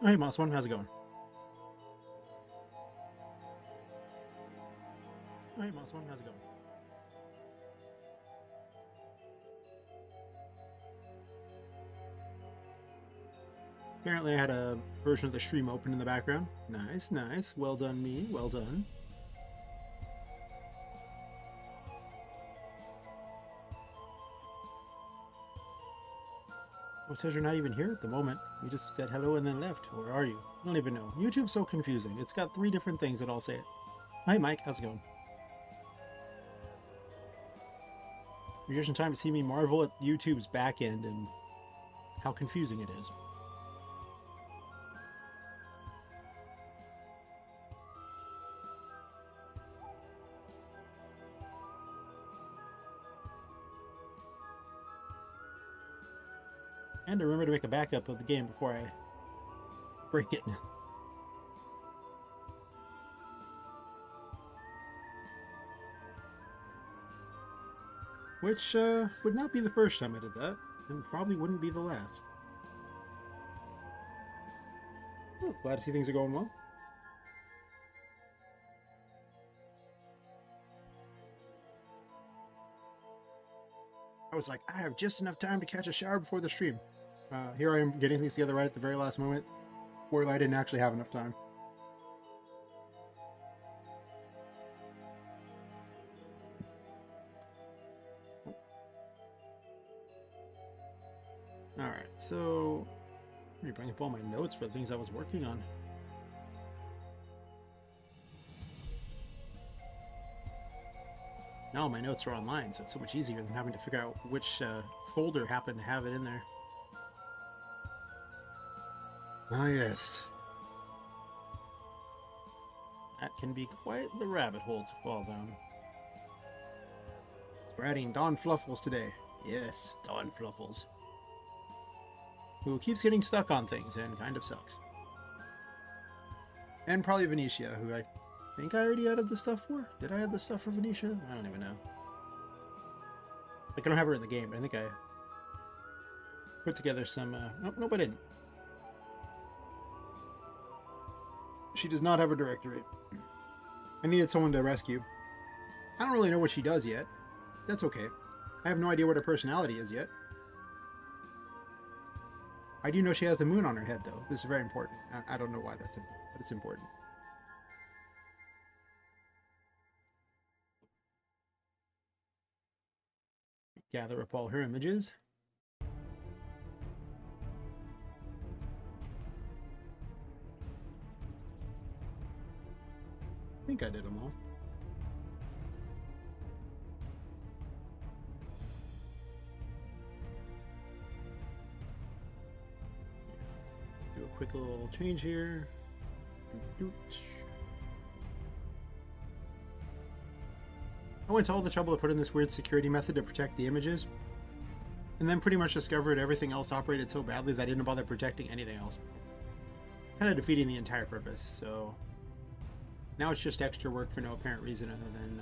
Oh, hey, Moss One, how's it going? Oh, hey, Moss One, how's it going? Apparently, I had a version of the stream open in the background. Nice, nice. Well done, me. Well done. Oh, it says you're not even here at the moment. You just said hello and then left. Where are you? I don't even know. YouTube's so confusing. It's got 3 different things that all say it. Hi, Mike. How's it going? You're just in time to see me marvel at YouTube's back end and how confusing it is. And to remember to make a backup of the game before I break it. Which would not be the first time I did that, and probably wouldn't be the last. Oh, glad to see things are going well. I was like, I have just enough time to catch a shower before the stream. Here I am getting things together right at the very last moment. Spoiler, I didn't actually have enough time. Alright, so let me bring up all my notes for the things I was working on. Now my notes are online, so it's so much easier than having to figure out which folder happened to have it in there. Ah, yes. That can be quite the rabbit hole to fall down. We're adding Don Fluffles today. Yes, Don Fluffles. Who keeps getting stuck on things and kind of sucks. And probably Venetia, who I think I already added the stuff for? Did I add the stuff for Venetia? I don't even know. Like, I don't have her in the game, but I think I put together some... Nope, I didn't. She does not have a directorate. I needed someone to rescue. I don't really know what she does yet. That's okay. I have no idea what her personality is yet. I do know she has the moon on her head, though. This is very important. I don't know why that's important, but it's important. Gather up all her images. I think I did them all. Do a quick little change here. I went to all the trouble to put in this weird security method to protect the images, and then pretty much discovered everything else operated so badly that I didn't bother protecting anything else. Kind of defeating the entire purpose, so now it's just extra work for no apparent reason other than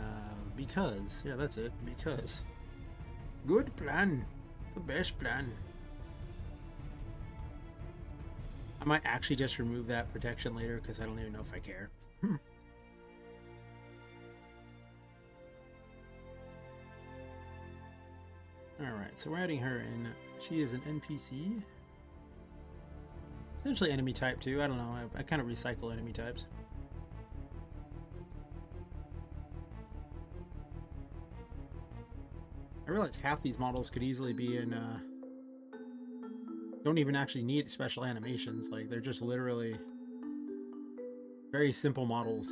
because. Yeah, that's it. Because. Good plan. The best plan. I might actually just remove that protection later because I don't even know if I care. Alright, so we're adding her in. She is an NPC. Potentially enemy type too. I don't know. I kind of recycle enemy types. I realize half these models could easily be in don't even actually need special animations. Like, they're just literally very simple models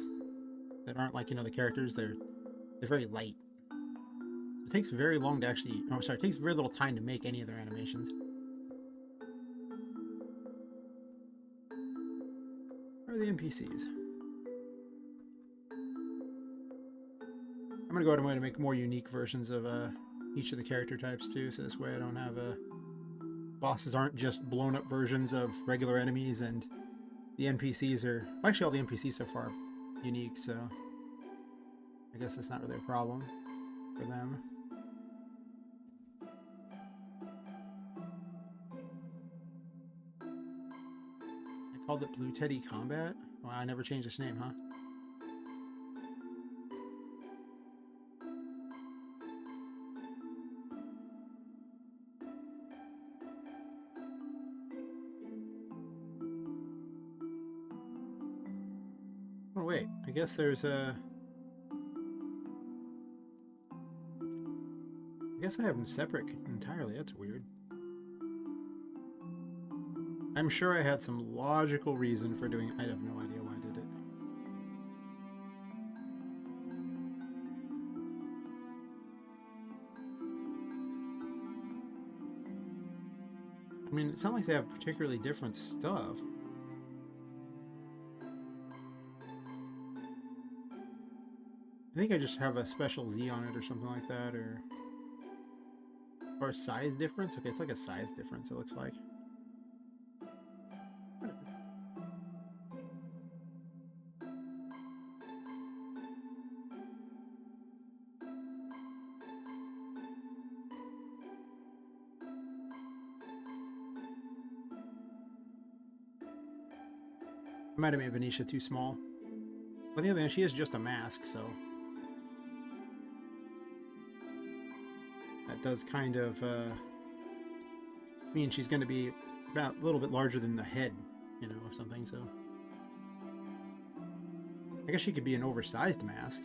that aren't like, you know, the characters. They're very light. So it takes very long to actually... Oh, sorry. It takes very little time to make any of their animations. Where are the NPCs? I'm going to go out of my way to make more unique versions of each of the character types too, so this way I don't have bosses aren't just blown up versions of regular enemies, and the NPCs are... Actually, all the NPCs so far are unique, so I guess that's not really a problem for them. Called it Blue Teddy Combat? Wow, I never changed its name, huh? Oh wait, I guess there's a... I guess I have them separate entirely. That's weird. I'm sure I had some logical reason for doing it. I have no idea why I did it. I mean, it's not like they have particularly different stuff. I think I just have a special Z on it or something like that, or a size difference. Okay, it's like a size difference, it looks like. I might have made Venetia too small. But on the other hand, she is just a mask, so that does kind of mean she's going to be about a little bit larger than the head, you know, of something. So I guess she could be an oversized mask.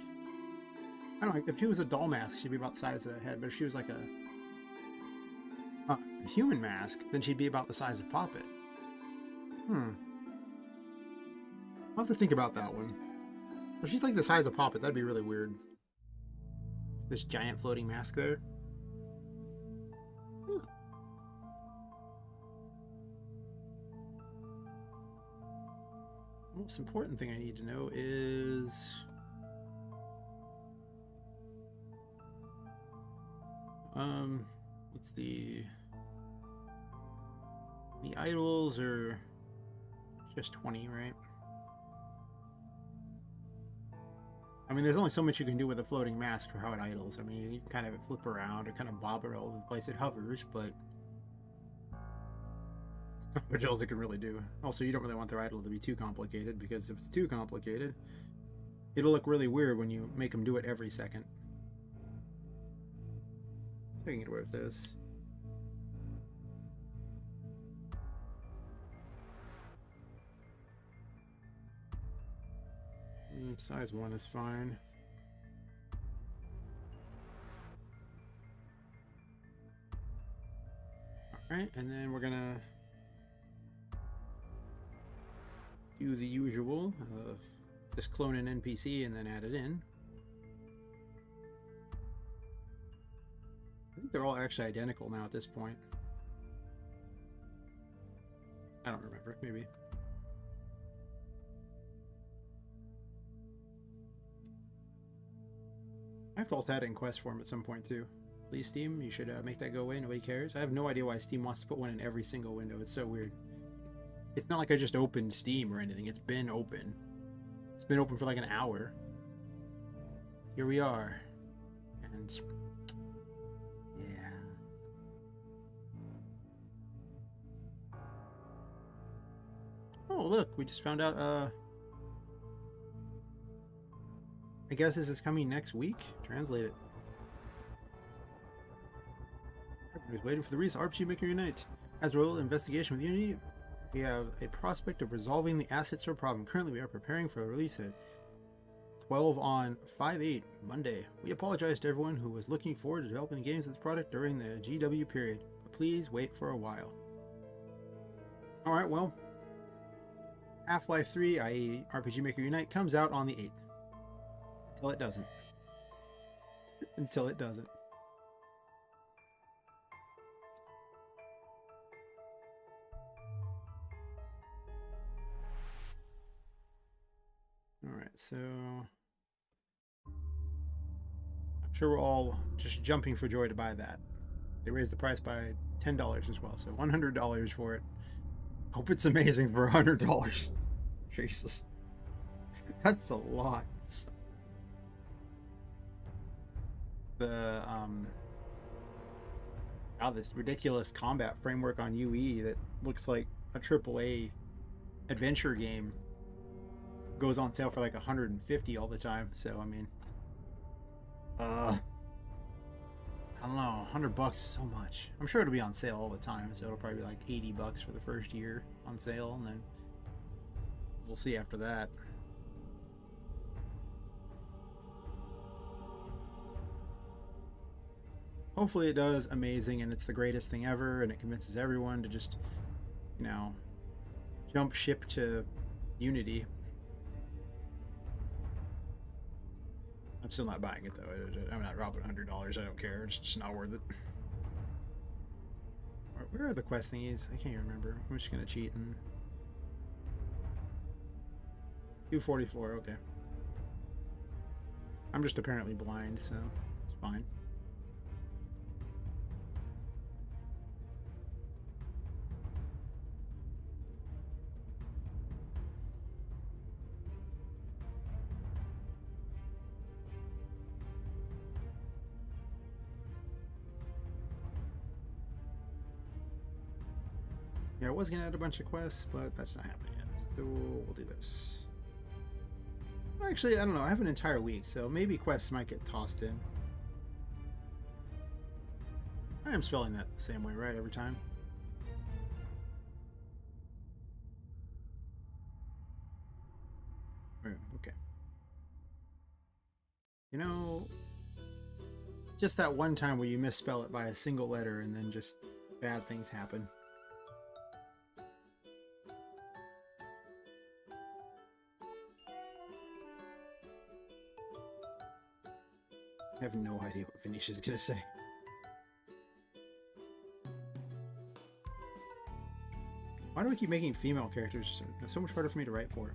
I don't know, if she was a doll mask, she'd be about the size of the head. But if she was like a human mask, then she'd be about the size of Poppet. I'll have to think about that one. If she's like the size of Poppet, that'd be really weird. This giant floating mask there. The most important thing I need to know is... what's the idols are just 20, right? I mean, there's only so much you can do with a floating mask for how it idles. I mean, you can kind of flip around or kind of bob it all over the place. It hovers, but not much else it can really do. Also, you don't really want their idle to be too complicated, because if it's too complicated, it'll look really weird when you make them do it every second. So I can get away with this. Size 1 is fine. Alright, and then we're gonna do the usual of just clone an NPC and then add it in. I think they're all actually identical now at this point. I don't remember, maybe. I have to also add it in quest form at some point too. Please, Steam, you should make that go away. Nobody cares. I have no idea why Steam wants to put one in every single window. It's so weird. It's not like I just opened Steam or anything. It's been open. It's been open for like an hour. Here we are. And yeah. Oh, look, we just found out I guess this is coming next week. Translate it. Everybody's waiting for the release of RPG Maker Unite. As a role investigation with Unity, we have a prospect of resolving the asset store problem. Currently, we are preparing for the release at 12 on 5/8, Monday. We apologize to everyone who was looking forward to developing the games of this product during the GW period, but please wait for a while. Alright, well, Half-Life 3, i.e. RPG Maker Unite, comes out on the 8th. Until it doesn't. Until it doesn't. Alright, so I'm sure we're all just jumping for joy to buy that. They raised the price by $10 as well, so $100 for it. Hope it's amazing for $100. Jesus. That's a lot. The this ridiculous combat framework on UE that looks like a AAA adventure game goes on sale for like 150 all the time. So I mean, I don't know, $100 is so much. I'm sure it'll be on sale all the time, so it'll probably be like $80 for the first year on sale, and then we'll see after that. Hopefully it does amazing and it's the greatest thing ever and it convinces everyone to just, you know, jump ship to Unity. I'm still not buying it though. I'm not dropping $100. I don't care. It's just not worth it. Where are the quest thingies? I can't even remember. I'm just gonna cheat and 244. Okay. I'm just apparently blind, so it's fine. Yeah, I was gonna add a bunch of quests, but that's not happening yet. So we'll do this. Well, actually, I don't know. I have an entire week, so maybe quests might get tossed in. I am spelling that the same way, right, every time? Okay. You know, just that one time where you misspell it by a single letter and then just bad things happen. I have no idea what Venetia's gonna say. Why do I keep making female characters? It's so much harder for me to write for.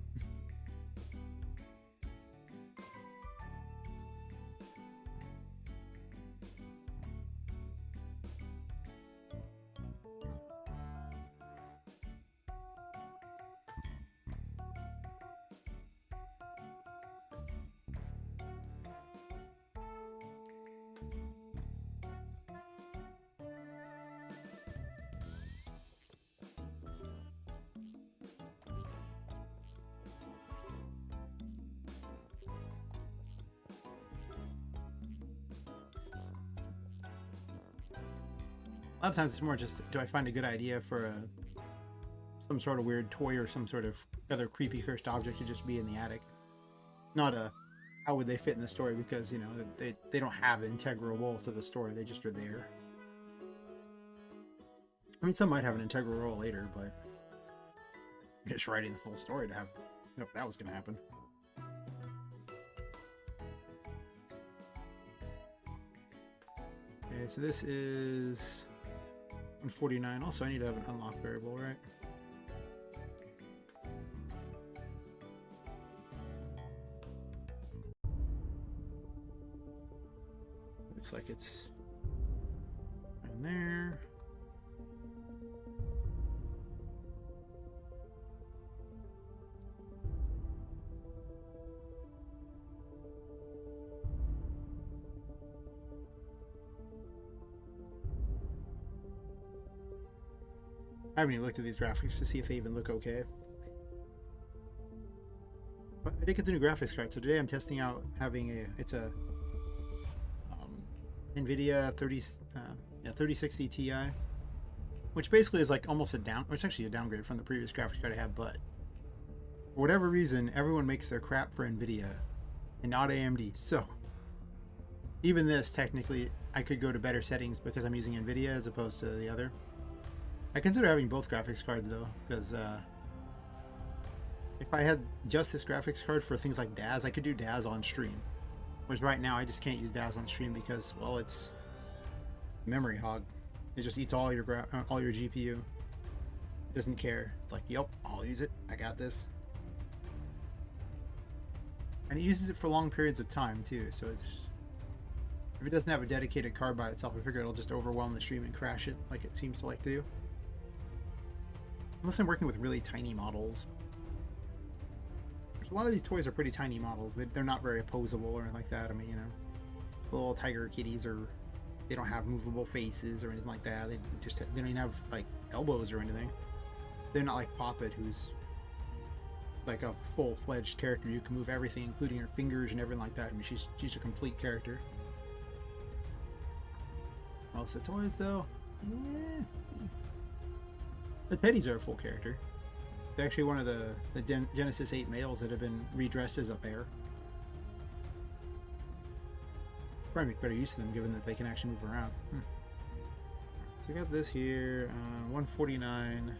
A lot of times it's more just, do I find a good idea for some sort of weird toy or some sort of other creepy cursed object to just be in the attic? Not a, how would they fit in the story, because, you know, they don't have an integral role to the story, they just are there. I mean, some might have an integral role later, but just writing the full story to have, you know, if that was going to happen. Okay, so this is 149. Also, I need to have an unlock variable, right? Looks like it's in there. I haven't even looked at these graphics to see if they even look okay. But I did get the new graphics card, so today I'm testing out having it's a NVIDIA 3060 Ti, which basically is like almost it's actually a downgrade from the previous graphics card I had, but for whatever reason, everyone makes their crap for NVIDIA and not AMD. So even this, technically, I could go to better settings because I'm using NVIDIA as opposed to the other. I consider having both graphics cards though, because if I had just this graphics card for things like DAZ, I could do DAZ on stream. Whereas right now I just can't use DAZ on stream because, well, it's memory hog. It just eats all your GPU. It doesn't care. It's like, yep, I'll use it. I got this. And it uses it for long periods of time too. So it's, if it doesn't have a dedicated card by itself, I figure it'll just overwhelm the stream and crash it, like it seems to like to do. Unless I'm working with really tiny models. Which a lot of these toys are pretty tiny models. They're not very opposable or anything like that. I mean, you know, little tiger kitties, or they don't have movable faces or anything like that. They don't even have like elbows or anything. They're not like Poppet, who's like a full-fledged character. You can move everything, including her fingers and everything like that. I mean, she's a complete character. Also, toys though, yeah. The teddies are a full character. They're actually one of the Genesis 8 males that have been redressed as a bear. Probably make better use of them, given that they can actually move around. So we got this here, 149.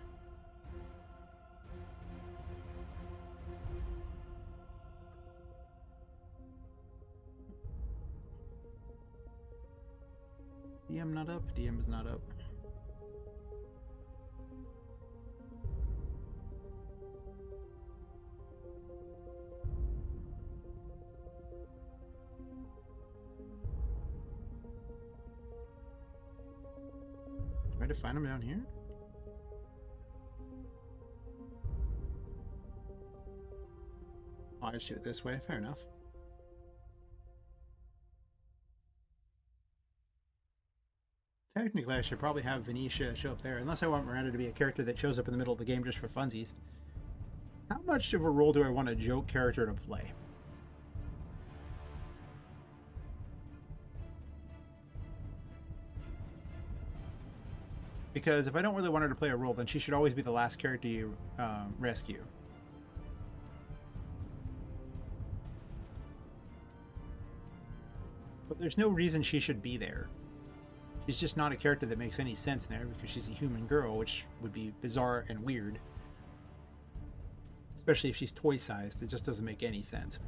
DM not up. DM is not up. Try to find him down here. I'll just do it this way. Fair enough. Technically, I should probably have Venetia show up there, unless I want Miranda to be a character that shows up in the middle of the game just for funsies. How much of a role do I want a joke character to play? Because if I don't really want her to play a role, then she should always be the last character you rescue. But there's no reason she should be there. She's just not a character that makes any sense in there because she's a human girl, which would be bizarre and weird. Especially if she's toy-sized. It just doesn't make any sense.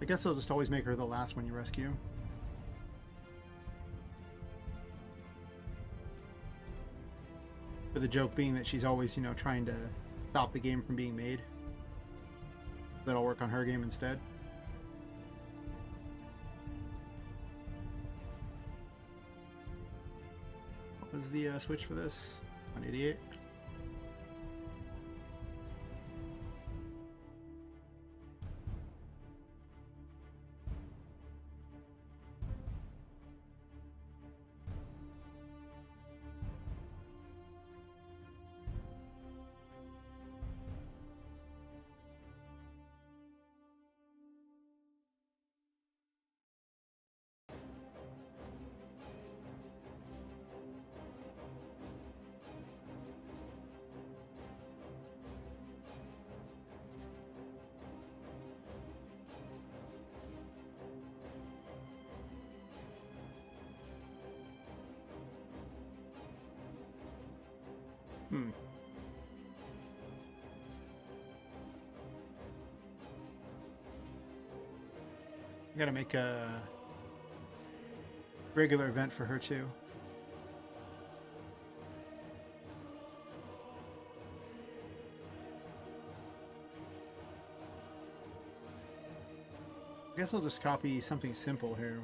I guess I'll just always make her the last one you rescue. For the joke being that she's always, you know, trying to stop the game from being made. That'll work on her game instead. What was the switch for this? 188. I gotta make a regular event for her too. I guess I'll just copy something simple here.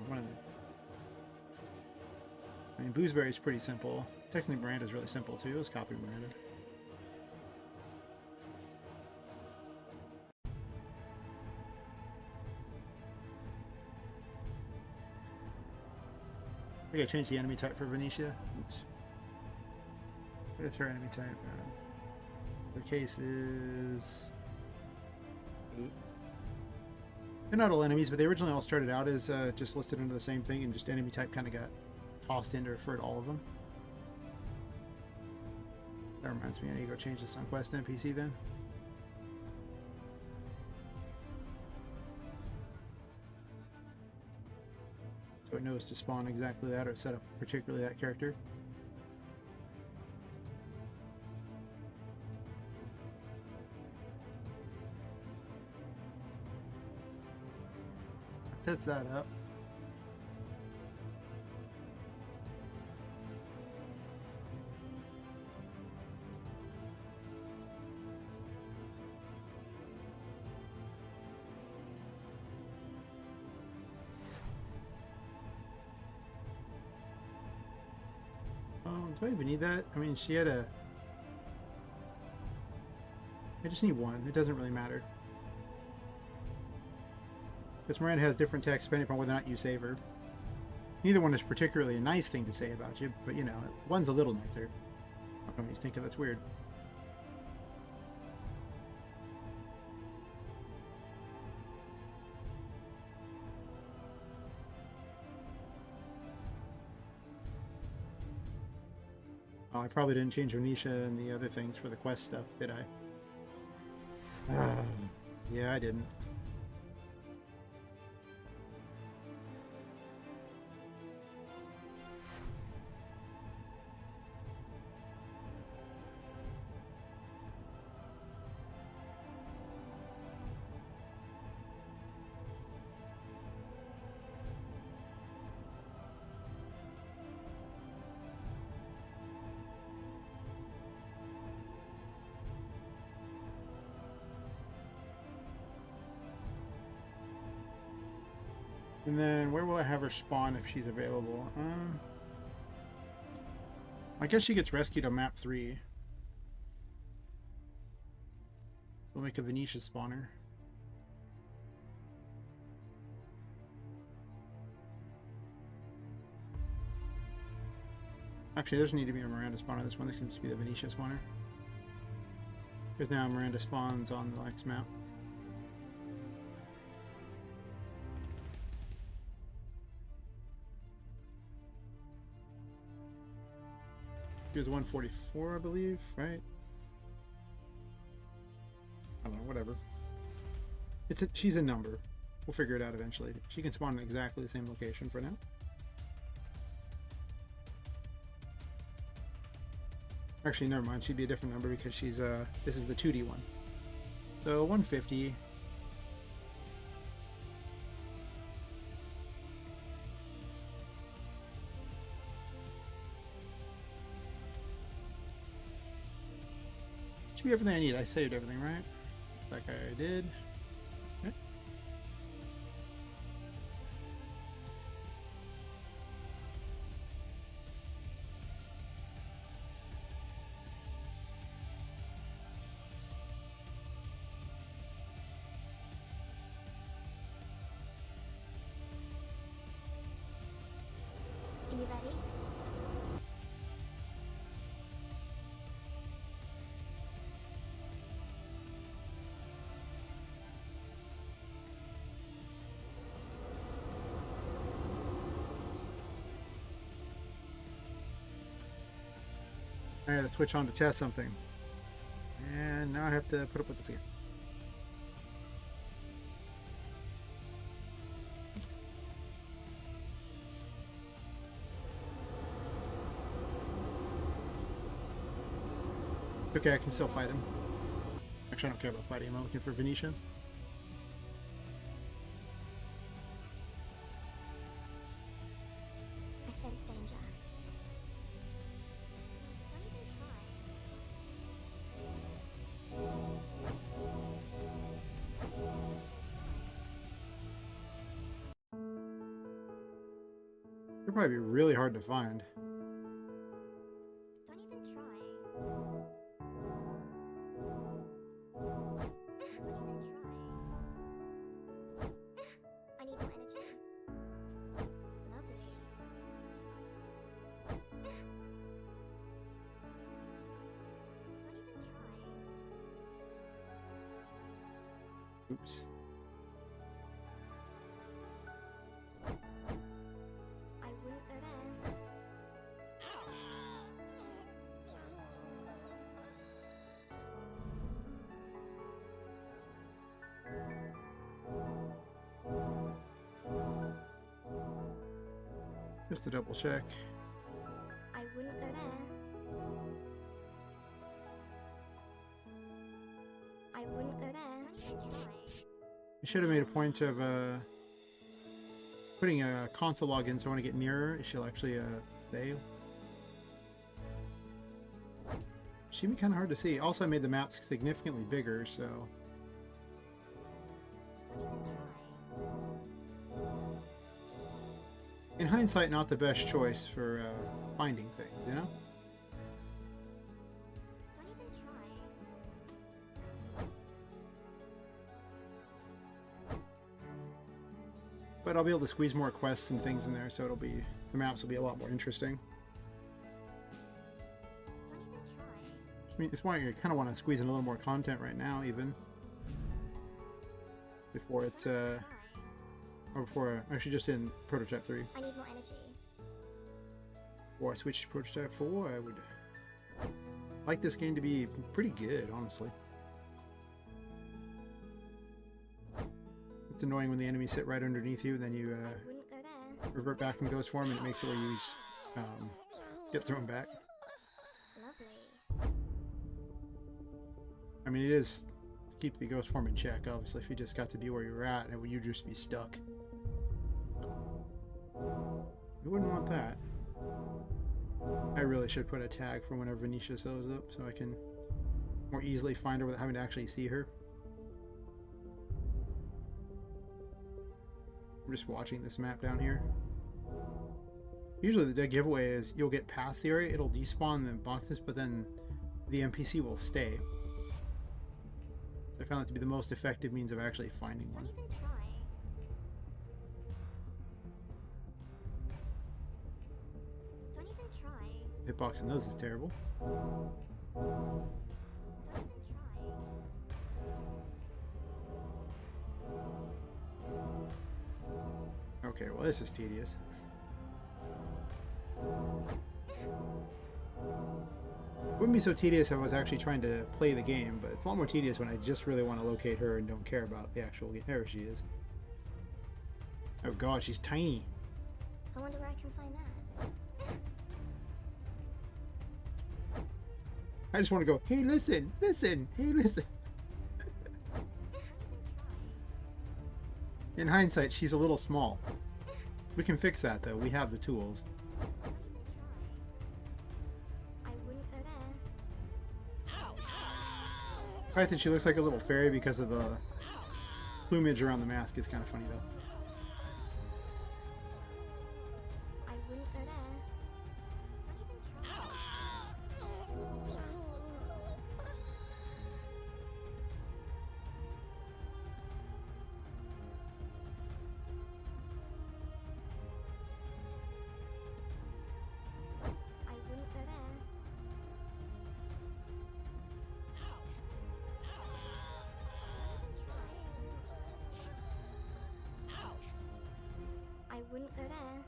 I mean, Boozeberry's pretty simple. Technically, Miranda's really simple too. Let's copy Miranda. I gotta change the enemy type for Venetia. Oops. What is her enemy type? Her case is 8. They're not all enemies, but they originally all started out as just listed under the same thing, and just enemy type kind of got tossed in to refer to all of them. That reminds me, I need to go change this on Quest NPC then. So it knows to spawn exactly that, or set up particularly that character. Sets that up. Do I even need that? I mean, she had a... I just need one. It doesn't really matter. Because Miranda has different text depending upon whether or not you save her. Neither one is particularly a nice thing to say about you, but you know, one's a little nicer. I don't know, he's thinking that's weird. Oh, I probably didn't change Venetia and the other things for the quest stuff, did I? Yeah, I didn't. And then where will I have her spawn if she's available? I guess she gets rescued on map 3. We'll make a Venetia spawner. Actually, there's need to be a Miranda spawner. This one seems to be the Venetia spawner. Because now Miranda spawns on the next map. She was 144, I believe, right? I don't know, whatever. She's a number. We'll figure it out eventually. She can spawn in exactly the same location for now. Actually, never mind. She'd be a different number because she's this is the 2D one. So 150. Should be everything I need. I saved everything, right? Like I did. Okay. Are you ready? I had to switch on to test something. And now I have to put up with this again. Okay, I can still fight him. Actually, I don't care about fighting him. I'm looking for Venetia. I sense danger. Don't even try. They're probably really hard to find. Don't even try. I need more energy. Lovely. Don't even try. Oops. I wouldn't go there. Ouch! Just to double check. I wouldn't go there. I wouldn't go there. Don't even try. I should have made a point of putting a console login so when I get near her, she'll actually stay. She'd be kind of hard to see. Also, I made the maps significantly bigger, so... Don't even try. In hindsight, not the best choice for finding things, you know? Don't even try. But I'll be able to squeeze more quests and things in there, so it'll be, the maps will be a lot more interesting. Don't even try. I mean, it's why I kind of want to squeeze in a little more content right now, even. Before it's, Don't even or try. before, actually just in Prototype 3. I need more energy. Before I switch to Prototype 4, I would like this game to be pretty good, honestly. It's annoying when the enemies sit right underneath you, and then you I wouldn't go there. revert back in ghost form, and it makes it where you get thrown back. Lovely. I mean, it is to keep the ghost form in check, obviously. If you just got to be where you were at, it would, you'd just be stuck. You wouldn't want that. I really should put a tag for whenever Venetia shows up, so I can more easily find her without having to actually see her. I'm just watching this map down here. Usually the dead giveaway is you'll get past the area, it'll despawn the boxes, but then the NPC will stay. I found that to be the most effective means of actually finding Don't one. even try. Don't even try. Hitbox in those is terrible. Don't even try. Okay, well this is tedious. It wouldn't be so tedious if I was actually trying to play the game, but it's a lot more tedious when I just really want to locate her and don't care about the actual game. There she is. Oh god, she's tiny. I wonder where I can find that. I just want to go, hey listen, listen, hey listen. Don't even try. In hindsight, she's a little small. We can fix that though, we have the tools. Don't even try. I wouldn't go there. The fact that she looks like a little fairy because of the plumage around the mask is kind of funny though. I wouldn't go there. Don't even try. I wouldn't go there.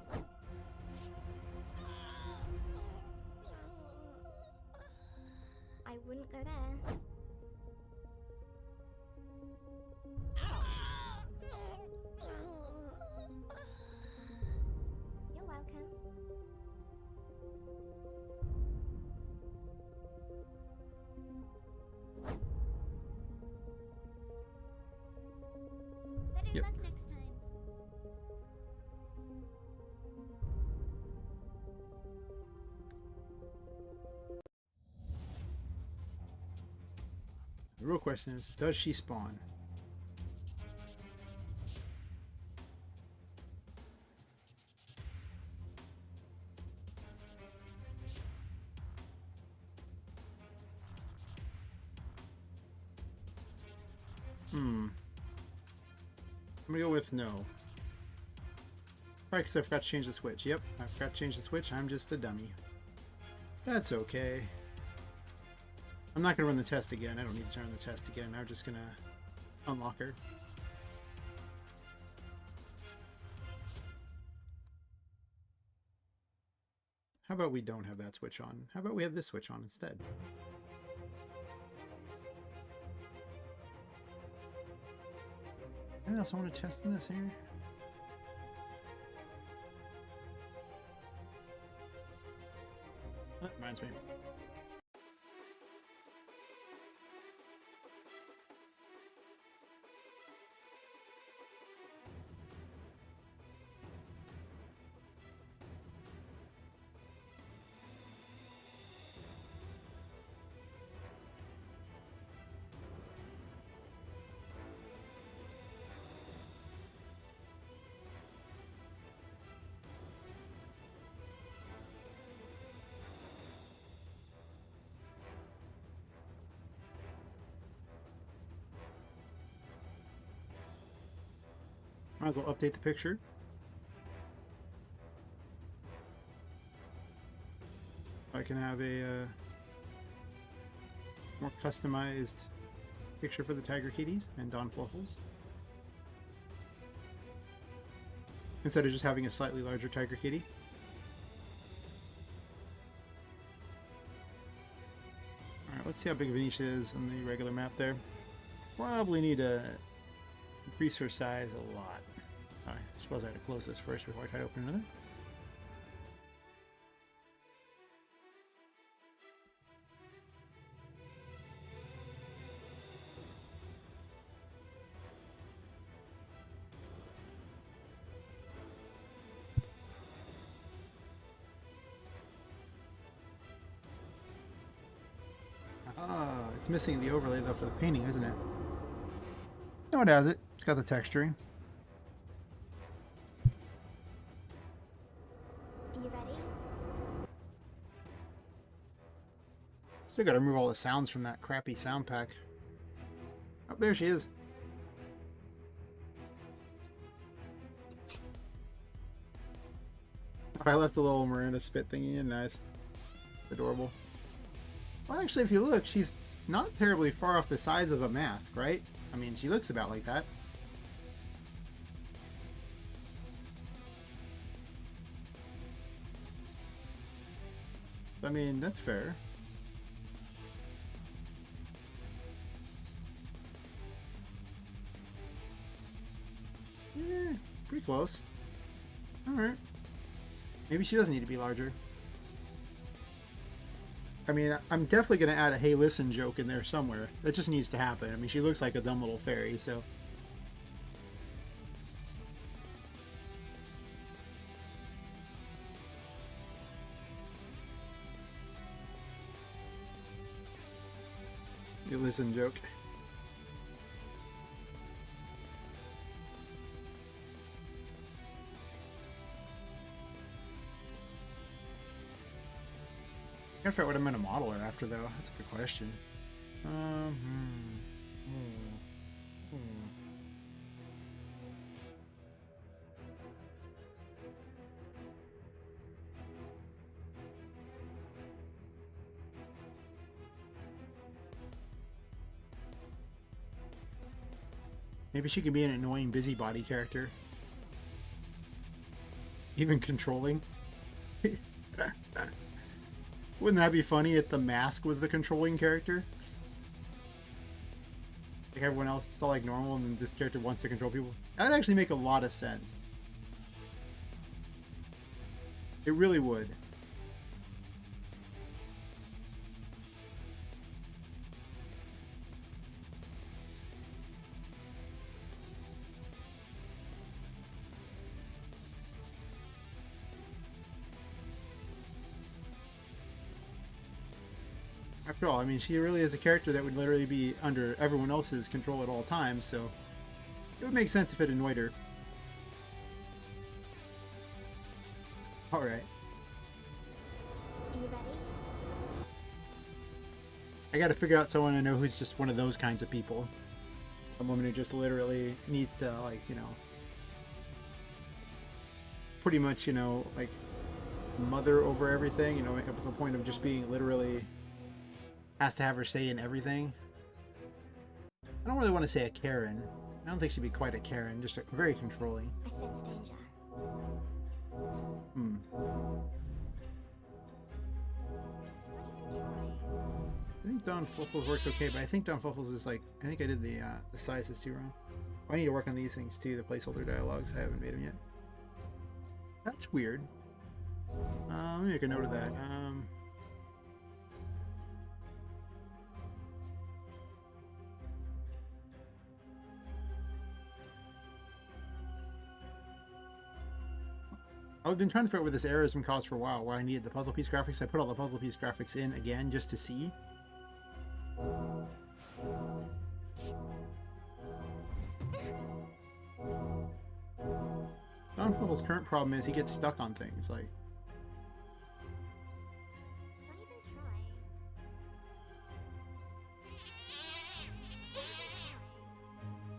I wouldn't go there. I wouldn't go there. You're welcome. Better Yep. luck next time. The real question is, does she spawn? I'm gonna go with no. Right, because I forgot to change the switch. Yep, I forgot to change the switch. I'm just a dummy. That's okay. I'm not gonna run the test again. I don't need to run the test again. I'm just gonna unlock her. How about we don't have that switch on? How about we have this switch on instead? Anything else I want to test in this here? That reminds me. Might as well update the picture. So I can have a more customized picture for the Tiger Kitties and Don Fluffles. Instead of just having a slightly larger Tiger Kitty. Alright, let's see how big Venetia is on the regular map there. Probably need to increase her size a lot. Alright, I suppose I had to close this first before I try to open another. Ah, it's missing the overlay though for the painting, isn't it? No, it has it. It's got the texturing. Are you ready? Still gotta remove all the sounds from that crappy sound pack. Oh, there she is. I left the little Miranda spit thingy in. Nice. Adorable. Well, actually, if you look, she's not terribly far off the size of a mask, right? I mean, she looks about like that. I mean, that's fair. Yeah, pretty close. Alright. Maybe she doesn't need to be larger. I mean, I'm definitely going to add a hey listen joke in there somewhere. That just needs to happen. I mean, she looks like a dumb little fairy, so... Hey listen joke. I gotta figure out what I'm gonna model her after, though. That's a good question. Maybe she can be an annoying busybody character. Even controlling. Wouldn't that be funny if the mask was the controlling character? Like everyone else is all like normal and this character wants to control people. That would actually make a lot of sense. It really would. After all, I mean, she really is a character that would literally be under everyone else's control at all times, so it would make sense if it annoyed her. Alright. Are you ready? I gotta figure out someone I know who's just one of those kinds of people. A woman who just literally needs to, like, you know, pretty much, you know, like, mother over everything, you know, up to the point of just being literally has to have her say in everything. I don't really want to say a Karen. I don't think she'd be quite a Karen, just very controlling. I sense danger. Hmm. Don't even try. I think Don Fluffles works okay, but I think Don Fluffles is like, I think I did the sizes too wrong. I need to work on these things too, the placeholder dialogues. I haven't made them yet. That's weird. Let me make a note of that. I've been trying to figure out what this error has been caused for a while, why I needed the puzzle piece graphics. I put all the puzzle piece graphics in again just to see. Don Fluffles' current problem is he gets stuck on things, like...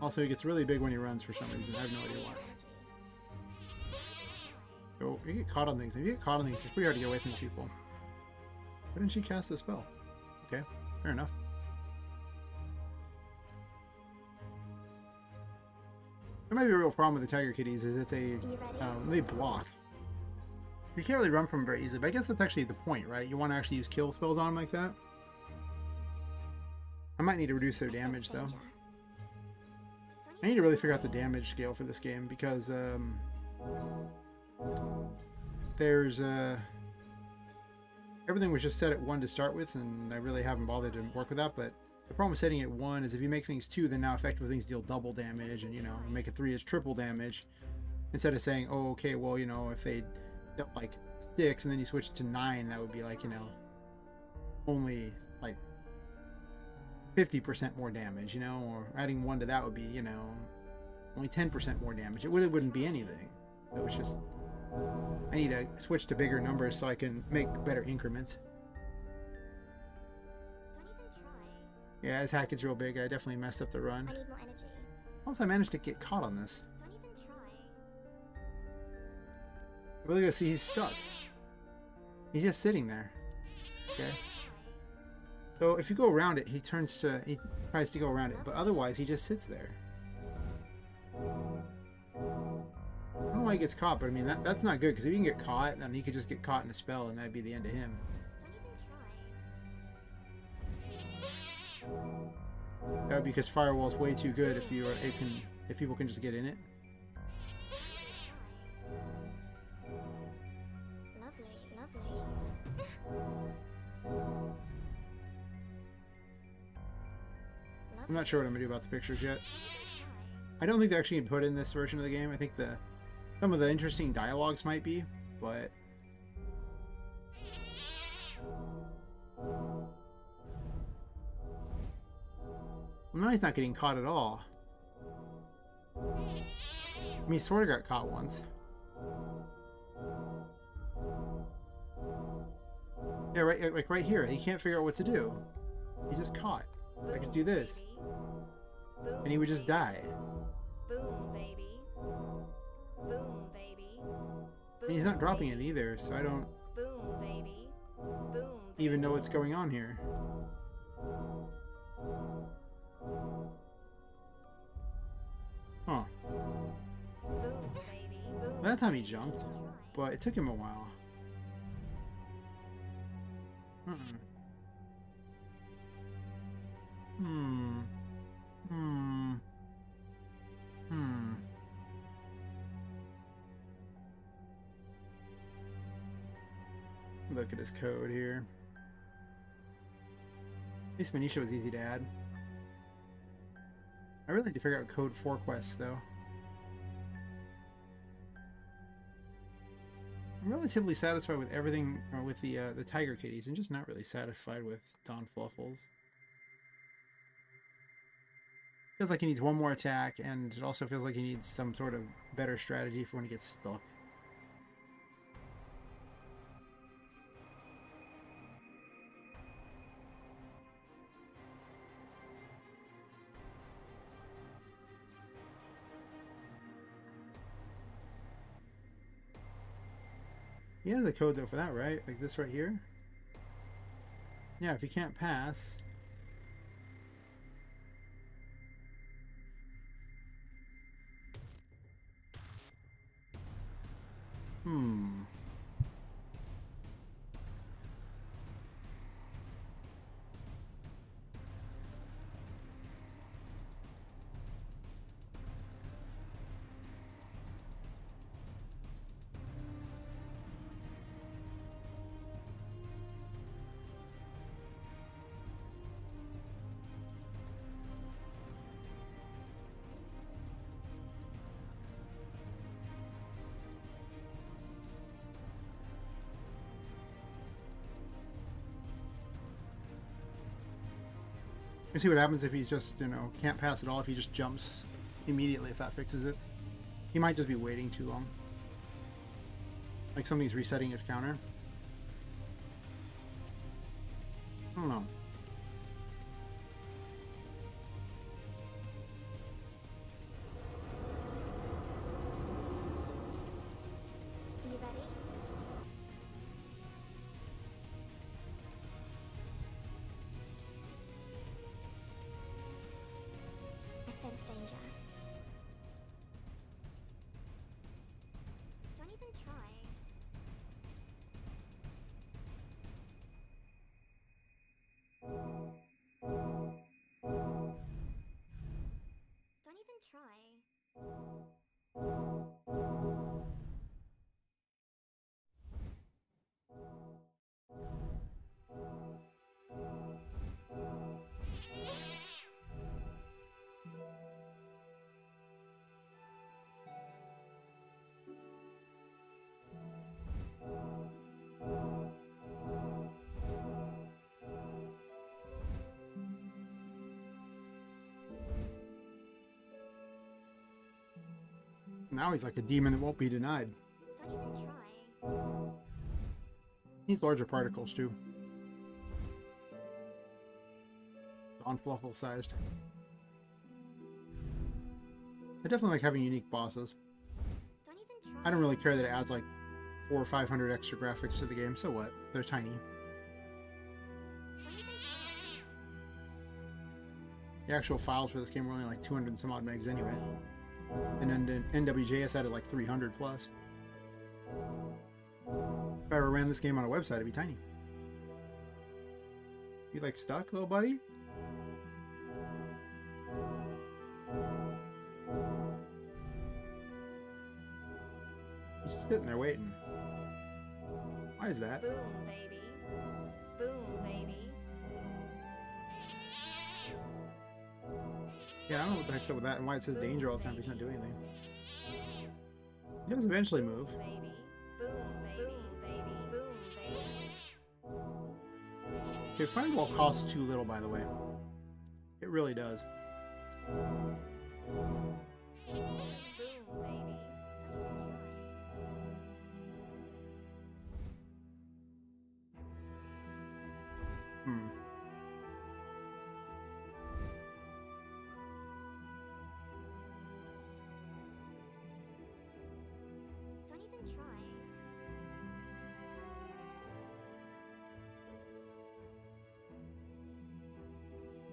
Don't even try. Also, he gets really big when he runs for some reason. I have no idea why. So, you get caught on things. If you get caught on things, it's pretty hard to get away from these people. Why didn't she cast the spell? Okay, fair enough. That might be a real problem with the tiger kitties, is that they block. You can't really run from them very easily, but I guess that's actually the point, right? You want to actually use kill spells on them like that. I might need to reduce their damage, though. I need to really figure out the damage scale for this game, because there's everything was just set at 1 to start with, and I really haven't bothered to work with that. But the problem with setting it at 1 is if you make things 2, then now effective things deal double damage, and make it 3 is triple damage. Instead of saying, oh, okay, well, if they dealt like 6 and then you switch to 9, that would be like only like 50% more damage, or adding 1 to that would be only 10% more damage. It wouldn't be anything. So it's just, I need to switch to bigger numbers so I can make better increments. Don't even try. Yeah, his hack is real big. I definitely messed up the run. I need more energy. Also, I managed to get caught on this. Don't even try. I really gotta see he's stuck. He's just sitting there. Okay. So if you go around it, he tries to go around it, but otherwise he just sits there. I don't know why he gets caught, but I mean that's not good, because if he can get caught, then he could just get caught in a spell, and that'd be the end of him. Don't even try. That would be because Firewall's way too good if people can just get in it. Lovely, lovely. I'm not sure what I'm gonna do about the pictures yet. I don't think they're actually put in this version of the game. I think some of the interesting dialogues might be, but now he's not getting caught at all. I mean, he sort of got caught once. Yeah, right here. He can't figure out what to do. He's just caught. I could do this, and he would just die. Boom, baby. Boom, baby. And he's not dropping it either, so I don't Boom, baby. Boom. even know what's going on here. Huh. Boom, baby. Boom. That time he jumped, but it took him a while. Look at his code here. At least Manisha was easy to add. I really need to figure out code for quests, though. I'm relatively satisfied with everything with the tiger kitties. I'm just not really satisfied with Don Fluffles. Feels like he needs one more attack, and it also feels like he needs some sort of better strategy for when he gets stuck. He has a code though for that, right? Like this right here? Yeah, if you can't pass. Let's see what happens if he's just, can't pass at all, if he just jumps immediately, if that fixes it. He might just be waiting too long. Like something's resetting his counter. I don't know. even try. Don't even try. Now he's like a demon that won't be denied. Don't even try. He's larger particles too. On Fluffle sized. I definitely like having unique bosses. Don't even try. I don't really care that it adds like 400 or 500 extra graphics to the game. So what? They're tiny. Don't even try. The actual files for this game were only like 200 and some odd megs anyway. And then NWJS added like 300 plus. If I ever ran this game on a website, it'd be tiny. You like stuck, little buddy? He's just sitting there waiting. Why is that? Boom, baby. Boom, baby. Yeah, I don't know what the heck's up with that and why it says danger all the time, but he's not doing anything. He does eventually move. Baby. Boom, baby. Baby. Boom, baby. Okay, Fireball costs too little, by the way. It really does. Boom, baby. Hmm. Don't even try.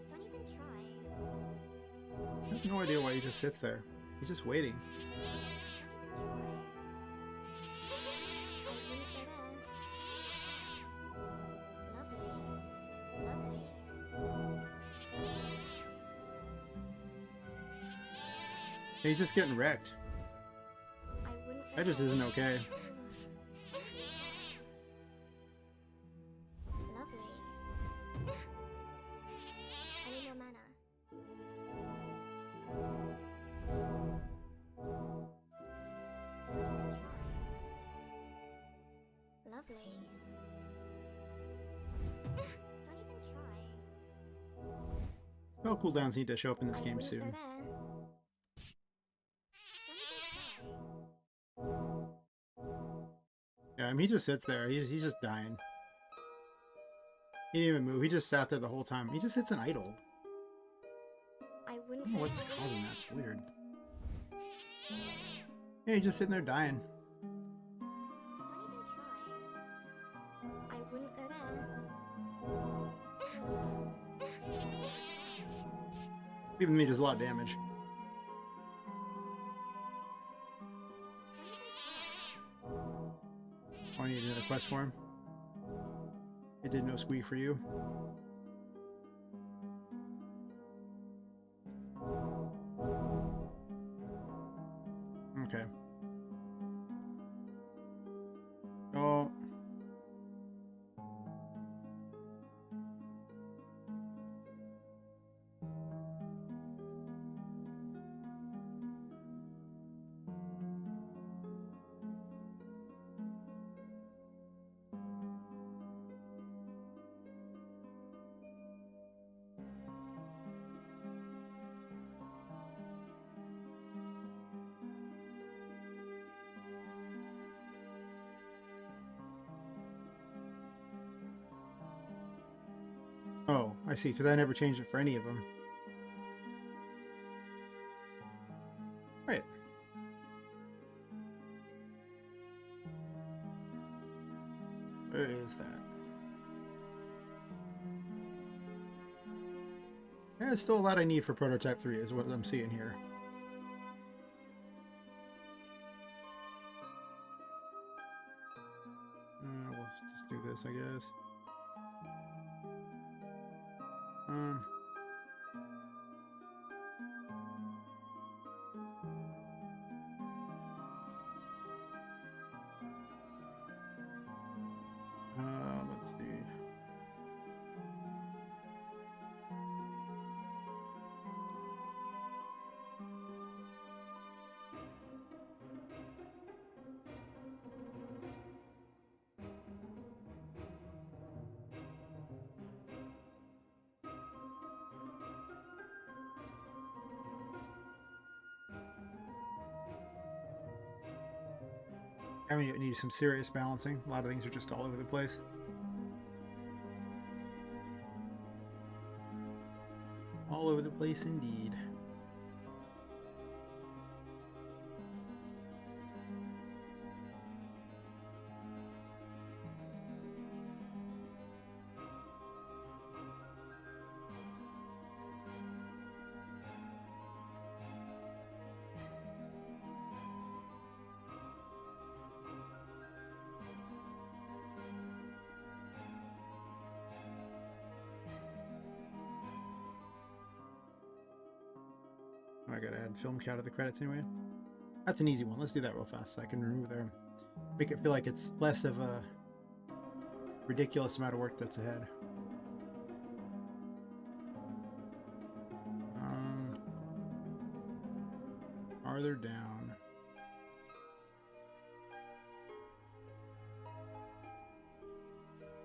Don't even try. I have no idea why he just sits there. He's just waiting. Don't even try. I wouldn't go there. Lovely. Lovely. He's just getting wrecked. I wouldn't go That just there. isn't okay. Lovely. I need more mana. Don't even try. Lovely. Don't even try. Spell cooldowns need to show up in this I game wouldn't soon. go there. Don't even try. Yeah, I mean, he just sits there. He's just dying. He didn't even move. He just sat there the whole time. He just sits in idle. I I wouldn't don't know go what's there. causing that. It's weird. Yeah, he's just sitting there dying. Don't even try. I wouldn't go there. Even me does a lot of damage. Oh, I need another quest for him. It did no squeak for you. Okay. Oh. Oh, I see, because I never changed it for any of them. Right. Where is that? Yeah, it's still a lot I need for Prototype 3 is what I'm seeing here. just do this, I guess. Let's see. I mean, you need some serious balancing. A lot of things are just all over the place. All over the place indeed. I gotta add film count to the credits anyway. That's an easy one. Let's do that real fast so I can remove there. Make it feel like it's less of a ridiculous amount of work that's ahead. Farther down.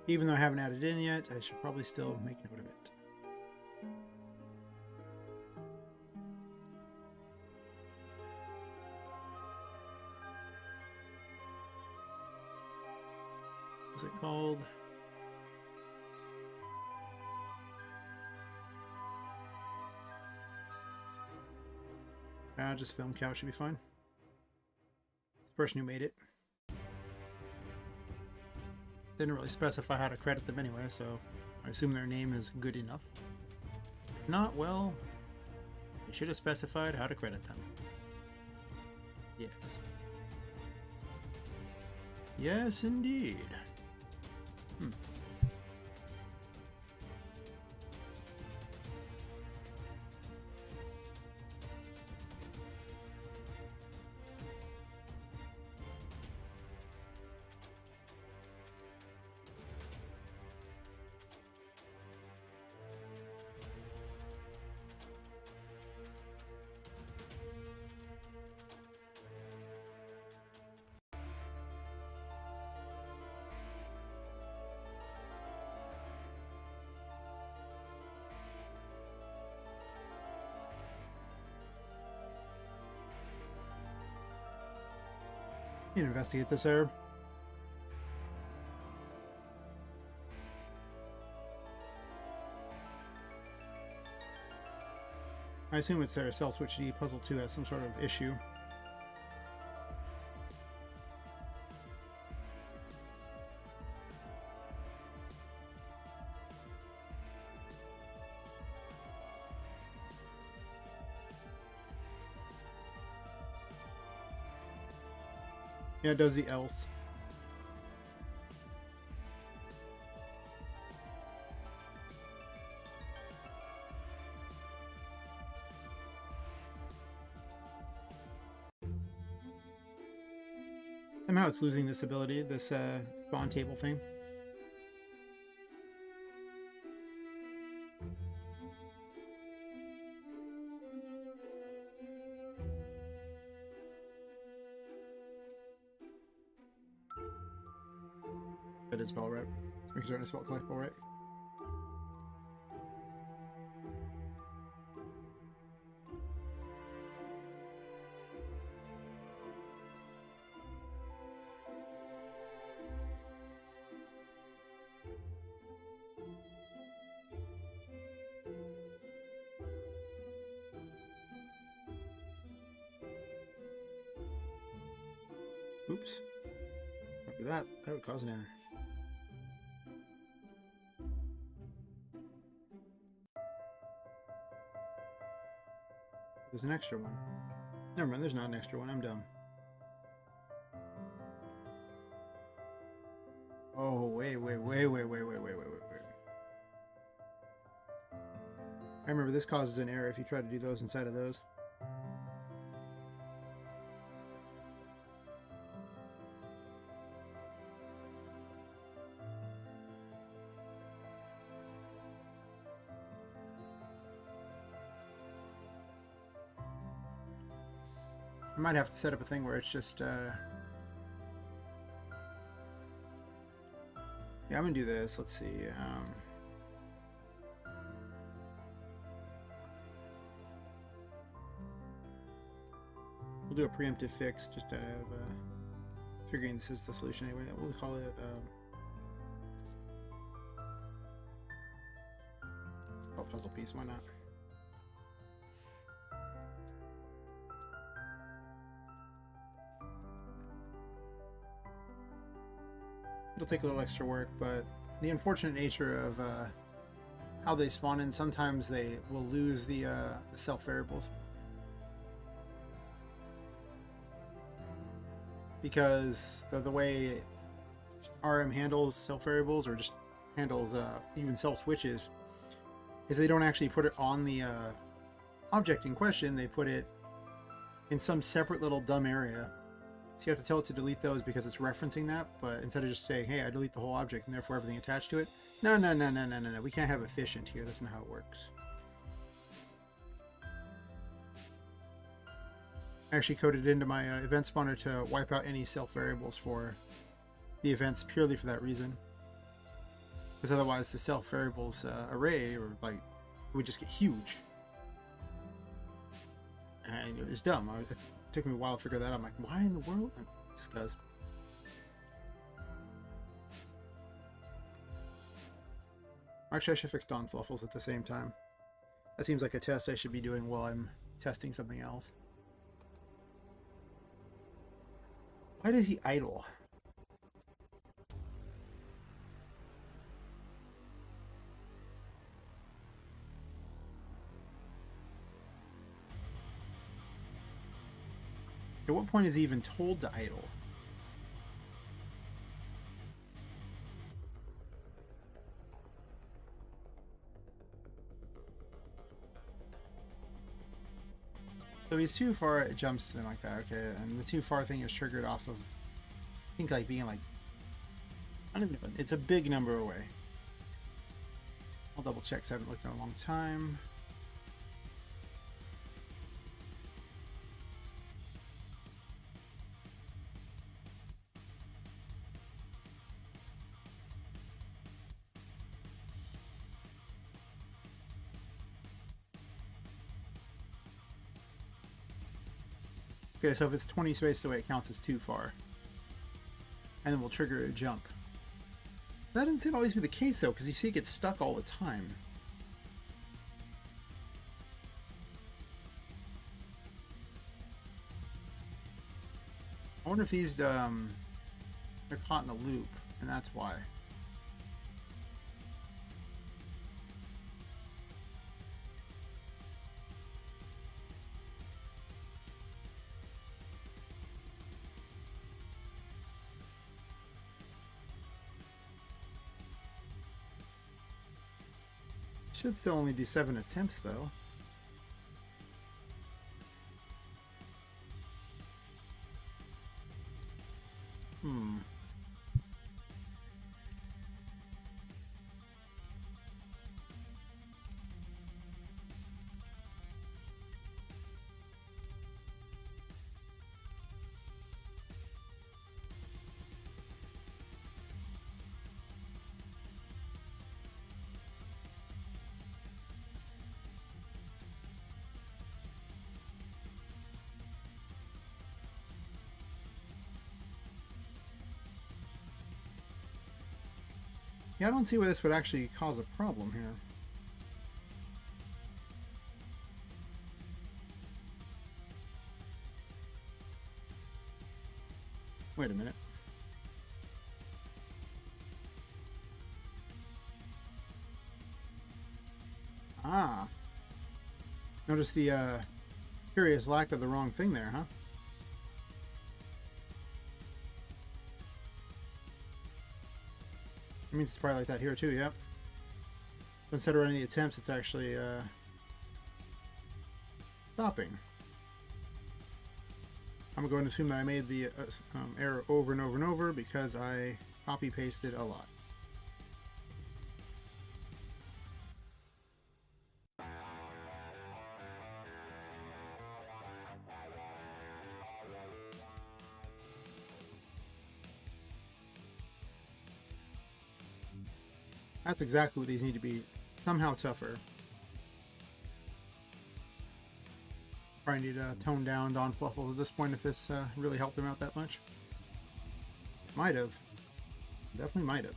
Even though I haven't added in yet, I should probably still make note of it. What's it called? Just film count should be fine. The person who made it didn't really specify how to credit them anyway, so I assume their name is good enough. If not, well, they should have specified how to credit them. Yes. Yes, indeed. You can investigate this error. I assume it's their Cell Switch D Puzzle 2 has some sort of issue. Yeah, it does the else. Somehow it's losing this ability, this spawn table thing. That is spell right. Let's make sure I spell collectible right. Oops. After that would cause an error. There's an extra one. Never mind, there's not an extra one. I'm dumb. Oh, wait. I remember this causes an error if you try to do those inside of those. I might have to set up a thing where it's just, yeah, I'm gonna do this. Let's see. We'll do a preemptive fix just to have, figuring this is the solution anyway. We'll call it, oh, puzzle piece, why not? It'll take a little extra work, but the unfortunate nature of how they spawn in, sometimes they will lose the self variables. Because the way RM handles self variables, or just handles even self switches, is they don't actually put it on the object in question. They put it in some separate little dumb area. So you have to tell it to delete those because it's referencing that, but instead of just saying, hey, I delete the whole object and therefore everything attached to it. No. We can't have efficient here. That's not how it works. I actually coded into my event spawner to wipe out any self variables for the events purely for that reason. Because otherwise the self variables array, or like, it would just get huge. And it was dumb. It took me a while to figure that out. I'm like, why in the world? Just because. Actually, I should fix Dawn Fluffles at the same time. That seems like a test I should be doing while I'm testing something else. Why does he idle? At what point is he even told to idle? So he's too far, it jumps to them like that, okay, and the too far thing is triggered off of, I think, like being like, I don't even know, it's a big number away. I'll double check, 'cause I haven't looked in a long time. Okay, so if it's 20 spaces away, it counts as too far. And then we'll trigger a jump. That doesn't seem to always be the case, though, because you see it gets stuck all the time. I wonder if these, they're caught in a loop, and that's why. Should still only be 7 attempts, though. Yeah, I don't see why this would actually cause a problem here. Wait a minute. Ah. Notice the curious lack of the wrong thing there, huh? It means it's probably like that here too, yep. Instead of running the attempts, it's actually stopping. I'm going to assume that I made the error over and over and over because I copy-pasted a lot. That's exactly what these need to be. Somehow tougher. Probably need to tone down Don Fluffles at this point if this really helped him out that much. Might have. Definitely might have.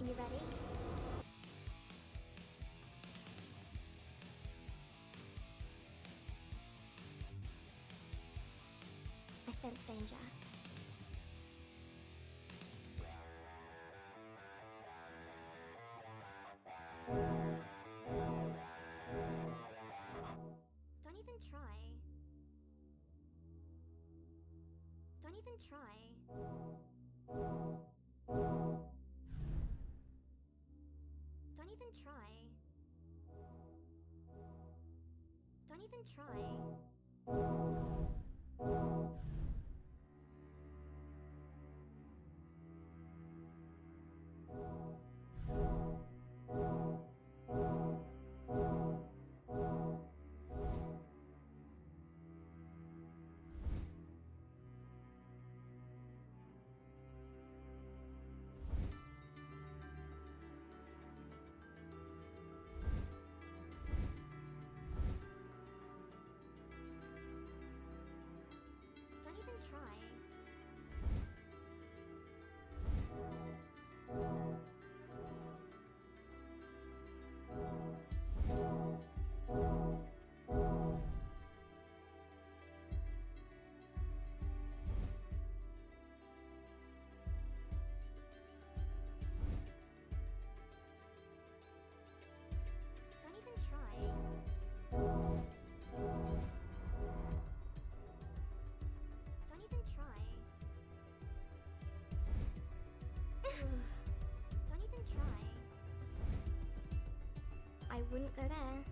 Are you ready? I sense danger. Don't even try. Don't even try. Don't even try. Don't even try. Don't even try. Don't even try. Don't even try. Don't even try. I wouldn't go there.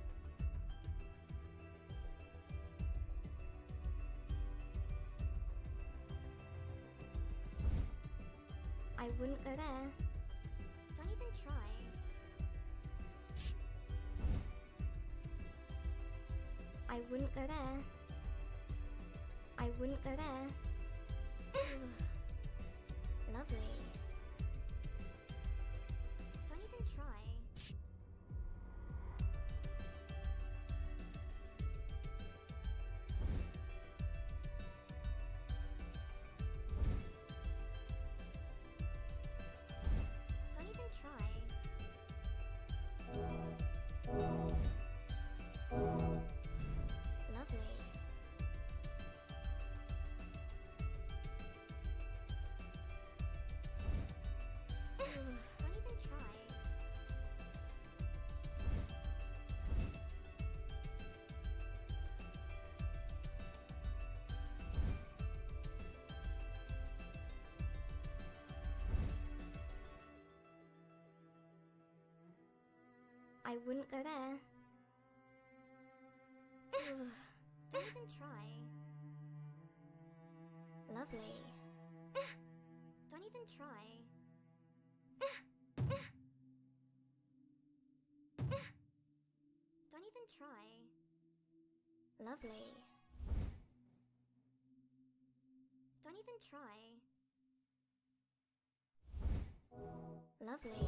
I wouldn't go there. Don't even try. I wouldn't go there. I wouldn't go there. Lovely. Don't even try. Don't even try. Lovely. Don't even try. I wouldn't go there. Don't even try. Lovely. Don't even try. Don't even try. Lovely. Don't even try. Lovely.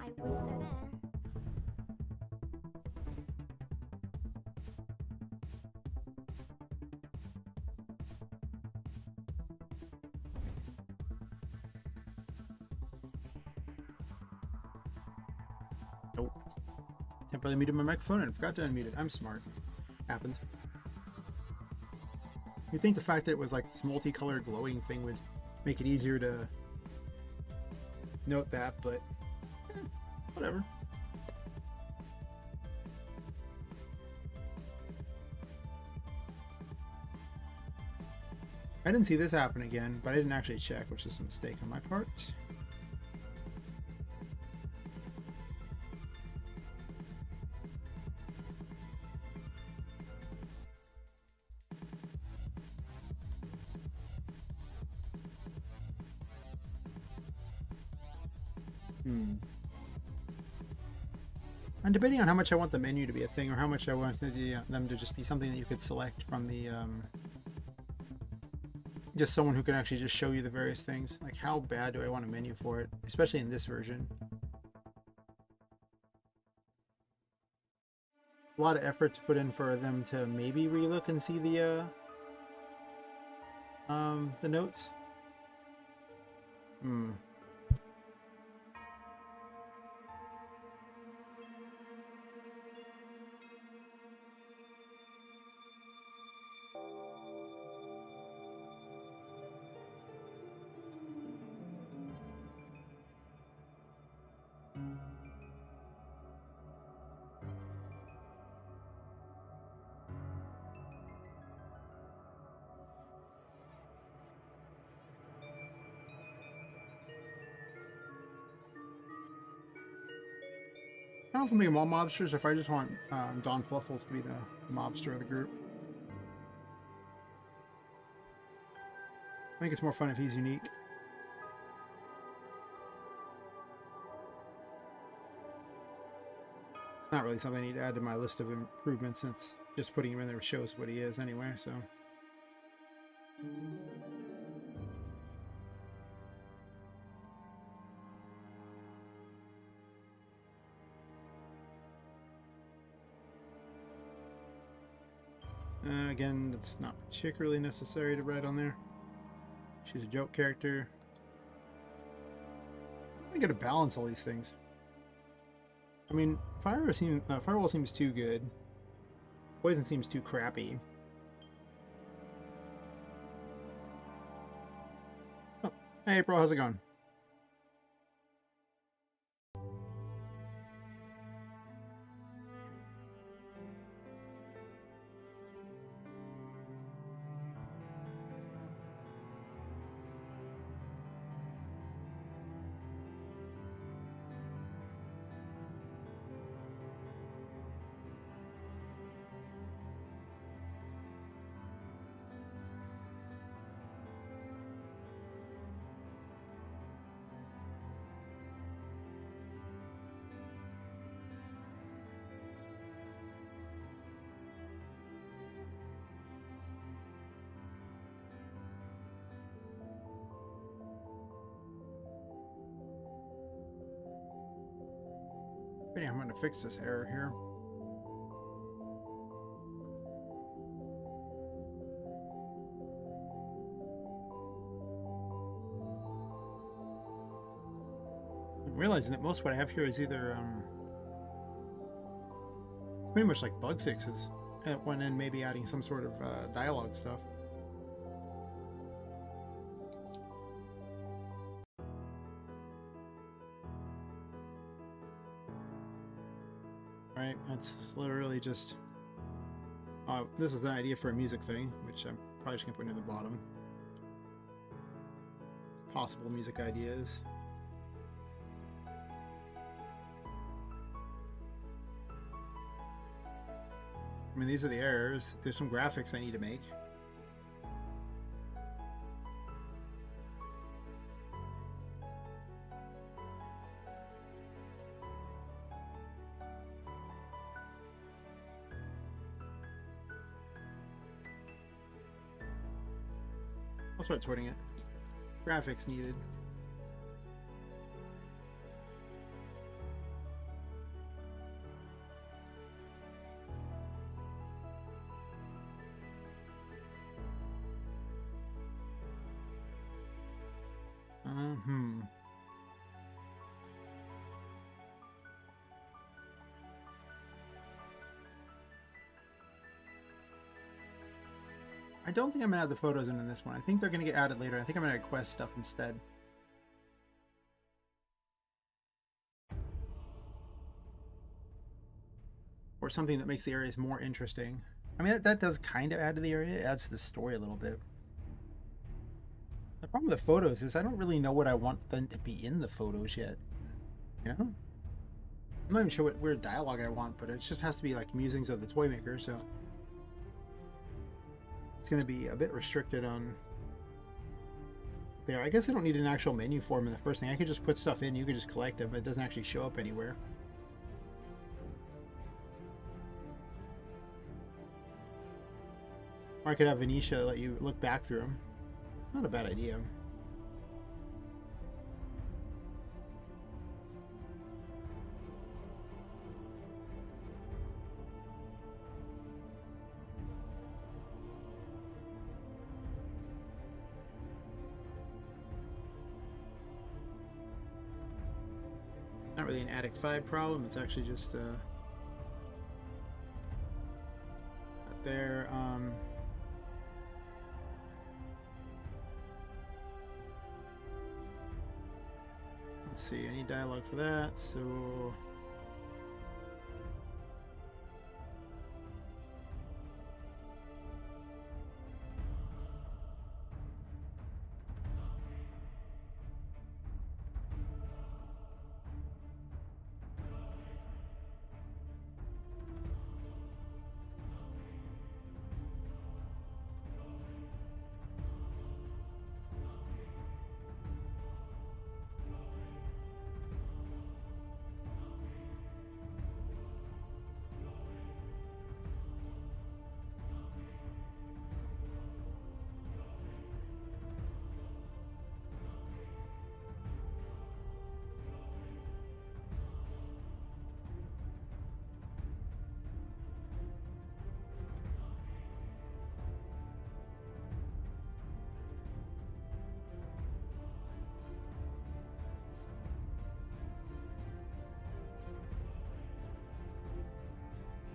I wouldn't go there. Nope. Temporarily muted my microphone and forgot to unmute it. I'm smart. Happens. You'd think the fact that it was like this multicolored glowing thing would make it easier to note that, but whatever. I didn't see this happen again, but I didn't actually check, which is a mistake on my part. I'm debating on how much I want the menu to be a thing, or how much I want them to just be something that you could select from the just someone who can actually just show you the various things. Like, how bad do I want a menu for it, especially in this version? It's a lot of effort to put in for them to maybe relook and see the notes. I don't know if I'm being all mobsters or if I just want Don Fluffles to be the mobster of the group. I think it's more fun if he's unique. It's not really something I need to add to my list of improvements, since just putting him in there shows what he is anyway, so. Again, it's not particularly necessary to write on there. She's a joke character. I gotta balance all these things. I mean, Firewall seems too good. Poison seems too crappy. Oh, hey April, how's it going? Maybe I'm gonna fix this error here. I'm realizing that most of what I have here is either it's pretty much like bug fixes at one end, maybe adding some sort of dialogue stuff. Right, that's literally just this is an idea for a music thing, which I'm probably just gonna put near the bottom. Possible music ideas. I mean, these are the errors. There's some graphics I need to make. I'll start sorting it. Graphics needed. I don't think I'm going to add the photos in this one. I think they're going to get added later. I think I'm going to add quest stuff instead. Or something that makes the areas more interesting. I mean, that does kind of add to the area. It adds to the story a little bit. The problem with the photos is I don't really know what I want them to be in the photos yet. You know? I'm not even sure what weird dialogue I want, but it just has to be like musings of the toy maker, so it's going to be a bit restricted on there. I guess I don't need an actual menu for them in the first thing. I could just put stuff in, you could just collect it, but it doesn't actually show up anywhere. Or I could have Venetia let you look back through them. Not a bad idea. Not really an Attic 5 problem, it's actually just there. Let's see, any dialogue for that, so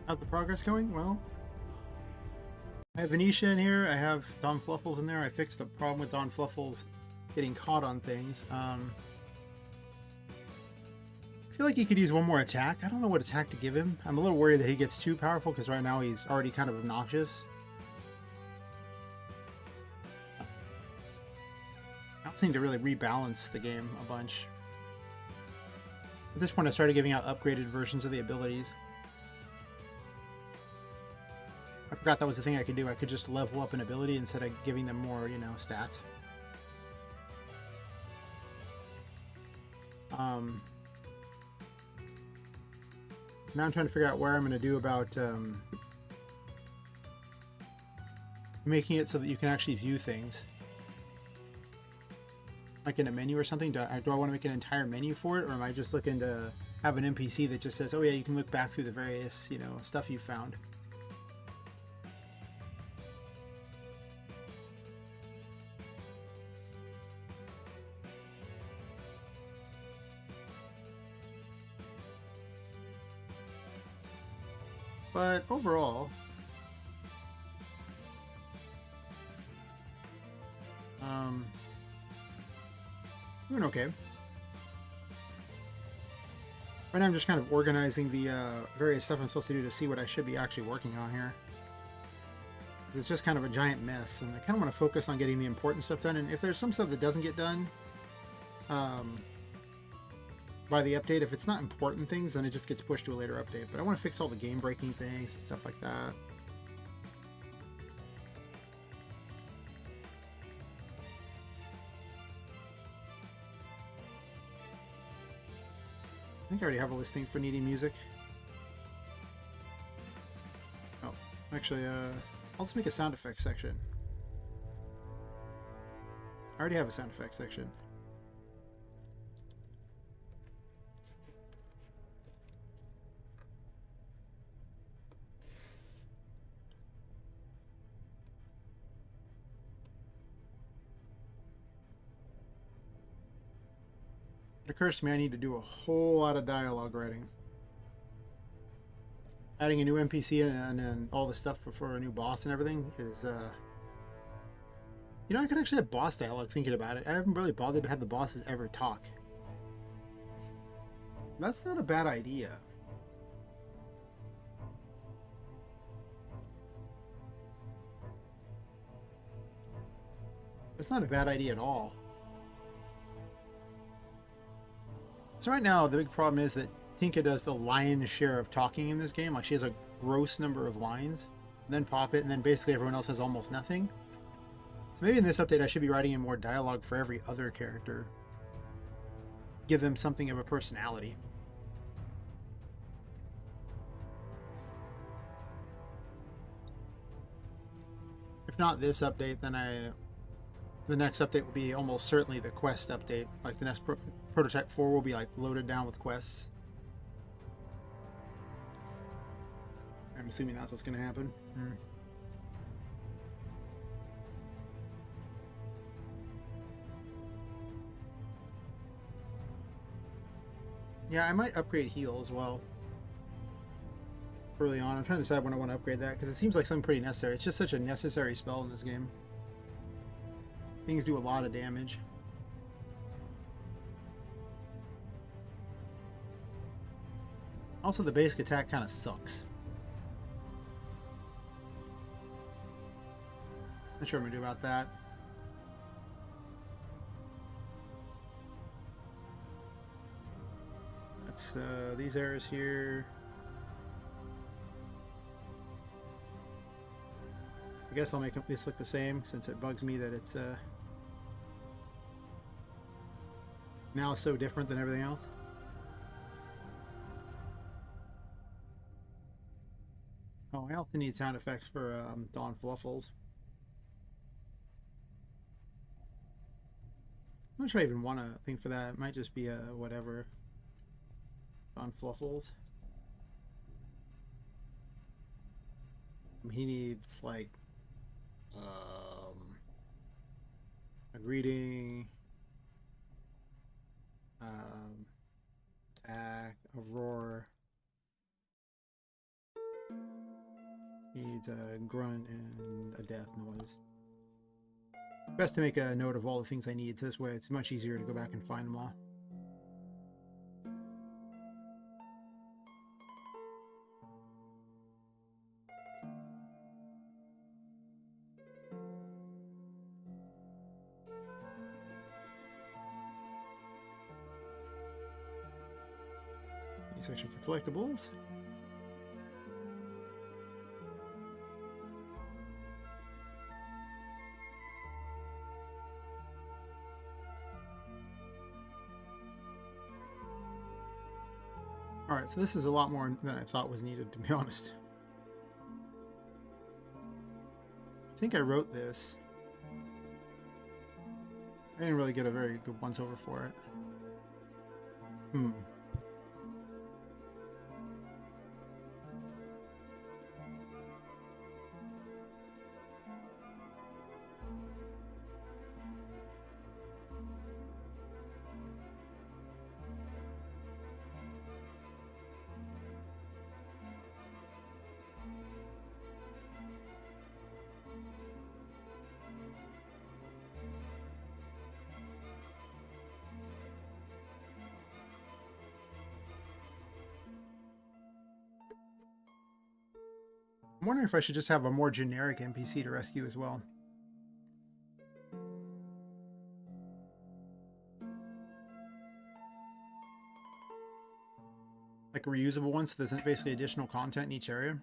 how's the progress going? Well, I have Venetia in here. I have Don Fluffles in there. I fixed the problem with Don Fluffles getting caught on things. I feel like he could use one more attack. I don't know what attack to give him. I'm a little worried that he gets too powerful because right now he's already kind of obnoxious. I don't seem to really rebalance the game a bunch. At this point, I started giving out upgraded versions of the abilities. I forgot that was the thing I could do. I could just level up an ability instead of giving them more, you know, stats. Now I'm trying to figure out where I'm going to do about making it so that you can actually view things. Like in a menu or something. Do I want to make an entire menu for it? Or am I just looking to have an NPC that just says, oh yeah, you can look back through the various, you know, stuff you found. But overall, doing okay. Right now I'm just kind of organizing the various stuff I'm supposed to do to see what I should be actually working on here. It's just kind of a giant mess, and I kind of want to focus on getting the important stuff done. And if there's some stuff that doesn't get done by the update, if it's not important things, then it just gets pushed to a later update. But I want to fix all the game-breaking things and stuff like that. I think I already have a listing for needing music. Oh, actually, I'll just make a sound effects section. I already have a sound effects section. It occurs to me I need to do a whole lot of dialogue writing. Adding a new NPC and all the stuff for a new boss and everything is You know, I could actually have boss dialogue thinking about it. I haven't really bothered to have the bosses ever talk. That's not a bad idea. It's not a bad idea at all. So right now, the big problem is that Tinka does the lion's share of talking in this game. Like, she has a gross number of lines. Then Poppet, and then basically everyone else has almost nothing. So maybe in this update I should be writing in more dialogue for every other character. Give them something of a personality. If not this update, then the next update will be almost certainly the quest update. Like the next Prototype 4 will be like loaded down with quests. I'm assuming that's what's going to happen. Yeah, I might upgrade heal as well. Early on, I'm trying to decide when I want to upgrade that because it seems like something pretty necessary. It's just such a necessary spell in this game. Things do a lot of damage. Also, the basic attack kind of sucks. Not sure what I'm gonna do about that. That's these errors here. I guess I'll make this look the same since it bugs me that it's now so different than everything else. Oh, I also need sound effects for Dawn Fluffles. I'm not sure I even want to think for that. It might just be a whatever. On Fluffles. He needs like a greeting, attack, a roar. He needs a grunt and a death noise. Best to make a note of all the things I need. This way it's much easier to go back and find them all. Section for collectibles. Alright, so this is a lot more than I thought was needed, to be honest. I think I wrote this. I didn't really get a very good once-over for it. I'm wondering if I should just have a more generic NPC to rescue as well. Like a reusable one, so there's basically additional content in each area.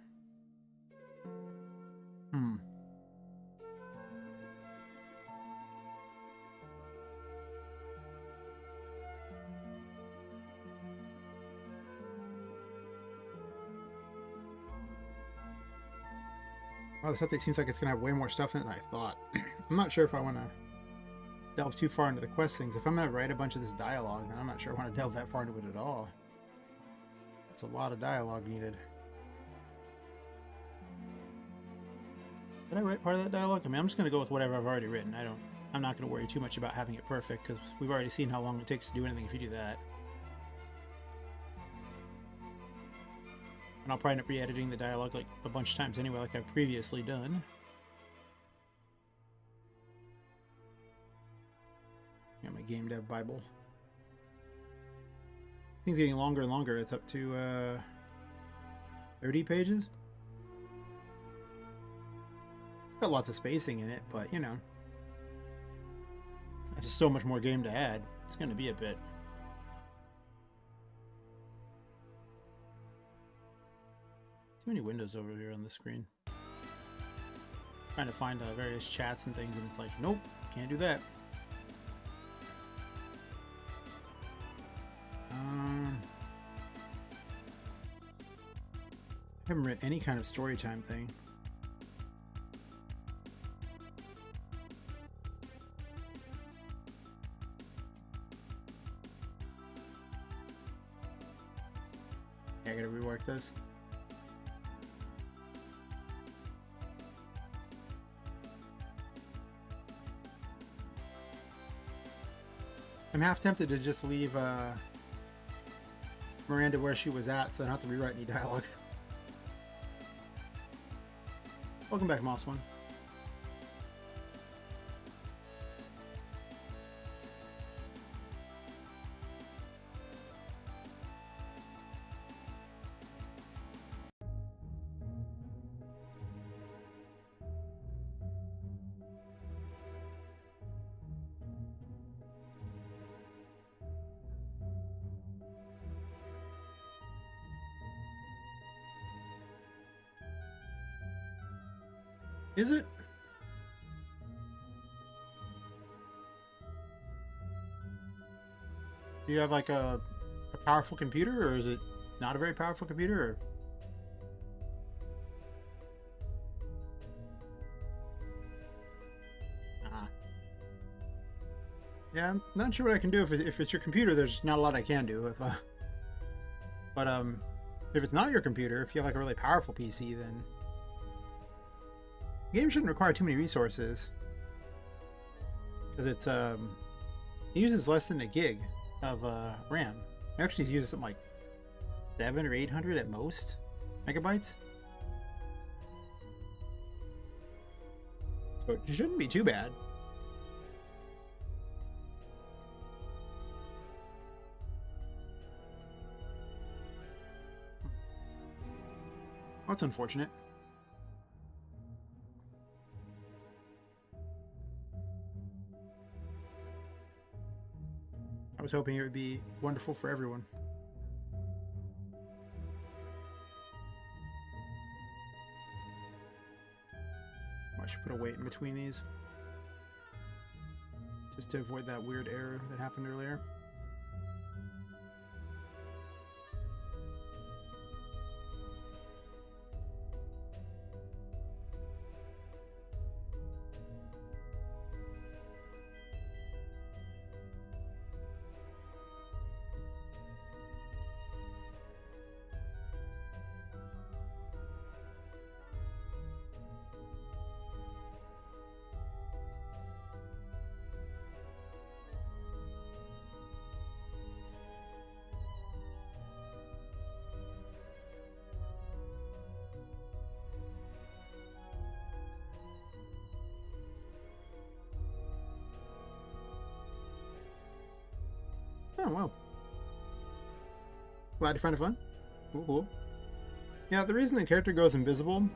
Well, this update seems like it's going to have way more stuff in it than I thought. I'm not sure if I want to delve too far into the quest things. If I'm going to write a bunch of this dialogue, then I'm not sure I want to delve that far into it at all. It's a lot of dialogue needed. Did I write part of that dialogue? I mean, I'm just going to go with whatever I've already written. I'm not going to worry too much about having it perfect, because we've already seen how long it takes to do anything if you do that. And I'll probably end up re-editing the dialogue like a bunch of times anyway, like I've previously done. game dev Bible. This thing's getting longer and longer. It's up to 30 pages. It's got lots of spacing in it, but you know, there's so much more game to add. It's going to be a bit. Too many windows over here on the screen. Trying to find various chats and things, and it's like, nope, can't do that. I haven't read any kind of story time thing. Yeah, I gotta rework this. I'm half tempted to just leave Miranda where she was at, so I don't have to rewrite any dialogue. Welcome back, Moss One. Is it? Do you have like a powerful computer, or is it not a very powerful computer? Or... Yeah, I'm not sure what I can do. If it's your computer, there's not a lot I can do. But if it's not your computer, if you have like a really powerful PC, then the game shouldn't require too many resources, because it uses less than a gig of RAM. It actually uses something like 700 or 800 at most megabytes. So it shouldn't be too bad. That's unfortunate. I was hoping it would be wonderful for everyone. I should put a weight in between these, just to avoid that weird error that happened earlier. Oh, wow. Glad you find it fun. Cool, cool. Yeah, the reason the character goes invisible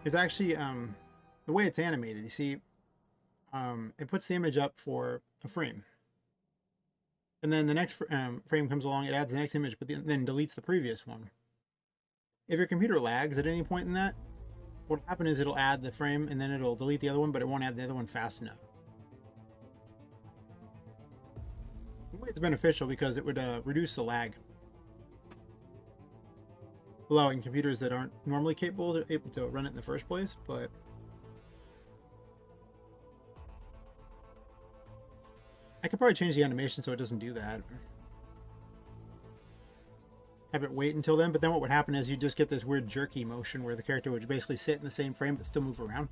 is actually the way it's animated. You see, it puts the image up for a frame. And then the next frame comes along, it adds the next image, but then deletes the previous one. If your computer lags at any point in that, what'll happen is it'll add the frame and then it'll delete the other one, but it won't add the other one fast enough. It's beneficial because it would reduce the lag, allowing computers that aren't normally able to run it in the first place. But I could probably change the animation so it doesn't do that. Have it wait until then, but then what would happen is you just get this weird jerky motion where the character would basically sit in the same frame but still move around.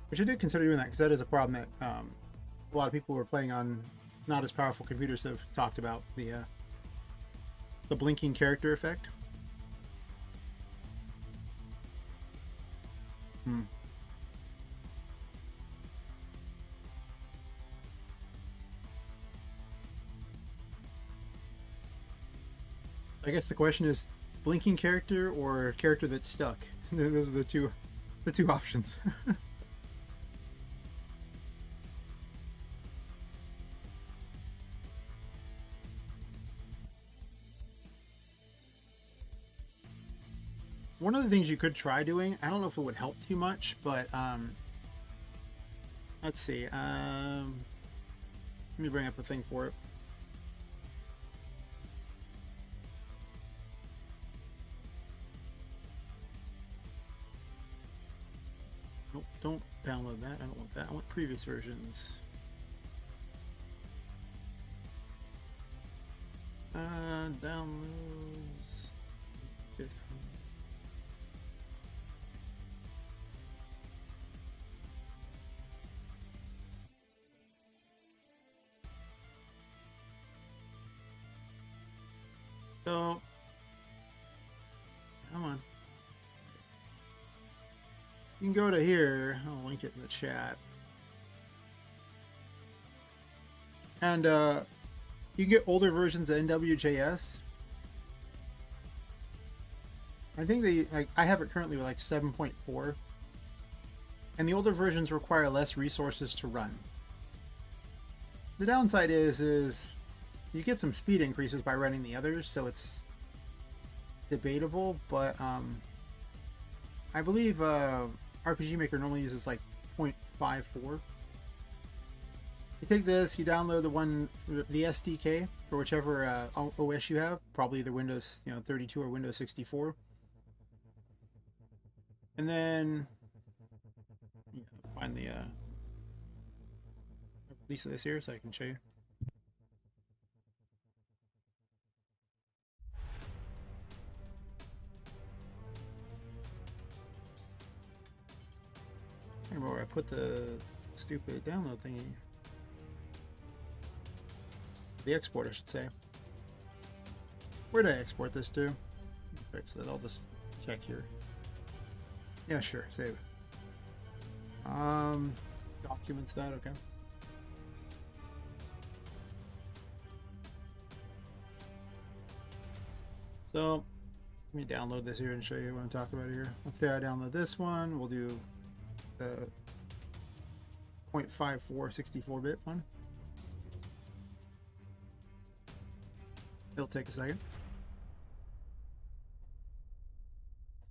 Which I did consider doing that, because that is a problem that a lot of people who are playing on not as powerful computers have talked about, the blinking character effect. I guess the question is blinking character or character that's stuck. Those are the two options. One of the things you could try doing, I don't know if it would help too much, but let's see. Let me bring up the thing for it. Nope, don't download that. I don't want that. I want previous versions. Downloads. Good. So, come on. You can go to here. I'll link it in the chat. And you can get older versions of NWJS. I think I have it currently with like 7.4. And the older versions require less resources to run. The downside is you get some speed increases by running the others, so it's debatable, but I believe RPG Maker normally uses like 0.54. You take this, you download the SDK for whichever OS you have, probably either Windows 32 or Windows 64, and then find the release of this here so I can show you. I don't remember where I put the stupid download thingy. The export, I should say. Where did I export this to? Fix that. I'll just check here. Yeah, sure. Save. Documents that. Okay. So let me download this here and show you what I'm talking about here. Let's say I download this one. We'll do the 0.54 64-bit one. It'll take a second.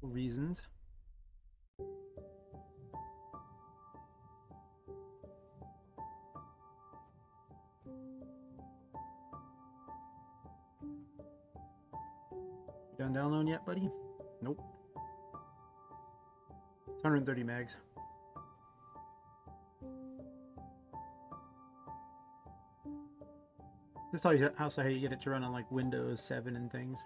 For reasons. You done downloading yet, buddy? Nope. It's 130 megs. This is also how you get it to run on like Windows 7 and things.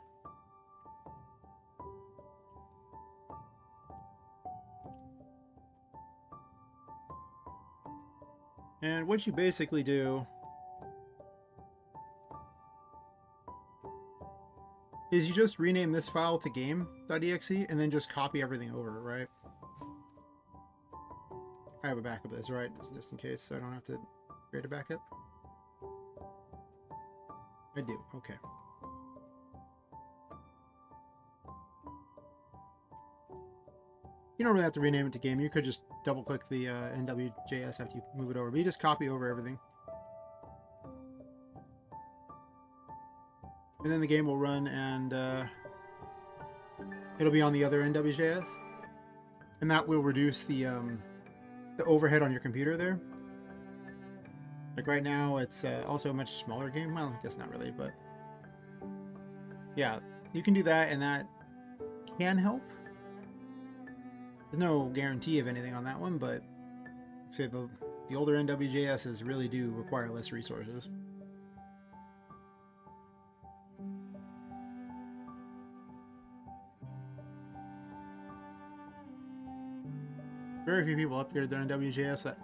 And what you basically do is you just rename this file to game.exe and then just copy everything over, right? I have a backup of this, right? Just in case so I don't have to create a backup. I do, okay. You don't really have to rename it to game. You could just double click the NWJS after you move it over, but you just copy over everything. And then the game will run and it'll be on the other NWJS. And that will reduce the overhead on your computer there. Like right now, it's also a much smaller game. Well, I guess not really, but yeah, you can do that, and that can help. There's no guarantee of anything on that one, but say the older NWJSs really do require less resources. Very few people upgrade their NWJS. It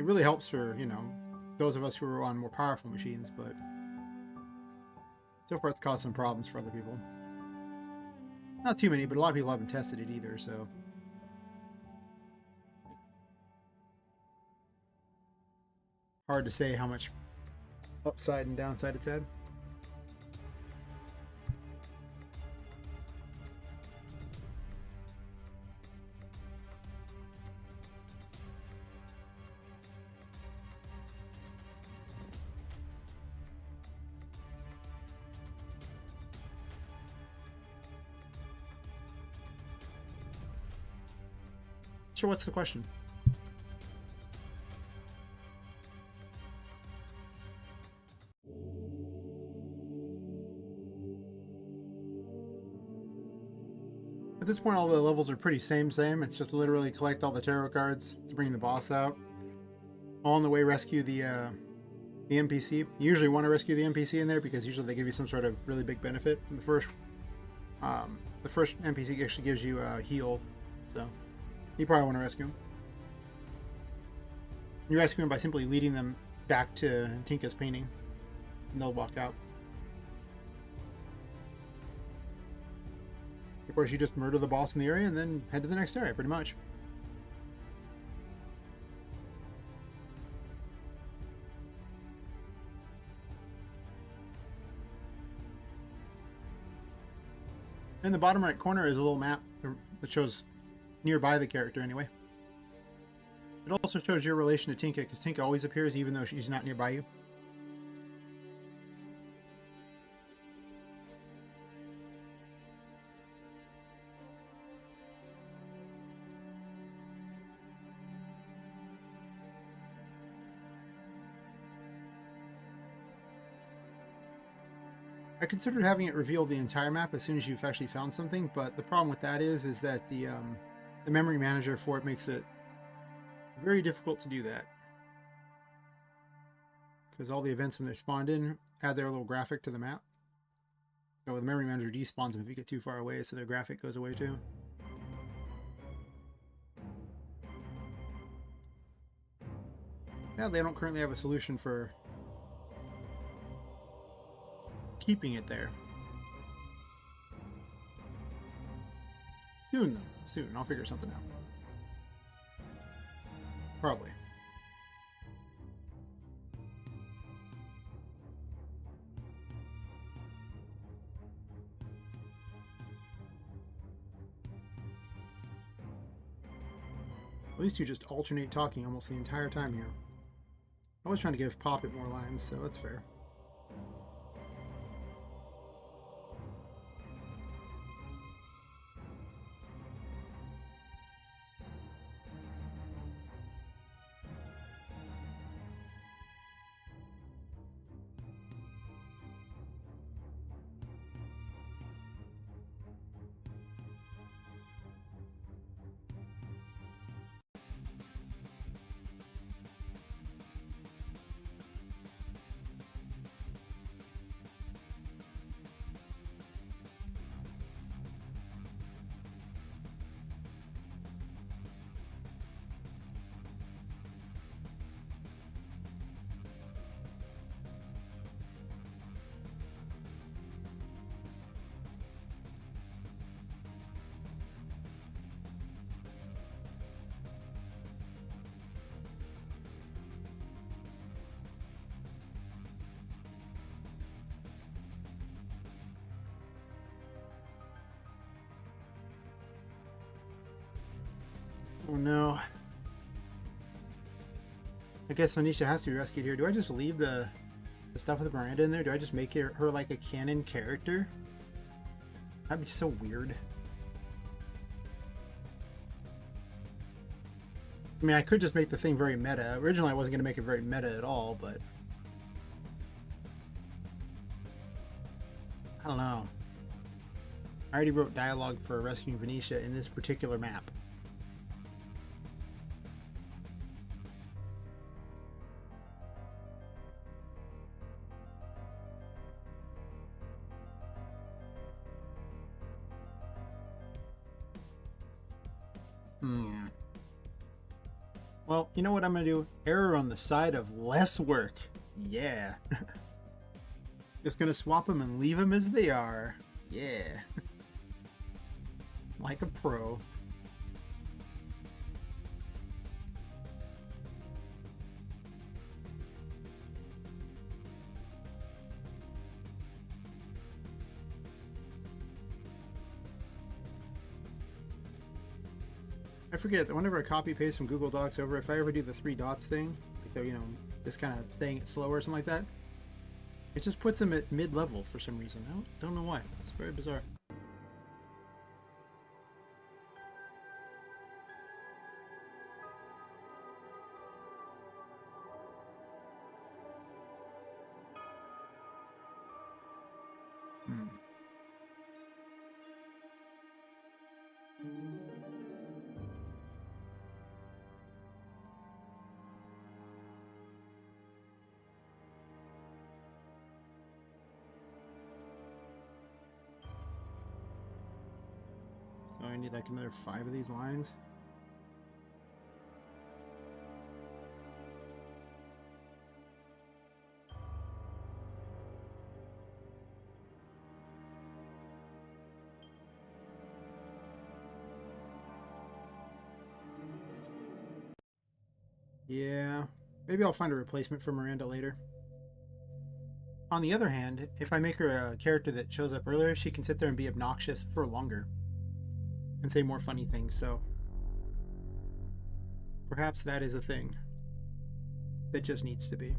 really helps for, those of us who are on more powerful machines, but so far it's caused some problems for other people. Not too many, but a lot of people haven't tested it either, so. Hard to say how much upside and downside it's had. Sure, what's the question? At this point, all the levels are pretty same. It's just literally collect all the tarot cards to bring the boss out. On the way, rescue the NPC. You usually want to rescue the NPC in there because usually they give you some sort of really big benefit. The first NPC actually gives you a heal, so you probably want to rescue him. You rescue him by simply leading them back to Tinka's painting, and they'll walk out. Of course, you just murder the boss in the area and then head to the next area, pretty much. In the bottom right corner is a little map that shows nearby the character anyway. It also shows your relation to Tinka, because Tinka always appears even though she's not nearby you. I considered having it reveal the entire map as soon as you've actually found something, but the problem with that is that the memory manager for it makes it very difficult to do that. Because all the events when they're spawned in add their little graphic to the map. So the memory manager despawns them if you get too far away, so their graphic goes away too. Yeah, they don't currently have a solution for keeping it there. Soon, though. Soon. I'll figure something out. Probably. Well, these two just alternate talking almost the entire time here. I was trying to give Poppet more lines, so that's fair. Oh no. I guess Venetia has to be rescued here. Do I just leave the stuff with Miranda in there? Do I just make her like a canon character? That'd be so weird. I mean, I could just make the thing very meta. Originally, I wasn't going to make it very meta at all, but I don't know. I already wrote dialogue for rescuing Venetia in this particular map. Well, you know what I'm going to do? Error on the side of less work. Yeah. Just going to swap them and leave them as they are. Yeah. Like a pro. I forget that whenever I copy paste from Google Docs over, if I ever do the 3 dots thing, like, you know, just kind of saying it slower or something like that, it just puts them at mid-level for some reason. I don't know why. It's very bizarre. I need like another 5 of these lines. Yeah, maybe I'll find a replacement for Miranda later. On the other hand, if I make her a character that shows up earlier, she can sit there and be obnoxious for longer and say more funny things, so perhaps that is a thing that just needs to be.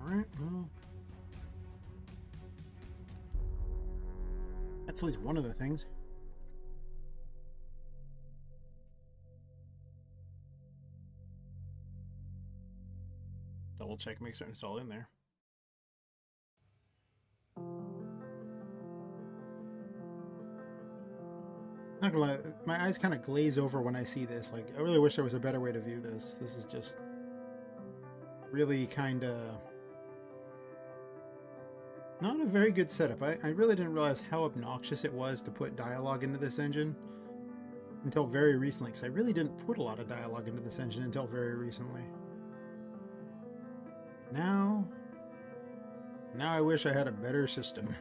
Alright, well, that's at least one of the things. Double check, make certain it's all in there. Not gonna lie, my eyes kind of glaze over when I see this. Like, I really wish there was a better way to view this. This is just really kind of not a very good setup. I really didn't realize how obnoxious it was to put dialogue into this engine until very recently, because I really didn't put a lot of dialogue into this engine until very recently. Now I wish I had a better system.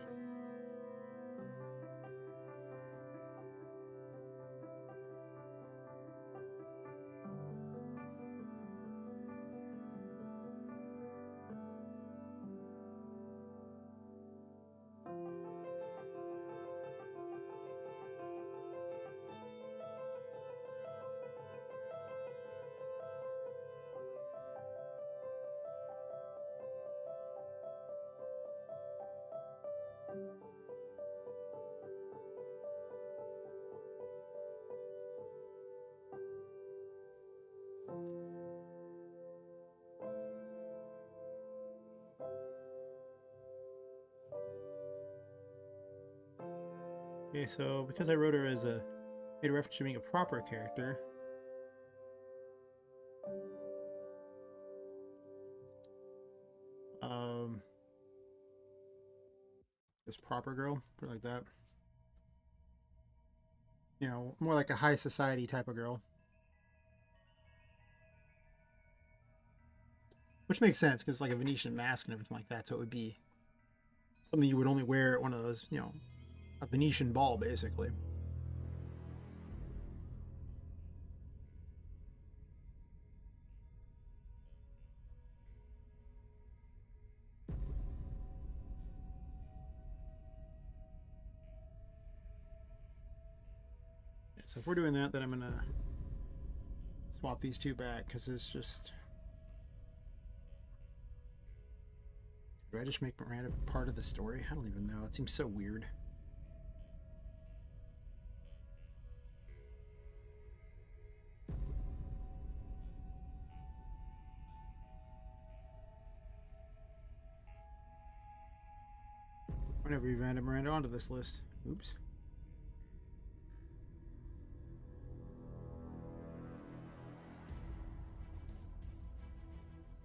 Okay, so because I wrote her as made a reference to being a proper character, just proper girl, put it like that. You know, more like a high society type of girl. Which makes sense, because it's like a Venetian mask and everything like that, so it would be something you would only wear at one of those, you know, a Venetian ball, basically. Yeah, so if we're doing that, then I'm going to swap these two back, because it's just... Do I just make Miranda part of the story? I don't even know. It seems so weird. Whenever you've added Miranda onto this list. Oops.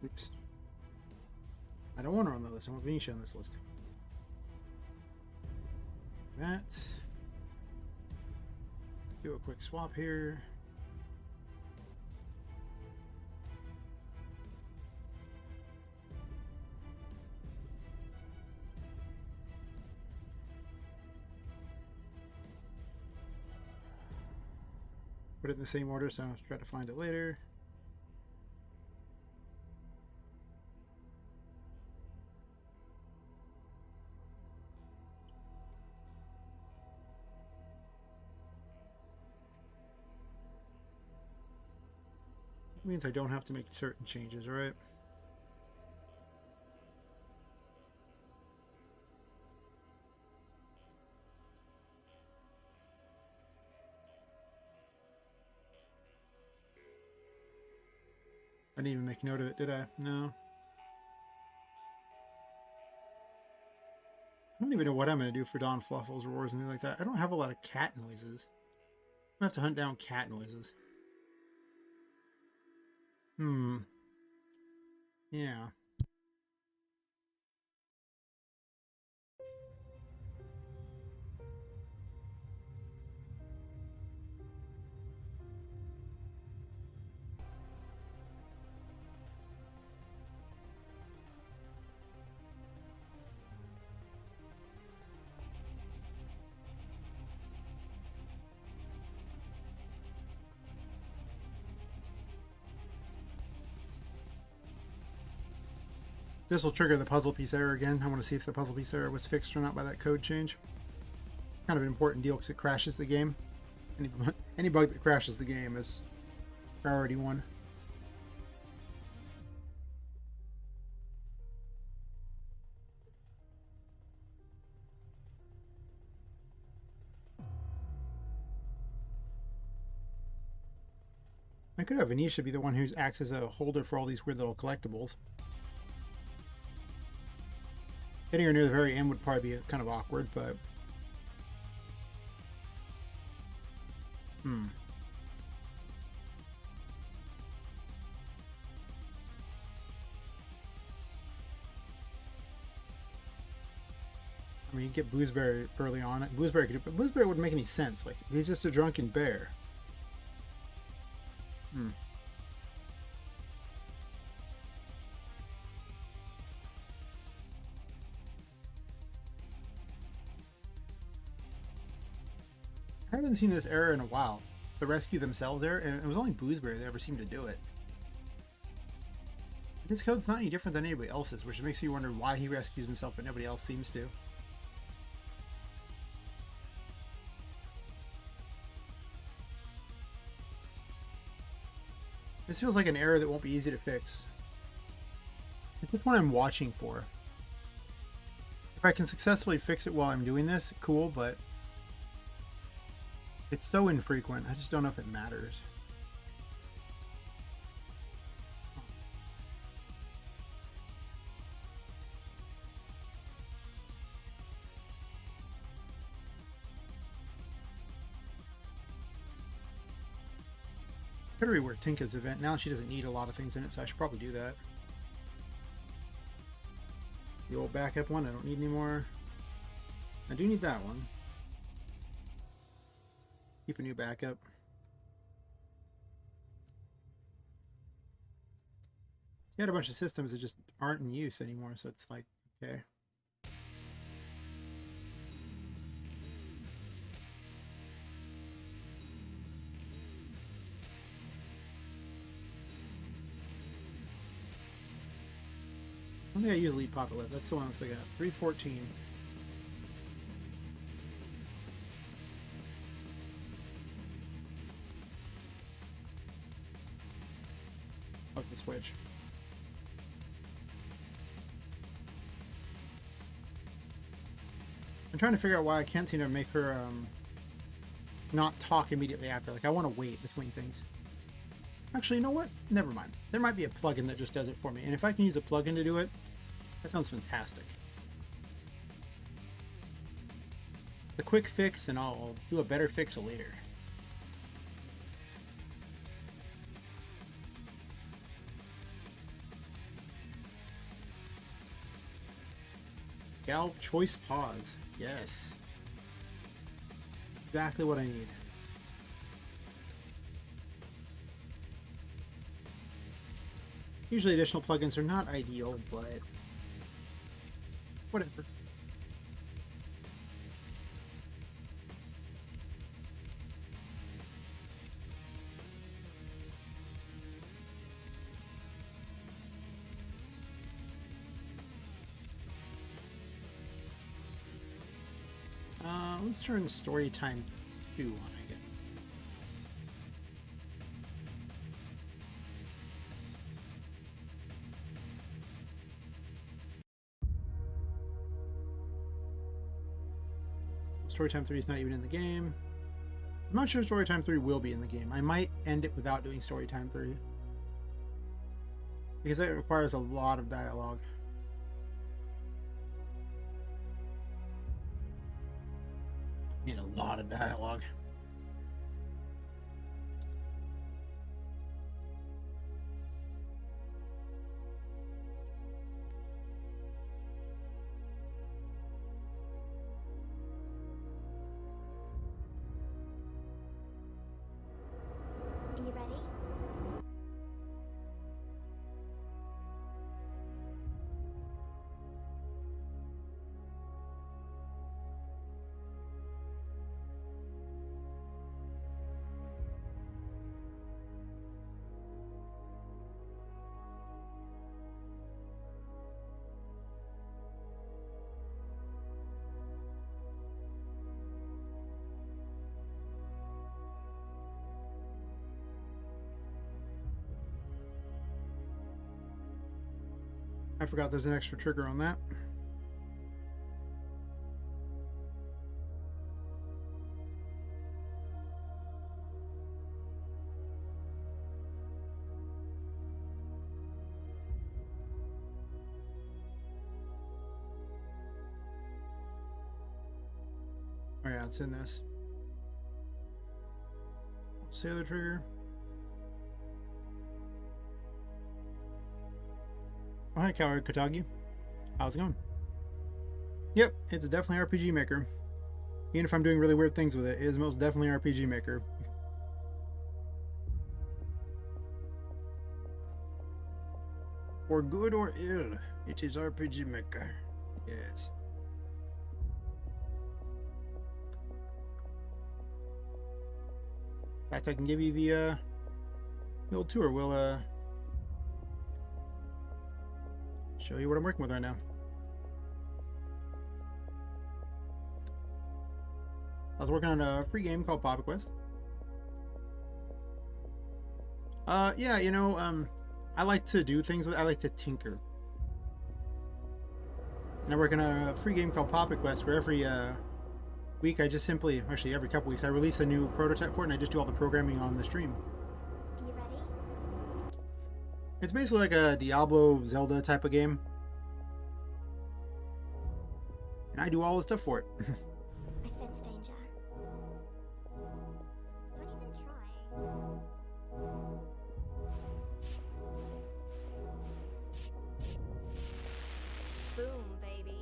Oops. I don't want her on the list. I want Venetia on this list. that. Do a quick swap here. Put it in the same order, so I'll try to find it later. It means I don't have to make certain changes, right? I didn't even make note of it, did I? No. I don't even know what I'm going to do for Dawn Fluffles roars and things like that. I don't have a lot of cat noises. I'm going to have to hunt down cat noises. Yeah. This will trigger the puzzle piece error again. I want to see if the puzzle piece error was fixed or not by that code change. Kind of an important deal because it crashes the game. Any bug that crashes the game is priority one. I could have Anisha be the one who acts as a holder for all these weird little collectibles. Getting her near the very end would probably be kind of awkward, but... I mean, you get Boozeberry early on. Boozeberry could do, but Boozeberry wouldn't make any sense. Like, he's just a drunken bear. I haven't seen this error in a while. The rescue themselves error, and it was only Boozeberry that ever seemed to do it. This code's not any different than anybody else's, which makes you wonder why he rescues himself but nobody else seems to. This feels like an error that won't be easy to fix. It's just what I'm watching for. If I can successfully fix it while I'm doing this, cool, but it's so infrequent, I just don't know if it matters. Could rework Tinka's event. Now she doesn't need a lot of things in it, so I should probably do that. The old backup one, I don't need any more. I do need that one. Keep a new backup. You had a bunch of systems that just aren't in use anymore, so it's like, okay. I think I usually Poppet Quest. That's the one I was thinking of. 314. Oh, the switch. I'm trying to figure out why I can't seem to make her not talk immediately after. Like, I want to wait between things. Actually, you know what? Never mind. There might be a plugin that just does it for me. And if I can use a plugin to do it, that sounds fantastic. The quick fix, and I'll do a better fix later. Gal Choice Pause. Yes. Exactly what I need. Usually additional plugins are not ideal, but whatever. Let's turn story time 2 on, I guess. Storytime 3 is not even in the game. I'm not sure Storytime 3 will be in the game. I might end it without doing Storytime 3. Because that requires a lot of dialogue. I need a lot of dialogue. Are you ready? I forgot there's an extra trigger on that. Oh yeah, it's in this. Sailor trigger. Oh, hi, Coward Kotagi. How's it going? Yep, it's definitely RPG Maker. Even if I'm doing really weird things with it, it is most definitely RPG Maker. For good or ill, it is RPG Maker. Yes. In fact, I can give you the old tour. We'll show you what I'm working with right now. I was working on a free game called Poppet Quest. Yeah, you know, I like to do things with. I like to tinker. And I work on a free game called Poppet Quest, where every week I just simply, actually every couple weeks, I release a new prototype for it, and I just do all the programming on the stream. Are you ready? It's basically like a Diablo Zelda type of game. And I do all the stuff for it. I sense danger. Don't even try. Boom, baby.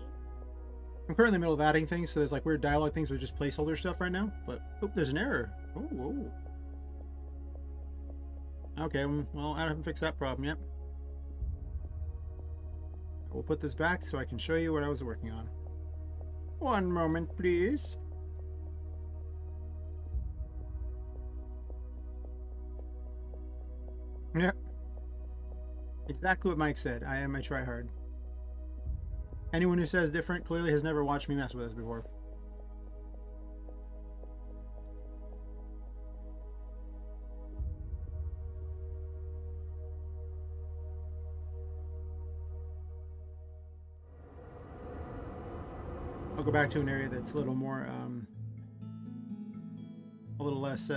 I'm currently in the middle of adding things, so there's like weird dialogue things that are just placeholder stuff right now. But, oh, there's an error. Oh. Okay, well, I haven't fixed that problem yet. We'll put this back so I can show you what I was working on. One moment, please. Yeah. Exactly what Mike said. I am a tryhard. Anyone who says different clearly has never watched me mess with this before. I'll go back to an area that's a little more, a little less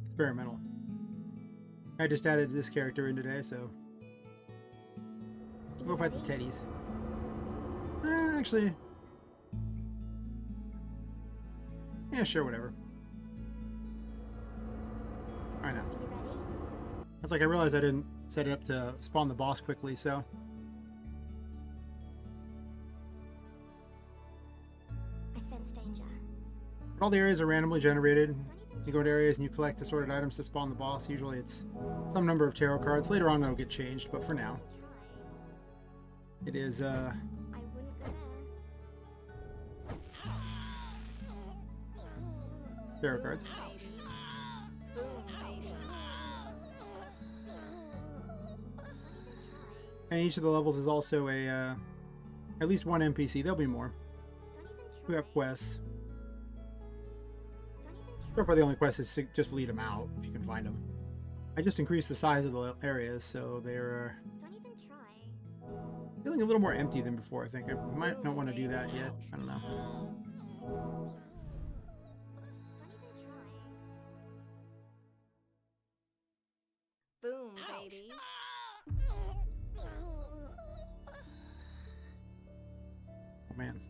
experimental. I just added this character in today, so Are go you fight the ready? teddies. Actually, yeah, sure, whatever. All right now. Are you ready? It's like I realized I didn't set it up to spawn the boss quickly, so I sense danger. But all the areas are randomly generated. You go to areas and you collect assorted items to spawn the boss. Usually it's some number of tarot cards. Later on it'll get changed, but for now it is I wouldn't go there. tarot cards. Boom, baby. And each of the levels is also a at least one NPC. There'll be more who have quests. So far the only quest is to just lead them out if you can find them. I just increased the size of the areas so they're Don't even try. feeling a little more empty than before. I think I might not want to do that yet. I don't know. Don't even try. Boom, baby. Oh man.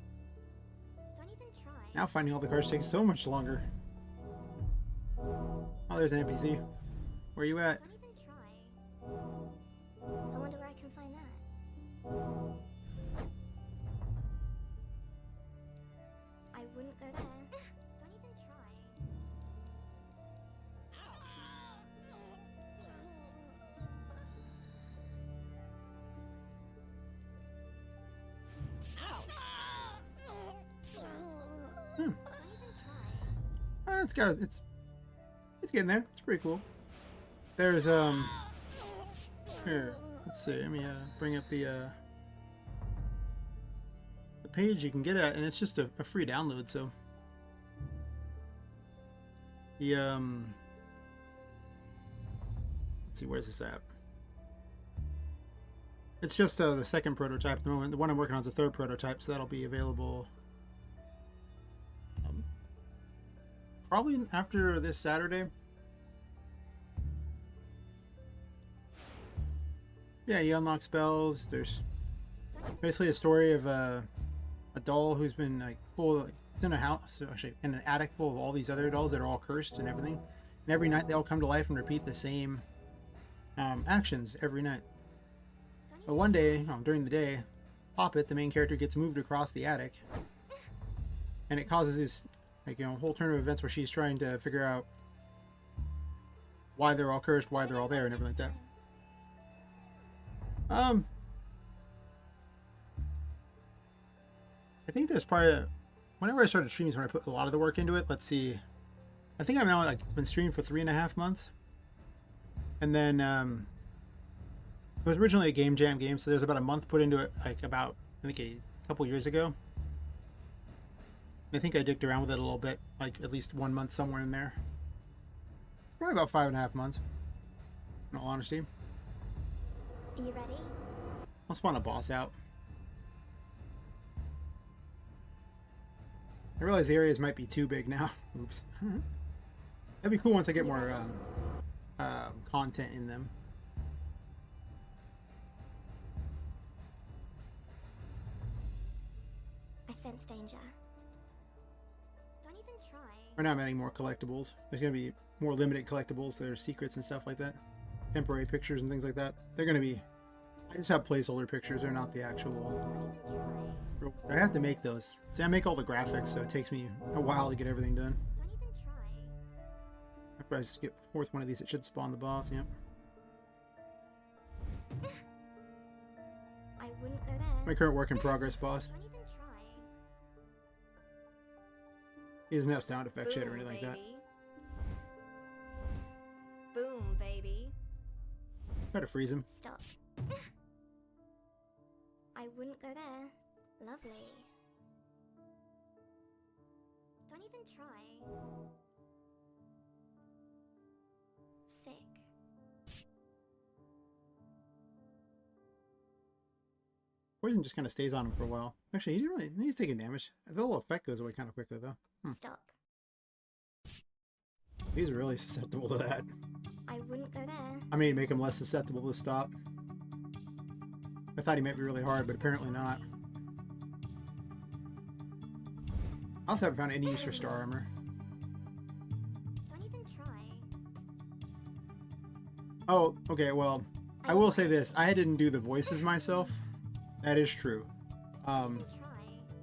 Don't even try. Now finding all the cards takes so much longer. Oh, there's an NPC. Where are you at? Don't even try. I wonder where I can find that. I wouldn't go there. Don't even try. Hmm. Don't even try. It's getting there. It's pretty cool. There's here. Let's see. Let me bring up the page you can get at, and it's just a free download. So the let's see, where's this at? It's just the second prototype at the moment. The one I'm working on is the third prototype, so that'll be available probably after this Saturday. Yeah, you unlock spells. There's basically a story of a doll who's been like full, like, in a house, actually in an attic full of all these other dolls that are all cursed and everything. And every night they all come to life and repeat the same actions every night. But one day, during the day, Poppet, the main character, gets moved across the attic, and it causes this whole turn of events where she's trying to figure out why they're all cursed, why they're all there, and everything like that. I think there's probably whenever I started streaming is when I put a lot of the work into it. Let's see, I think I've now been streaming for 3.5 months, and then it was originally a game jam game, so there's about a month put into it, about I think a couple years ago. I think I dicked around with it a little bit, at least 1 month somewhere in there. Probably about 5.5 months, in all honesty. Are you ready? I'll spawn a boss out. I realize the areas might be too big now. Oops. That'd be cool once I get more content in them. I sense danger. Don't even try. Right now I'm adding more collectibles. There's going to be more limited collectibles. There's secrets and stuff like that. Temporary pictures and things like that. They're going to be... I just have placeholder pictures. They're not the actual... Don't even try. I have to make those. See, I make all the graphics, so it takes me a while to get everything done. Don't even try. After I just get forth one of these, it should spawn the boss, yep. I wouldn't go there. My current work in progress boss. Don't even try. He doesn't have sound effects yet or Boom, anything like that. baby. Boom, baby. Try to freeze him. Stop. I wouldn't go there. Lovely. Don't even try. Sick. Poison just kind of stays on him for a while. Actually, he's taking damage. The little effect goes away kind of quickly, though. Stop. He's really susceptible to that. I wouldn't go there. I mean, make him less susceptible to stop. I thought he might be really hard, but apparently not. I also haven't found any use for star armor. Don't even try. Oh, okay, well, I will say this. I didn't do the voices myself. That is true. Don't even try.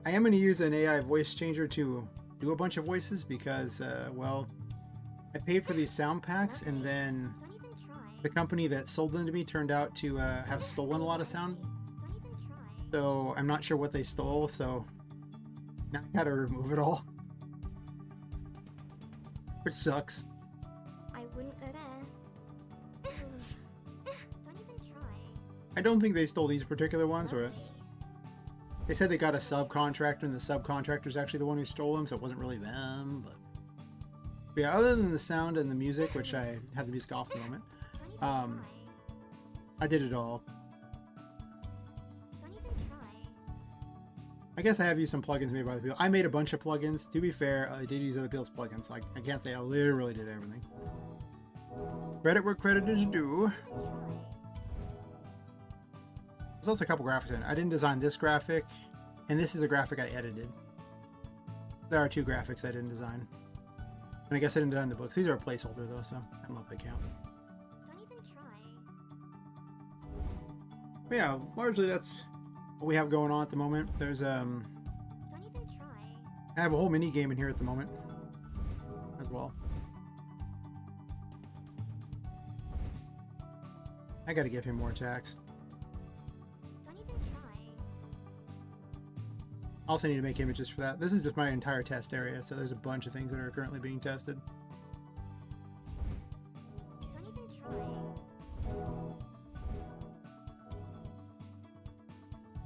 I am going to use an AI voice changer to do a bunch of voices because, well, I paid for these sound packs, and then Don't even try. the company that sold them to me turned out to have stolen a lot of sound. Don't even try. So I'm not sure what they stole, so now I gotta remove it all. Which sucks. I wouldn't go there. Don't even try. I don't think they stole these particular ones, or they said they got a subcontractor, and the subcontractor's actually the one who stole them, so it wasn't really them. But yeah, other than the sound and the music, which I had the music off at the moment, Don't even try. I did it all. Don't even try. I guess I have used some plugins made by other people. I made a bunch of plugins. To be fair, I did use other people's plugins. Like, I can't say I literally did everything. Credit where credit is due. Don't even try. There's also a couple graphics in it. I didn't design this graphic, and this is the graphic I edited. There are two graphics I didn't design. And I guess I didn't design the books. These are a placeholder though, so I don't know if they count. Don't even try. But yeah, largely that's what we have going on at the moment. There's Don't even try. I have a whole mini game in here at the moment as well. I gotta give him more attacks. Don't even try. I also need to make images for that. This is just my entire test area, so there's a bunch of things that are currently being tested. Don't even try.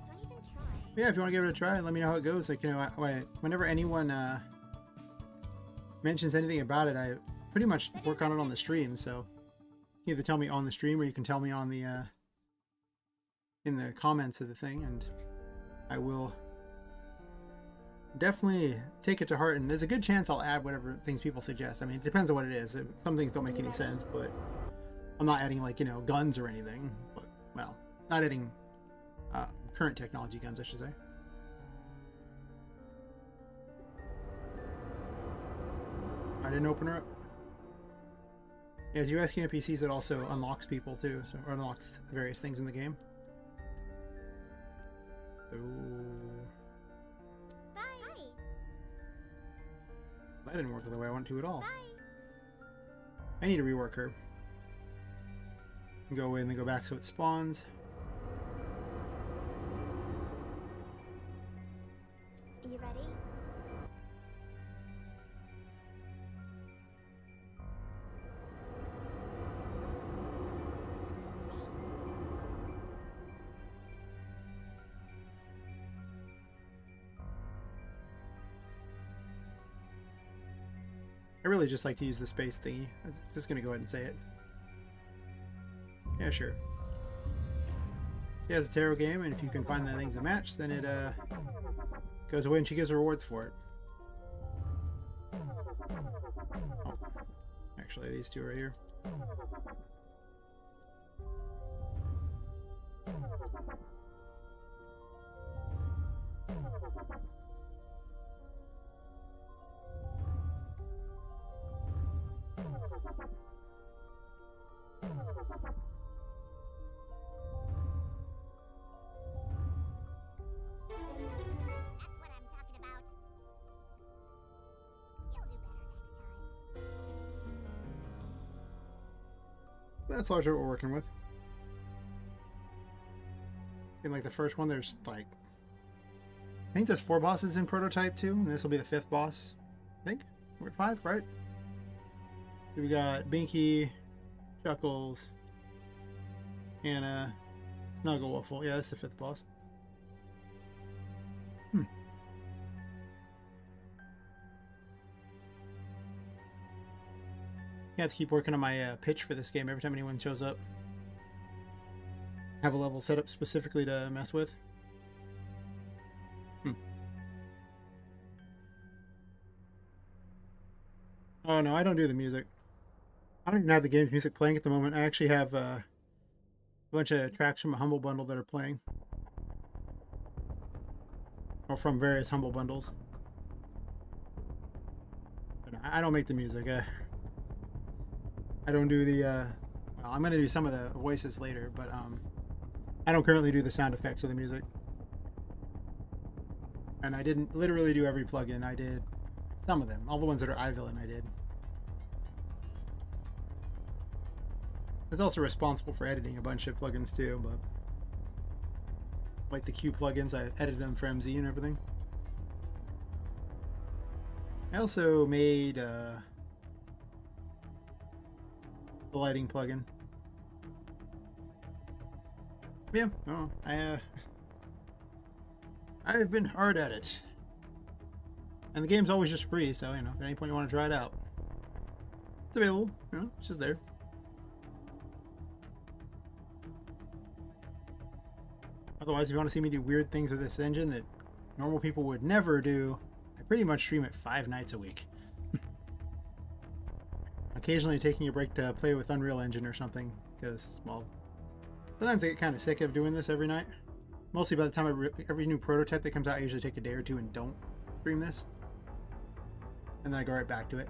Don't even try. But yeah, if you want to give it a try, let me know how it goes. Like, you know, whenever anyone mentions anything about it, I pretty much work on it on the stream. So you either tell me on the stream, or you can tell me on the in the comments of the thing, and I will definitely take it to heart. And there's a good chance I'll add whatever things people suggest. I mean, it depends on what it is. Some things don't make any sense, but I'm not adding, like, you know, guns or anything. But, well, not adding current technology guns, I should say. I didn't open her up. Yeah, as you asking NPCs, it also unlocks people too, so, or unlocks various things in the game. So Bye. that didn't work the way I wanted to at all. Bye. I need to rework her. Go away and then go back so it spawns. Are you ready? I really just like to use the space thingy. I'm just gonna go ahead and say it. Yeah, sure. She has a tarot game, and if you can find the things to match, then it goes away and she gives rewards for it. Oh, actually, these two right here. That's what I'm talking about. You'll do better next time. That's largely what we're working with. In like the first one, there's like, I think there's 4 bosses in prototype too, and this will be the 5th boss. I think we're at 5, right? So we got Binky, Chuckles, Anna, Snugglewuffle. Yeah, that's the 5th boss. I have to keep working on my pitch for this game every time anyone shows up. Have a level set up specifically to mess with. Oh no, I don't do the music. I don't even have the game's music playing at the moment. I actually have a bunch of tracks from a Humble Bundle that are playing. Or from various Humble Bundles. But I don't make the music. I don't do the, well, I'm going to do some of the voices later, but I don't currently do the sound effects of the music. And I didn't literally do every plugin. I did Some of them. All the ones that are iVillain I did. I was also responsible for editing a bunch of plugins too, but like the Q plugins, I edited them for MZ and everything. I also made the lighting plugin. Yeah, well, I've been hard at it. And the game's always just free, so, you know, at any point you want to try it out, it's available, you know, it's just there. Otherwise, if you want to see me do weird things with this engine that normal people would never do, I pretty much stream it 5 nights a week. Occasionally taking a break to play with Unreal Engine or something, because, well, sometimes I get kind of sick of doing this every night. Mostly by the time every new prototype that comes out, I usually take a day or two and don't stream this. And then I go right back to it.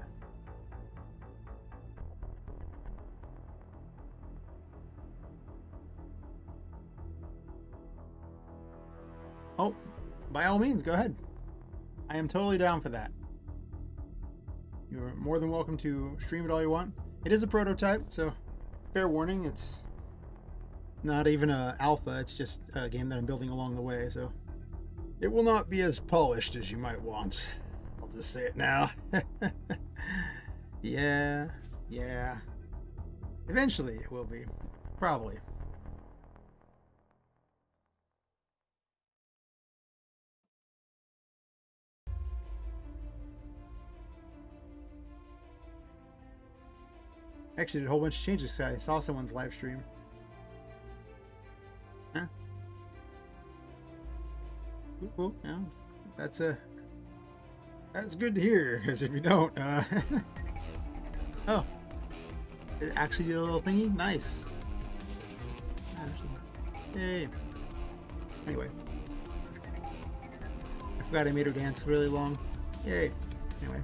Oh, by all means, go ahead. I am totally down for that. You're more than welcome to stream it all you want. It is a prototype, so fair warning, it's not even an alpha, it's just a game that I'm building along the way, so it will not be as polished as you might want. I'll just say it now. Yeah. Eventually it will be. Probably. Actually did a whole bunch of changes because I saw someone's live stream. Huh? Cool. Yeah, that's good to hear. Because if you don't, oh, it actually did a little thingy. Nice. Yay. Anyway, I forgot I made her dance really long. Yay. Anyway,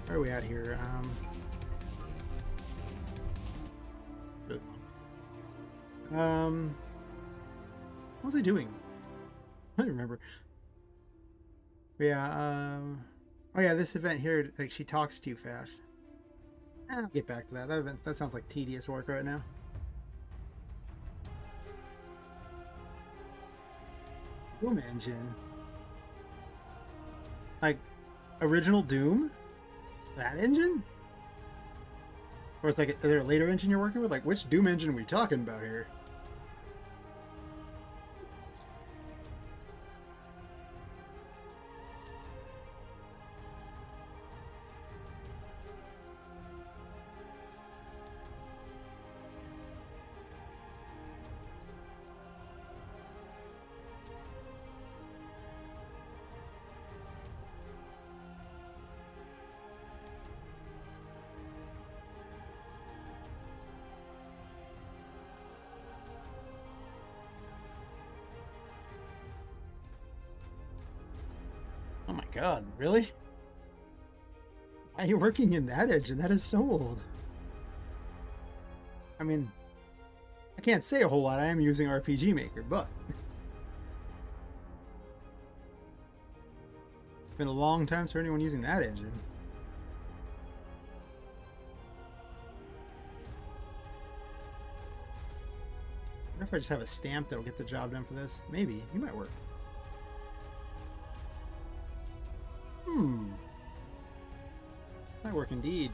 where are we at here? Really long. What was I doing? I don't remember. Yeah, oh yeah, this event here, like, she talks too fast. I'll get back to that. That sounds like tedious work right now. Doom engine. Like, original Doom? That engine? Or it's like, is there a later engine you're working with? Like, which Doom engine are we talking about here? Oh my god, really? Why are you working in that engine? That is so old. I mean, I can't say a whole lot. I am using RPG Maker, but it's been a long time for anyone using that engine. I wonder if I just have a stamp that'll get the job done for this. Maybe. You might work. Might work indeed.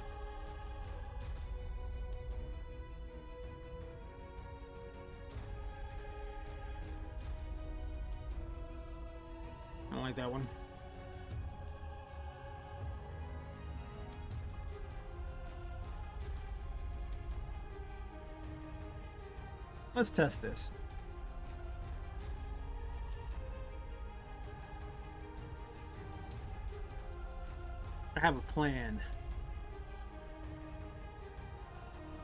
I don't like that one. Let's test this. I have a plan.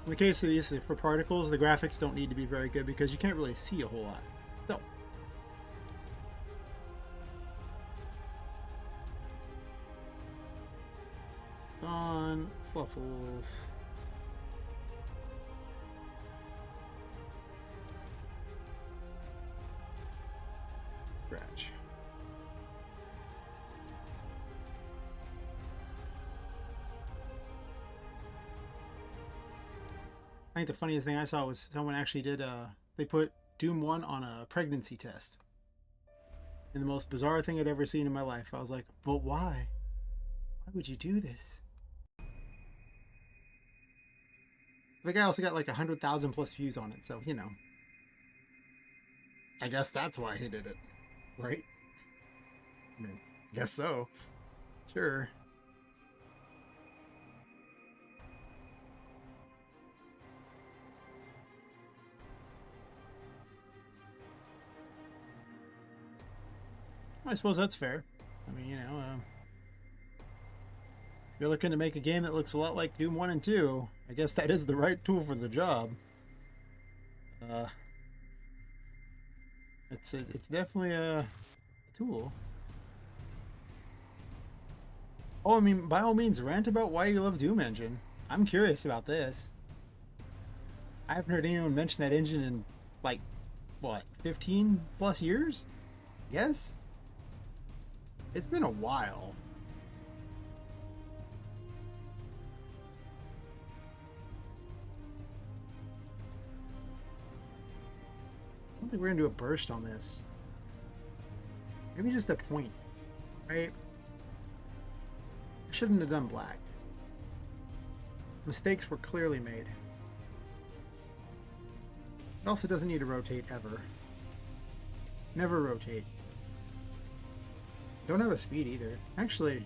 In the case of these, for particles, the graphics don't need to be very good because you can't really see a whole lot. Still. On Fluffles. Scratch. I think the funniest thing I saw was someone actually did, they put Doom 1 on a pregnancy test. And the most bizarre thing I'd ever seen in my life. I was like, but why? Why would you do this? The guy also got like 100,000 plus views on it, so, you know. I guess that's why he did it. Right? I mean, guess so. Sure. I suppose that's fair. I mean, you know, if you're looking to make a game that looks a lot like Doom 1 and 2, I guess that is the right tool for the job. It's definitely a tool. Oh, I mean, by all means, rant about why you love Doom Engine. I'm curious about this. I haven't heard anyone mention that engine in, like, what, 15 plus years? Yes? It's been a while. I don't think we're gonna do a burst on this. Maybe just a point, right? I shouldn't have done black. Mistakes were clearly made. It also doesn't need to rotate ever. Never rotate. Don't have a speed either. Actually,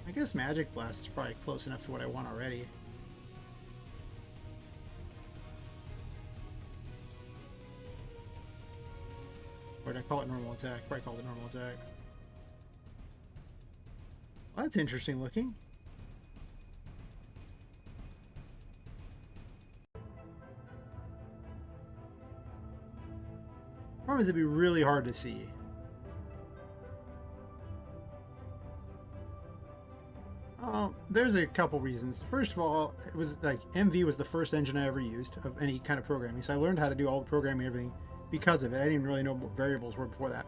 I guess Magic Blast is probably close enough to what I want already. Or did I call it normal attack? Probably call it normal attack. Well, that's interesting looking. Problem is it'd be really hard to see. There's a couple reasons. First of all, it was like MV was the first engine I ever used of any kind of programming, so I learned how to do all the programming and everything because of it. I didn't even really know what variables were before that.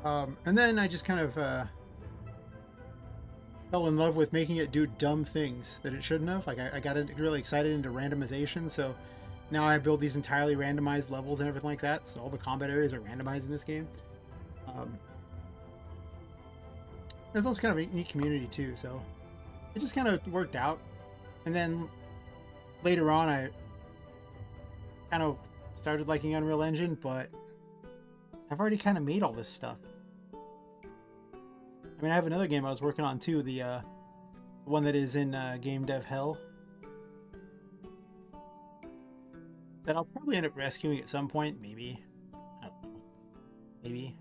And then I just kind of fell in love with making it do dumb things that it shouldn't have. Like I got really excited into randomization, so now I build these entirely randomized levels and everything like that. So all the combat areas are randomized in this game. There's also kind of a neat community too, so it just kind of worked out. And then later on, I kind of started liking Unreal Engine, but I've already kind of made all this stuff. I mean, I have another game I was working on too, the one that is in game dev hell, that I'll probably end up rescuing at some point, maybe. I don't know. Maybe.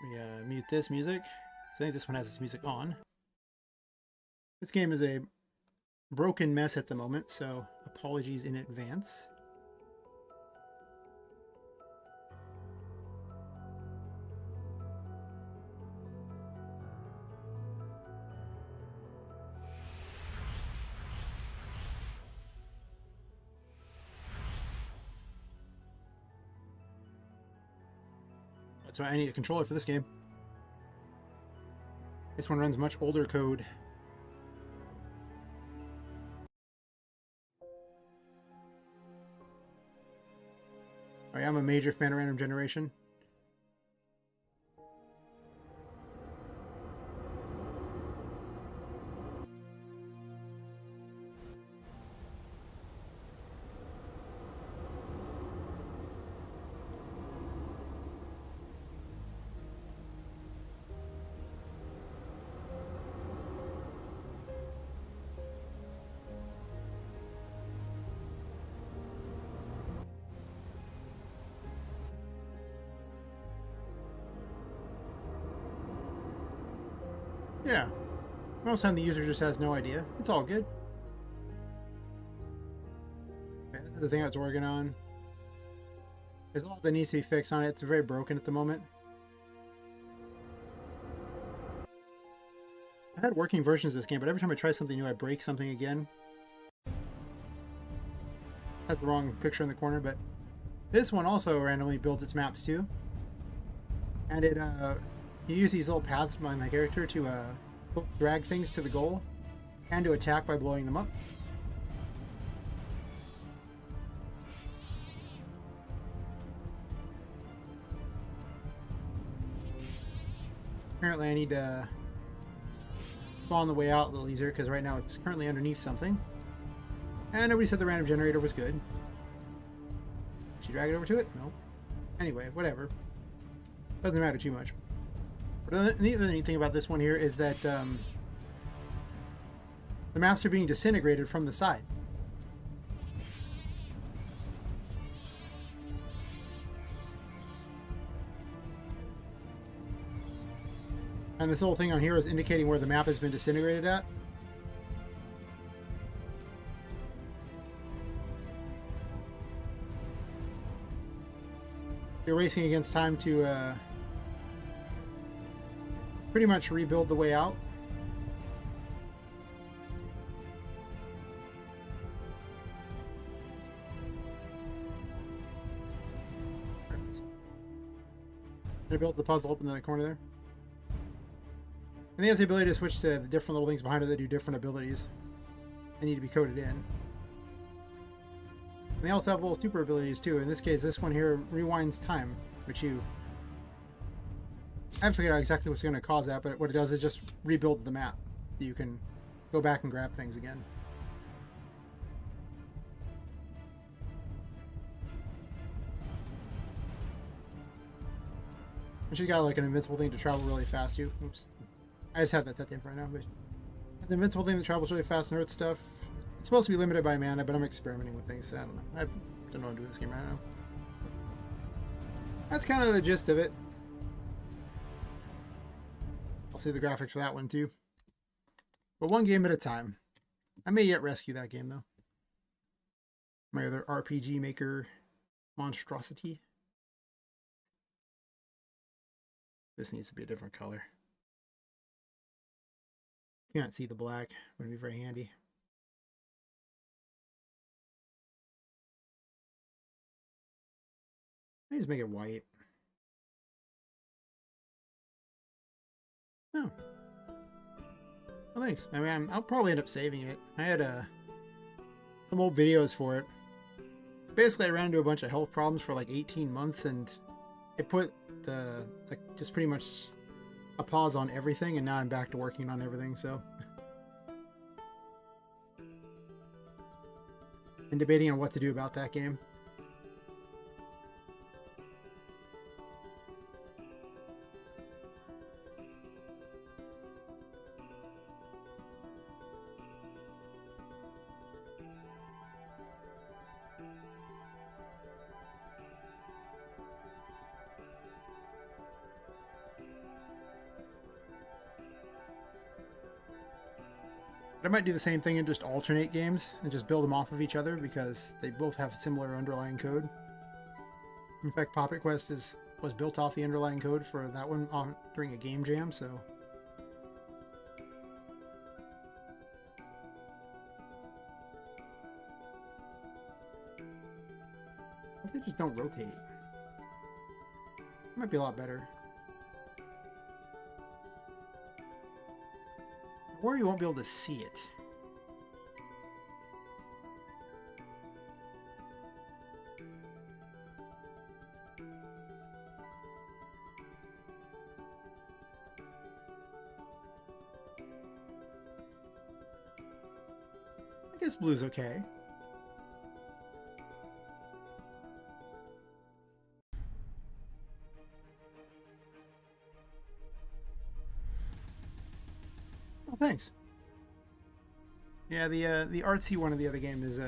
We mute this music. I think this one has its music on. This game is a broken mess at the moment, so apologies in advance. That's why I need a controller for this game. This one runs much older code. I am a major fan of random generation. Yeah. Most of the time the user just has no idea. It's all good. Okay, this is the thing I was working on. There's a lot that needs to be fixed on it. It's very broken at the moment. I've had working versions of this game, but every time I try something new, I break something again. has the wrong picture in the corner, but this one also randomly builds its maps too. And it you use these little paths behind the character to both drag things to the goal and to attack by blowing them up. Apparently I need to spawn the way out a little easier because right now it's currently underneath something. And nobody said the random generator was good. Did she drag it over to it? Nope. Anyway, whatever. Doesn't matter too much. But the neat thing about this one here is that the maps are being disintegrated from the side. And this little thing on here is indicating where the map has been disintegrated at. You're racing against time to pretty much rebuild the way out. I built the puzzle up in the corner there. And he has the ability to switch to the different little things behind it that do different abilities. They need to be coded in. And they also have little super abilities too. In this case, this one here rewinds time, which I haven't figured out exactly what's going to cause that, but what it does is just rebuild the map. So you can go back and grab things again. And she's got like an invincible thing to travel really fast too. Oops. I just have that set in right now, but an invincible thing that travels really fast and hurts stuff. It's supposed to be limited by mana, but I'm experimenting with things. So I don't know. I don't know what to do with this game right now. That's kind of the gist of it. I'll see the graphics for that one too. But one game at a time. I may yet rescue that game though. My other RPG Maker monstrosity. This needs to be a different color. Can't see the black. Would be very handy. I just make it white. Oh. Well, thanks. I mean, I'll probably end up saving it. I had some old videos for it. Basically, I ran into a bunch of health problems for like 18 months, and it put the just pretty much a pause on everything, and now I'm back to working on everything. So, and debating on what to do about that game. I might do the same thing and just alternate games and just build them off of each other because they both have similar underlying code. In fact, Poppet Quest was built off the underlying code for that one during a game jam, so... What if they just don't rotate? It might be a lot better. Or you won't be able to see it. I guess blue's okay. Oh, thanks. Yeah, the artsy one of the other game is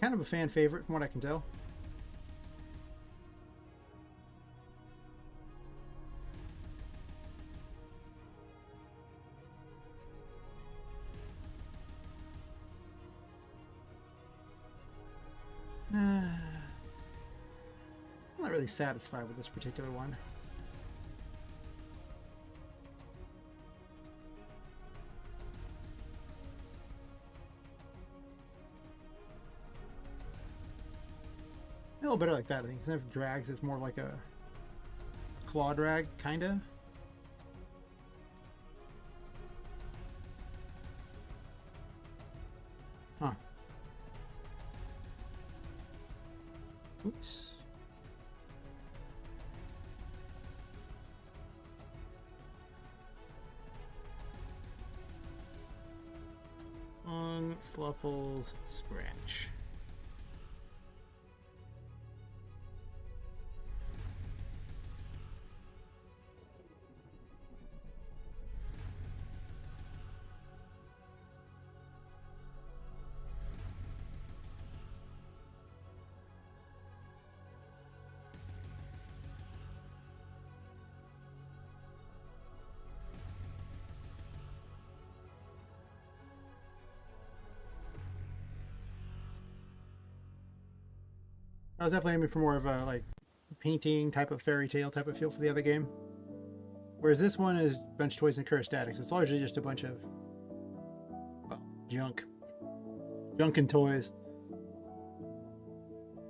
kind of a fan favorite from what I can tell. I'm not really satisfied with this particular one. little better like that. I think instead of drags, it's more like a claw drag, kinda. Huh. Oops. On Fluffles scratch. I was definitely aiming for more of a like painting type of fairy tale type of feel for the other game. Whereas this one is bunch of toys and cursed statics. It's largely just a bunch of, well, junk. Junk and toys.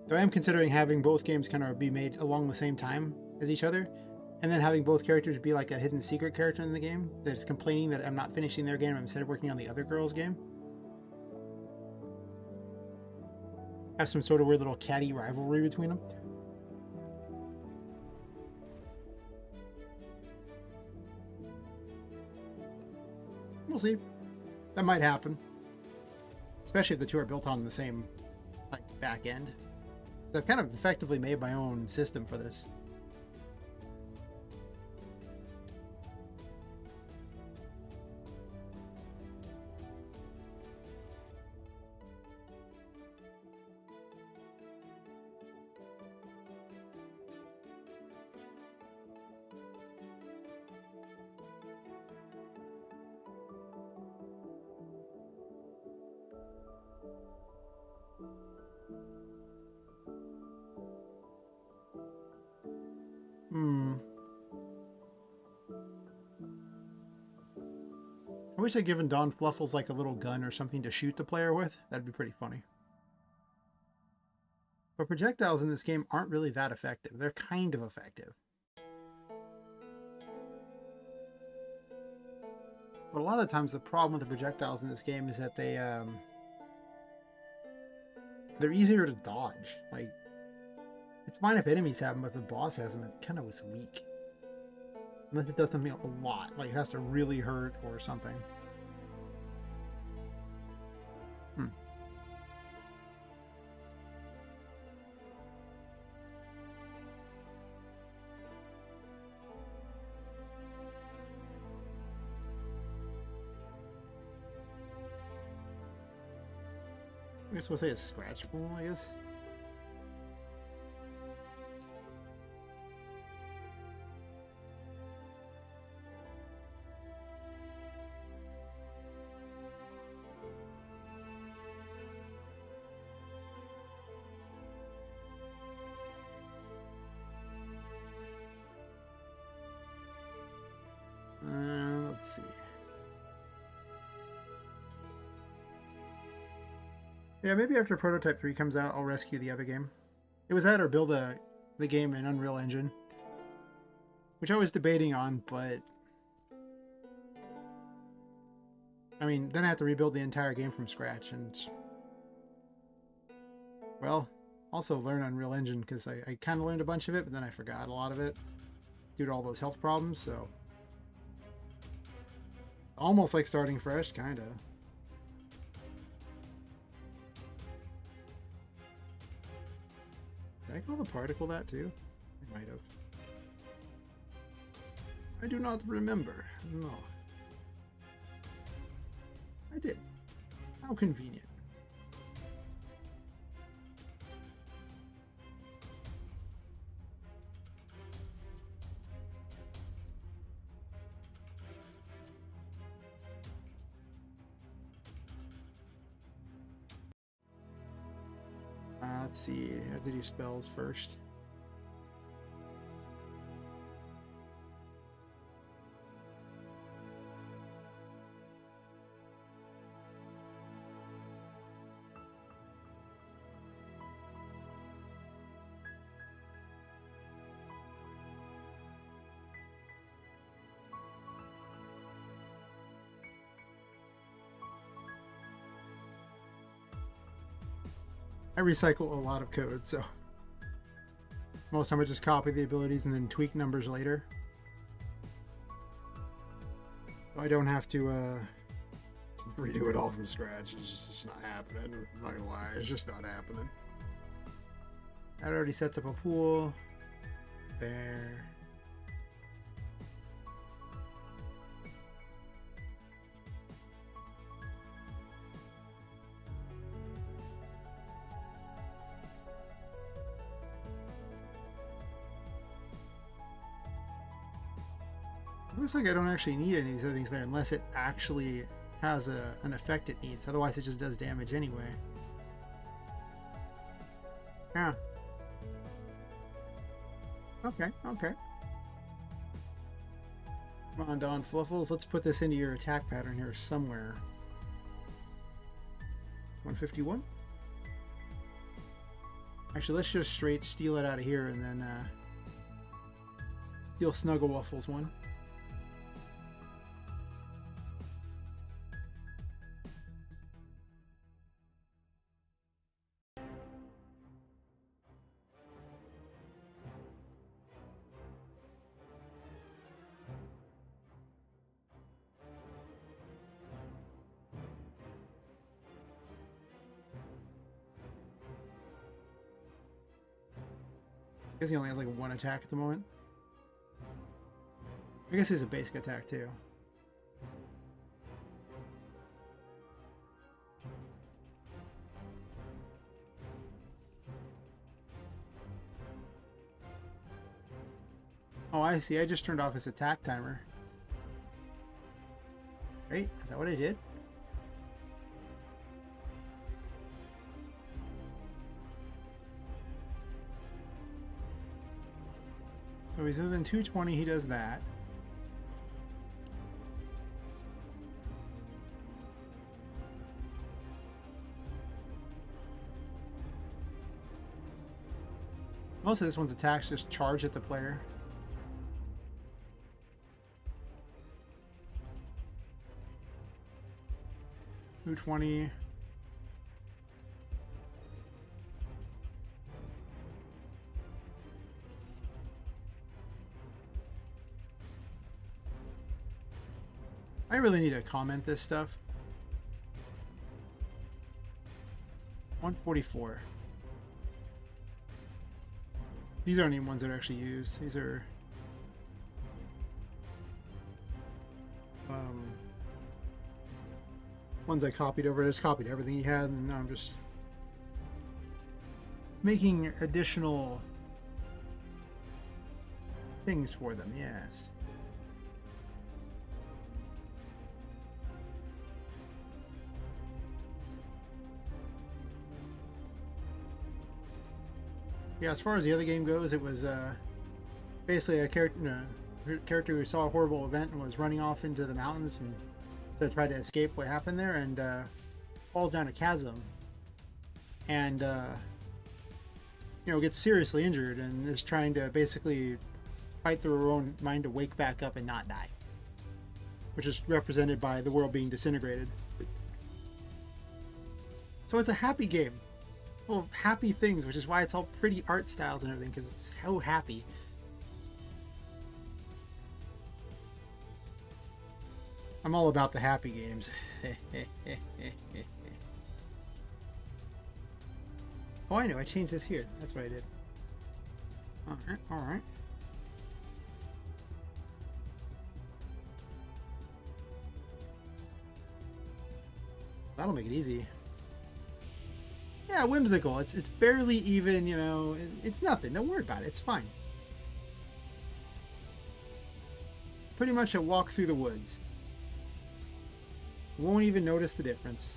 Though I am considering having both games kind of be made along the same time as each other, and then having both characters be like a hidden secret character in the game that's complaining that I'm not finishing their game instead of working on the other girl's game. Have some sort of weird little catty rivalry between them. We'll see. That might happen. Especially if the two are built on the same like back end. So I've kind of effectively made my own system for this. I wish I'd given Don Fluffles like a little gun or something to shoot the player with. That'd be pretty funny. But projectiles in this game aren't really that effective. They're kind of effective. But a lot of times the problem with the projectiles in this game is that they're easier to dodge. Like, it's fine if enemies have them, but if the boss has them, it kind of was weak. Unless it does something a lot, like it has to really hurt or something. I guess we'll say it's scratchable, I guess. Let's see. Yeah, maybe after Prototype 3 comes out, I'll rescue the other game. It was that or build the game in Unreal Engine, which I was debating on, but I mean, then I have to rebuild the entire game from scratch, and well, also learn Unreal Engine, because I kind of learned a bunch of it, but then I forgot a lot of it due to all those health problems, so almost like starting fresh, kinda. Did I call the particle that too? I might have. I do not remember. No. I did. How convenient. Let's see, I have to do spells first. I recycle a lot of code, so most of the time I just copy the abilities and then tweak numbers later. So I don't have to redo it all from scratch. It's not happening. I'm not gonna lie, it's just not happening. That already sets up a pool. There. It looks like I don't actually need any of these other things there unless it actually has an effect it needs. Otherwise it just does damage anyway. Yeah. Okay, okay. Come on, Don Fluffles. Let's put this into your attack pattern here somewhere. 151? Actually, let's just straight steal it out of here and then steal Snuggle Waffles one. I guess he only has like one attack at the moment. I guess he's a basic attack too. Oh, I see. I just turned off his attack timer. Right? Is that what I did? So he's within 220, he does that. Most of this one's attacks just charge at the player. $220. I really need to comment this stuff. 144. These aren't even ones that are actually used. These are ones I copied over. I just copied everything he had, and now I'm just making additional things for them. Yes. Yeah, as far as the other game goes, it was basically a character who saw a horrible event and was running off into the mountains and to try to escape what happened there, and falls down a chasm and gets seriously injured and is trying to basically fight through her own mind to wake back up and not die, which is represented by the world being disintegrated. So it's a happy game. Well, happy things, which is why it's all pretty art styles and everything, because it's so happy. I'm all about the happy games. Oh, I know, I changed this here. That's what I did. Alright, alright. That'll make it easy. Yeah, whimsical. It's barely even, it's nothing. Don't worry about it. It's fine. Pretty much a walk through the woods. Won't even notice the difference.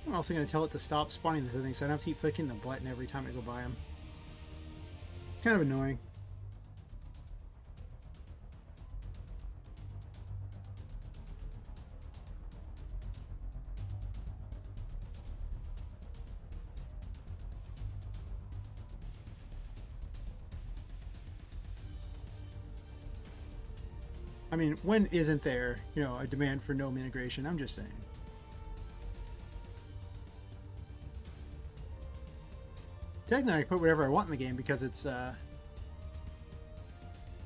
I'm also going to tell it to stop spawning the things, so I don't have to keep clicking the button every time I go by them. Kind of annoying. I mean, when isn't there, you know, a demand for gnome integration? I'm just saying. Technically, I can put whatever I want in the game because it's in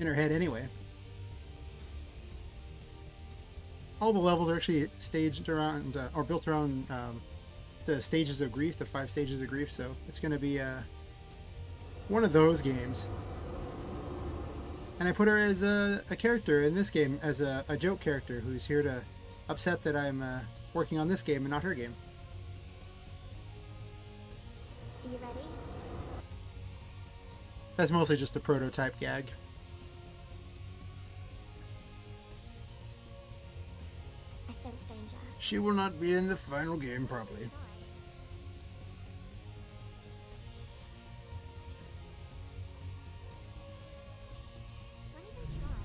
her head anyway. All the levels are actually staged around, or built around the stages of grief, the 5 stages of grief, so it's going to be one of those games. And I put her as a character in this game, as a joke character who's here to upset that I'm working on this game and not her game. Are you ready? That's mostly just a prototype gag. I sense danger. She will not be in the final game, probably. Don't even try.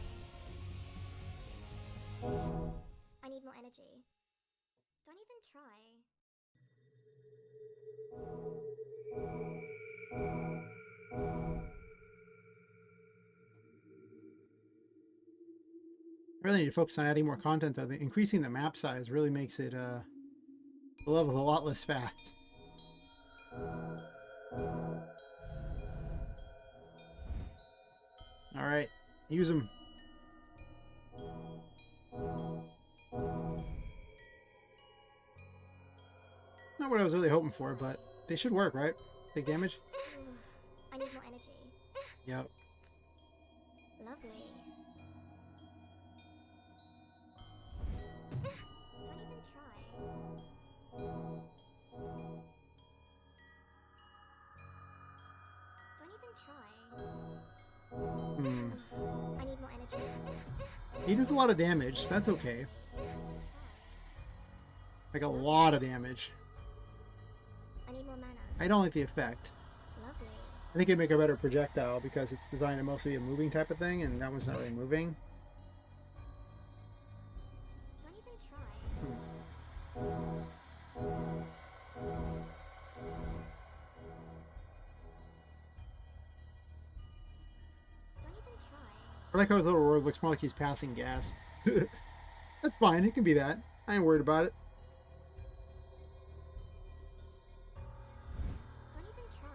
I need more energy. Don't even try. I really need to focus on adding more content, though. Increasing the map size really makes it the level a lot less fast. All right, use them. Not what I was really hoping for, but they should work, right? Big damage? I need more energy. Yep. Lovely. Don't even try. Don't even try. I need more energy. He does a lot of damage. That's okay. Like a lot of damage. I need more mana. I don't like the effect. Lovely. I think it'd make a better projectile because it's designed to mostly be a moving type of thing, and that one's not really moving. Don't even try. Don't even try. I like how his little roar looks more like he's passing gas. That's fine. It can be that. I ain't worried about it. Don't even try.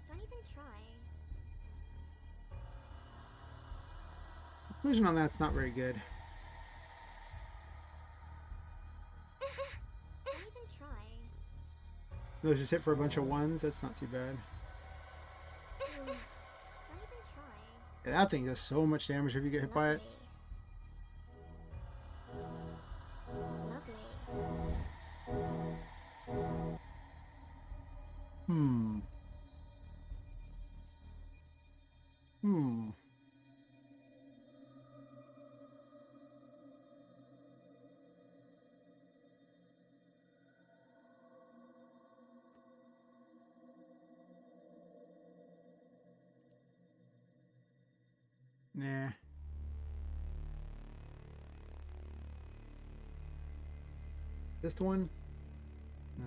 Don't even try. Conclusion on that's not very good. Don't even try. Those just hit for a bunch of ones. That's not too bad. Don't even try. Yeah, that thing does so much damage if you get hit by it. Lovely. Hmm. Nah. This the one? No.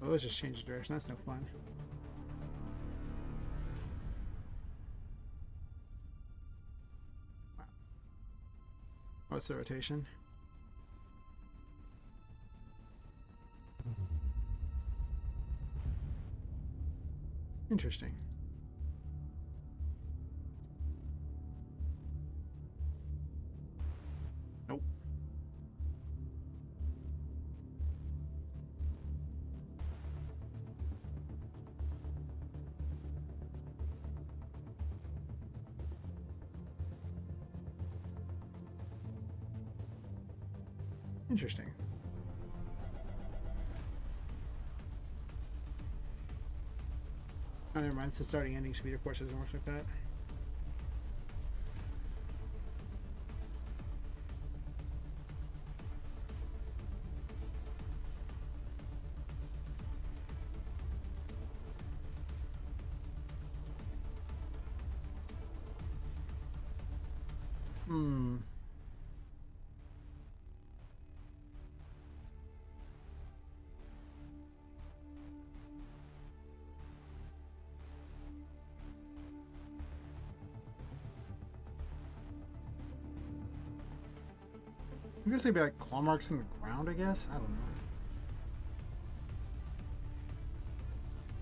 Oh, let's just change the direction. That's no fun. Wow. What's the rotation? Interesting. Nope. Interesting. Oh, never mind. It's the starting ending speed, of course, doesn't work like that. Hmm. I guess they'd be like claw marks in the ground, I guess? I don't know.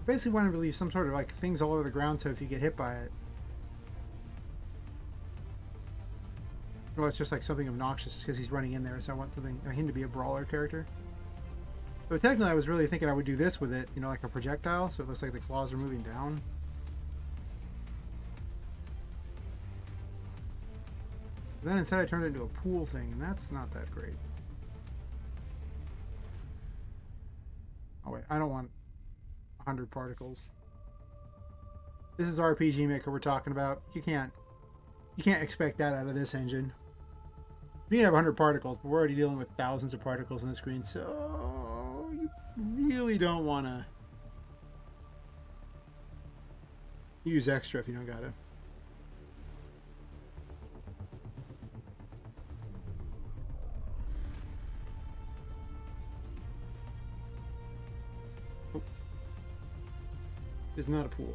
I basically wanted to leave some sort of like things all over the ground so if you get hit by it. Well, it's just like something obnoxious because he's running in there, so I want something him to be a brawler character. So technically I was really thinking I would do this with it, you know, like a projectile, so it looks like the claws are moving down. And then instead I turned it into a pool thing, and that's not that great. Oh wait, I don't want 100 particles. This is RPG Maker we're talking about. You can't expect that out of this engine. You can have 100 particles, but we're already dealing with thousands of particles on the screen, so you really don't want to use extra if you don't got to. It's not a pool.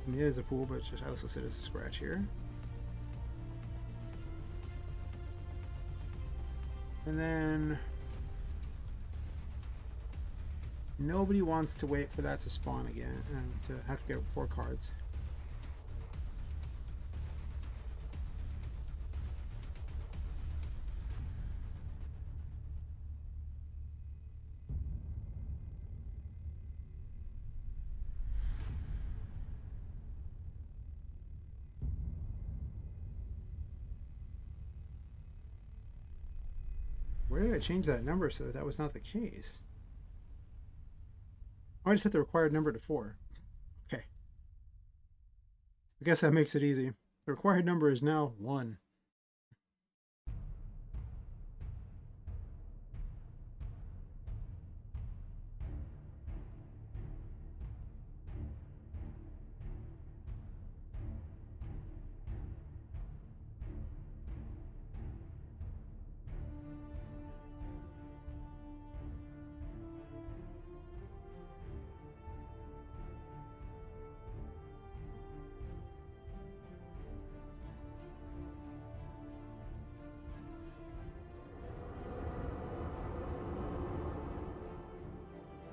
I mean, it is a pool, but it's just, let's set it as a scratch here. And then nobody wants to wait for that to spawn again and to have to get 4 cards. Where did I change that number so that was not the case? Oh, I just set the required number to 4. Okay. I guess that makes it easy. The required number is now 1.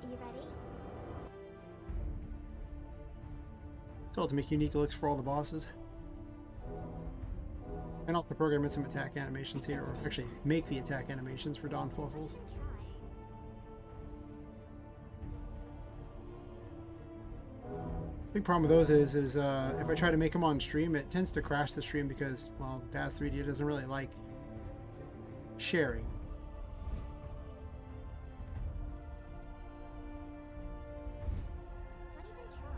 Are you ready? So to make unique looks for all the bosses. And also program in some attack animations here, or actually make the attack animations for Don Fluffles. Big problem with those is if I try to make them on stream, it tends to crash the stream because, well, Daz 3D doesn't really like sharing. Don't even try.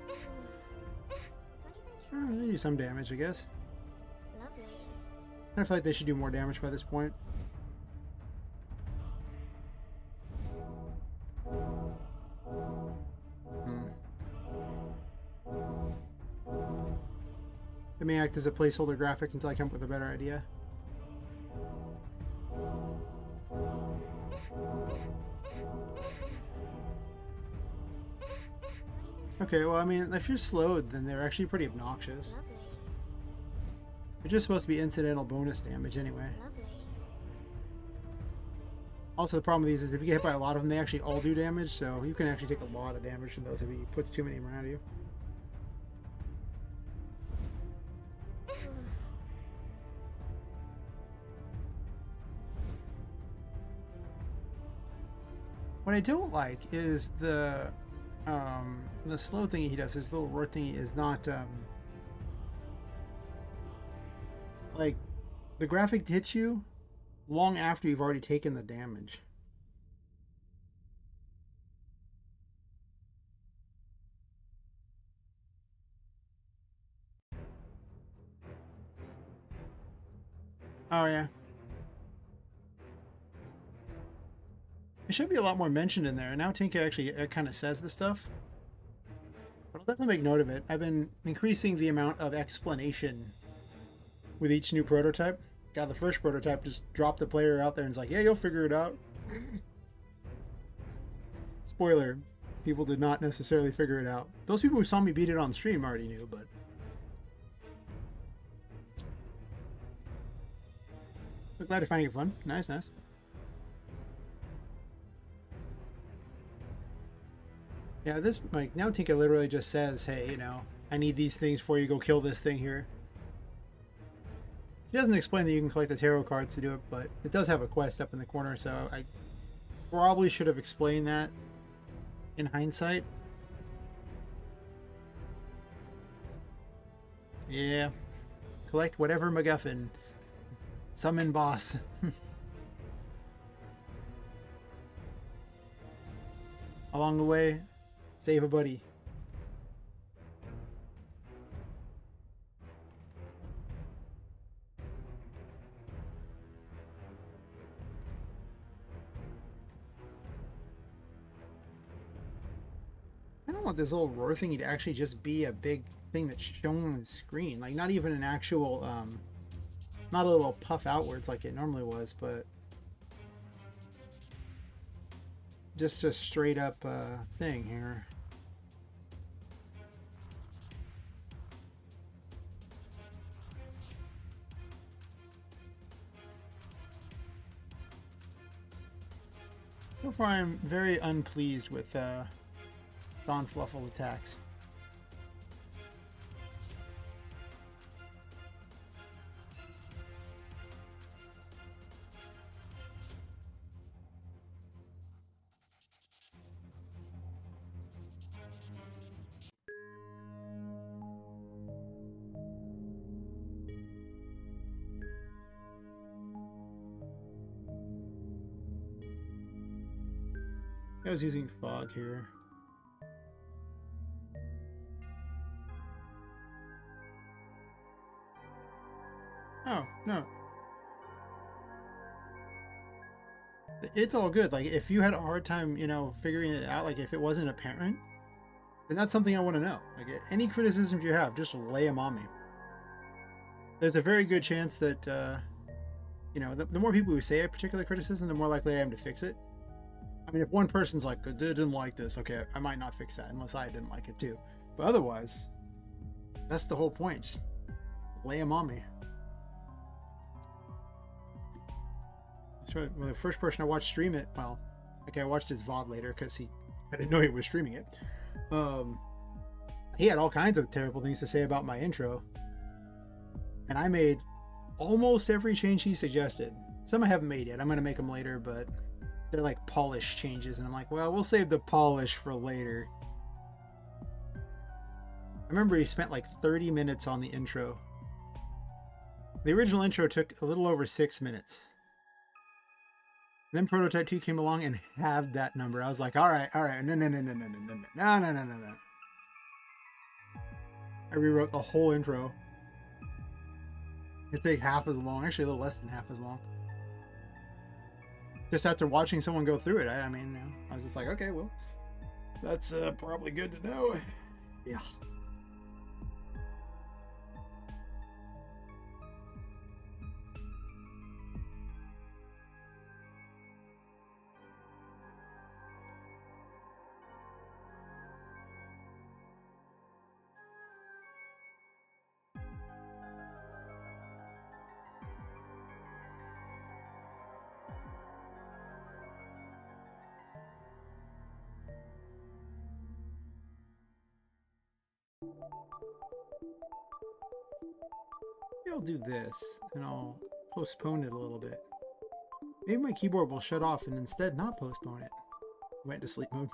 Don't even try. They do some damage, I guess. Lovely. I feel like they should do more damage by this point. It may act as a placeholder graphic until I come up with a better idea. Okay, well, I mean, if you're slowed, then they're actually pretty obnoxious. Lovely. They're just supposed to be incidental bonus damage anyway. Lovely. Also, the problem with these is if you get hit by a lot of them, they actually all do damage, so you can actually take a lot of damage from those if he puts too many around you. What I don't like is the slow thingy he does. His little roar thingy is not like the graphic hits you long after you've already taken the damage. Oh yeah. There should be a lot more mentioned in there. Now Tinka actually kind of says this stuff. But I'll definitely make note of it. I've been increasing the amount of explanation with each new prototype. God, the first prototype just dropped the player out there and it's like, yeah, you'll figure it out. Spoiler, people did not necessarily figure it out. Those people who saw me beat it on stream already knew, but... I'm glad you're finding it fun. Nice, nice. Yeah, this, like, now Tinka literally just says, hey, you know, I need these things for you, go kill this thing here. She doesn't explain that you can collect the tarot cards to do it, but it does have a quest up in the corner, so I probably should have explained that in hindsight. Yeah. Collect whatever MacGuffin. Summon boss. Along the way, save a buddy. I don't want this little roar thingy to actually just be a big thing that's shown on the screen. Like, not even an actual, not a little puff outwards like it normally was, but just a straight up thing here. So far, I'm very unpleased with Don Fluffles' attacks. I was using fog here. Oh, no. It's all good. Like, if you had a hard time, you know, figuring it out, like, if it wasn't apparent, then that's something I want to know. Like, any criticisms you have, just lay them on me. There's a very good chance that, you know, the more people who say a particular criticism, the more likely I am to fix it. I mean, if one person's like, I didn't like this, okay, I might not fix that unless I didn't like it too. But otherwise, that's the whole point. Just lay them on me. That's right. Well, the first person I watched stream it, well, okay, I watched his VOD later because I didn't know he was streaming it. He had all kinds of terrible things to say about my intro. And I made almost every change he suggested. Some I haven't made yet. I'm going to make them later, but they're like polish changes. And I'm like, well, we'll save the polish for later. I remember he spent like 30 minutes on the intro. The original intro took a little over 6 minutes. Then Prototype 2 came along and halved that number. I was like, all right, no. I rewrote the whole intro. It'd take half as long, actually a little less than half as long. Just after watching someone go through it, I mean, you know, I was just like, okay, well, that's probably good to know. Yeah. I'll do this, and I'll postpone it a little bit. Maybe my keyboard will shut off and instead not postpone it. Went to sleep mode.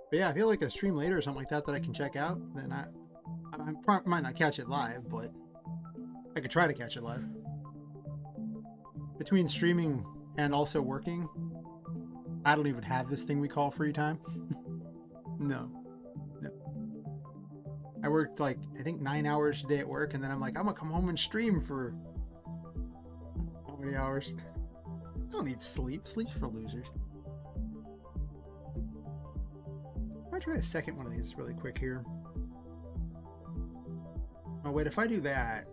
But yeah, if you have like a stream later or something like that that I can check out, then I might not catch it live, but I could try to catch it live. Between streaming and also working, I don't even have this thing we call free time. No. I worked like, I think 9 hours a day at work, and then I'm like, I'm gonna come home and stream for many hours? I don't need sleep. Sleep's for losers. I might try a second one of these really quick here. Oh wait, if I do that.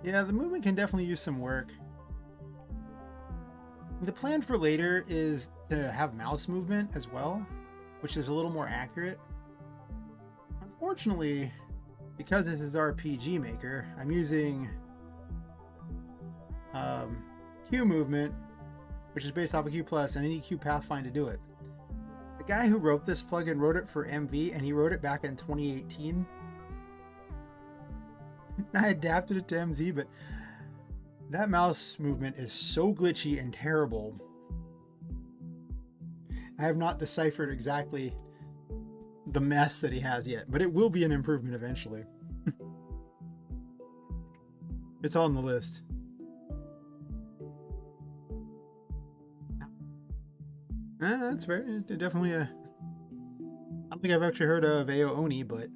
Yeah, the movement can definitely use some work. The plan for later is to have mouse movement as well, which is a little more accurate. Unfortunately, because this is RPG Maker, I'm using Q movement, which is based off of Q+, and I need Q Pathfind to do it. The guy who wrote this plugin wrote it for MV, and he wrote it back in 2018. I adapted it to MZ, but that mouse movement is so glitchy and terrible. I have not deciphered exactly the mess that he has yet, but it will be an improvement eventually. It's on the list. That's very definitely a. I don't think I've actually heard of AO Oni, but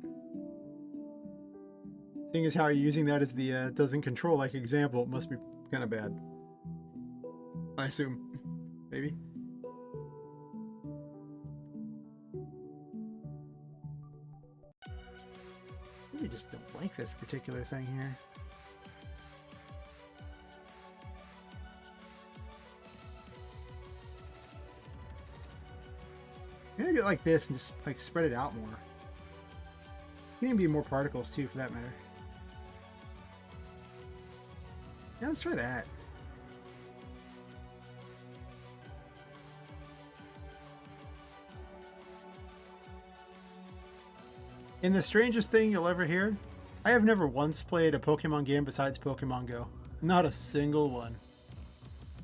seeing as how you're using that as the doesn't control like example, it must be kind of bad. I assume, maybe. I really just don't like this particular thing here. Maybe do it like this and just like spread it out more. Can even be more particles too, for that matter. Yeah, let's try that. In the strangest thing you'll ever hear, I have never once played a Pokemon game besides Pokemon Go. Not a single one.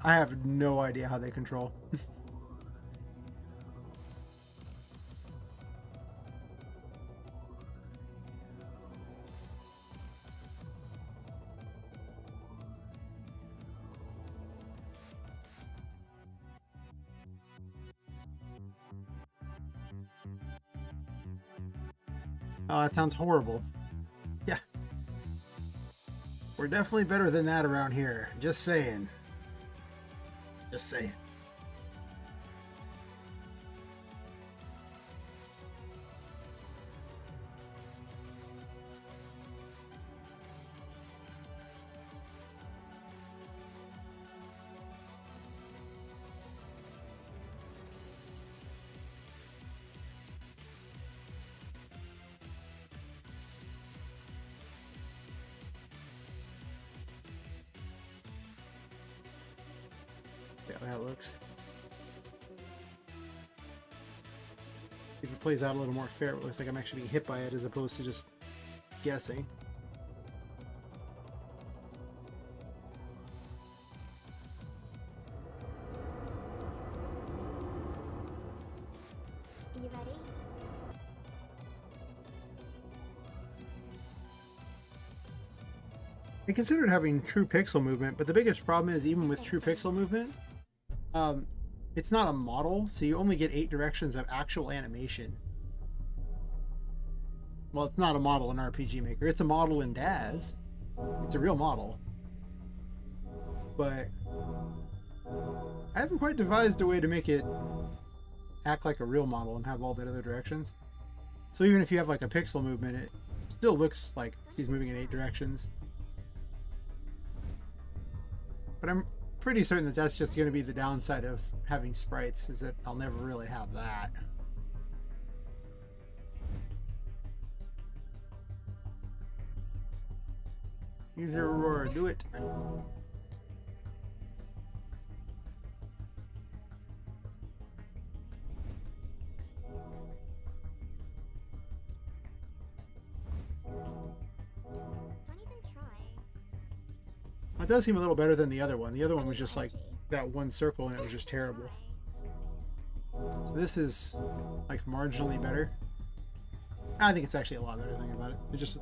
I have no idea how they control. Oh, that sounds horrible. Yeah. We're definitely better than that around here. Just saying. Just saying. Yeah, that looks. If it plays out a little more fair, it looks like I'm actually being hit by it as opposed to just guessing. You ready? I considered having true pixel movement, but the biggest problem is even with true pixel movement, it's not a model, so you only get 8 directions of actual animation. Well, it's not a model in RPG Maker. It's a model in DAZ. It's a real model. But I haven't quite devised a way to make it act like a real model and have all the other directions. So even if you have like a pixel movement, it still looks like he's moving in 8 directions. But I'm pretty certain that that's just going to be the downside of having sprites, is that I'll never really have that. Use your Aurora, do it. Don't even try. It does seem a little better than the other one. The other one was just like that one circle and it was just terrible. So this is like marginally better. I think it's actually a lot better thing about it. It just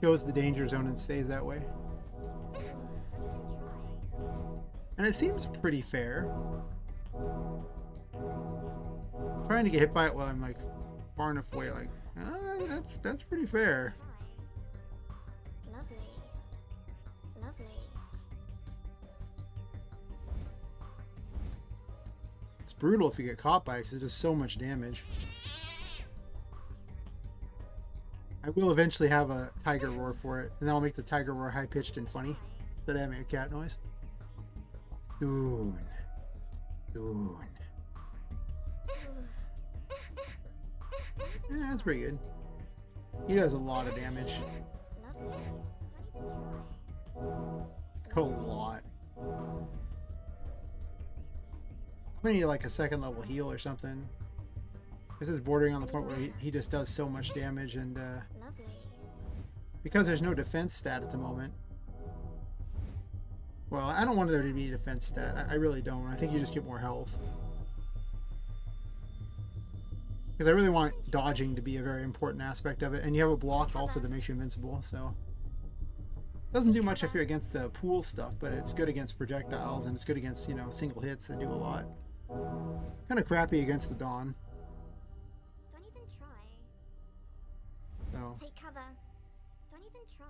shows the danger zone and stays that way. Don't even try. And it seems pretty fair. trying to get hit by it while I'm like far enough away. Like, that's pretty fair. Lovely. Lovely. It's brutal if you get caught by it because it does so much damage. I will eventually have a tiger roar for it, and then I'll make the tiger roar high pitched and funny instead of having a cat noise. Soon. Soon. Yeah, that's pretty good. He does a lot of damage. Lovely. Don't even try. A lot. I need like a second level heal or something. This is bordering on the point where he just does so much damage, and Lovely. because there's no defense stat at the moment. Well, I don't want there to be a defense stat. I really don't. I think you just get more health. Because I really want dodging to be a very important aspect of it. And you have a block also that makes you invincible, so. It doesn't do much if you're against the pool stuff, but it's good against projectiles, and it's good against, you know, single hits that do a lot. Kind of crappy against the Dawn. Don't even try. So, Take cover. Don't even try.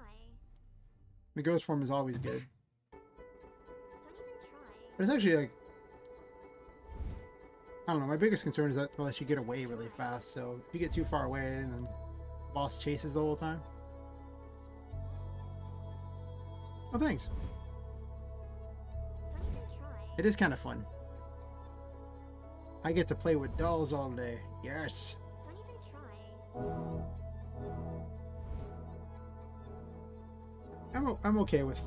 the ghost form is always good. Don't even try. But it's actually like, I don't know, my biggest concern is that unless you get away really fast, so if you get too far away and then the boss chases the whole time. Oh, thanks. Don't even try. It is kind of fun. I get to play with dolls all day. Yes. Don't even try. I'm okay with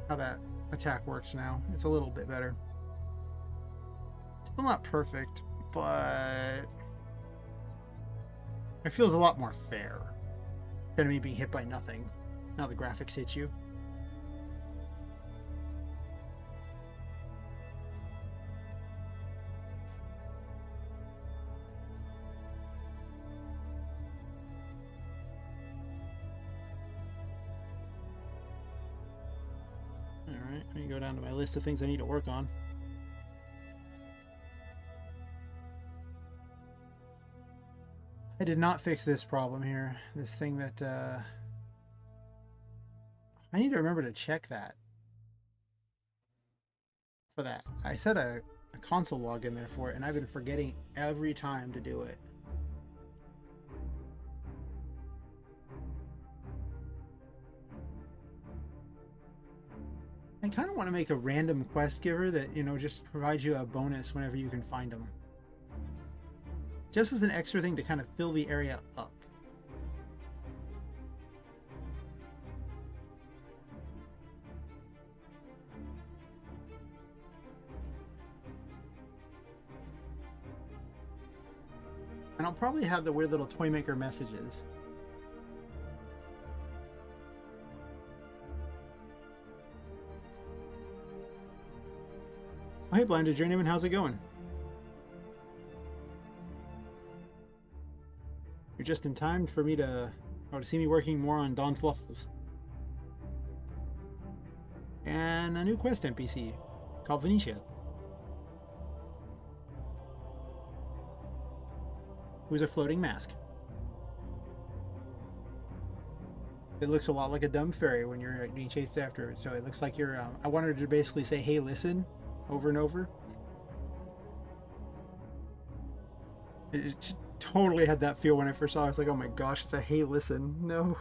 how that attack works now. It's a little bit better. Still not perfect, but it feels a lot more fair than me being hit by nothing. Now the graphics hit you. Alright, let me go down to my list of things I need to work on. I did not fix this problem here. This thing that, I need to remember to check that. For that. I set a console log in there for it, and I've been forgetting every time to do it. I kind of want to make a random quest giver that, you know, just provides you a bonus whenever you can find them. Just as an extra thing to kind of fill the area up. And I'll probably have the weird little toy maker messages. Oh, hey, Blinded Journeyman, how's it going? You're just in time for me to see me working more on Don Fluffles. And a new quest NPC called Venetia, who's a floating mask. It looks a lot like a dumb fairy when you're being chased after it, so it looks like you're, I wanted to basically say, hey, listen, over and over. It totally had that feel when I first saw it. I was like, oh my gosh, it's a hey, listen. No.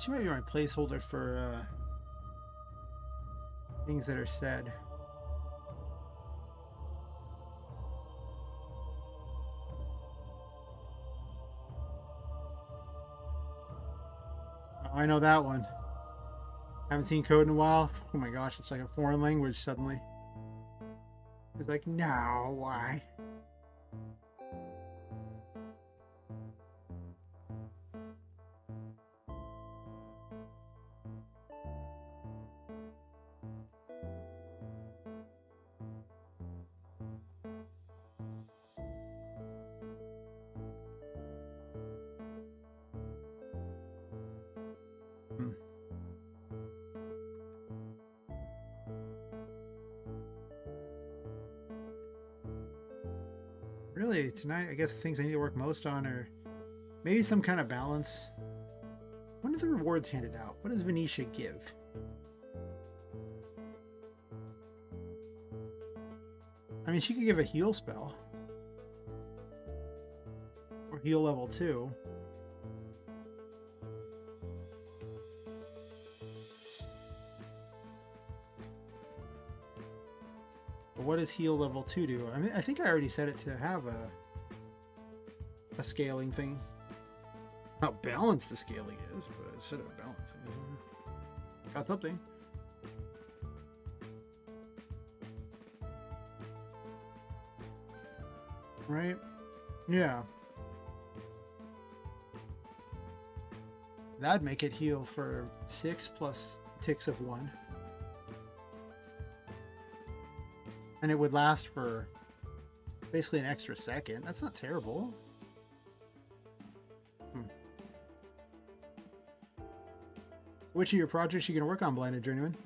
She might be my placeholder for things that are said. Oh, I know that one. Haven't seen code in a while. Oh my gosh, it's like a foreign language suddenly. It's like, no, why? Really, tonight, I guess the things I need to work most on are maybe some kind of balance. When are the rewards handed out? What does Venetia give? I mean, she could give a heal spell. Or heal level 2. But what does heal level 2 do? I mean, I think I already set it to have a scaling thing. How balanced the scaling is, but I set it balancing. Got something. Right? Yeah. That'd make it heal for 6 plus ticks of 1. And it would last for basically an extra second. That's not terrible. Which of your projects are you going to work on, Blinded Journeyman?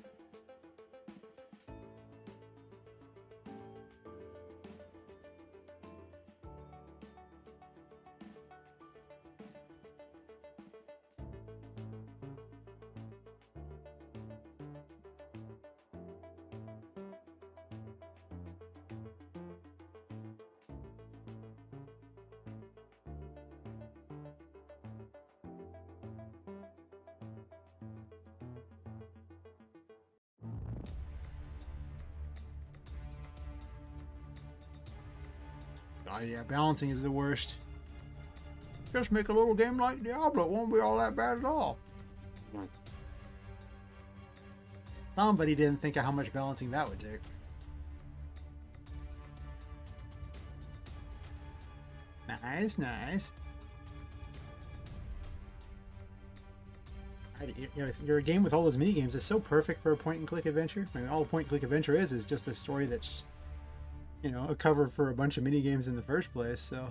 Oh yeah, balancing is the worst. Just make a little game like Diablo. It won't be all that bad at all. Somebody didn't think of how much balancing that would take. Nice, nice. Your game with all those mini games is so perfect for a point-and-click adventure. I mean, all a point-and-click adventure is just a story that's, you know, a cover for a bunch of mini games in the first place. So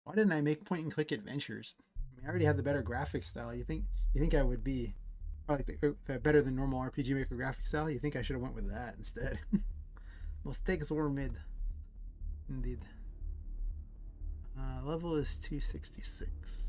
why didn't I make point-and-click adventures? I mean, I already have the better graphic style. You think I would be like the better than normal RPG Maker graphic style? You think I should have went with that instead? Mistakes were made. Indeed. Level is 266.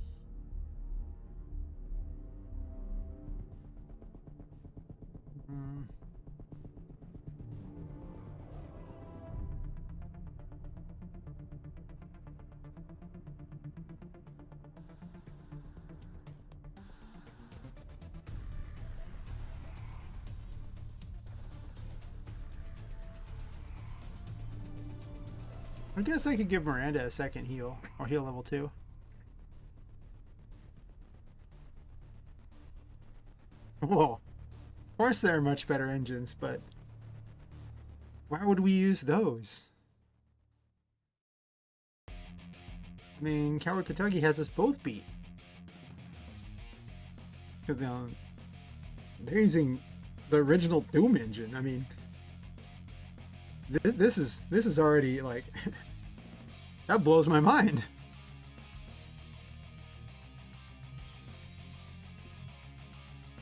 I guess I could give Miranda a second heal, or heal level 2. Whoa. Of course there are much better engines, but why would we use those? I mean, Coward Kentucky has us both beat. Because they're using the original Doom engine. I mean, this is already like that blows my mind.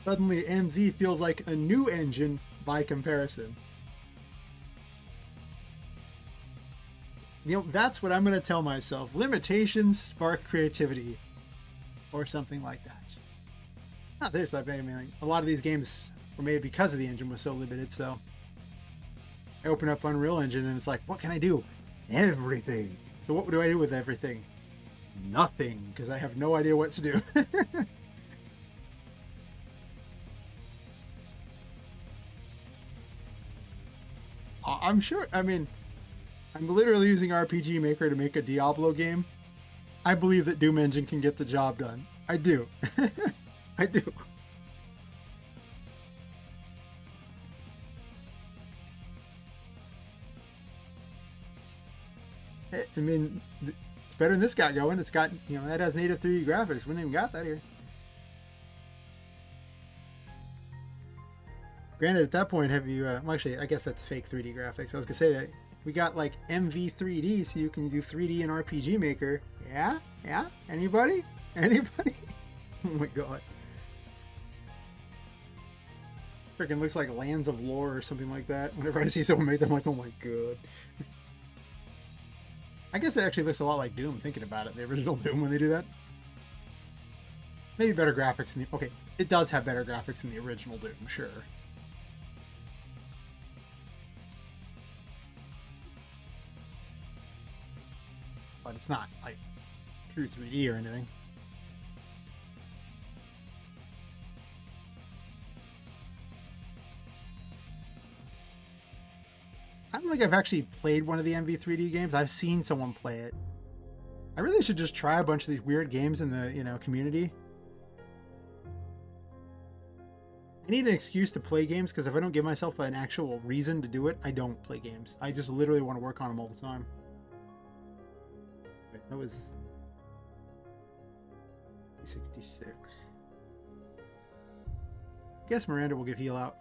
Suddenly MZ feels like a new engine by comparison. You know, that's what I'm going to tell myself. Limitations spark creativity. Or something like that. No, seriously, I mean, like, a lot of these games were made because of the engine was so limited, so I open up Unreal Engine and it's like, what can I do? Everything. So what do I do with everything? Nothing, because I have no idea what to do. I'm sure, I mean, I'm literally using RPG Maker to make a Diablo game. I believe that Doom Engine can get the job done. I do. I do. I mean, it's better than this got going. It's got, you know, that has native 3D graphics. We didn't even got that here. Granted, at that point, have you, well, actually, I guess that's fake 3D graphics. I was gonna say that we got like MV3D, so you can do 3D in RPG Maker. Yeah? Yeah? Anybody? Anybody? Oh my god. Freaking looks like Lands of Lore or something like that. Whenever I see someone make them, I'm like, oh my god. I guess it actually looks a lot like Doom, thinking about it. The original Doom when they do that. Maybe better graphics in the... Okay, it does have better graphics than the original Doom, sure. But it's not, like, true 3D or anything. I don't think I've actually played one of the MV3D games. I've seen someone play it. I really should just try a bunch of these weird games in the, community. I need an excuse to play games, because if I don't give myself an actual reason to do it, I don't play games. I just literally want to work on them all the time. Wait, that was 66. Guess Miranda will give heal out.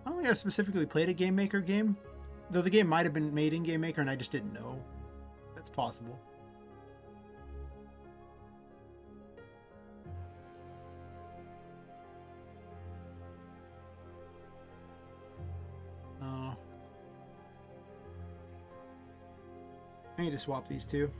I don't think I've specifically played a Game Maker game, though the game might have been made in Game Maker and I just didn't know. That's possible. I need to swap these two.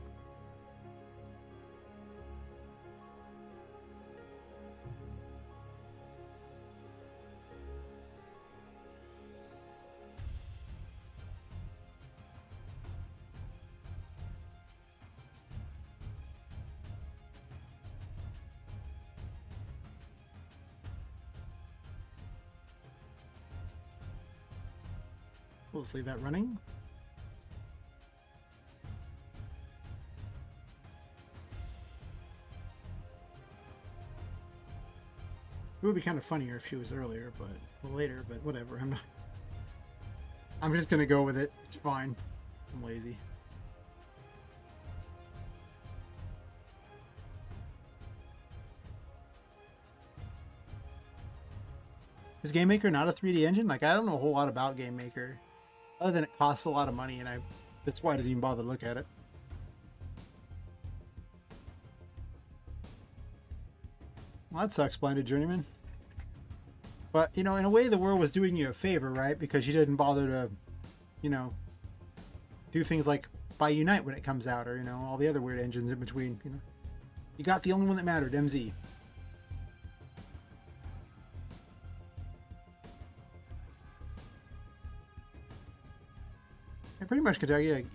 We'll just leave that running. It would be kind of funnier if she was earlier, but later, but whatever. I'm just gonna go with it. It's fine. I'm lazy. Is Game Maker not a 3D engine? Like, I don't know a whole lot about Game Maker, other than it costs a lot of money, and that's why I didn't even bother to look at it. Well, that sucks, Blinded Journeyman. But, in a way, the world was doing you a favor, right? Because you didn't bother to, do things like buy Unite when it comes out, or, all the other weird engines in between, You got the only one that mattered, MZ. I pretty much could tell you,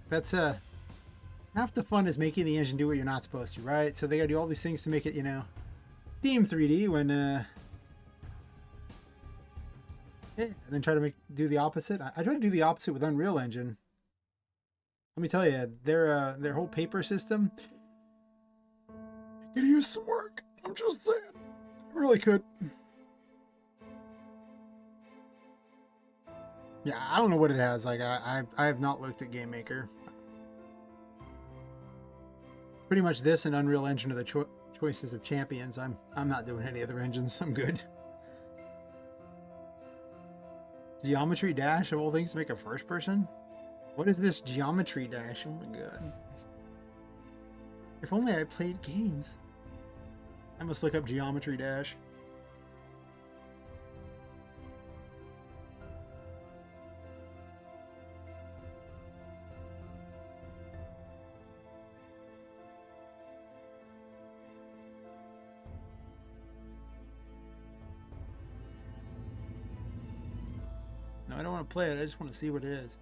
that's half the fun is making the engine do what you're not supposed to, right? So they gotta do all these things to make it, Theme 3D when, yeah, and then try to do the opposite. I tried to do the opposite with Unreal Engine. Let me tell you, their whole paper system could use some work. I'm just saying, it really could. Yeah, I don't know what it has. Like, I have not looked at Game Maker. Pretty much this and Unreal Engine are the choices of champions. I'm not doing any other engines. I'm good. Geometry Dash of all things to make a first person? What is this Geometry Dash? Oh my god. If only I played games. I must look up Geometry Dash. No, I don't want to play it. I just want to see what it is.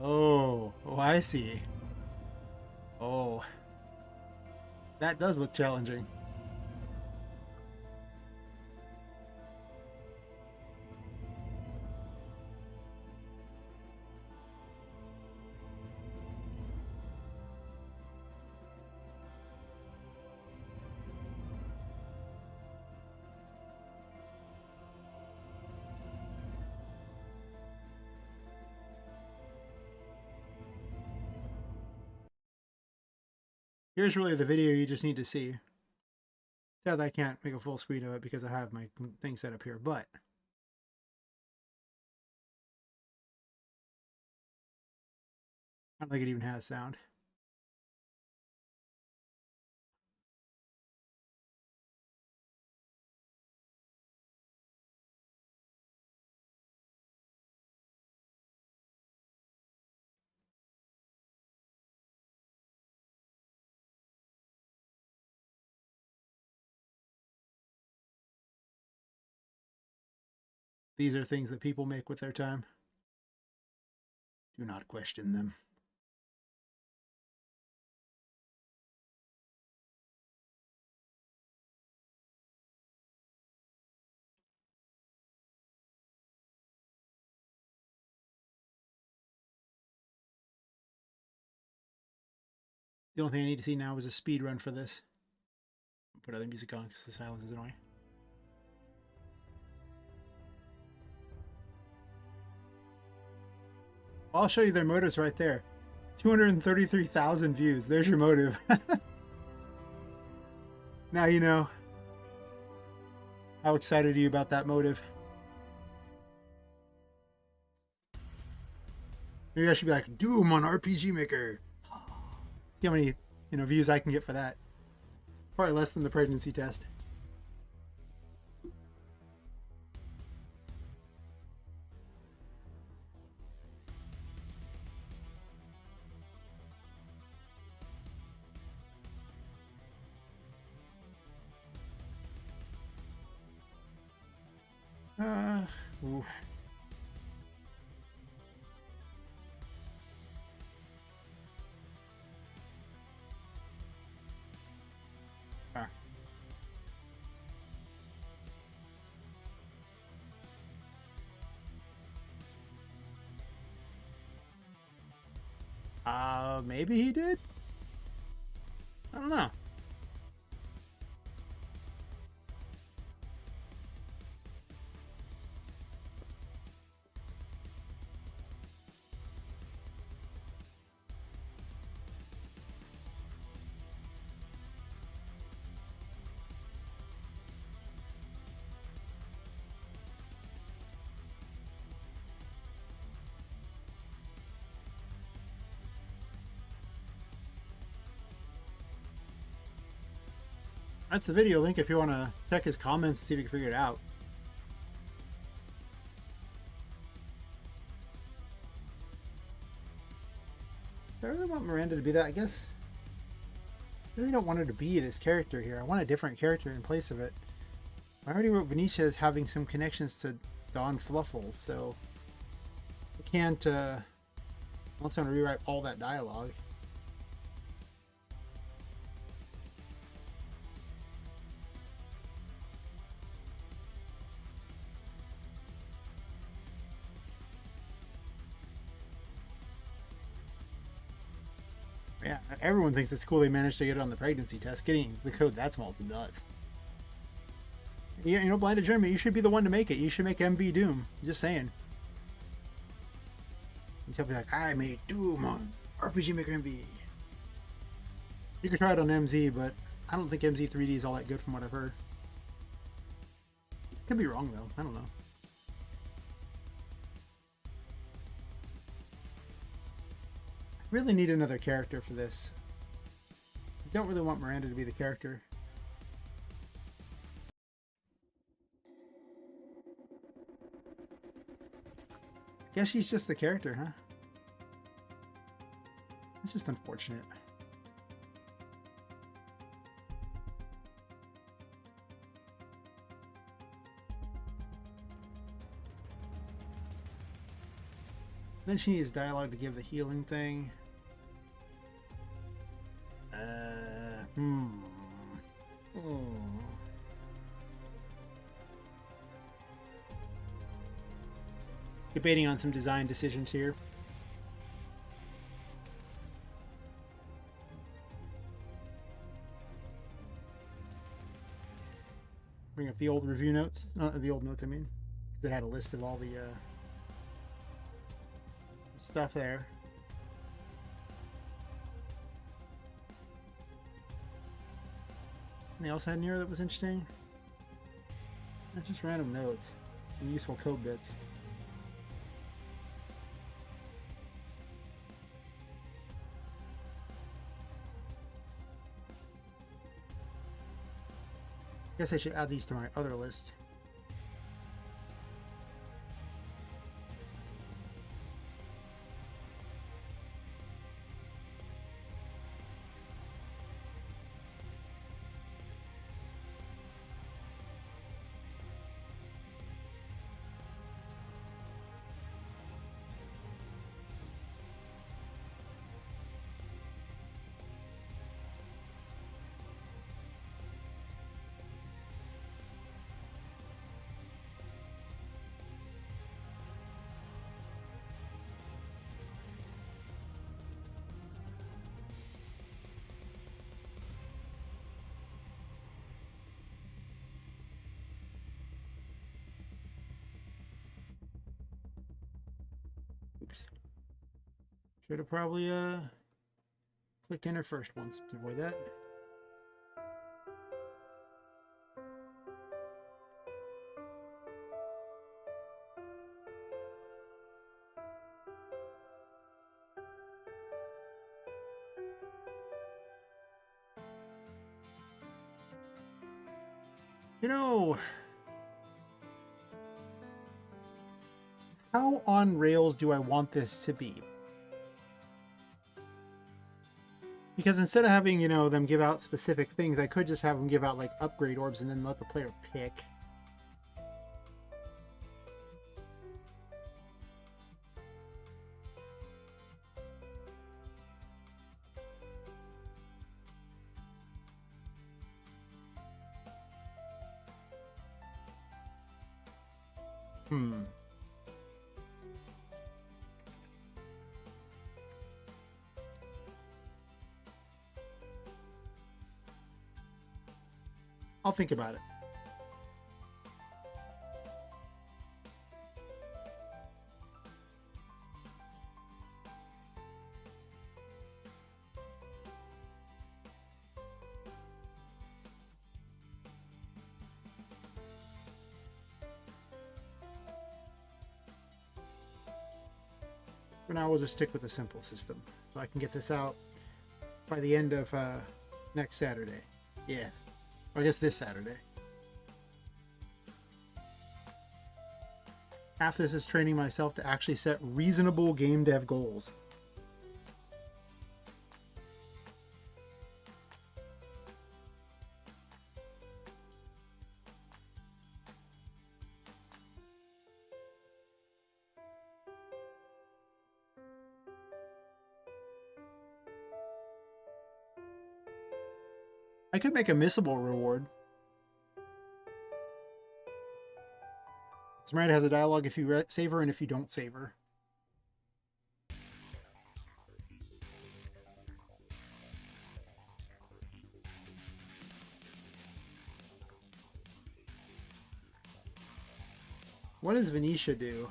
Oh, I see. Oh, that does look challenging. Here's really the video you just need to see. Sad that I can't make a full screen of it because I have my thing set up here, but I don't think it even has sound. These are things that people make with their time. Do not question them. The only thing I need to see now is a speed run for this. I'll put other music on because the silence is annoying. I'll show you their motives right there. 233,000 views. There's your motive. Now you know. How excited are you about that motive? Maybe I should be like, Doom on RPG Maker. See how many views I can get for that. Probably less than the pregnancy test. Oof. Maybe he did? I don't know. That's the video link if you want to check his comments and see if you can figure it out. Do I really want Miranda to be that? I guess I really don't want her to be this character here. I want a different character in place of it. I already wrote Venetia as having some connections to Don Fluffles, so I can't, unless I want to rewrite all that dialogue. Yeah, everyone thinks it's cool they managed to get it on the pregnancy test. Getting the code that small is nuts. Yeah, Blinded Germany, you should be the one to make it. You should make MV Doom. Just saying. You tell me like, I made Doom on RPG Maker MV. You could try it on MZ, but I don't think MZ 3D is all that good from what I've heard. Could be wrong though. I don't know. Really need another character for this. I don't really want Miranda to be the character. I guess she's just the character, huh? It's just unfortunate. Then she needs dialogue to give the healing thing. Debating on some design decisions here. Bring up the old review notes. The old notes, I mean. They had a list of all the stuff there. Anything else I had in here that was interesting? That's just random notes and useful code bits. Guess I should add these to my other list. Oops. Should have probably clicked enter first once to avoid that. You know, how on rails do I want this to be? Because instead of having, you know, them give out specific things, I could just have them give out like upgrade orbs and then let the player pick. I'll think about it. For now, we'll just stick with a simple system. So I can get this out by the end of next Saturday. Yeah. Or I guess this Saturday. Half this is training myself to actually set reasonable game dev goals. I could make a missable reward. Miranda has a dialogue if you save her and if you don't save her. What does Venetia do?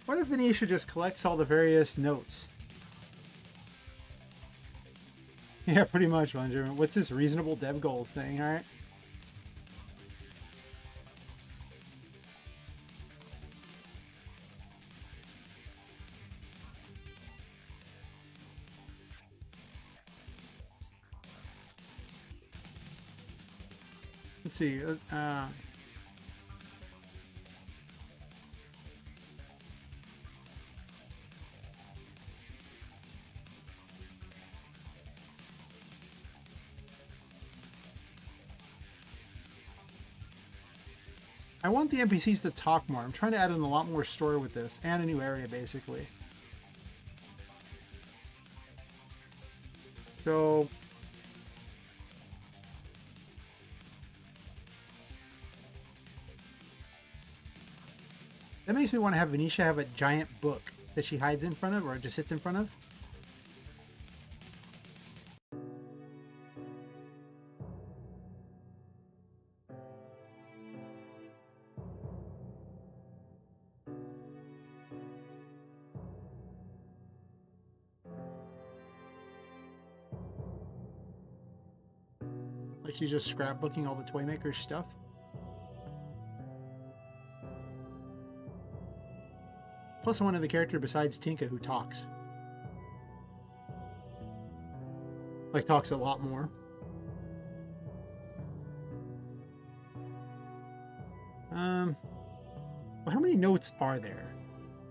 What if Venetia just collects all the various notes? Yeah, pretty much, Benjamin. What's this reasonable dev goals thing, alright? Let's see. I want the NPCs to talk more. I'm trying to add in a lot more story with this, and a new area, basically. So... that makes me want to have Venetia have a giant book that she hides in front of, or just sits in front of. Like she's just scrapbooking all the toy maker's stuff. Plus one other character besides Tinka who talks. Like talks a lot more. Well, how many notes are there?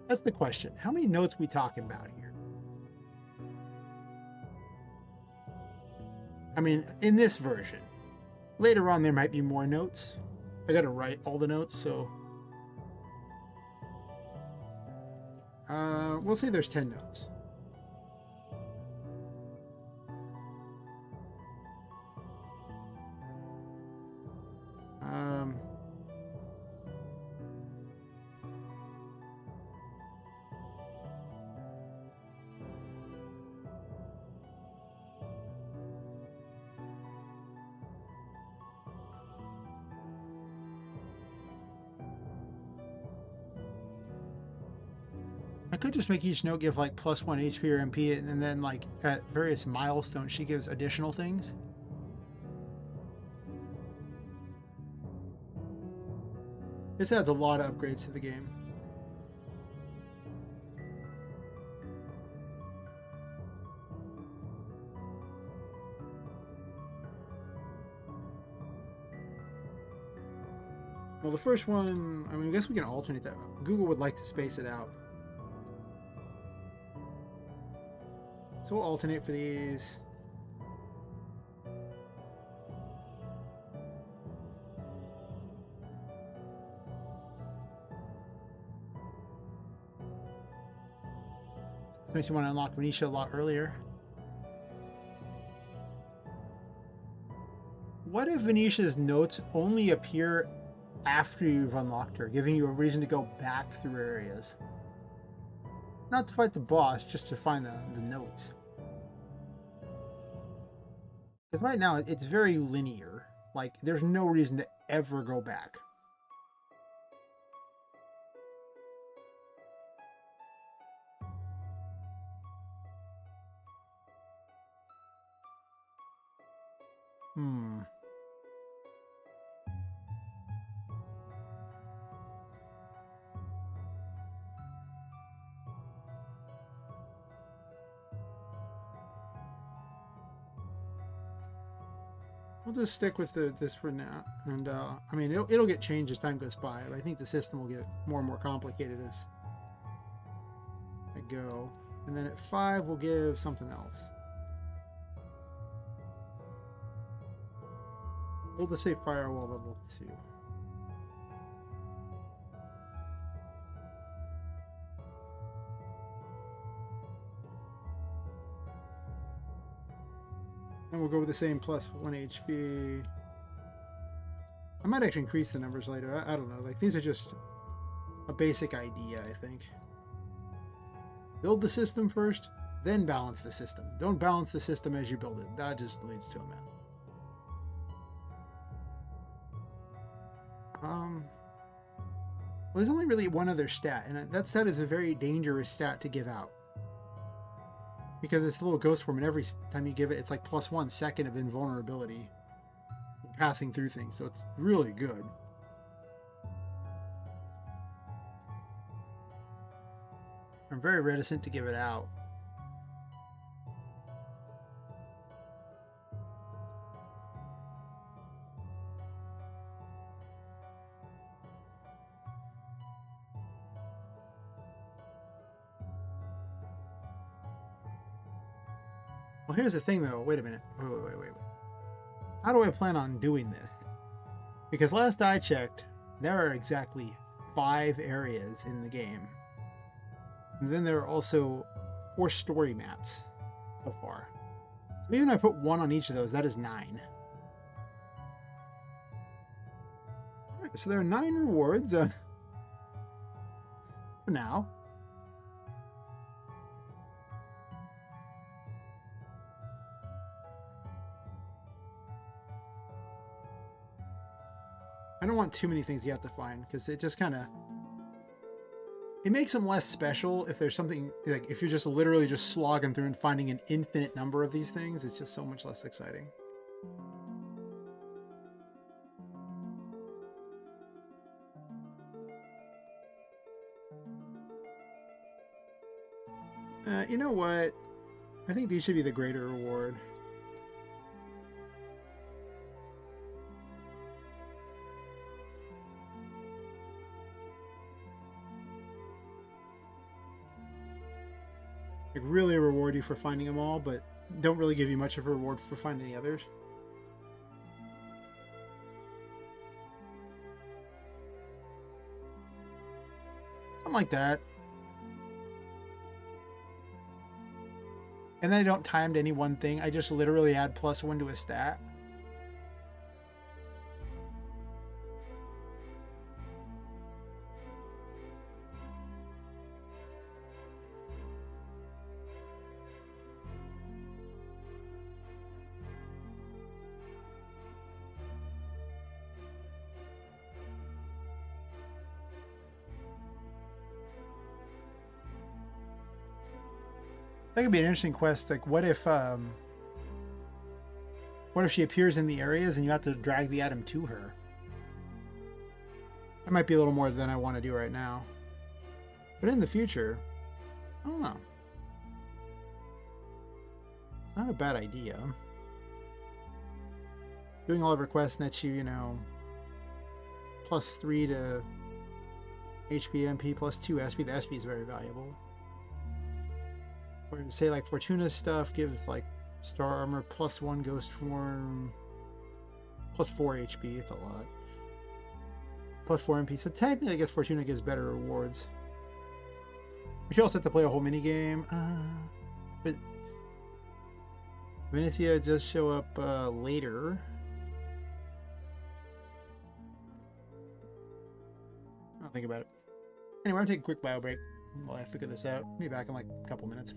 That's the question. How many notes we talking about here? I mean, in this version. Later on, there might be more notes. I gotta write all the notes, so... we'll say there's 10 notes. I could just make each note give like +1 HP or MP, and then like at various milestones she gives additional things. This adds a lot of upgrades to the game. Well, the first one, I mean, I guess we can alternate that. Google would like to space it out. So we'll alternate for these. Makes me want to unlock Venetia a lot earlier. What if Venetia's notes only appear after you've unlocked her, giving you a reason to go back through areas? Not to fight the boss, just to find the notes. Because right now, it's very linear. Like, there's no reason to ever go back. We'll just stick with this for now. And, I mean, it'll get changed as time goes by. But I think the system will get more and more complicated as I go. And then at 5, we'll give something else. We'll just say firewall level 2. And we'll go with the same +1 HP. I might actually increase the numbers later. I don't know. Like, these are just a basic idea, I think. Build the system first, then balance the system. Don't balance the system as you build it. That just leads to a mess. Well, there's only really one other stat, and that stat is a very dangerous stat to give out. Because it's a little ghost form, and every time you give it, it's like +1 second of invulnerability. Passing through things, so it's really good. I'm very reticent to give it out. Well, here's the thing, though. Wait a minute. Wait. How do I plan on doing this? Because last I checked, there are exactly 5 areas in the game. And then there are also 4 story maps so far. So even if I put 1 on each of those, that is 9. Alright, so there are 9 rewards for now. I don't want too many things you have to find, because it just kind of... It makes them less special if there's something... Like, if you're just literally just slogging through and finding an infinite number of these things, it's just so much less exciting. You know what? I think these should be the greater reward. Like, really reward you for finding them all, but don't really give you much of a reward for finding the others. Something like that. And then I don't time to any one thing. I just literally add +1 to a stat. That could be an interesting quest. Like, what if she appears in the areas and you have to drag the item to her? That might be a little more than I want to do right now. But in the future, I don't know. It's not a bad idea. Doing all of her quests nets you, you know, +3 to HP, MP, +2 SP. The SP is very valuable. Or to say like Fortuna's stuff gives like Star Armor +1 Ghost Form, +4 HP. It's a lot. +4 MP. So technically, I guess Fortuna gives better rewards. We should also have to play a whole mini game. But Venetia does show up later. I'll think about it. Anyway, I'm taking a quick bio break while I figure this out. Be back in like a couple minutes.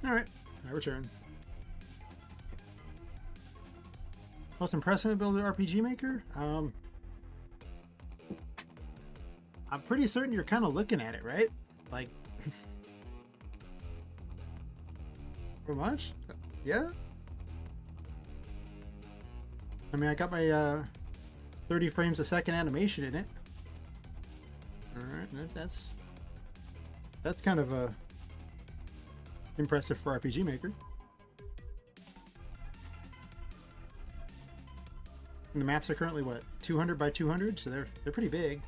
Alright, I return. Most impressive ability RPG Maker? I'm pretty certain you're kind of looking at it, right? Like, pretty much? Yeah? I mean, I got my 30 frames a second animation in it. Alright, that's kind of impressive for RPG Maker. And the maps are currently, what, 200 by 200? So they're pretty big.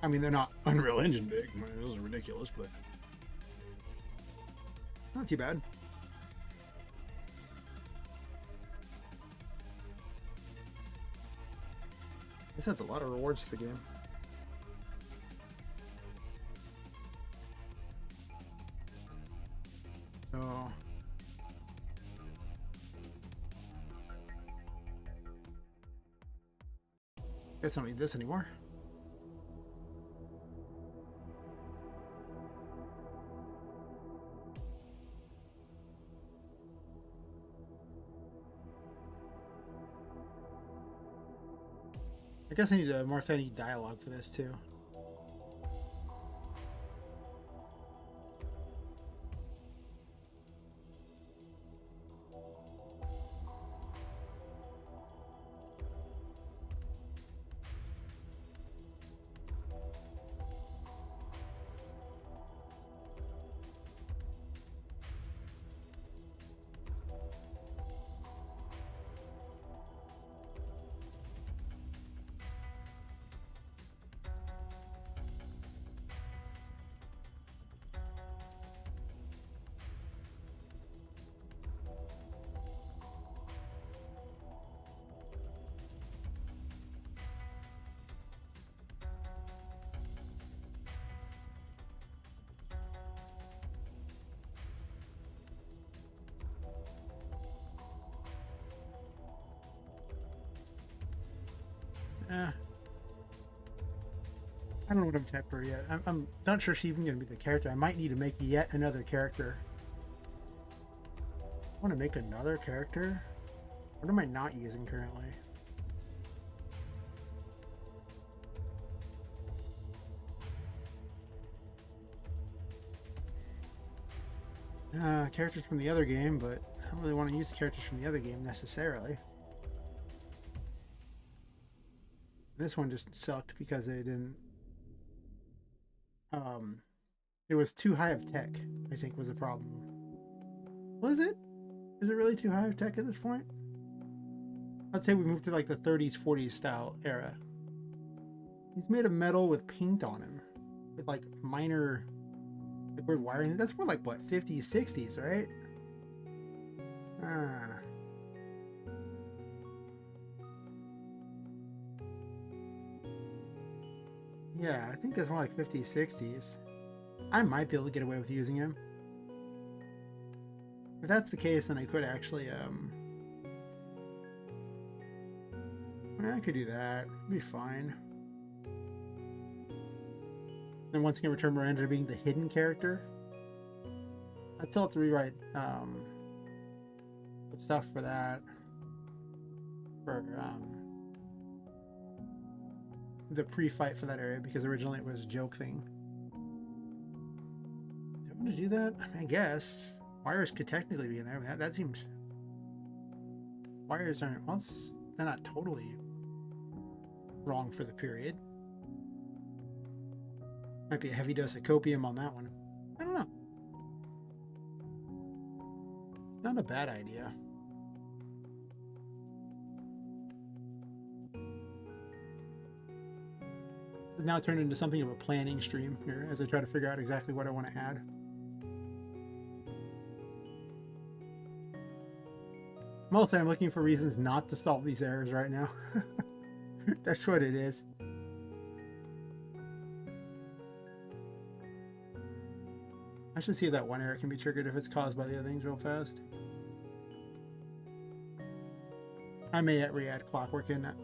I mean, they're not Unreal Engine big. I mean, those are ridiculous, but not too bad. This adds a lot of rewards to the game. So guess I don't need this anymore. I guess I need a more tiny dialogue for this too. I don't know what I'm typing for yet. I'm not sure she's even going to be the character. I might need to make yet another character. I want to make another character? What am I not using currently? Characters from the other game, but I don't really want to use the characters from the other game necessarily. This one just sucked because it didn't. It was too high of tech, I think was the problem. Was it? Is it really too high of tech at this point? I'd say we moved to like the 30s, 40s style era. He's made of metal with paint on him. With like minor liquid wiring. That's more like what, 50s, 60s, right? Yeah, I think it's more like 50s, 60s. I might be able to get away with using him. If that's the case, then I could actually, I could do that. It'd be fine. Then once again, return Miranda being the hidden character. I'd still have to rewrite, stuff for that. For, the pre-fight for that area, because originally it was a joke thing. Do I want to do that? I guess wires could technically be in there. That seems, wires aren't, well, they're not totally wrong for the period. Might be a heavy dose of copium on that one. I don't know. Not a bad idea. It's now turned into something of a planning stream here as I try to figure out exactly what I want to add. Mostly I'm looking for reasons not to solve these errors right now. That's what it is. I should see if that one error can be triggered if it's caused by the other things real fast. I may re-add clockwork in that.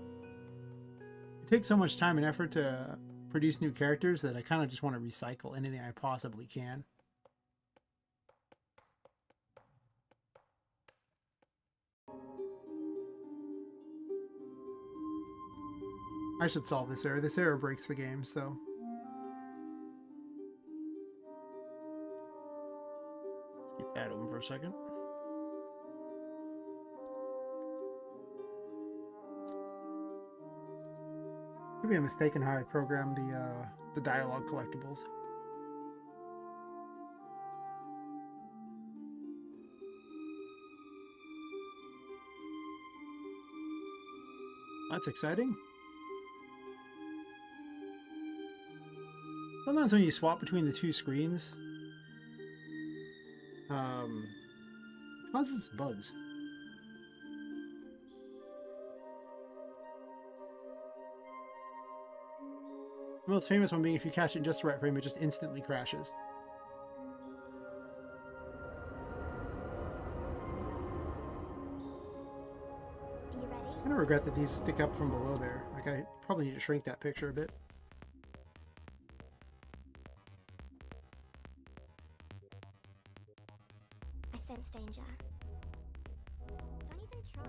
It takes so much time and effort to produce new characters that I kind of just want to recycle anything I possibly can. I should solve this error. This error breaks the game, so... Let's keep that open for a second. Could be a mistake in how I programmed the dialogue collectibles. That's exciting. Sometimes when you swap between the two screens, it causes bugs. The most famous one being if you catch it in just the right frame, it just instantly crashes. Are you ready? I kind of regret that these stick up from below there. Like, I probably need to shrink that picture a bit. I sense danger. Don't even try.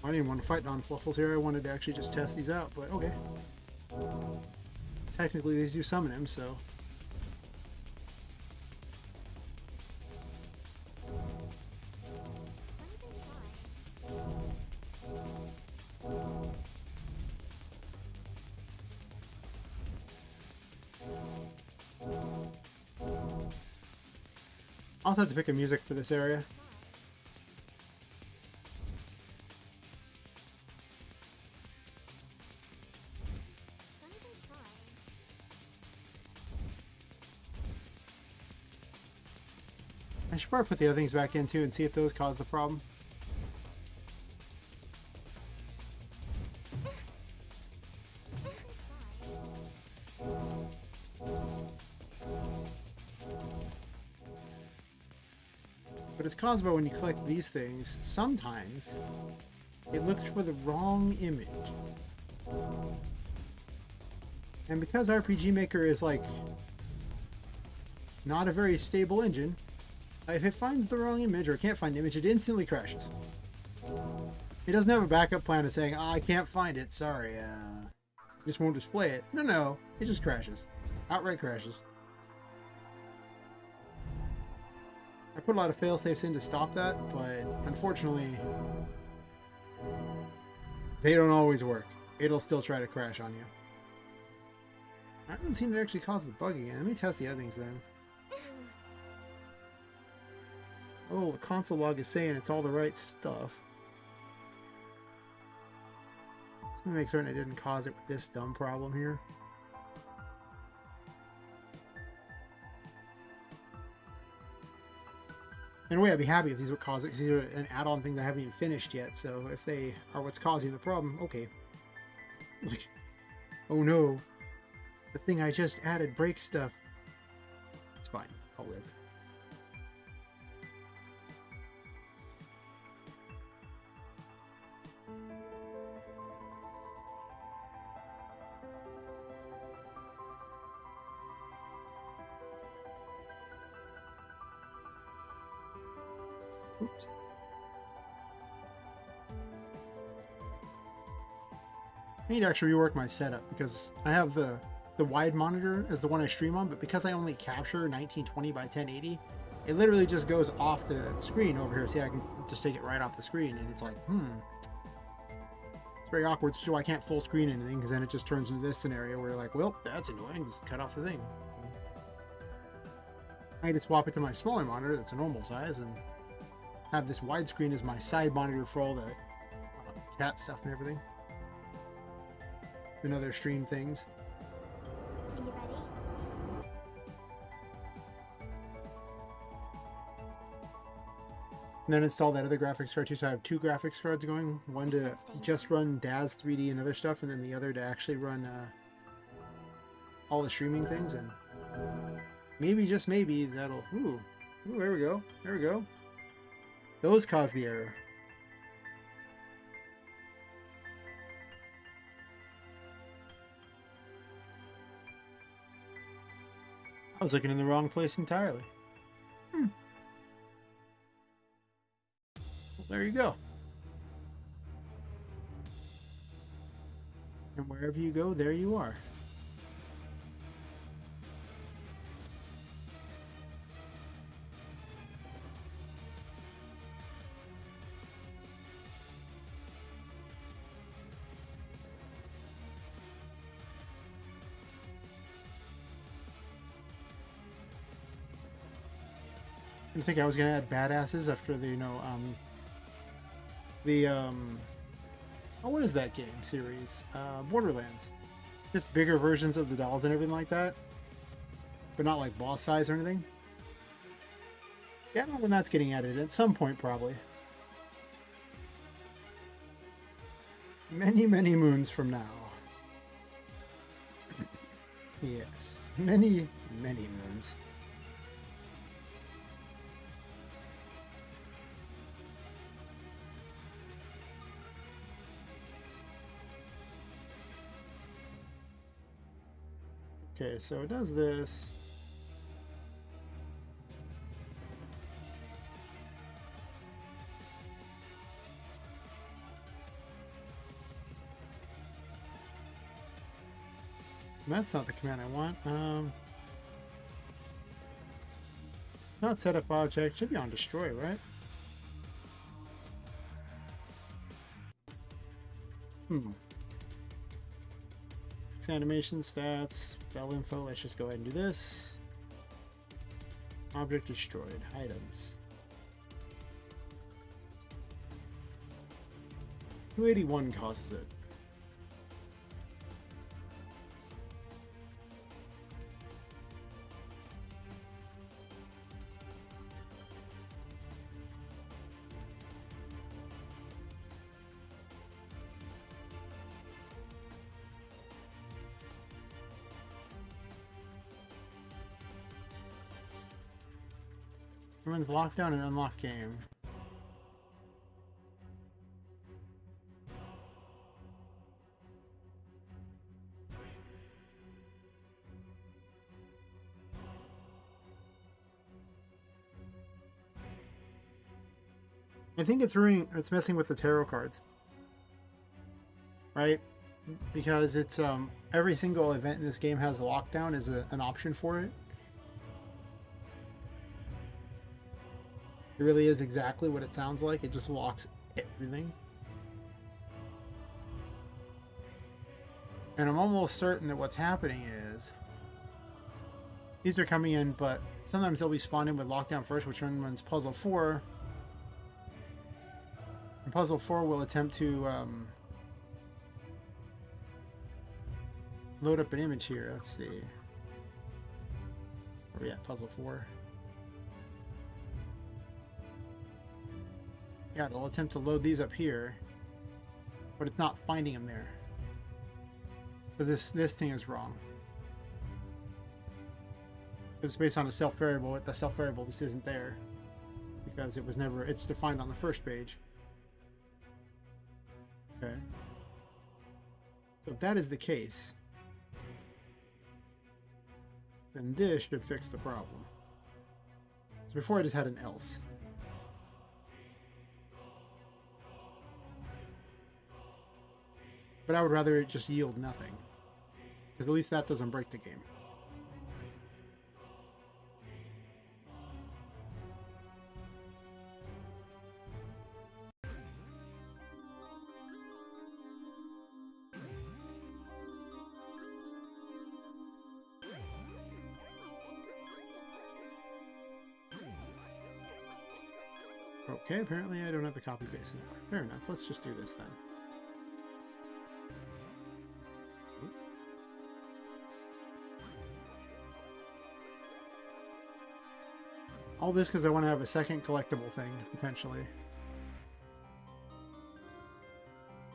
I didn't even want to fight on Fluffles here. I wanted to actually just test these out, but okay. Technically, these do summon him, so... Don't even try. I'll have to pick a music for this area. Don't even try. I should probably put the other things back in too and see if those cause the problem. But it's caused by when you collect these things, sometimes it looks for the wrong image. And because RPG Maker is like not a very stable engine, if it finds the wrong image or can't find the image, it instantly crashes. It doesn't have a backup plan of saying, oh, I can't find it, sorry, just won't display it. No, it just crashes. Outright crashes. I put a lot of fail-safes in to stop that, but unfortunately, they don't always work. It'll still try to crash on you. I haven't seen it actually cause the bug again. Let me test the other things then. Oh, the console log is saying it's all the right stuff. Let me make certain I didn't cause it with this dumb problem here. In a way, I'd be happy if these would cause it, because these are an add-on thing that I haven't even finished yet, so if they are what's causing the problem, okay. Like, oh no, the thing I just added breaks stuff. It's fine, I'll live. Oops. I need to actually rework my setup because I have the wide monitor as the one I stream on, but because I only capture 1920 by 1080, it literally just goes off the screen over here. See, I can just take it right off the screen, and it's like, it's very awkward. So I can't full screen anything because then it just turns into this scenario where you're like, well, that's annoying. Just cut off the thing. I need to swap it to my smaller monitor that's a normal size and have this widescreen as my side monitor for all the chat stuff and everything. And other stream things. Are you ready? And then install that other graphics card too. So I have two graphics cards going. One to just run DAZ 3D and other stuff, and then the other to actually run all the streaming things. And maybe, just maybe, that'll... Ooh, there we go. There we go. Those cause the error. I was looking in the wrong place entirely. Well, there you go. And wherever you go, there you are. I think I was gonna add badasses after the, oh, what is that game series? Borderlands. Just bigger versions of the dolls and everything like that, but not like boss size or anything. Yeah, I don't know when that's getting added. At some point, probably. Many, many moons from now. Yes, many, many moons. Okay, so it does this. That's not the command I want. Not set up object. Should be on destroy, right? Animation stats, spell info. Let's just go ahead and do this. Object destroyed. Items. 281 causes it. Ruins lockdown and unlock game. I think it's messing with the tarot cards. Right? Because it's every single event in this game has a lockdown as an option for it. It really is exactly what it sounds like. It just locks everything. And I'm almost certain that what's happening is these are coming in, but sometimes they'll be spawned in with lockdown first, which runs puzzle 4. And puzzle 4 will attempt to load up an image here. Let's see. Where are we at? Puzzle 4. Yeah, it'll attempt to load these up here, but it's not finding them there. So this thing is wrong. It's based on a self variable. The self variable just isn't there because it was never. It's defined on the first page. Okay. So if that is the case, then this should fix the problem. So before I just had an else. But I would rather it just yield nothing. Because at least that doesn't break the game. Okay, apparently I don't have the copy paste now. Fair enough, let's just do this then. All this because I want to have a second collectible thing, potentially.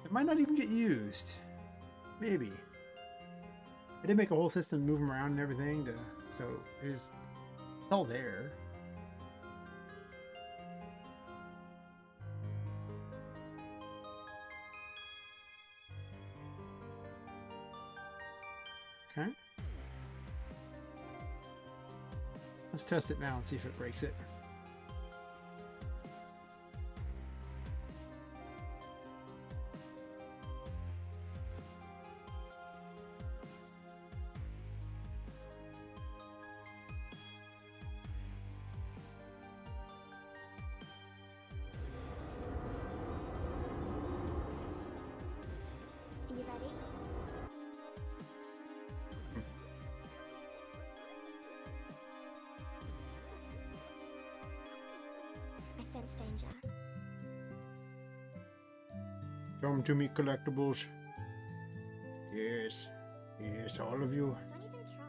It might not even get used. Maybe. I did make a whole system, move them around and everything, so it's all there. Okay. Let's test it now and see if it breaks it. Are you ready? I sense danger. Come to me, collectibles. Yes. Yes, all of you. Don't even try.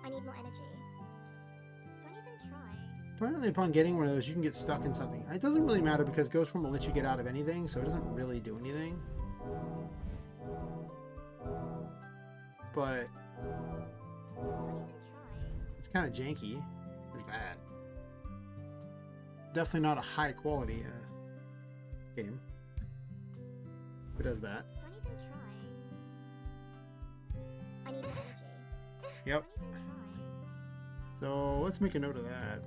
I need more energy. Don't even try. Apparently, upon getting one of those, you can get stuck in something. It doesn't really matter because Ghost Form will let you get out of anything, so it doesn't really do anything. But Don't even try. it's kind of janky. There's that. Definitely not a high quality game. Who does that? Don't even try. I need more energy. Yep. Don't even try. So let's make a note of that.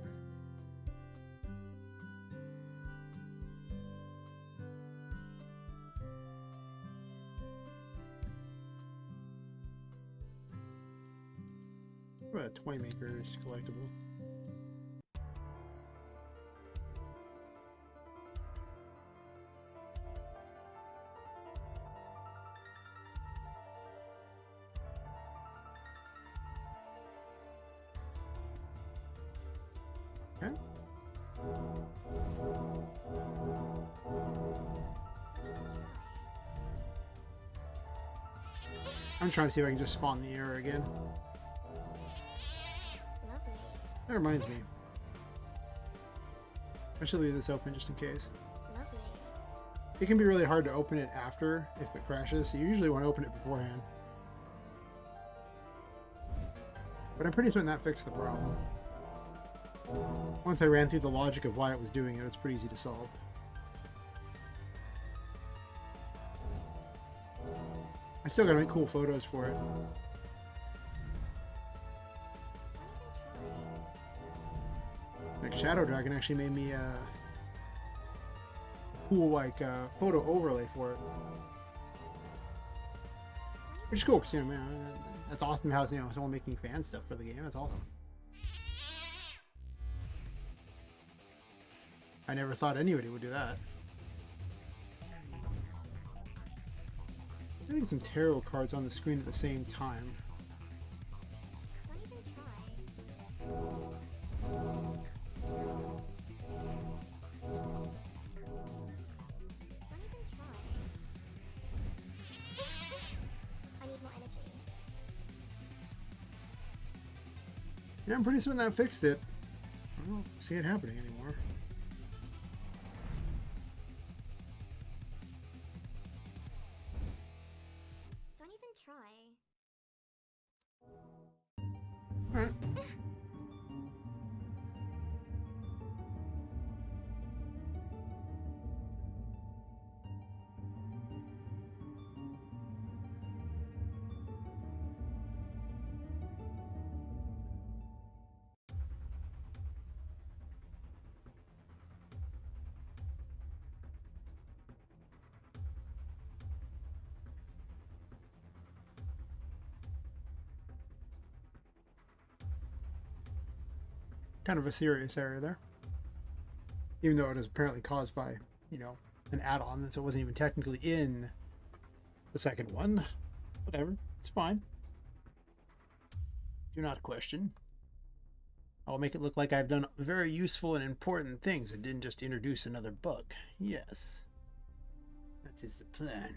What about a toy maker's collectible? Okay. I'm trying to see if I can just spawn the error again. Lovely. That reminds me. I should leave this open just in case. Lovely. It can be really hard to open it after if it crashes, so you usually want to open it beforehand. But I'm pretty certain that fixed the problem. Once I ran through the logic of why it was doing it, it's pretty easy to solve. I still gotta make cool photos for it. Like Shadow Dragon actually made me a cool photo overlay for it. Which is cool because, you know, man, that's awesome how, you know, someone making fan stuff for the game. That's awesome. I never thought anybody would do that. I need some tarot cards on the screen at the same time. Don't even try. Don't even try. I need more energy. Yeah, I'm pretty certain that fixed it. I don't see it happening anymore. Don't even try. Alright. Kind of a serious error there. Even though it was apparently caused by, you know, an add-on, so it wasn't even technically in the second one. Whatever, it's fine. Do not question. I'll make it look like I've done very useful and important things and didn't just introduce another bug. Yes. That is the plan.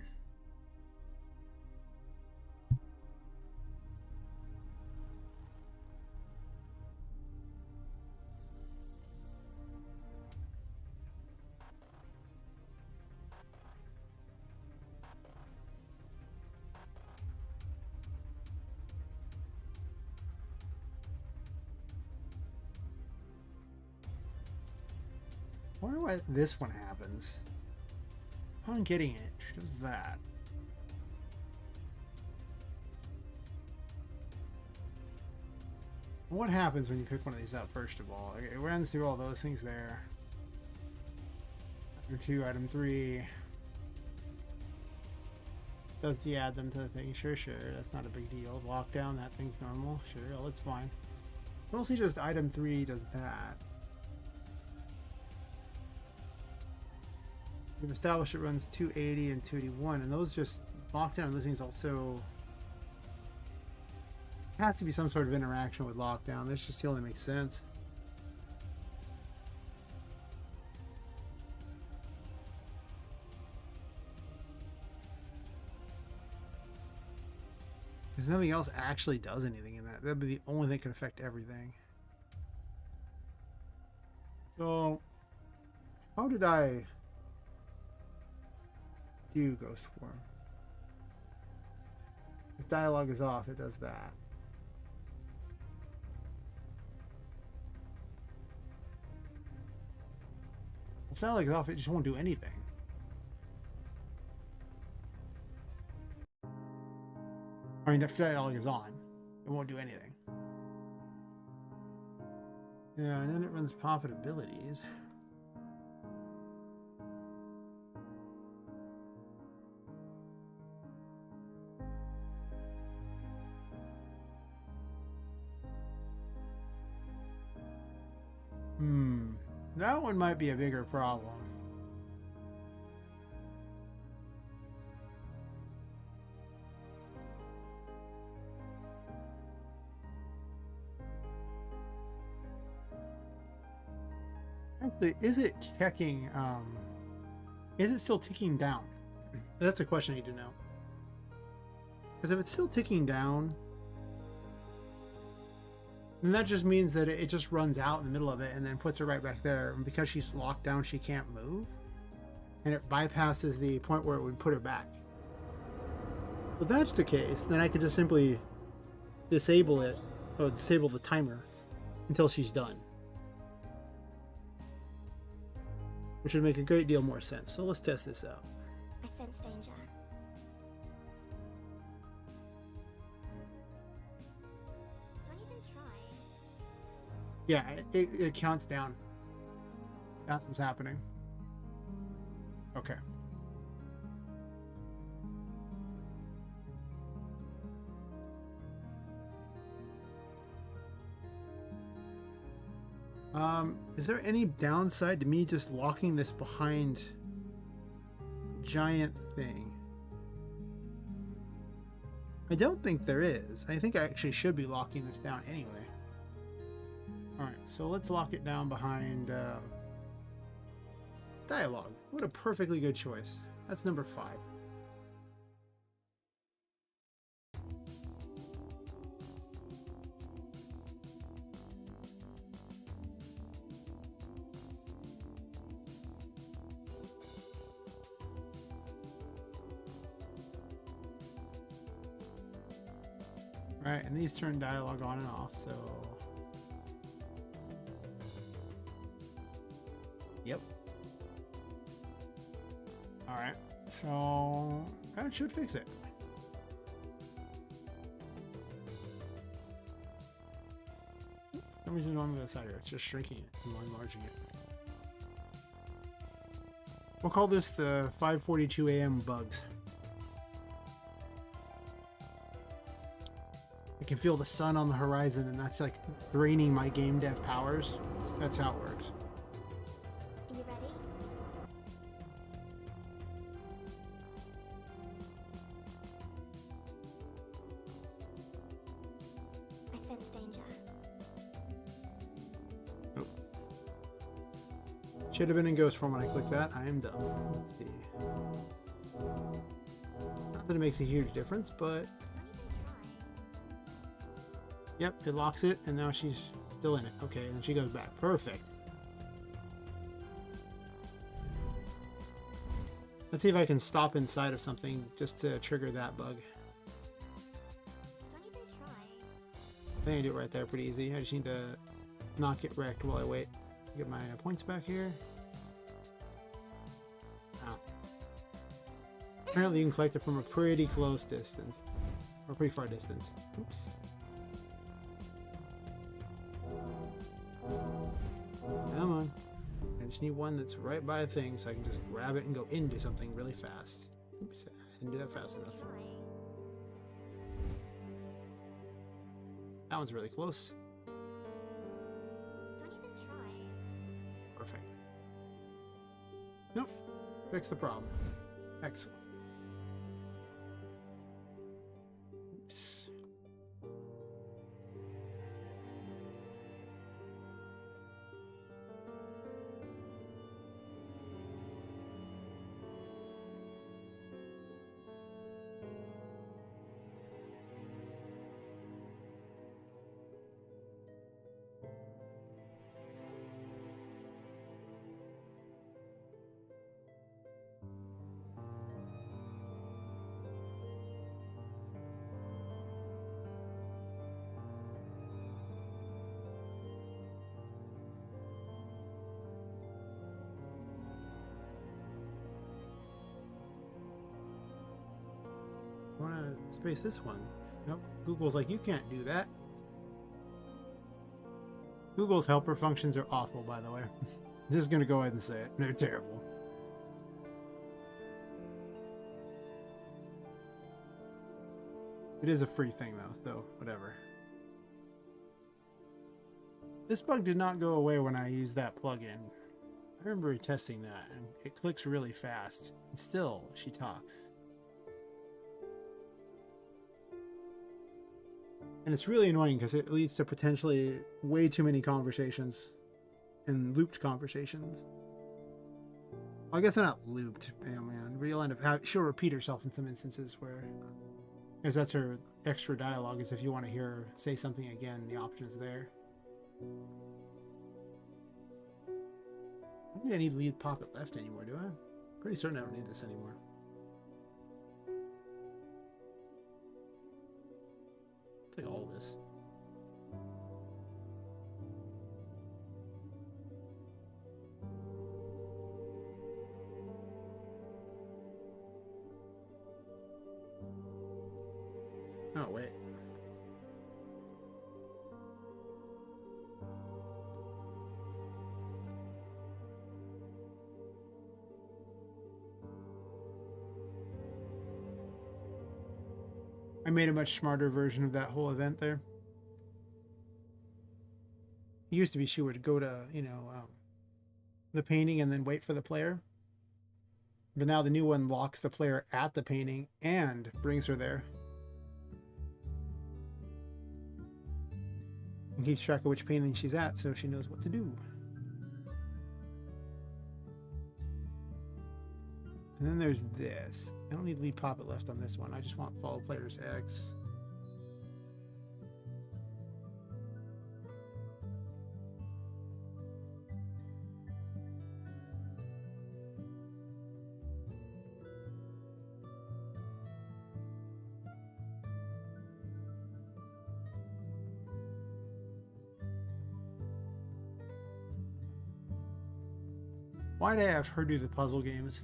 I wonder why this one happens. I'm getting it. Just that. What happens when you pick one of these up, first of all? It runs through all those things there. Item 2, item 3. Does he add them to the thing? Sure, sure. That's not a big deal. Lockdown, that thing's normal. Sure, oh, that's fine. Mostly just item 3 does that. We've established it runs 280 and 281, and those just lockdown. Those things also has to be some sort of interaction with lockdown. This just only makes sense. Because nothing else actually does anything in that. That'd be the only thing that could affect everything. So, how did I do ghost form? If dialogue is off, it does that. If dialogue is off, it just won't do anything. I mean, if dialogue is on, it won't do anything. Yeah, and then it runs Poppet abilities. That one might be a bigger problem. Actually, is it checking, is it still ticking down? That's a question I need to know. Because if it's still ticking down, then that just means that it just runs out in the middle of it and then puts her right back there. And because she's locked down, she can't move. And it bypasses the point where it would put her back. So if that's the case, then I could just simply disable it, or disable the timer until she's done. Which would make a great deal more sense. So let's test this out. I sense danger. Don't even try. Yeah, it counts down. That's what's happening. Okay. Is there any downside to me just locking this behind giant thing? I don't think there is. I think I actually should be locking this down anyway. Alright, so let's lock it down behind dialogue. What a perfectly good choice. That's number 5. Right, and these turn dialogue on and off, so... Yep. Alright, so... that should fix it. For some reason on the other side here, it's just shrinking it and enlarging it. We'll call this the 5:42 a.m. bugs. I can feel the sun on the horizon, and that's like draining my game dev powers. That's how it works. Are you ready? I sense danger. Oh. Should have been in ghost form when I clicked that. I am dumb. Let's see. Not that it makes a huge difference, but... Yep, it locks it, and now she's still in it. Okay, and she goes back. Perfect. Let's see if I can stop inside of something just to trigger that bug. Don't even try. I think I do it right there pretty easy. I just need to not get wrecked while I wait. Get my points back here. Ow. Apparently you can collect it from a pretty close distance. Or pretty far distance. Oops. just need one that's right by a thing so I can just grab it and go into something really fast. Oops, I didn't do that fast enough. Try. That one's really close. Don't even try. Perfect. Nope. Fix the problem. Excellent. Oops. I want to space this one. Nope. Google's like, you can't do that. Google's helper functions are awful, by the way. I'm just going to go ahead and say it. They're terrible. It is a free thing, though, so whatever. This bug did not go away when I used that plugin. I remember testing that, and it clicks really fast. And still, she talks. And it's really annoying because it leads to potentially way too many conversations and looped conversations. Well, I guess they're not looped, man. But you'll end up she'll repeat herself in some instances where, because that's her extra dialogue, is if you want to hear her say something again, the option is there. I don't think I need lead Poppet left anymore, do I? Pretty certain I don't need this anymore. Take all this. Oh, wait. I made a much smarter version of that whole event there. It used to be she would go to, the painting and then wait for the player. But now the new one locks the player at the painting and brings her there. And keeps track of which painting she's at so she knows what to do. And then there's this. I don't need lead Poppet left on this one. I just want follow players X. Why'd I have her do the puzzle games?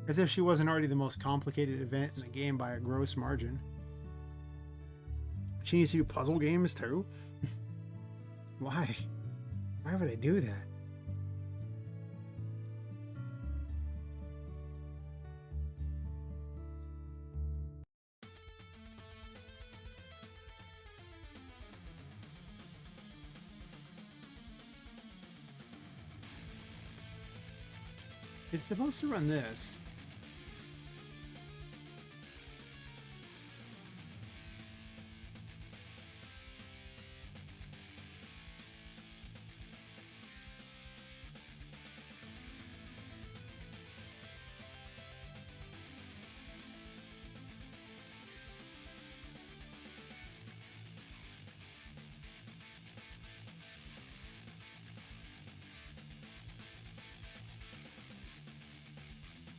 As if she wasn't already the most complicated event in the game by a gross margin. She needs to do puzzle games too? Why? Why would I do that? It's supposed to run this.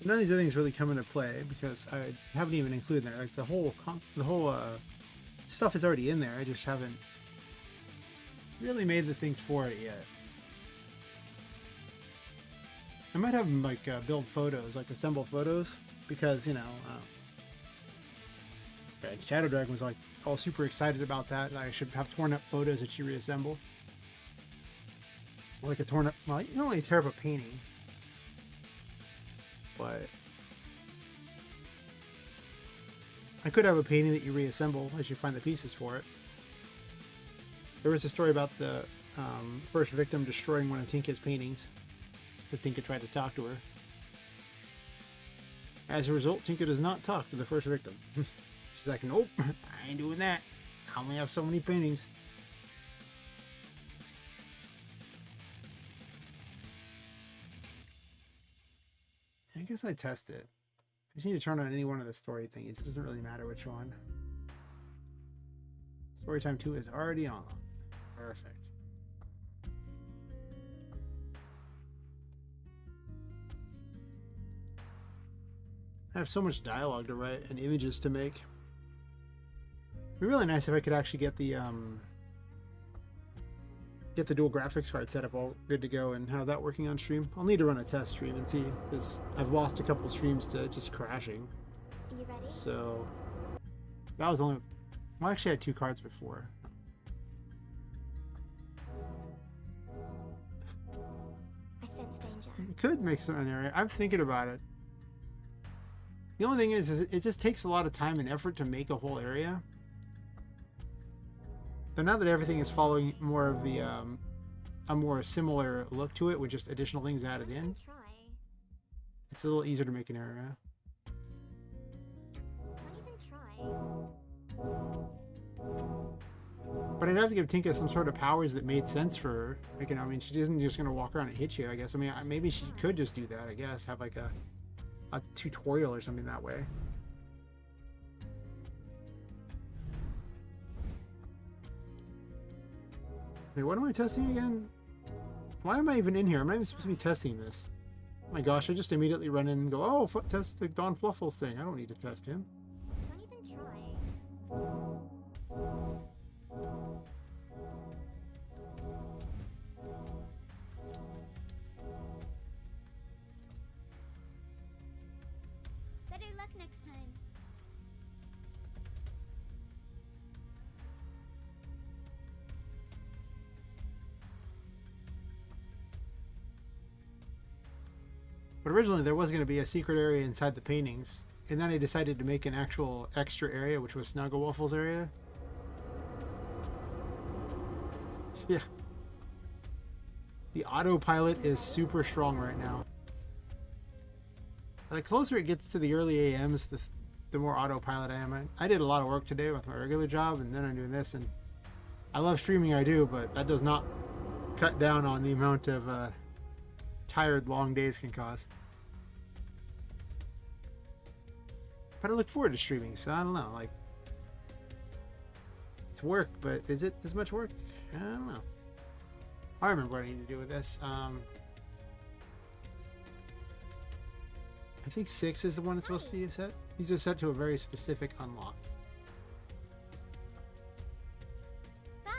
None of these other things really come into play because I haven't even included there. Like the whole stuff is already in there. I just haven't really made the things for it yet. I might have them like build photos, like assemble photos, because Shadow Dragon was like all super excited about that. And I should have torn up photos that she reassemble. like a torn up. Well, you can only tear up a painting, but I could have a painting that you reassemble as you find the pieces for it. There was a story about the first victim destroying one of Tinka's paintings because Tinka tried to talk to her. As a result, Tinka does not talk to the first victim. She's like, nope, I ain't doing that. I only have so many paintings. I guess I test it. I just need to turn on any one of the story thingies. It doesn't really matter which one. Storytime 2 is already on. Perfect. I have so much dialogue to write and images to make. It'd be really nice if I could actually get the dual graphics card set up all good to go and have that working on stream. I'll need to run a test stream and see, because I've lost a couple streams to just crashing. Are you ready? So that was only, well, I actually had 2 cards before. I sense danger. It could make something there. I'm thinking about it. The only thing is it just takes a lot of time and effort to make a whole area. But now that everything is following more of the a more similar look to it with just additional things added in, Try. it's a little easier to make an area. Don't even try. But I'd have to give Tinka some sort of powers that made sense for her. Like, you know, I mean, she isn't just gonna walk around and hit you, I guess. I mean, maybe she could just do that, I guess. Have like a tutorial or something that way. Wait, what am I testing again? Why am I even in here? I'm not even supposed to be testing this. Oh my gosh, I just immediately run in and go, oh, test the Don Fluffles thing. I don't need to test him. Don't even try. Better luck next time. But originally there was going to be a secret area inside the paintings. And then I decided to make an actual extra area, which was Snuggle Waffles area. Yeah. The autopilot is super strong right now. The closer it gets to the early AMs, the more autopilot I am. I did a lot of work today with my regular job, and then I'm doing this, and I love streaming, I do, but that does not cut down on the amount of tired long days can cause. But I look forward to streaming, so I don't know, like, it's work, but is it as much work? I don't know. I remember what I need to do with this. I think 6 is the one that's supposed to be set. These are set to a very specific unlock. Bye.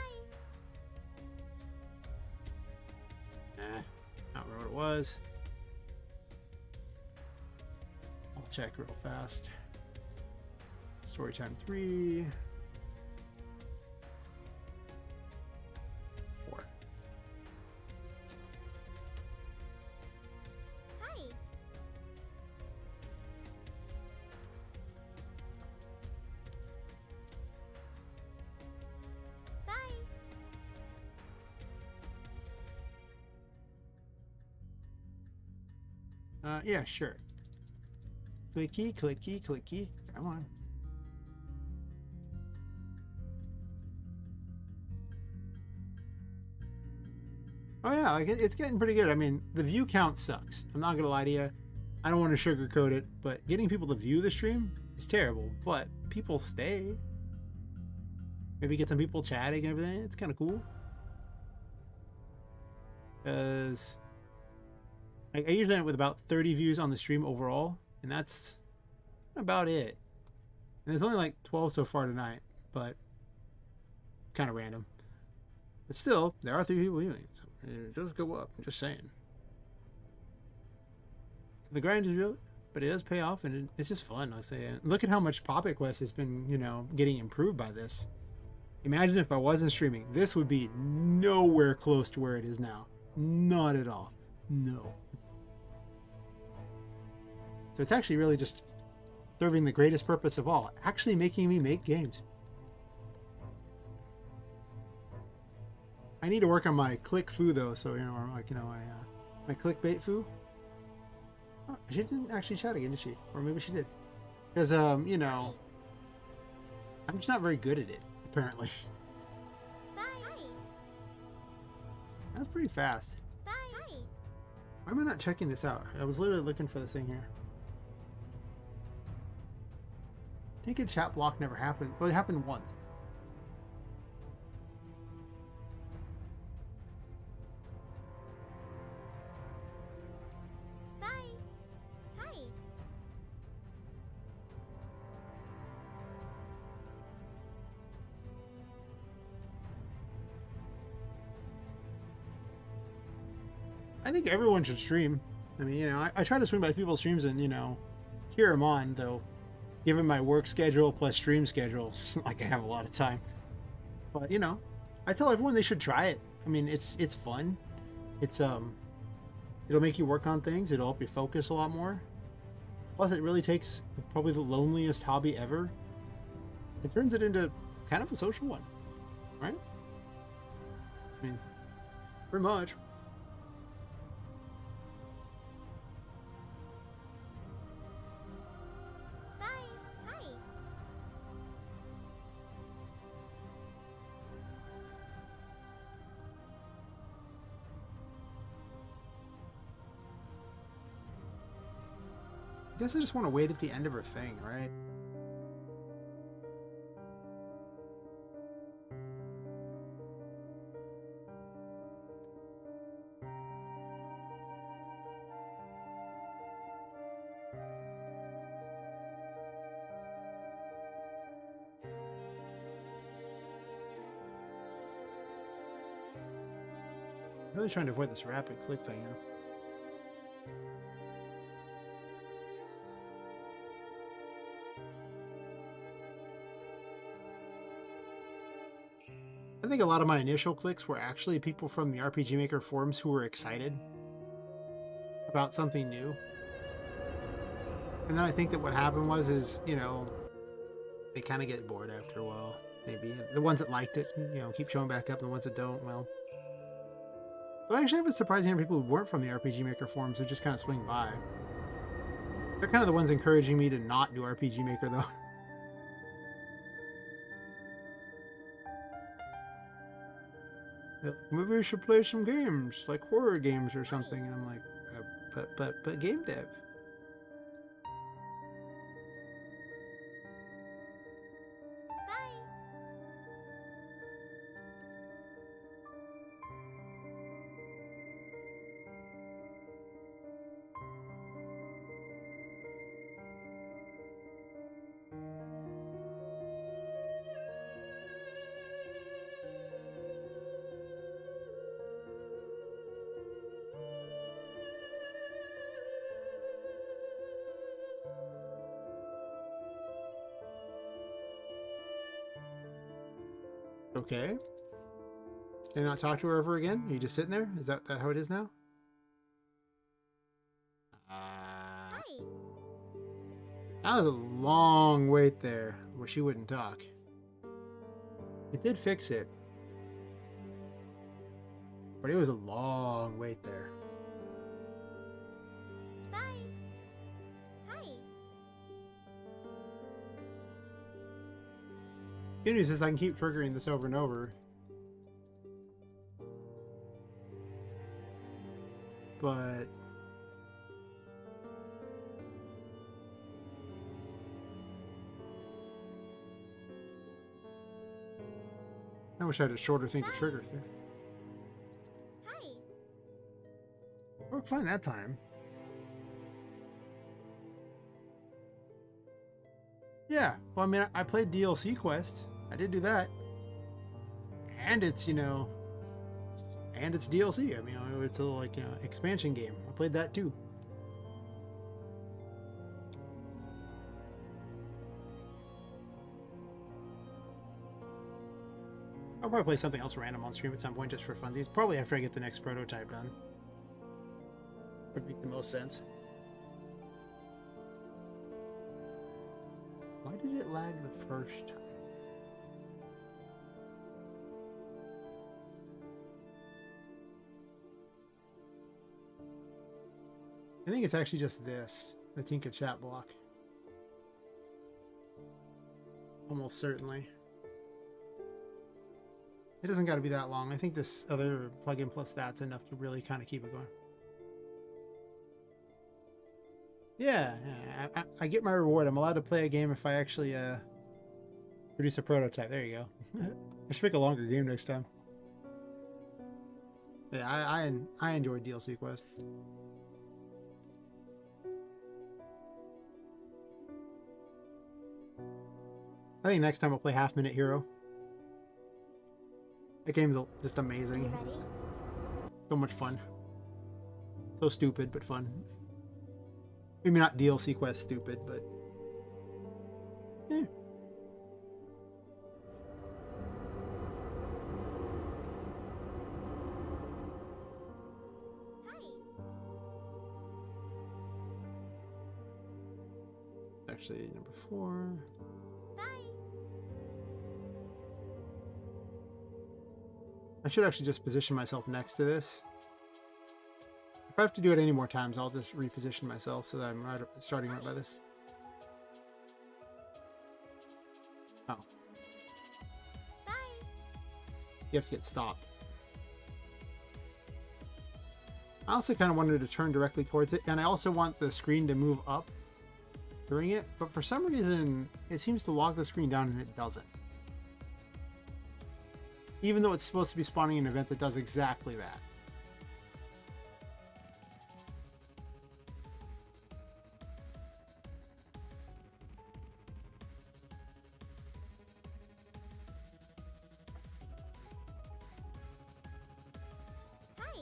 Not remember what it was. I'll check real fast. Storytime 3. 4. Hi. Bye. Yeah, sure. Clicky, clicky, clicky. Come on. Oh yeah, like it's getting pretty good. I mean, the view count sucks. I'm not gonna lie to you. I don't want to sugarcoat it, but getting people to view the stream is terrible. But people stay. Maybe get some people chatting and everything. It's kind of cool. Because I usually end up with about 30 views on the stream overall, and that's about it. And there's only like 12 so far tonight, but kind of random. But still, there are 3 people viewing, so it does go up. I'm just saying. The grind is real, but it does pay off, and it's just fun. I say, look at how much Poppet Quest has been, you know, getting improved by this. Imagine if I wasn't streaming, this would be nowhere close to where it is now. Not at all. No. So it's actually really just serving the greatest purpose of all, actually making me make games. I need to work on my click foo though, so or like my clickbait foo. Oh, she didn't actually chat again, did she? Or maybe she did. Because I'm just not very good at it, apparently. Bye. That's pretty fast. Bye. Why am I not checking this out? I was literally looking for this thing here. Naked chat block never happened. Well, it happened once. Bye. Hi. I think everyone should stream. I mean, I try to swing by people's streams and, cheer them on, though. Given my work schedule plus stream schedule, it's not like I have a lot of time. But, I tell everyone they should try it. I mean, it's fun. It's, it'll make you work on things. It'll help you focus a lot more. Plus, it really takes probably the loneliest hobby ever. It turns it into kind of a social one, right? I mean, pretty much. I guess I just want to wait at the end of her thing, right? I'm really trying to avoid this rapid click thing here. I think a lot of my initial clicks were actually people from the RPG Maker forums who were excited about something new. And then I think that what happened is, they kind of get bored after a while, maybe. The ones that liked it, keep showing back up, and the ones that don't, well. But I actually have a surprising number of people who weren't from the RPG Maker forums who just kind of swing by. They're kind of the ones encouraging me to not do RPG Maker, though. Maybe we should play some games, like horror games or something. And I'm like, but game dev. Okay. Can I not talk to her ever again? Are you just sitting there? Is that how it is now? That was a long wait there where she wouldn't talk. It did fix it. But it was a long wait there. Good news is I can keep triggering this over and over. But I wish I had a shorter thing to trigger through. We're playing that time. Yeah, well, I mean, I played DLC Quest. I did do that. And it's, and it's DLC. I mean, it's a little, expansion game. I played that too. I'll probably play something else random on stream at some point just for funsies. Probably after I get the next prototype done. Would make the most sense. Why did it lag the first time? I think it's actually just this, the Tinka chat block. Almost certainly. It doesn't got to be that long. I think this other plugin plus that's enough to really kind of keep it going. Yeah, I get my reward. I'm allowed to play a game if I actually produce a prototype. There you go. I should pick a longer game next time. Yeah, I enjoyed DLC Quest. I think next time I'll play Half Minute Hero. That game's just Are you amazing. ready? So much fun. So stupid, but fun. Maybe not DLC Quest stupid, but... eh. Hi. Actually, number 4. Bye. I should actually just position myself next to this. If I have to do it any more times, I'll just reposition myself so that I'm starting right by this. Oh. Bye. You have to get stopped. I also kind of wanted to turn directly towards it, and I also want the screen to move up during it, but for some reason, it seems to lock the screen down and it doesn't. Even though it's supposed to be spawning an event that does exactly that. Hi.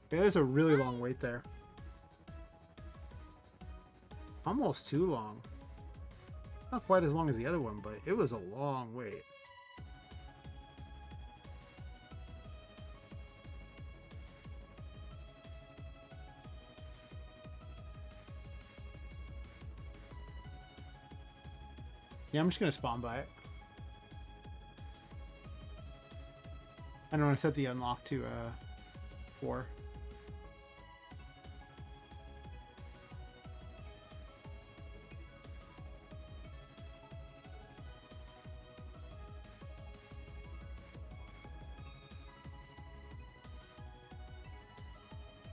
Yeah, there's a really long wait there. Almost too long. Not quite as long as the other one, but it was a long wait. Yeah, I'm just gonna spawn by it. I don't want to set the unlock to 4.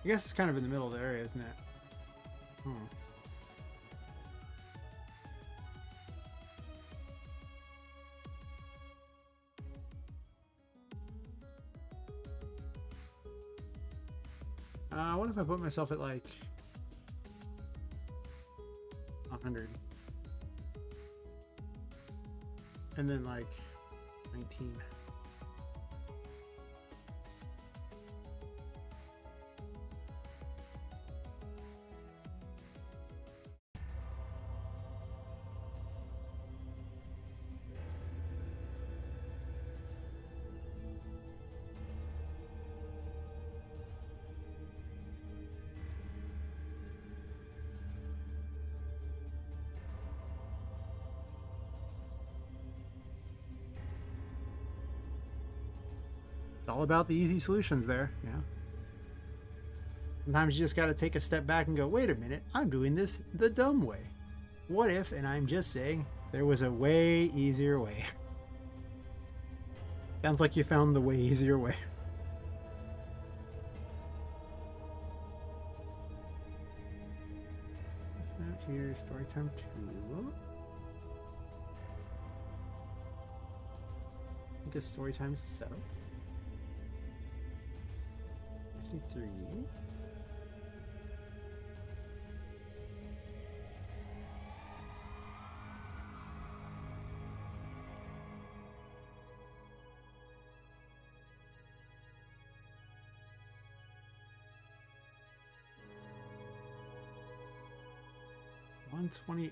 I guess it's kind of in the middle of the area, isn't it? Hmm. What if I put myself at like 100? And then like 19. It's all about the easy solutions there, yeah. Sometimes you just got to take a step back and go, wait a minute, I'm doing this the dumb way. What if, and I'm just saying, there was a way easier way. Sounds like you found the way easier way. This map here, story time 2. I think it's story time 7. 3. $128.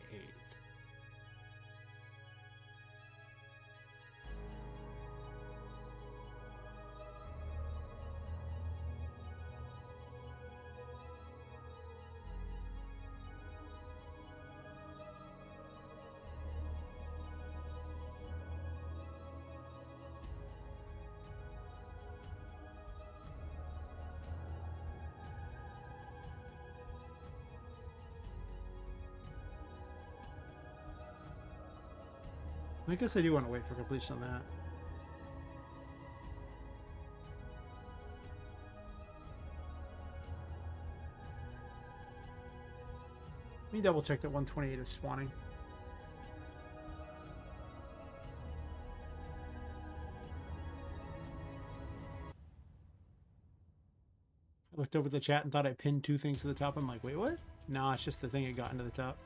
I guess I do want to wait for completion on that. Let me double check that 128 is spawning. I looked over the chat and thought I pinned 2 things to the top. I'm like, wait, what? No, it's just the thing that got into the top.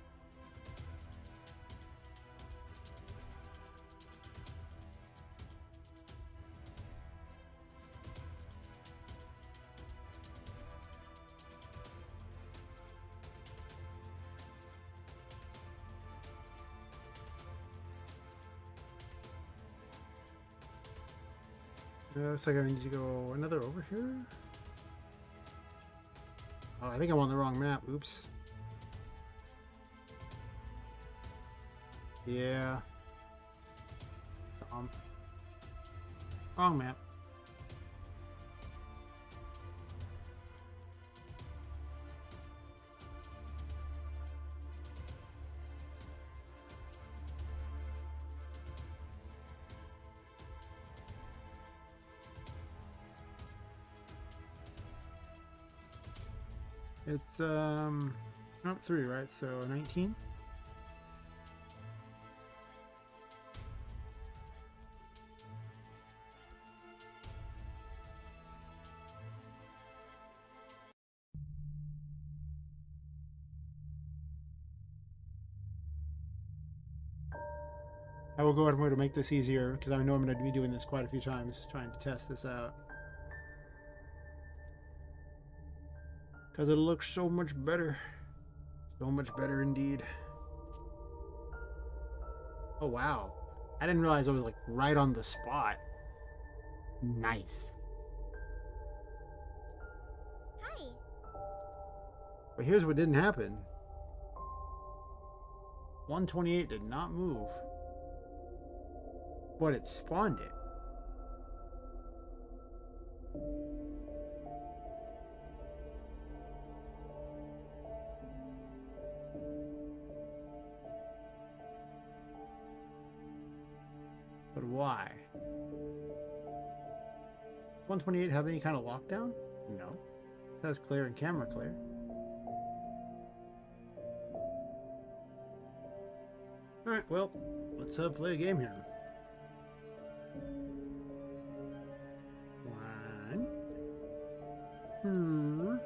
Looks like I need to go another over here. Oh, I think I'm on the wrong map. Oops. Yeah. Wrong map. It's not 3, right? So 19. I will go ahead and try to make this easier because I know I'm going to be doing this quite a few times, trying to test this out. Because it looks so much better. So much better indeed. Oh, wow. I didn't realize I was like right on the spot. Nice. Hi. But here's what didn't happen. 128 did not move. But it spawned it. But why? Does 128 have any kind of lockdown? No. It says clear and camera clear. Alright, well, let's play a game here. 1, 2.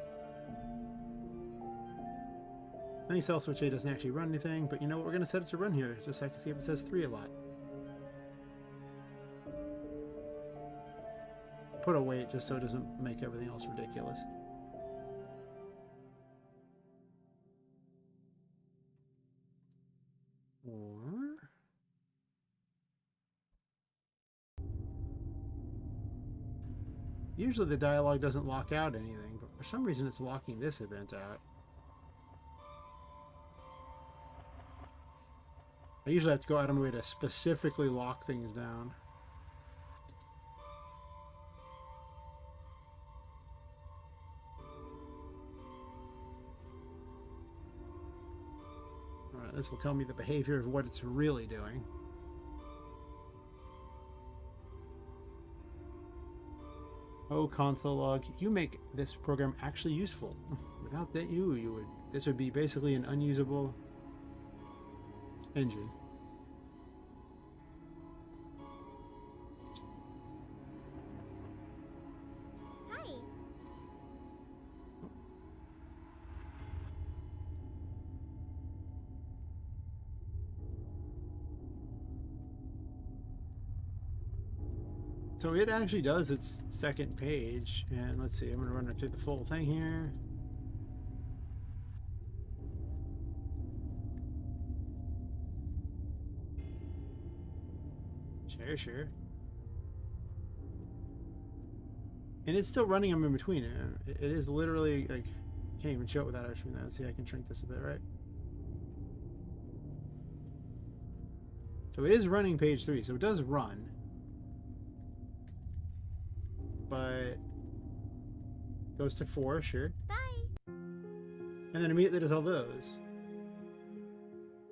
Nice, cell switch A doesn't actually run anything, but you know what? We're going to set it to run here, just so I can see if it says 3 a lot. Put a wait just so it doesn't make everything else ridiculous. Or usually the dialogue doesn't lock out anything, but for some reason it's locking this event out. I usually have to go out of my way to specifically lock things down. Alright, this will tell me the behavior of what it's really doing. Oh, console log, you make this program actually useful. Without that this would be basically an unusable engine. Hi. So it actually does its second page, and let's see, I'm going to run it through the full thing here. Sure. And it's still running them in between. It is literally, like, can't even show it without actually that. Let's see, I can shrink this a bit, right? So it is running page 3, so it does run. But goes to 4, sure. Bye. And then immediately does all those.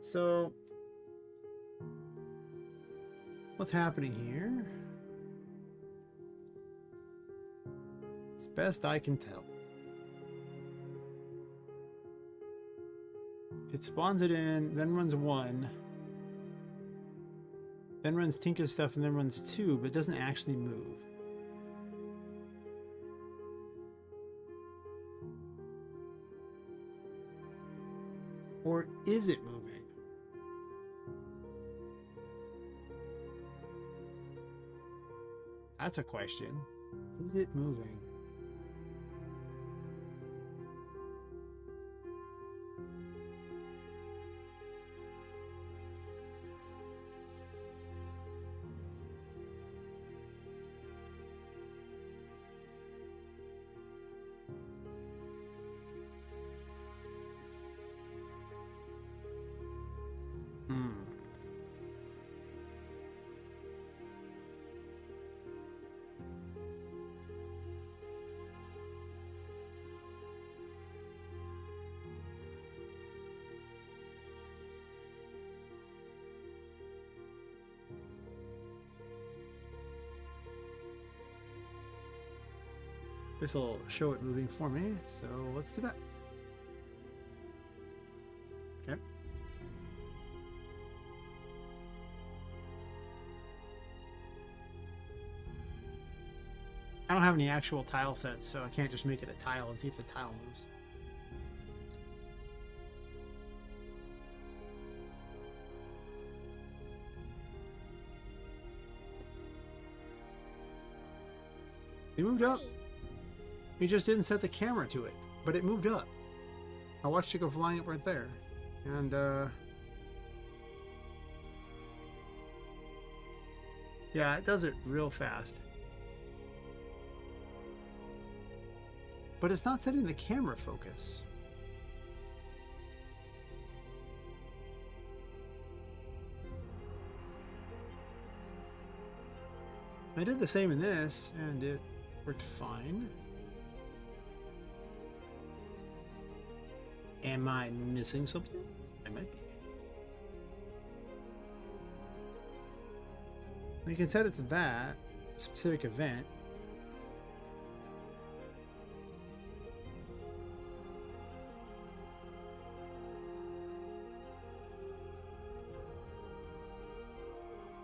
So What's happening here? As best I can tell. It spawns it in, then runs 1. Then runs Tinka's stuff, and then runs 2, but doesn't actually move. Or is it moving? That's a question. Is it moving? This will show it moving for me, so let's do that. Okay. I don't have any actual tile sets, so I can't just make it a tile and see if the tile moves. It moved up. We just didn't set the camera to it, but it moved up. I watched it go flying up right there. And, yeah, it does it real fast. But it's not setting the camera focus. I did the same in this, and it worked fine. Am I missing something? I might be. We can set it to that specific event.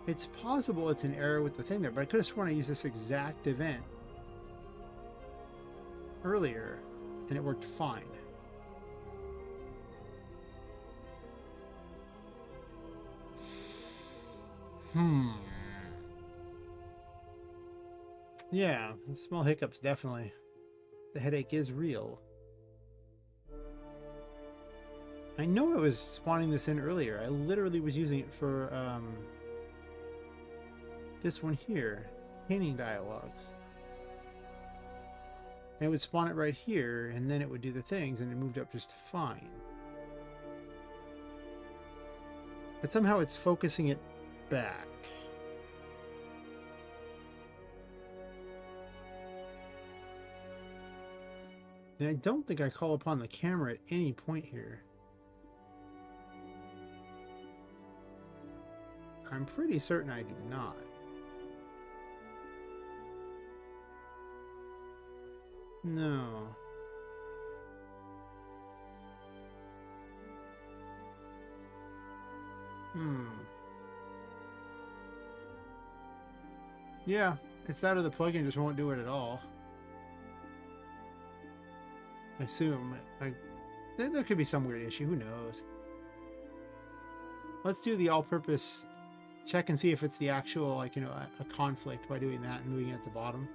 It's possible it's an error with the thing there, but I could have sworn I used this exact event earlier and it worked fine. Yeah, small hiccups, definitely. The headache is real. I know I was spawning this in earlier. I literally was using it for this one here, painting dialogues. And it would spawn it right here, and then it would do the things, and it moved up just fine. But somehow it's focusing it back. And I don't think I call upon the camera at any point here. I'm pretty certain I do not. No. Yeah, it's that or the plugin just won't do it at all. I assume. There could be some weird issue, who knows? Let's do the all-purpose check and see if it's the actual, like, you know, a conflict by doing that and moving it at the bottom.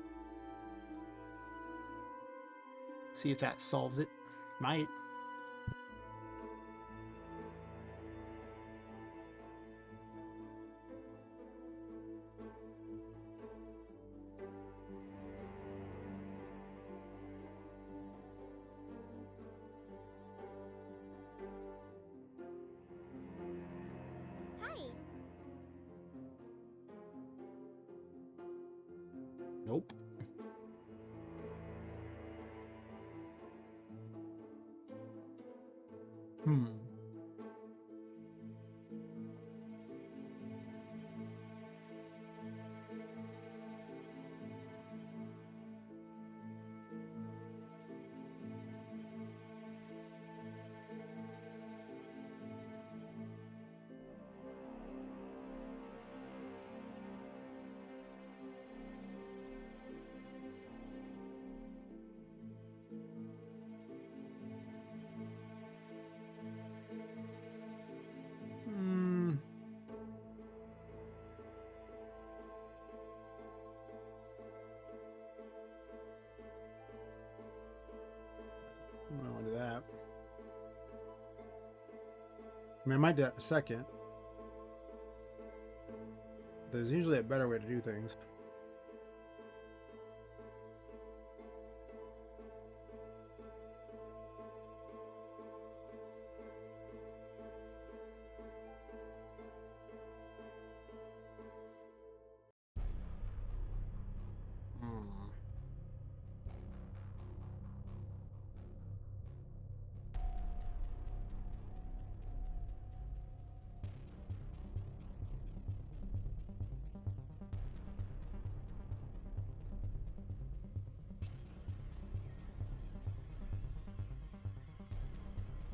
See if that solves it. Might. Hi. Nope. mean, I might do that in a second. There's usually a better way to do things.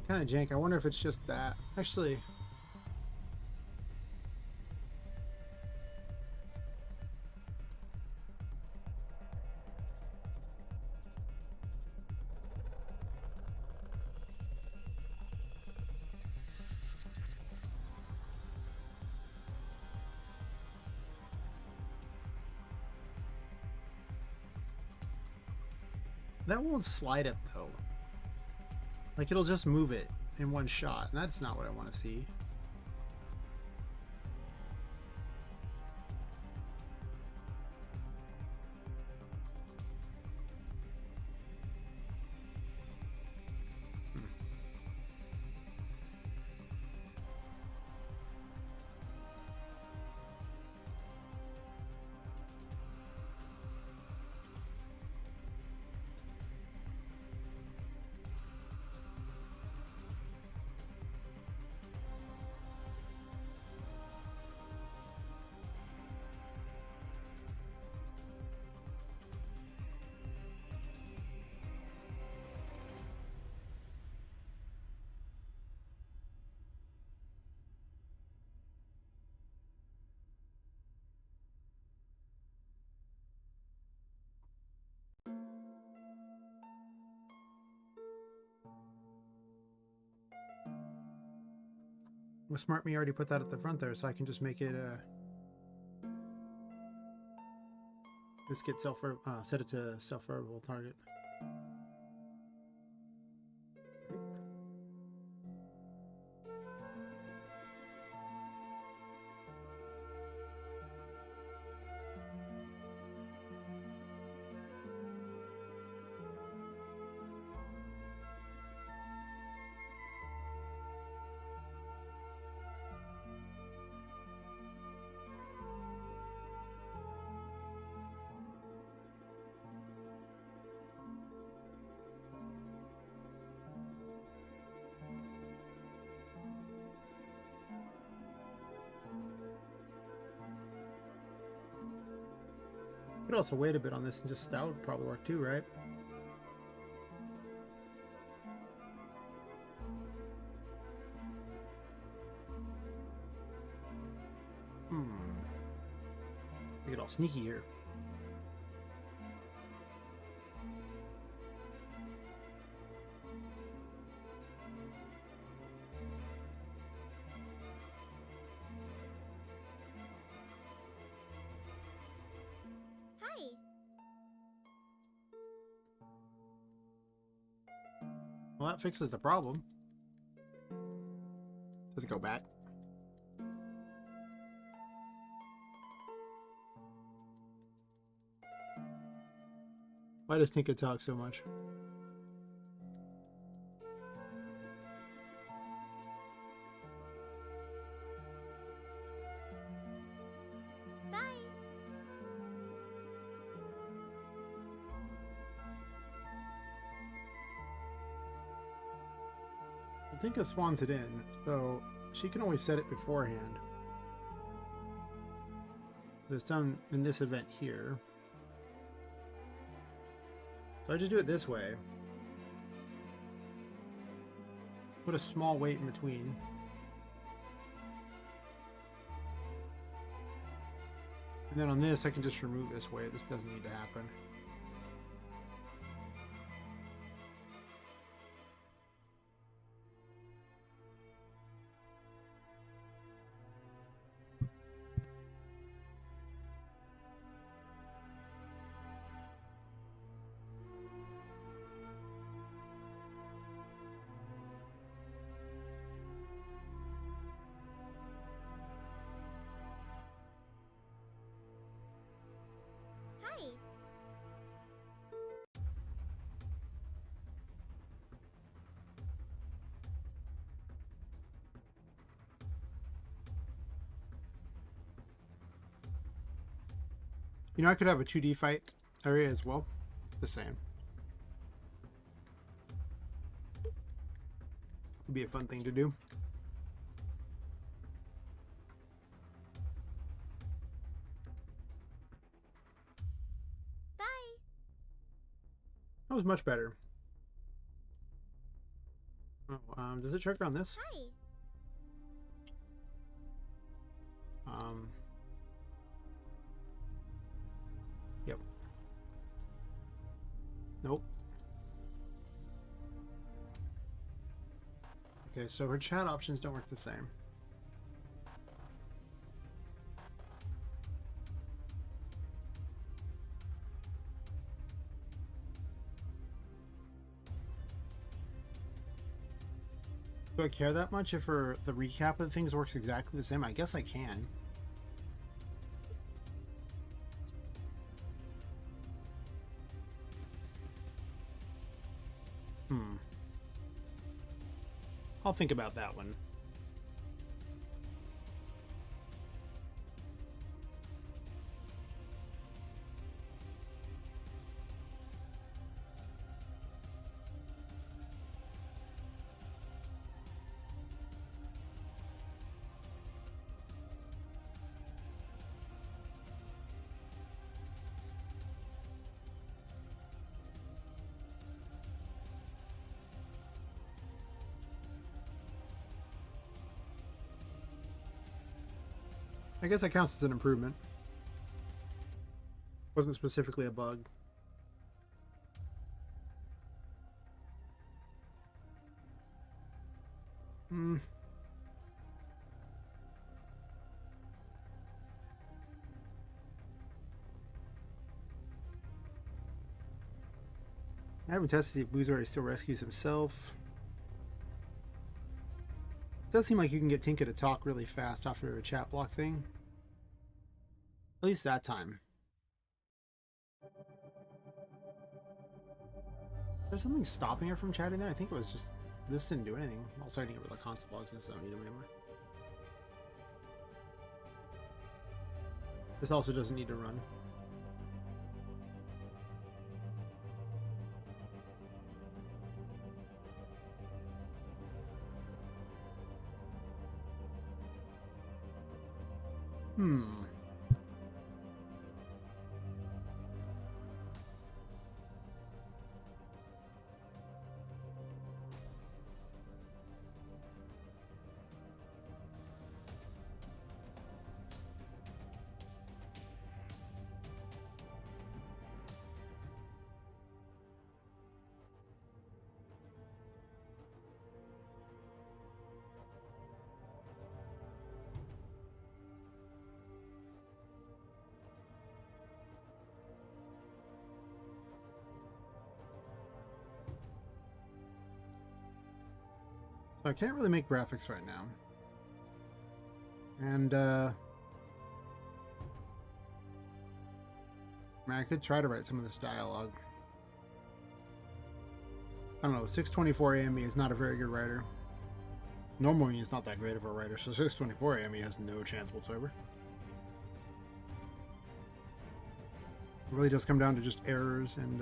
Kind of jank. I wonder if it's just that. Actually, that won't slide it though. Like it'll just move it in one shot, and that's not what I want to see. Well, smart me already put that at the front there, so I can just make it this get set it to self-variable target. Could also wait a bit on this and just that would probably work too, right? We get all sneaky here. Hi. Well, that fixes the problem. Does it go back? Why does Tinka talk so much? Bye. Well, Tinka spawns it in, so she can always set it beforehand. It's done in this event here. So I just do it this way. Put a small weight in between. And then on this, I can just remove this weight. This doesn't need to happen. You know, I could have a 2D fight area as well. Just saying. Would be a fun thing to do. Bye. That was much better. Oh, does it check on this? Hi. Yep. Nope. Okay, so her chat options don't work the same. Do I care that much if the recap of things works exactly the same? I guess I can. I'll think about that one. I guess that counts as an improvement. Wasn't specifically a bug. I haven't tested to see if Boozer still rescues himself. It does seem like you can get Tinka to talk really fast after a chat block thing. At least that time. Is there something stopping her from chatting there? I think it was just... This didn't do anything. Also, I didn't get rid of the console logs since I don't need them anymore. This also doesn't need to run. So I can't really make graphics right now. And, I mean, I could try to write some of this dialogue. I don't know, 624 AME is not a very good writer. Normally he's not that great of a writer, so 624 AME has no chance whatsoever. It really does come down to just errors and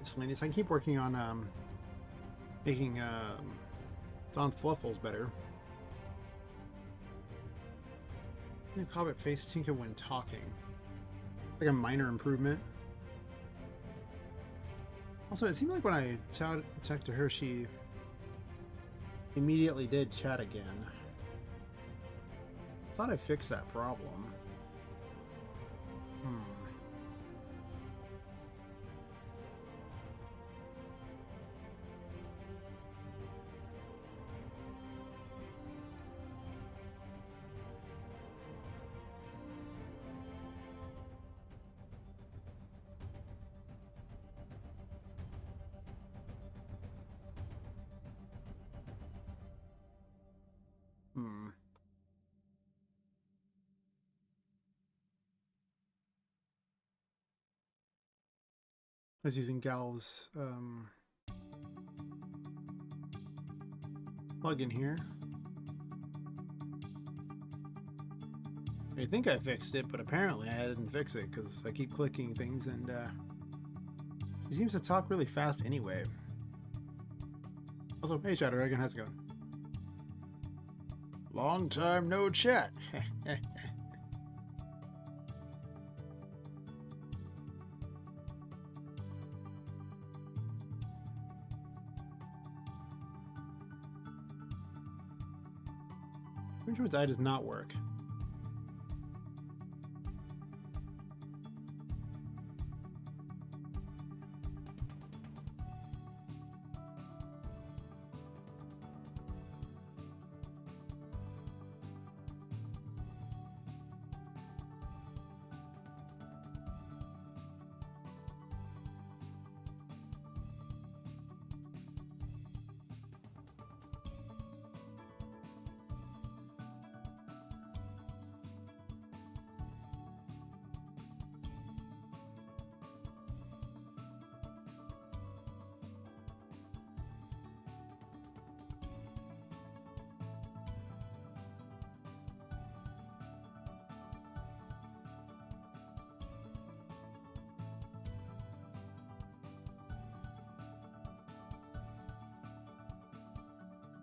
miscellaneous. I can keep working on making Don Fluffles better. Poppet face Tinka when talking. Like a minor improvement. Also, it seemed like when I talked to her, she immediately did chat again. I thought I fixed that problem. I was using Gal's plugin here. I think I fixed it, but apparently I didn't fix it because I keep clicking things and she seems to talk really fast anyway. Also, hey Shadow Dragon, how's it going? Long time no chat. Which eye does not work.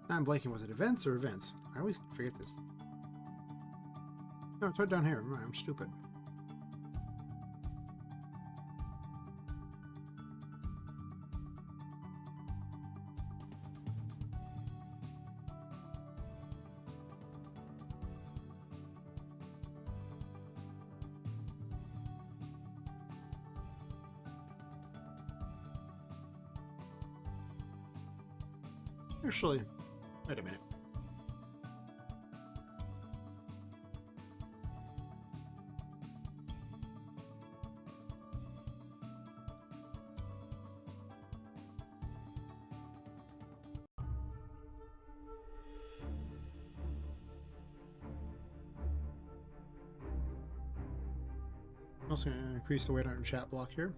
I'm blanking. Was it events or events? I always forget this. No, it's right down here. I'm stupid. Actually, wait a minute. I'm also going to increase the weight on our chat block here.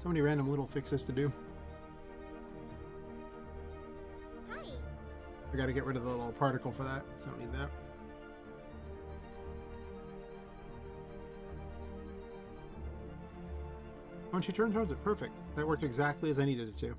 So many random little fixes to do. Hi. I gotta get rid of the little particle for that, so I don't need that. When she turned towards it, perfect. That worked exactly as I needed it to.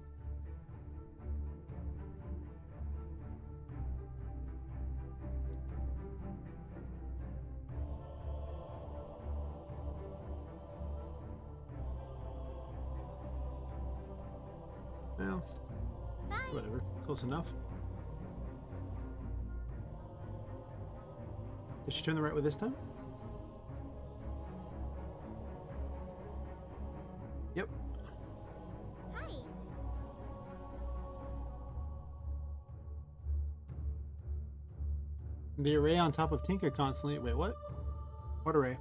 Well, Bye. whatever. Close enough. Did she turn the right way this time? Yep. Hi. The array on top of Tinka constantly. Wait, what? What array?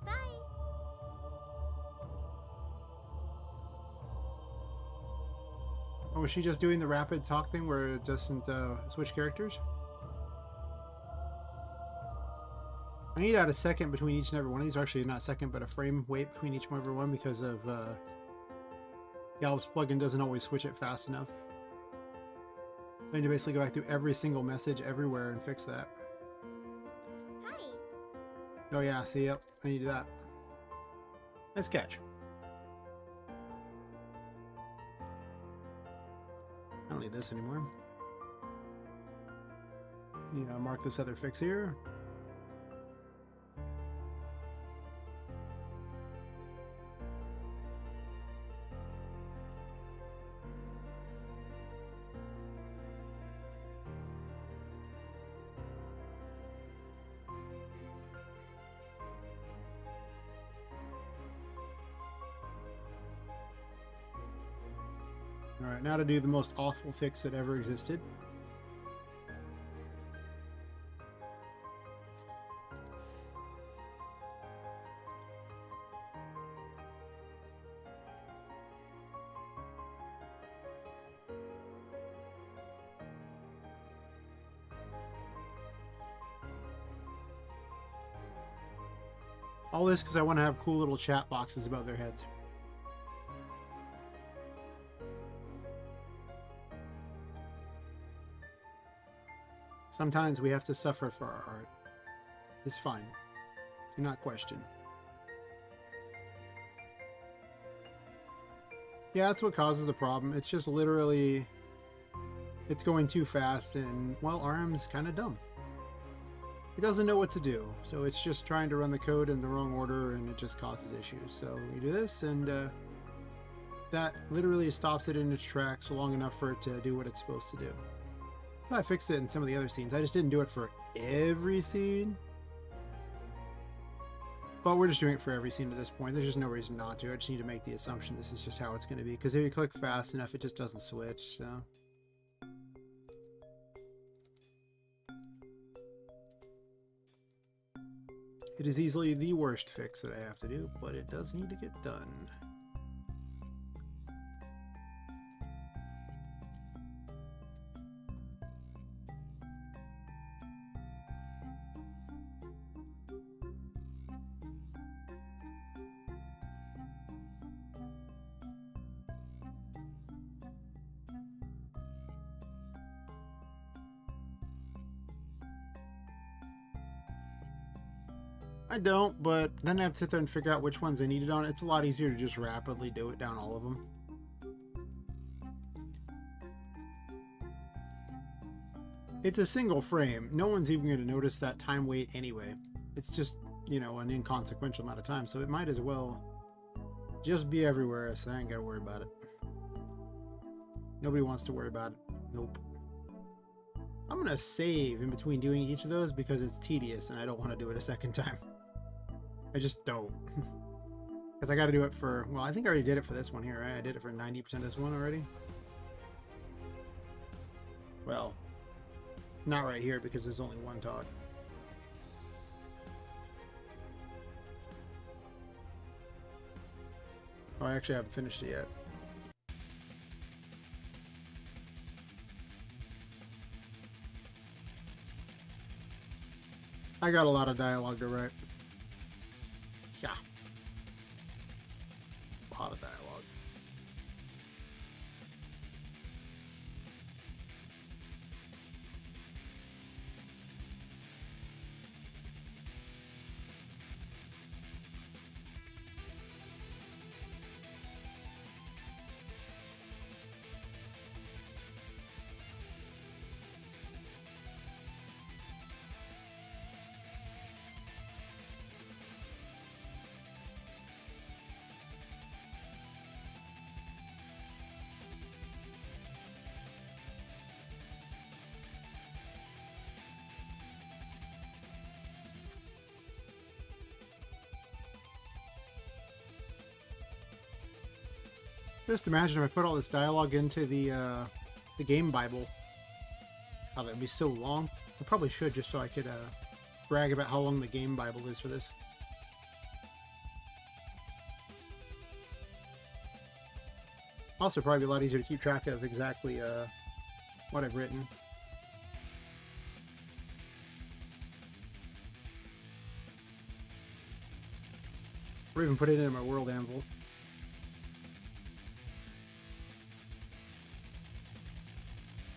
Bye. Oh, was she just doing the rapid talk thing where it doesn't switch characters? I need to add a second between each and every one of these. Or actually, not a second, but a frame wait between each and every one because of Galb's plugin doesn't always switch it fast enough. So I need to basically go back through every single message everywhere and fix that. Hi. Oh yeah, see, yep, I need that. Nice catch. I don't need this anymore. Yeah, mark this other fix here. Alright, now to do the most awful fix that ever existed. All this because I want to have cool little chat boxes above their heads. Sometimes we have to suffer for our art. It's fine. Do not question. Yeah, that's what causes the problem. It's just literally... It's going too fast, and, well, RM's kind of dumb. It doesn't know what to do, so it's just trying to run the code in the wrong order, and it just causes issues. So we do this, and that literally stops it in its tracks long enough for it to do what it's supposed to do. I fixed it in some of the other scenes. I just didn't do it for every scene. But we're just doing it for every scene at this point. There's just no reason not to. I just need to make the assumption this is just how it's going to be. Because if you click fast enough, it just doesn't switch, so... It is easily the worst fix that I have to do, but it does need to get done. I don't, but then I have to sit there and figure out which ones I needed on. It's a lot easier to just rapidly do it down all of them. It's a single frame. No one's even going to notice that time wait anyway. It's just, you know, an inconsequential amount of time, so it might as well just be everywhere, so I ain't got to worry about it. Nobody wants to worry about it. Nope. I'm going to save in between doing each of those because it's tedious and I don't want to do it a second time. I just don't. Because I got to do it for... Well, I think I already did it for this one here, right? I did it for 90% of this one already. Well, not right here because there's only one talk. Oh, I actually haven't finished it yet. I got a lot of dialogue to write. Yeah. A lot of dialogue. Just imagine if I put all this dialogue into the game Bible. Oh, that'd be so long. I probably should just so I could brag about how long the game Bible is for this. Also, probably be a lot easier to keep track of exactly what I've written. Or even put it in my world anvil.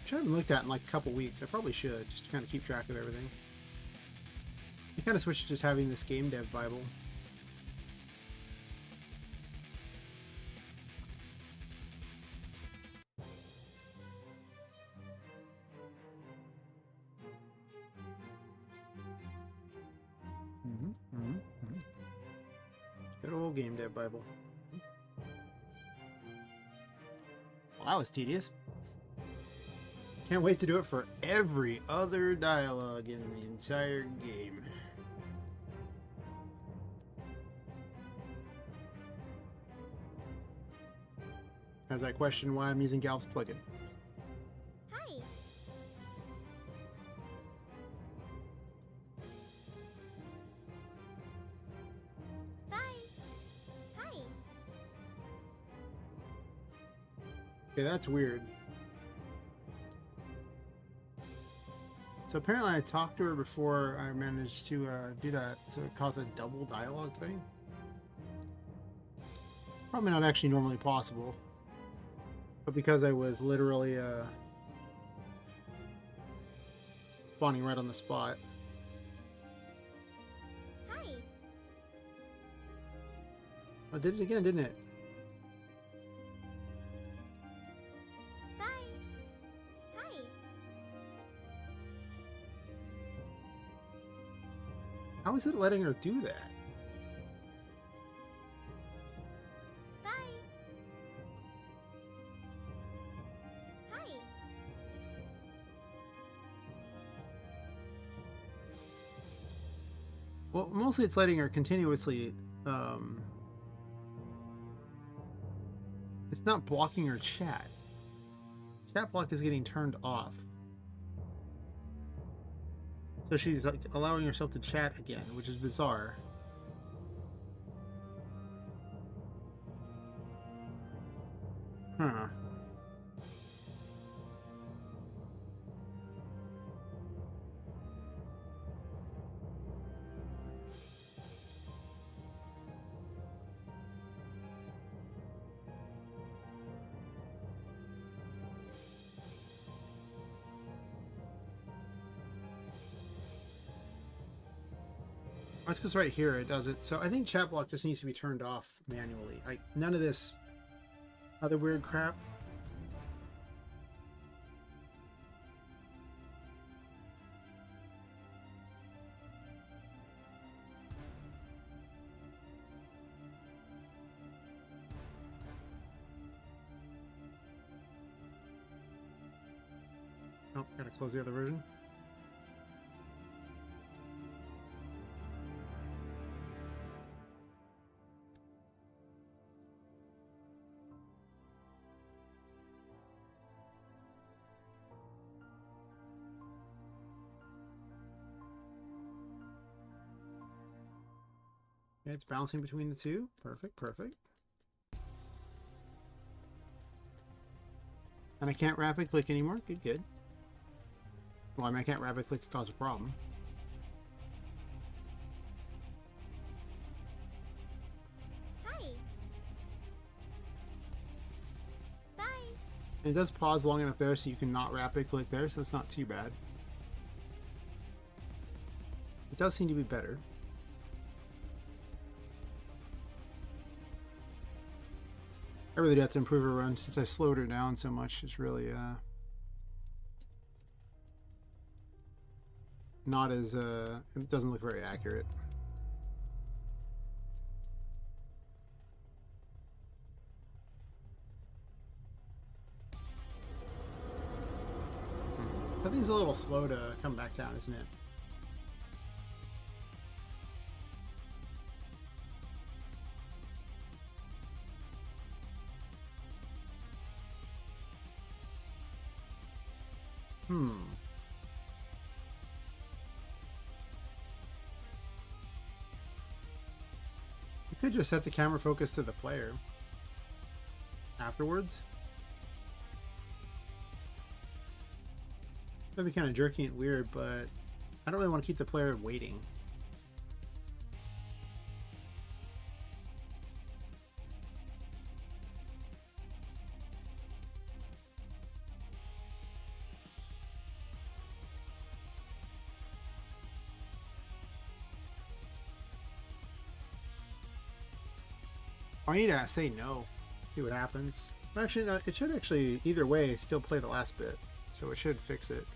Which I haven't looked at in like a couple weeks. I probably should, just to kind of keep track of everything. I kind of switched to just having this game dev Bible. Good old game dev Bible. Well, that was tedious. Can't wait to do it for every other dialogue in the entire game. As I question why I'm using Galv's plugin. Hi. Bye. Hi. Okay, that's weird. So apparently I talked to her before I managed to do that, so it caused a double dialogue thing. Probably not actually normally possible. But because I was literally spawning right on the spot. Hi. Oh, it did it again, didn't it? Bye. Hi. How is it letting her do that? Bye. Hi. Well, mostly it's letting her continuously, it's not blocking her chat. Chat block is getting turned off. So she's like allowing herself to chat again, which is bizarre. Huh. That's because right here it does it. So I think chat block just needs to be turned off manually. Like none of this other weird crap. Oh, gotta close the other version. Okay, it's bouncing between the two. Perfect, perfect. And I can't rapid click anymore. Good, good. Well, I mean, I can't rapid click to cause a problem. Hi. Bye. And it does pause long enough there so you can not rapid click there, so it's not too bad. It does seem to be better. I really do have to improve her run since I slowed her down so much. It's really not as it doesn't look very accurate. I think it's a little slow to come back down, isn't it? Hmm. You could just set the camera focus to the player afterwards. That'd be kind of jerky and weird, but I don't really want to keep the player waiting. I need to say no, see what happens. Actually, no, it should actually, either way, still play the last bit. So it should fix it.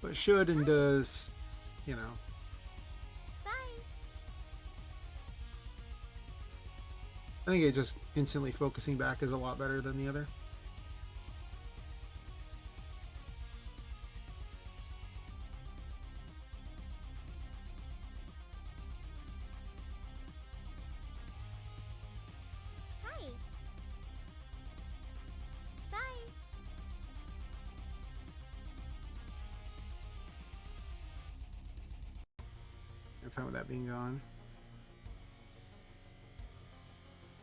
But should and does, you know. Bye. I think it just instantly focusing back is a lot better than the other. Hi. Bye. I'm fine with that being gone.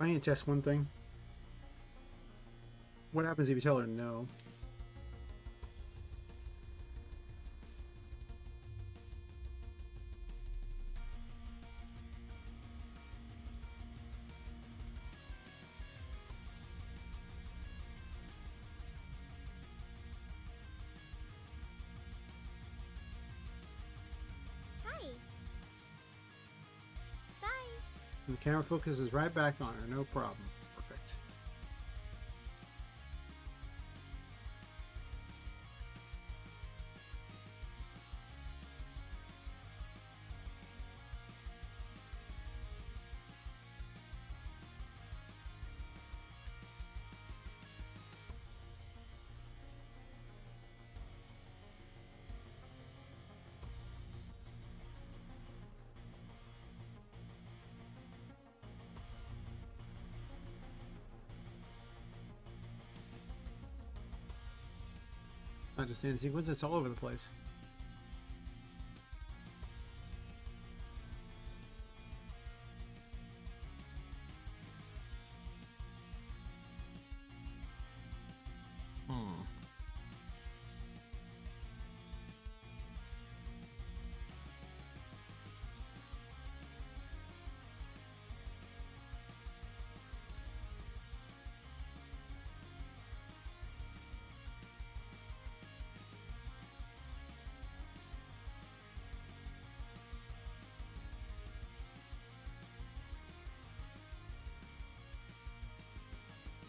I need to test one thing. What happens if you tell her no? camera focuses right back on her, no problem. Perfect. Not just in sequence, it's all over the place.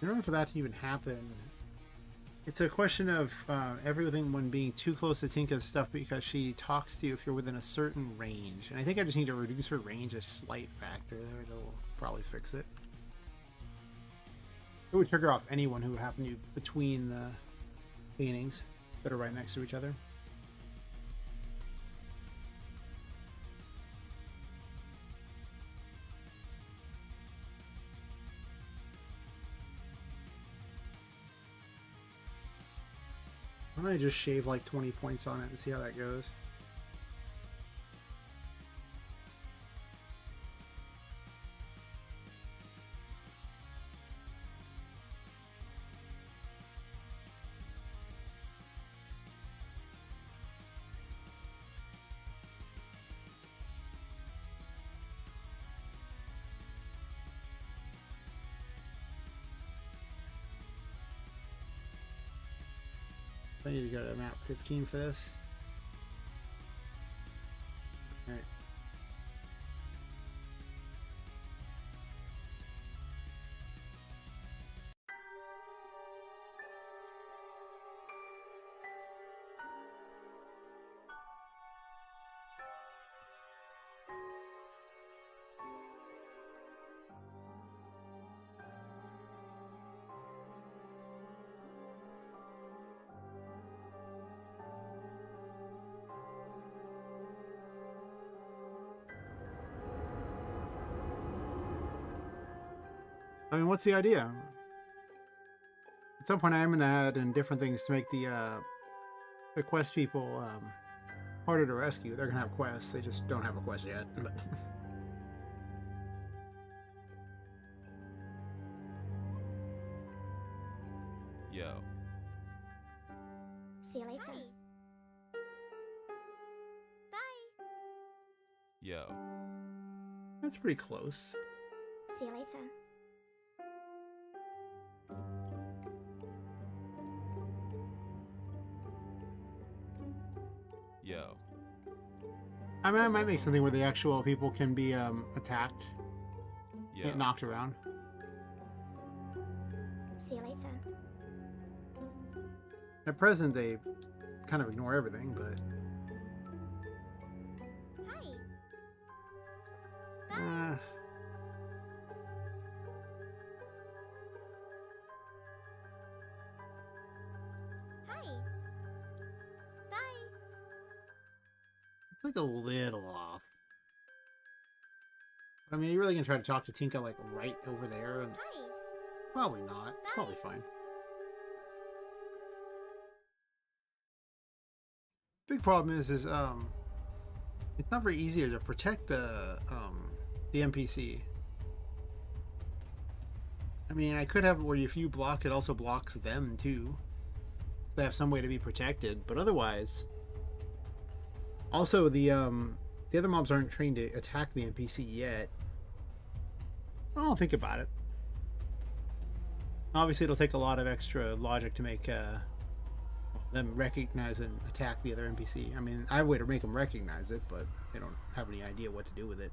In order for that to even happen, it's a question of everyone being too close to Tinka's stuff because she talks to you if you're within a certain range. And I think I just need to reduce her range a slight factor there. It'll probably fix it. It would trigger off anyone who happened to be between the paintings that are right next to each other. Why don't I just shave like 20 points on it and see how that goes? I need to go to map 15 for this. Alright. I mean, what's the idea? At some point, I am going to add in different things to make the quest people harder to rescue. They're going to have quests. They just don't have a quest yet. But Yo. See you later. Bye. Yo. that's pretty close. See you later. Yo. I mean, I might make something where the actual people can be attacked, Yo. get knocked around. See you later. At present, they kind of ignore everything, but Hi. Hi. Bye. it's like a little off. I mean, you're really gonna try to talk to Tinka like right over there, and Hi. probably not. It's probably fine. Big problem is it's not very easy to protect the NPC. I mean, I could have it where if you block, it also blocks them too. So they have some way to be protected, but otherwise, also the other mobs aren't trained to attack the NPC yet. I'll think about it. Obviously, it'll take a lot of extra logic to make them recognize and attack the other NPC. I mean, I have a way to make them recognize it, but they don't have any idea what to do with it.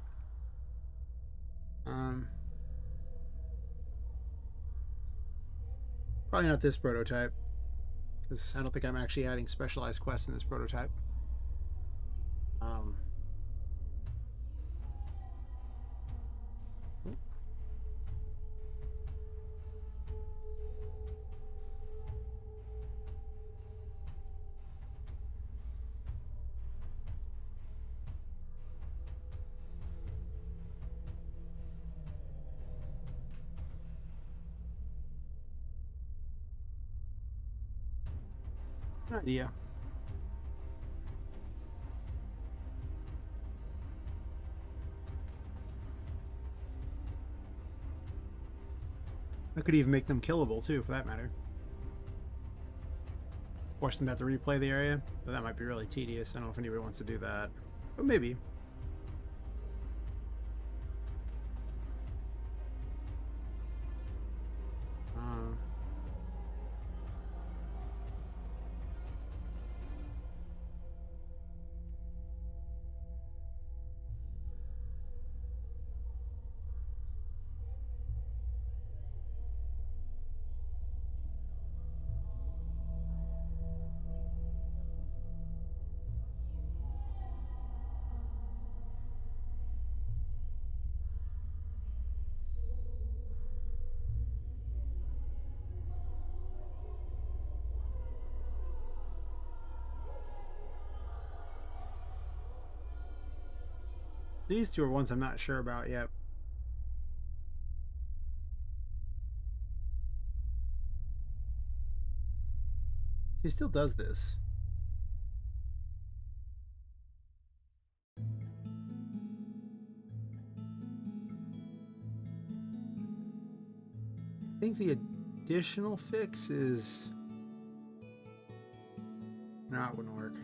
Probably not this prototype, because I don't think I'm actually adding specialized quests in this prototype. Um, idea. I could even make them killable too, for that matter. Force them to have to replay the area, but that might be really tedious. I don't know if anybody wants to do that, but maybe. These two are ones I'm not sure about yet. He still does this. I think the additional fix is... No, it wouldn't work.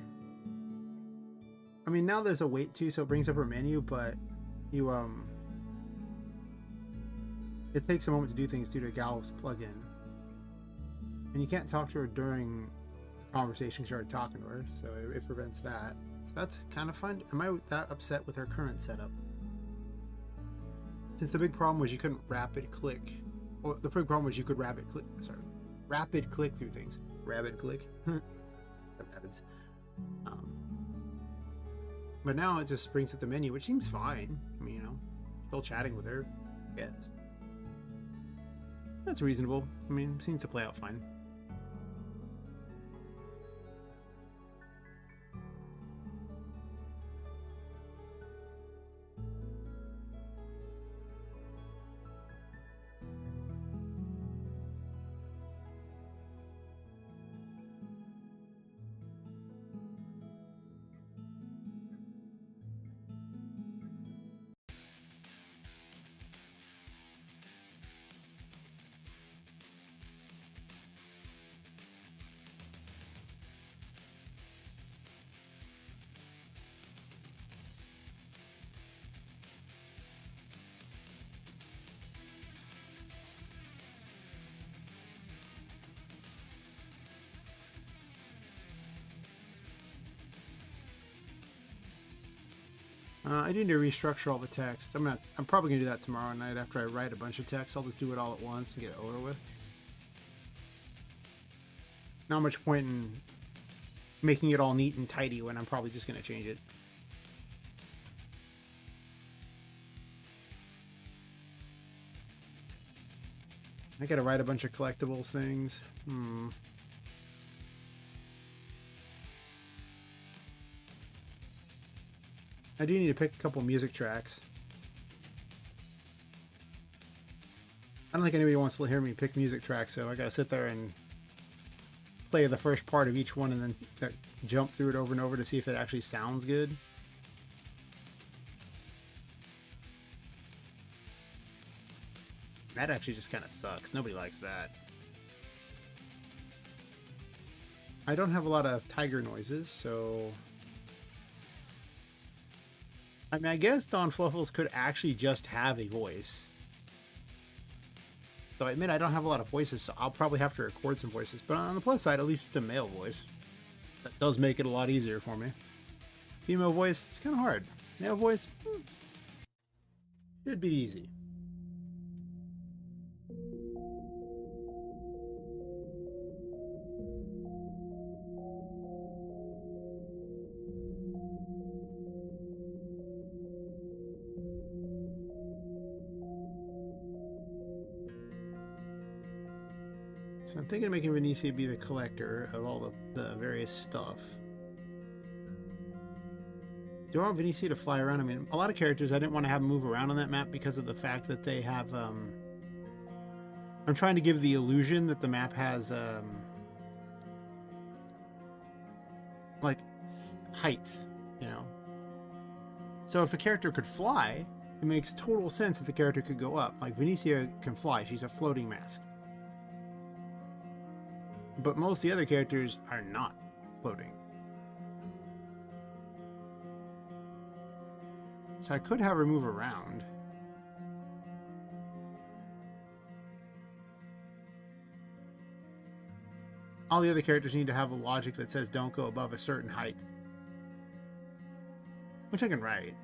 I mean, now there's a wait too, so it brings up her menu, but you, it takes a moment to do things due to Gal's plugin. And you can't talk to her during the conversation you started talking to her, so it prevents that. So that's kind of fun. Am I that upset with her current setup? Since the big problem was you couldn't rapid click. Well, the big problem was you could rapid click through things. Rapid click. That happens. But now it just brings up the menu, which seems fine. I mean, you know, still chatting with her. Yes. That's reasonable. I mean, it seems to play out fine. I need to restructure all the text. I'm probably gonna do that tomorrow night after I write a bunch of text. I'll just do it all at once and get it over with. Not much point in making it all neat and tidy when I'm probably just gonna change it. I gotta write a bunch of collectibles things. I do need to pick a couple music tracks. I don't think anybody wants to hear me pick music tracks, so I gotta sit there and play the first part of each one and then jump through it over and over to see if it actually sounds good. That actually just kind of sucks. Nobody likes that. I don't have a lot of tiger noises, so... I mean, I guess Don Fluffles could actually just have a voice. So I admit I don't have a lot of voices, so I'll probably have to record some voices. But on the plus side, at least it's a male voice. That does make it a lot easier for me. Female voice, it's kind of hard. Male voice, should be easy. So I'm thinking of making Venetia be the collector of all the various stuff. Do I want Venetia to fly around? I mean, a lot of characters I didn't want to have them move around on that map because of the fact that they have... I'm trying to give the illusion that the map has... like, height, you know? So if a character could fly, it makes total sense that the character could go up. Like, Venetia can fly. She's a floating mask. But most of the other characters are not floating. So I could have her move around. All the other characters need to have a logic that says don't go above a certain height. Which I can write.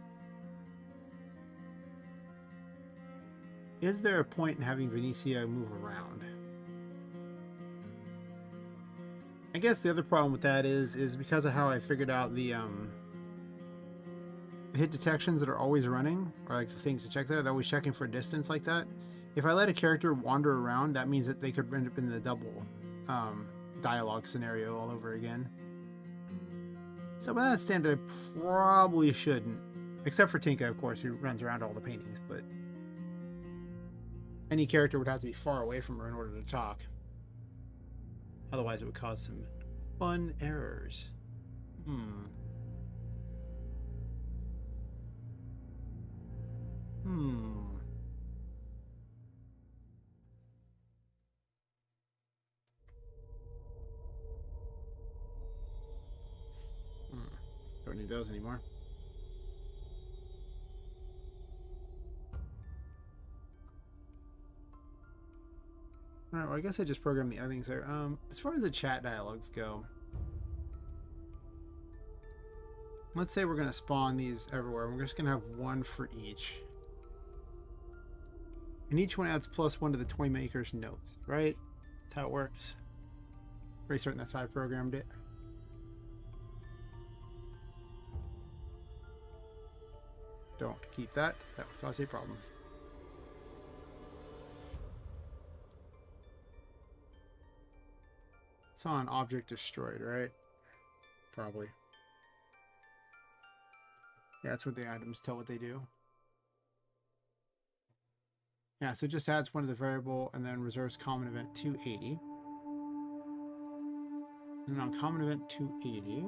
Is there a point in having Venetia move around? I guess the other problem with that is because of how I figured out the hit detections that are always running, or like the things to check there, they're always checking for distance like that. If I let a character wander around, that means that they could end up in the double dialogue scenario all over again. So by that standard, I probably shouldn't. Except for Tinka, of course, who runs around all the paintings, but any character would have to be far away from her in order to talk. Otherwise, it would cause some fun errors. Don't need those anymore. Alright, well, I guess I just programmed the other things there. As far as the chat dialogues go, let's say we're going to spawn these everywhere. We're just going to have one for each. And each one adds +1 to the toy maker's notes, right? That's how it works. Pretty certain that's how I programmed it. Don't keep that. That would cause a problem. Saw an object destroyed, right? Probably. Yeah, that's what the items tell what they do. Yeah, so it just adds one to the variable and then reserves common event 280. And on common event 280...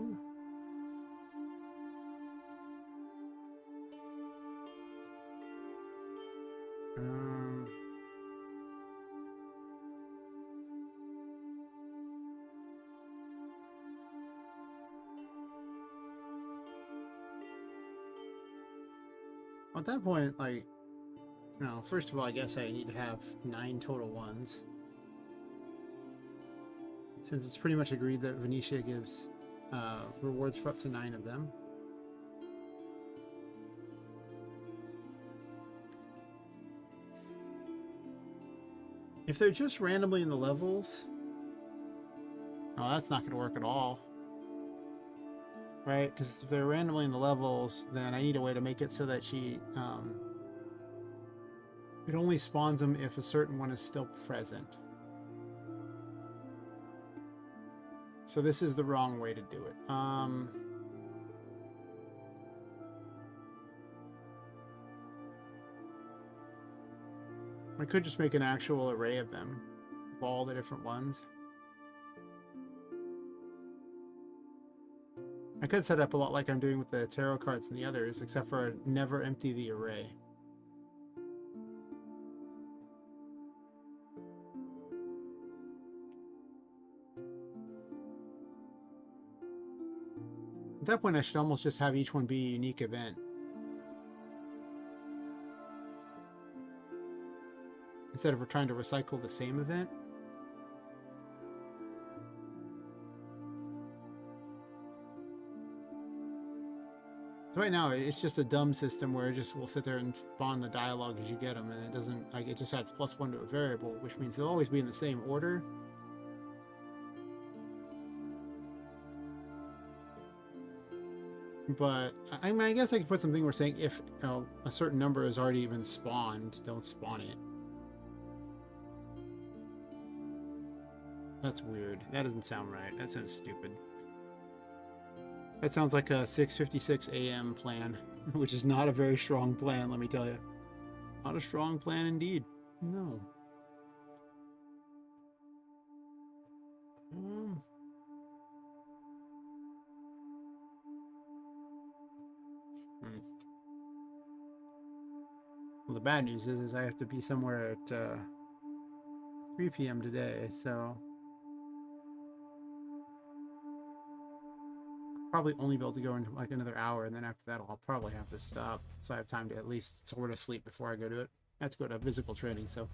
at that point, like, no, first of all, I guess I need to have 9 total ones. Since it's pretty much agreed that Venetia gives rewards for up to 9 of them. If they're just randomly in the levels, oh, that's not going to work at all. Right? Because if they're randomly in the levels, then I need a way to make it so that she... it only spawns them if a certain one is still present. So this is the wrong way to do it. I could just make an actual array of them, of all the different ones. I could set up a lot like I'm doing with the tarot cards and the others, except for never empty the array. At that point, I should almost just have each one be a unique event. Instead of trying to recycle the same event. So right now, it's just a dumb system where it just will sit there and spawn the dialogue as you get them, and it doesn't, like, it just adds +1 to a variable, which means they'll always be in the same order. But I mean, I guess I could put something where saying if a certain number has already been spawned, don't spawn it. That's weird. That doesn't sound right. That sounds stupid. That sounds like a 6:56 a.m. plan, which is not a very strong plan, let me tell you. Not a strong plan indeed. No. Hmm. Well, the bad news is I have to be somewhere at 3 p.m. today, so I'll probably only be able to go into like another hour, and then after that I'll probably have to stop, so I have time to at least sort of sleep before I go to it. I have to go to physical training, so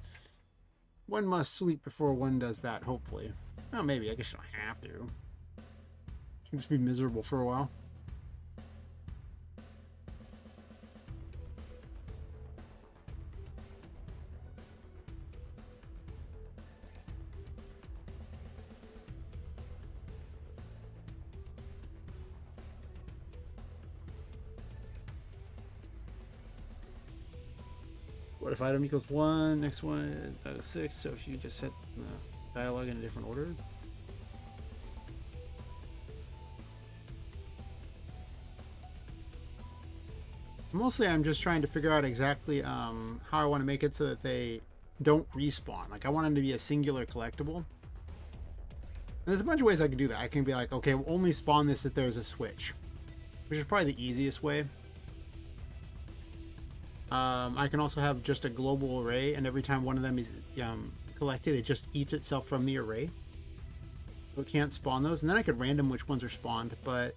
one must sleep before one does that, hopefully. Well, maybe. I guess you don't have to. You can just be miserable for a while. What if item equals 1, next one that is 6, so if you just set the dialogue in a different order. Mostly I'm just trying to figure out exactly how I want to make it so that they don't respawn. Like I want them to be a singular collectible. And there's a bunch of ways I can do that. I can be like, okay, we'll only spawn this if there's a switch, which is probably the easiest way. I can also have just a global array, and every time one of them is collected, it just eats itself from the array. So it can't spawn those. And then I could random which ones are spawned, but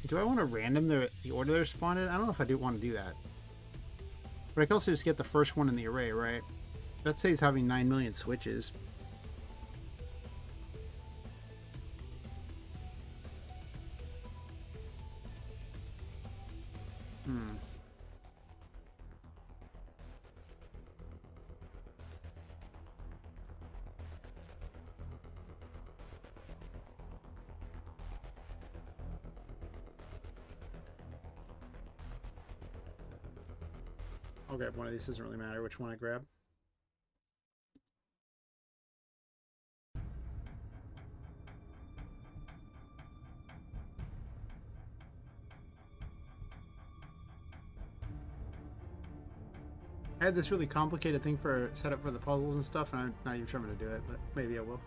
do I want to random the order they're spawned in? I don't know if I do want to do that. But I can also just get the first one in the array, right? That saves having 9 million switches. I'll grab one of these. Doesn't really matter which one I grab. I had this really complicated thing for setup for the puzzles and stuff, and I'm not even sure I'm going to do it, but maybe I will.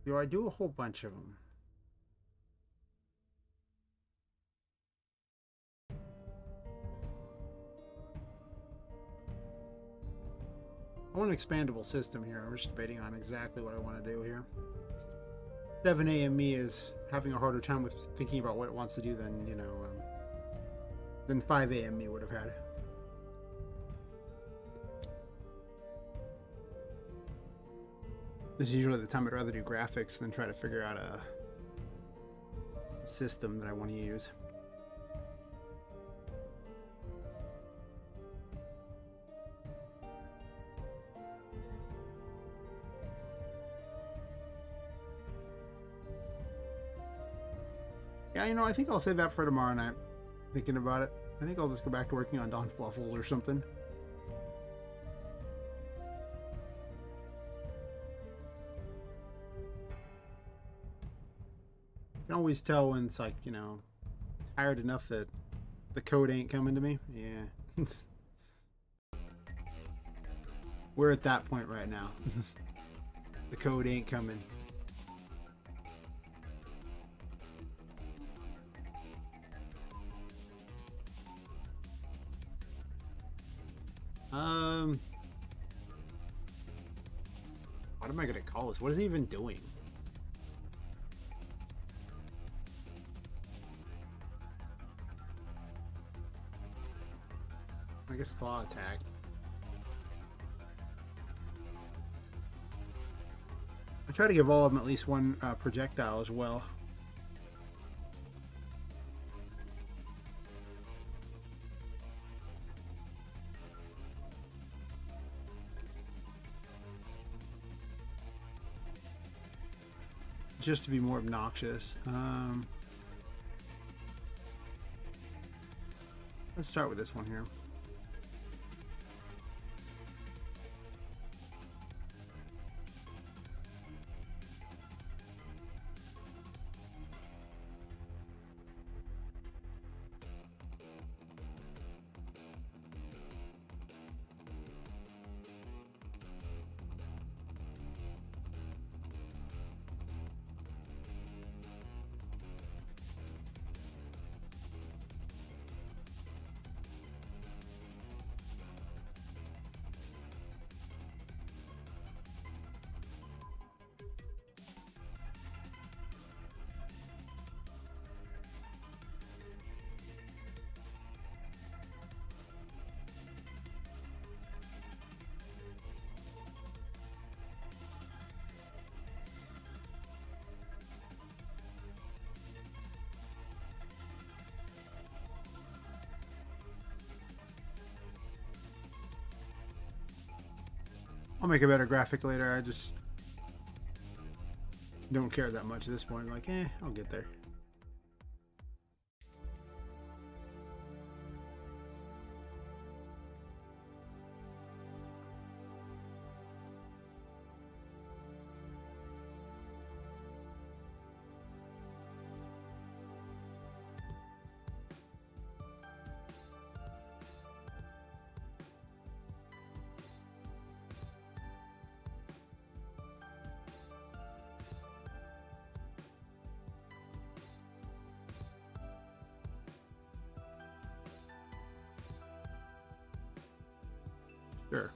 Do I do a whole bunch of them? I want an expandable system here. I'm just debating on exactly what I want to do here. 7 a.m. me is having a harder time with thinking about what it wants to do than, you know, than 5 a.m. me would have had. This is usually the time I'd rather do graphics than try to figure out a system that I want to use. Yeah, you know, I think I'll save that for tomorrow night. Thinking about it. I think I'll just go back to working on Don Fluffles or something. You can always tell when it's like, you know, tired enough that the code ain't coming to me. Yeah. We're at that point right now. The code ain't coming. What am I gonna call this? What is he even doing? I guess claw attack. I try to give all of them at least one projectile as well. Just to be more obnoxious. Let's start with this one here. I'll make a better graphic later. I just don't care that much at this point. Like, I'll get there. Sure.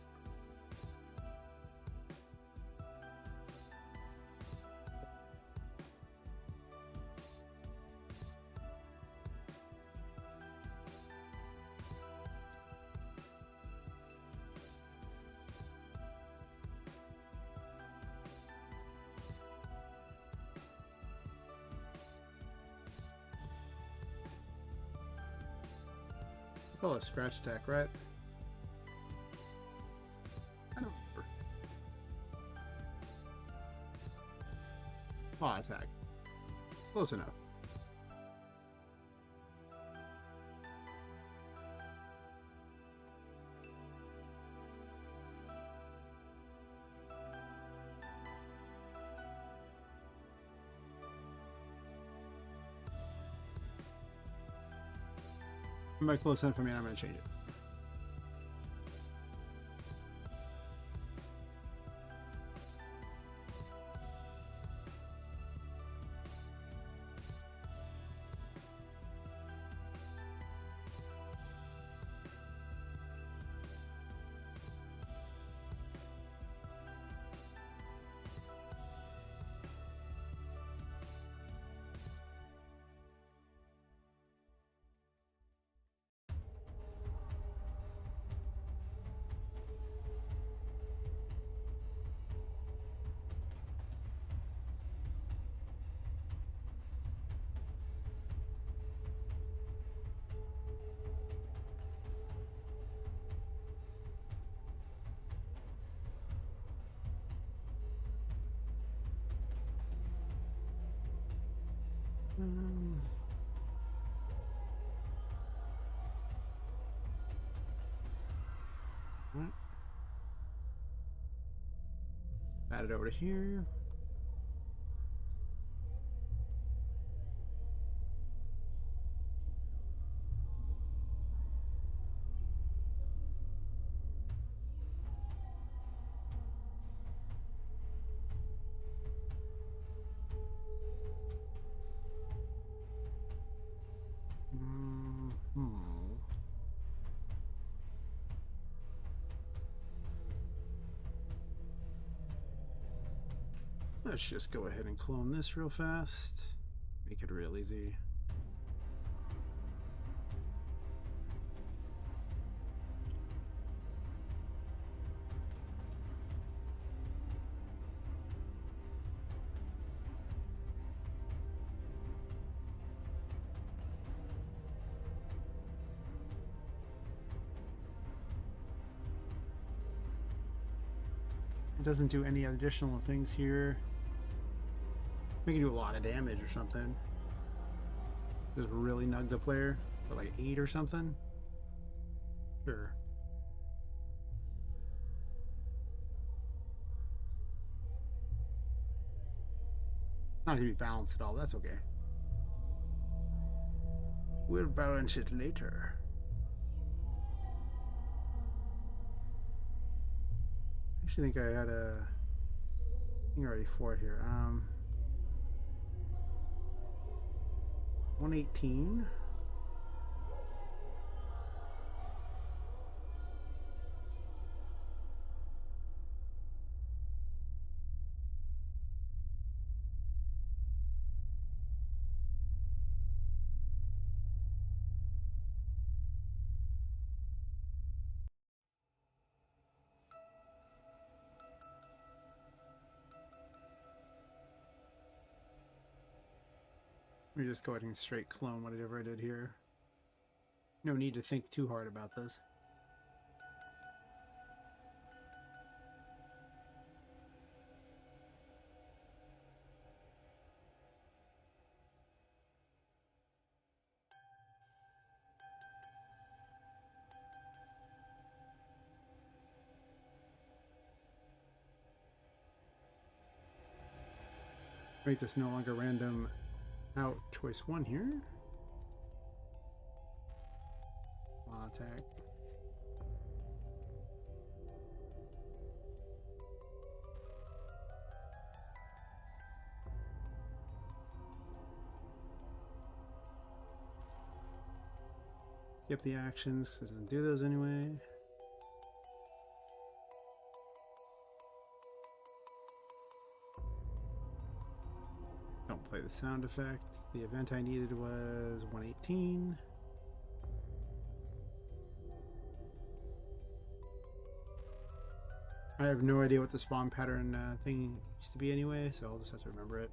Call it scratch attack, right? I don't remember. Claw attack. Close enough. By close enough, I mean I'm going to change it. Right. Add it over to here. Let's just go ahead and clone this real fast. Make it real easy. doesn't do any additional things here. We can do a lot of damage or something. Just really nug the player for like 8 or something. Sure. Not gonna be balanced at all. That's okay. We'll balance it later. I actually think I had a thing already for it here. 118. Let me just go ahead and straight clone whatever I did here. No need to think too hard about this. Make this no longer random out choice 1 here. Attack. Skip the actions, doesn't do those anyway. Don't play the sound effect. The event I needed was 118. I have no idea what the spawn pattern thing used to be anyway, so I'll just have to remember it.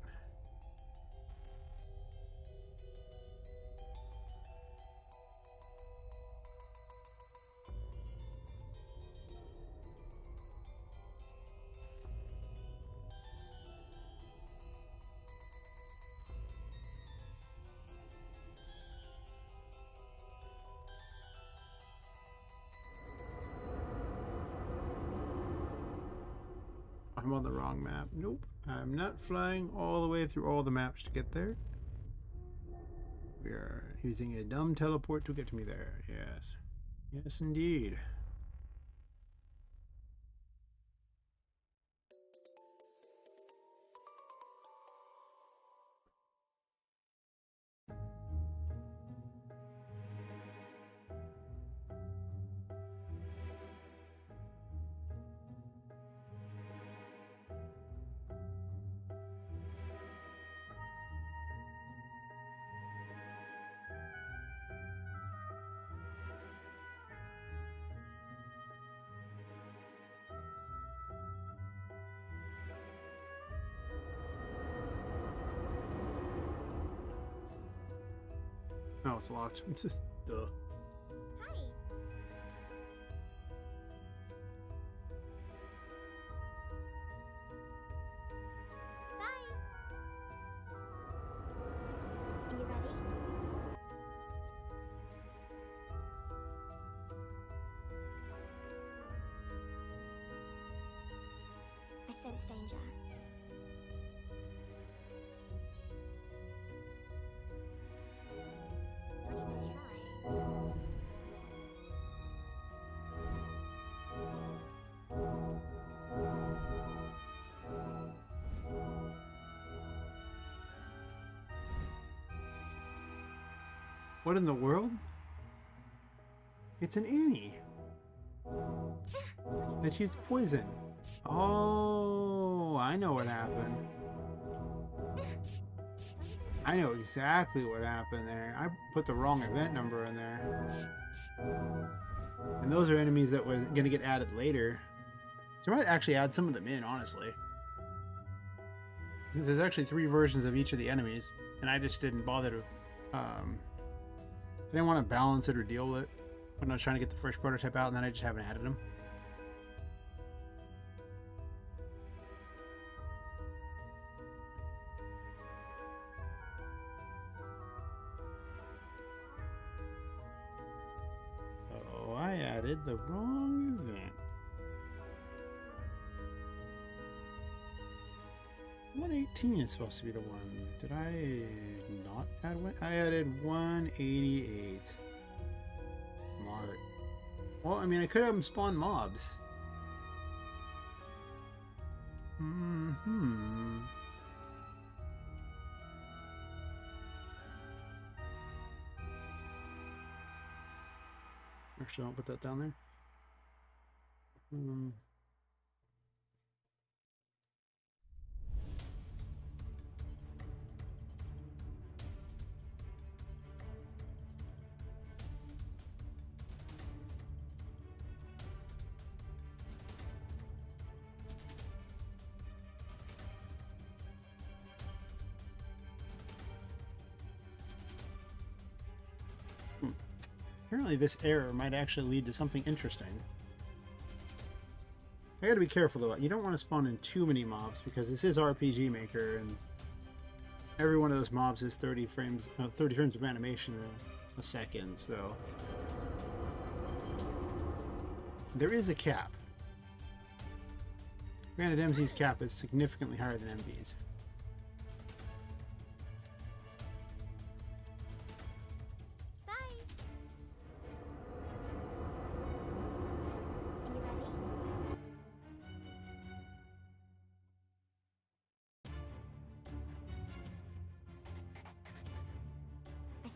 I'm on the wrong map. Nope. I'm not flying all the way through all the maps to get there. We are using a dumb teleport to get me there. Yes. Yes, indeed. Oh, it's locked. Just duh. Hi. Bye. Are you ready? I sense danger. Not even try. What in the world? It's an Annie. And she's poison. Oh, I know what happened. I know exactly what happened there. I put the wrong event number in there. And those are enemies that were going to get added later. So I might actually add some of them in, honestly. There's actually 3 versions of each of the enemies, and I just didn't bother to... I didn't want to balance it or deal with it when I was trying to get the first prototype out, and then I just haven't added them. added the wrong event. 118 is supposed to be the one. Did I not add one? I added 188. Smart. Well, I mean, I could have them spawn mobs. Actually, I'll put that down there. Apparently this error might actually lead to something interesting. I gotta be careful though. You don't want to spawn in too many mobs because this is RPG Maker and every one of those mobs is 30 frames of animation a second, so there is a cap. Granted, MZ's cap is significantly higher than MV's.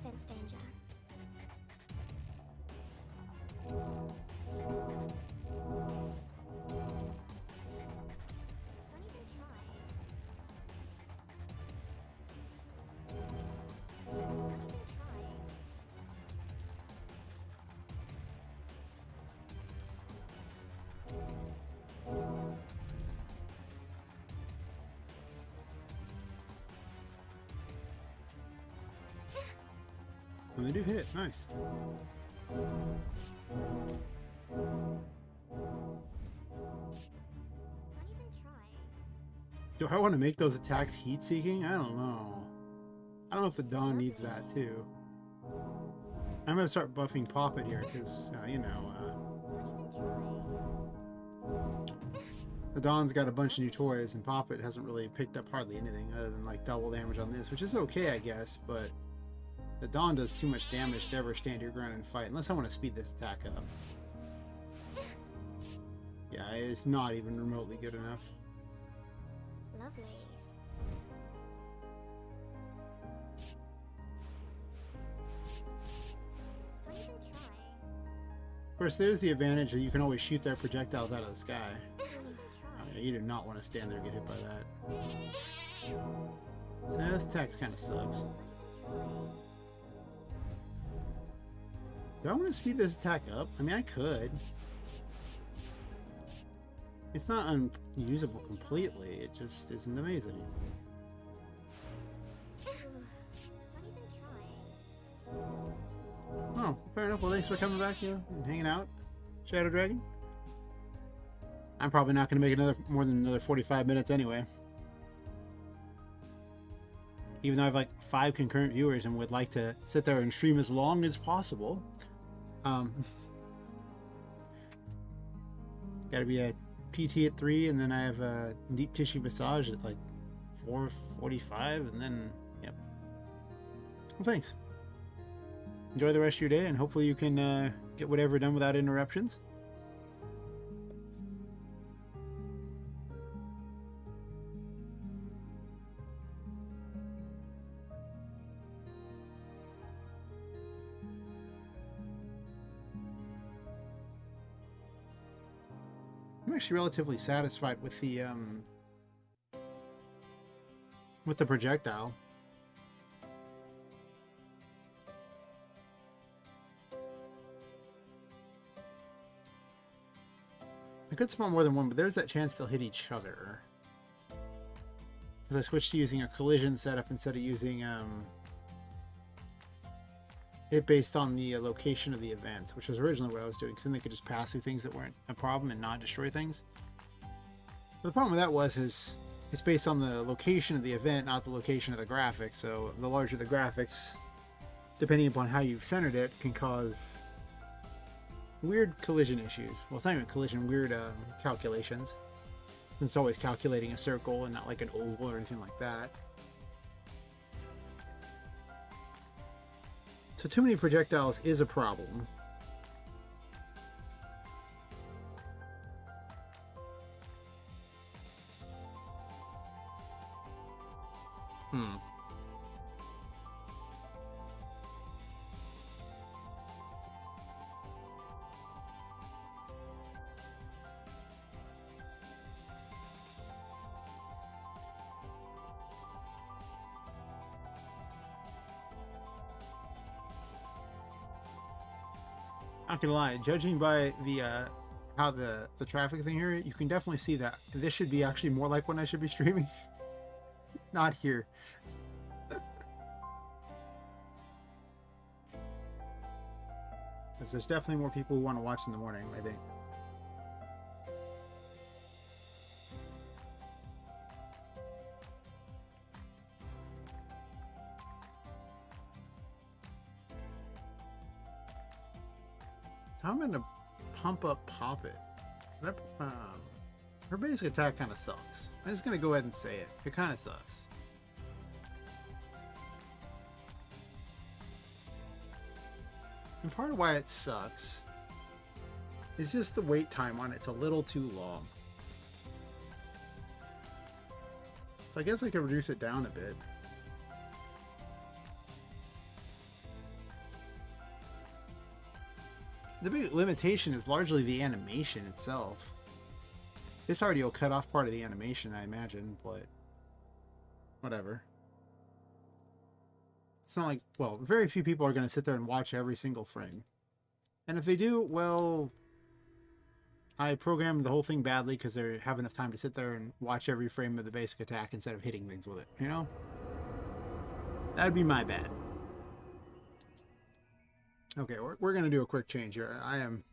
Sense danger. Don't even try. Don't even try. And they do hit. Nice. Don't even try. Do I want to make those attacks heat-seeking? I don't know. I don't know if the Dawn needs that too. I'm going to start buffing Poppet here because, you know, the Dawn's got a bunch of new toys and Poppet hasn't really picked up hardly anything other than like double damage on this, which is okay, I guess, but the Dawn does too much damage to ever stand your ground and fight, unless I want to speed this attack up. Yeah, it's not even remotely good enough. Lovely. Don't even try. Of course, there's the advantage that you can always shoot their projectiles out of the sky. Don't even try. You do not want to stand there and get hit by that. So this attack kind of sucks. Do I want to speed this attack up? I mean, I could. It's not unusable completely, it just isn't amazing. Don't even try. Oh, fair enough. Well, thanks for coming back, you know, and hanging out, Shadow Dragon. I'm probably not going to make more than another 45 minutes anyway. Even though I have like 5 concurrent viewers and would like to sit there and stream as long as possible. Gotta be a PT at 3, and then I have a deep tissue massage at like 4:45, and then, yep. Well, thanks. Enjoy the rest of your day, and hopefully you can get whatever done without interruptions. I'm actually relatively satisfied with the projectile. I could spawn more than one, but there's that chance they'll hit each other. Because I switched to using a collision setup instead of using it based on the location of the events, which was originally what I was doing, because then they could just pass through things that weren't a problem and not destroy things. But the problem with that is it's based on the location of the event, not the location of the graphics. So the larger the graphics, depending upon how you've centered it, can cause weird collision issues. Well, it's not even collision, weird calculations. It's always calculating a circle and not like an oval or anything like that. So too many projectiles is a problem. Not gonna lie, judging by the how the traffic thing here, you can definitely see that this should be actually more like when I should be streaming. Not here. Because there's definitely more people who want to watch in the morning, I think. I'm gonna pump up Poppet. That, her basic attack kind of sucks. I'm just gonna go ahead and say it. It kind of sucks. And part of why it sucks is just the wait time on it's a little too long. So I guess I could reduce it down a bit. The big limitation is largely the animation itself. This already will cut off part of the animation, I imagine, but whatever. It's not like, well, very few people are going to sit there and watch every single frame. And if they do, well, I programmed the whole thing badly because they have enough time to sit there and watch every frame of the basic attack instead of hitting things with it, you know? That'd be my bad. Okay, we're going to do a quick change here. I am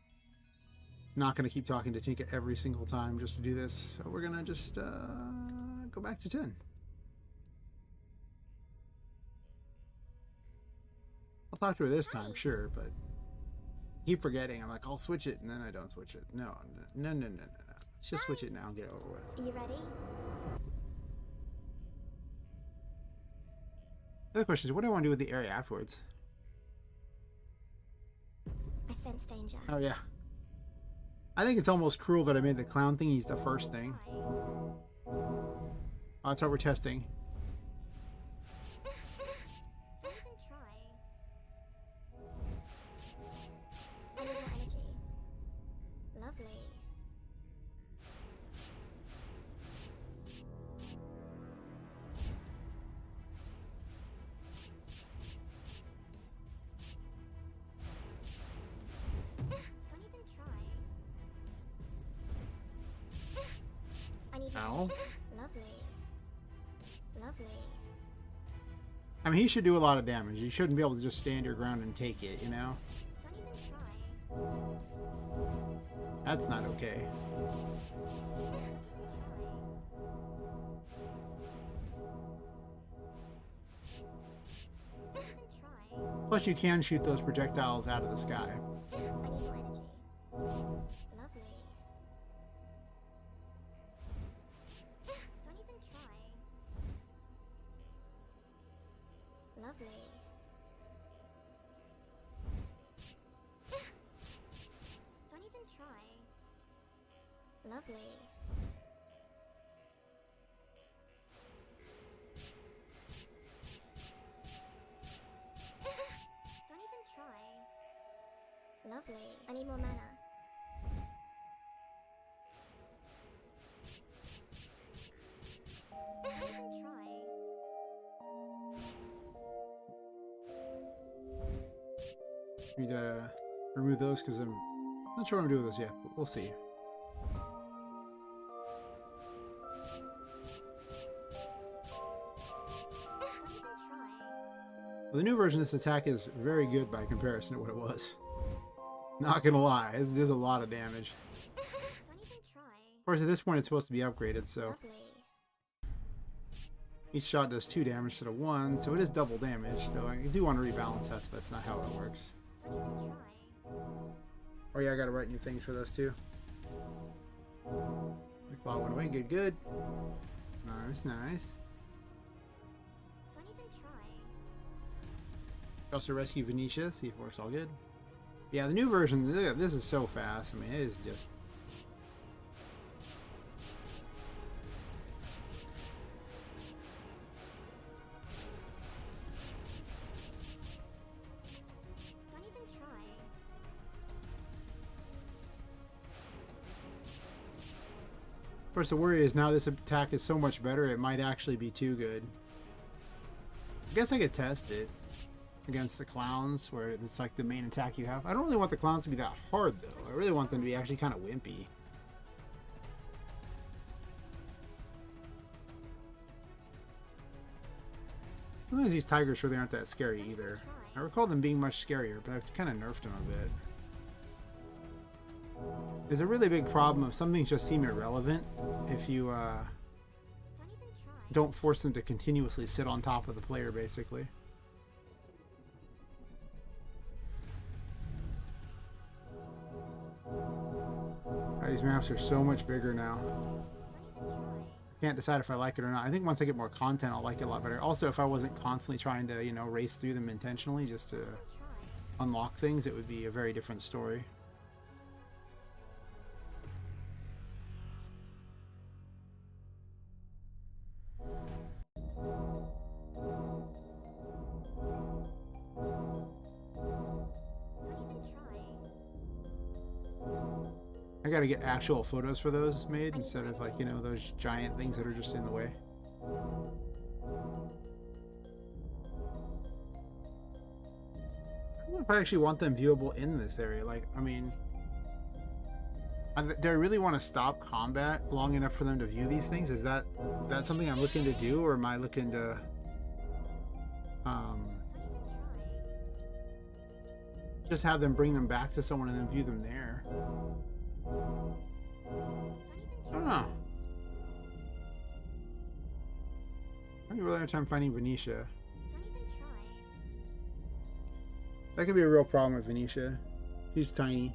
not going to keep talking to Tinka every single time just to do this. So we're going to just go back to 10. I'll talk to her this time, sure, but keep forgetting. I'm like, I'll switch it, and then I don't switch it. No. Let's just switch it now and get it over with. Are you ready? The other question is, what do I want to do with the area afterwards? I sense danger. Oh, yeah. I think it's almost cruel that I made the clown thingies the first thing. Oh, that's what we're testing. Don't even try. I need more energy. Lovely. Don't even try. I need more Ow. energy. Lovely. Lovely. I mean, he should do a lot of damage. You shouldn't be able to just stand your ground and take it, you know? Don't even try. That's not okay. Don't even try. Plus, you can shoot those projectiles out of the sky. I need more energy. Lovely. Don't even try. Lovely. Don't even try. Lovely. Don't even try. Lovely. I need more mana. Don't even try. Need to remove those because I'm not sure what I'm doing with those yet, but we'll see. Don't even try. Well, the new version of this attack is very good by comparison to what it was. Not gonna lie, it does a lot of damage. Don't even try. Of course, at this point, it's supposed to be upgraded, so Lovely. each shot does 2 damage instead of 1, so it is double damage, though I do want to rebalance that so that's not how it works. Don't even try. Oh yeah, I gotta write new things for those too. The claw went away. Good, good. Nice, nice. Don't even try. Also rescue Venetia, see if it works all good. Yeah, the new version, this is so fast. I mean, it is just... Don't even try. Of course, the worry is now this attack is so much better, it might actually be too good. I guess I could test it against the clowns, where it's like the main attack you have. I don't really want the clowns to be that hard, though. I really want them to be actually kind of wimpy. Sometimes these tigers really aren't that scary either. I recall them being much scarier, but I've kind of nerfed them a bit. There's a really big problem of some things just seem irrelevant if you Don't even try. don't force them to continuously sit on top of the player, basically. These maps are so much bigger now. Don't even try. Can't decide if I like it or not. I think once I get more content, I'll like it a lot better. Also, if I wasn't constantly trying to, you know, race through them intentionally just to Try. unlock things, it would be a very different story. Don't even try. I gotta get actual photos for those made instead of, like, you know, those giant things that are just in the way. I don't know if I actually want them viewable in this area. Like, I mean, do I really want to stop combat long enough for them to view these things? Is that something I'm looking to do, or am I looking to Don't even try. just have them bring them back to someone and then view them there? Don't I even don't try. know. I have a really hard time finding Venetia. Don't even try. That could be a real problem with Venetia. She's tiny.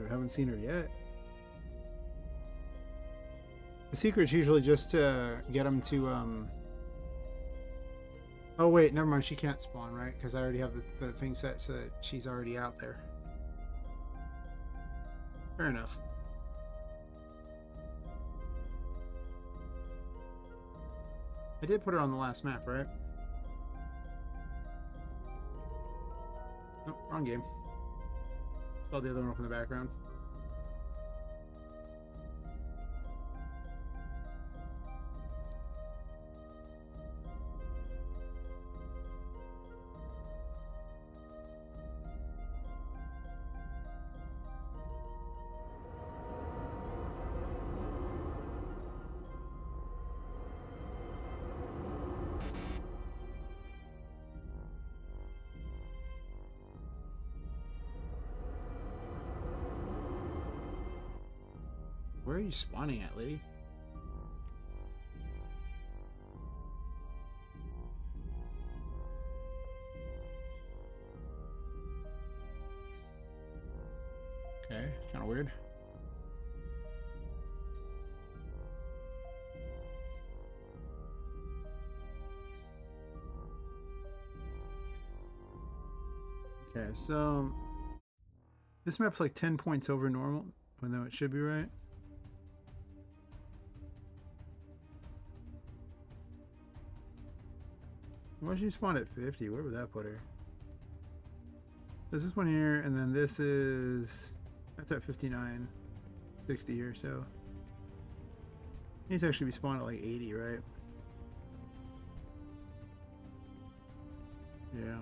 Haven't seen her yet. The secret's usually just to get them to oh wait, never mind, she can't spawn, right? Because I already have the thing set so that she's already out there. Fair enough. I did put her on the last map, right? Nope, wrong game. Saw the other one up in the background. Where are you spawning at, lady? Okay, kind of weird. Okay, so this map's like 10 points over normal, even though it should be right. Why did she spawn at 50? Where would that put her? There's this one here, and then this is... That's at 59. 60 here, so... Needs to actually be spawned at like 80, right? Yeah.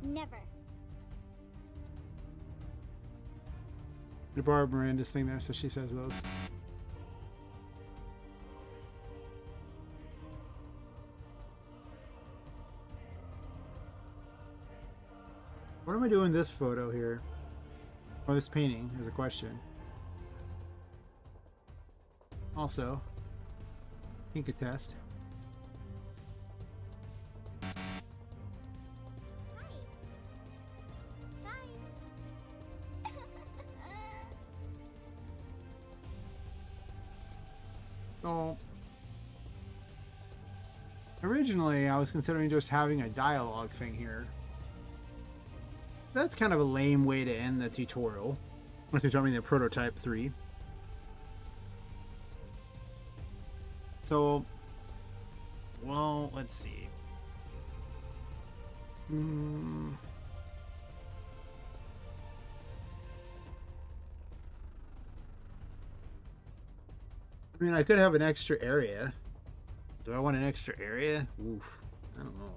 Never. I borrowed Miranda's thing there, so she says those. What am I doing this photo here? Or this painting is a question. Also, ink test. Hi. Bye. So, originally I was considering just having a dialogue thing here. That's kind of a lame way to end the tutorial. Unless you're talking the prototype 3. So, well, let's see. I mean, I could have an extra area. Do I want an extra area? Oof. I don't know.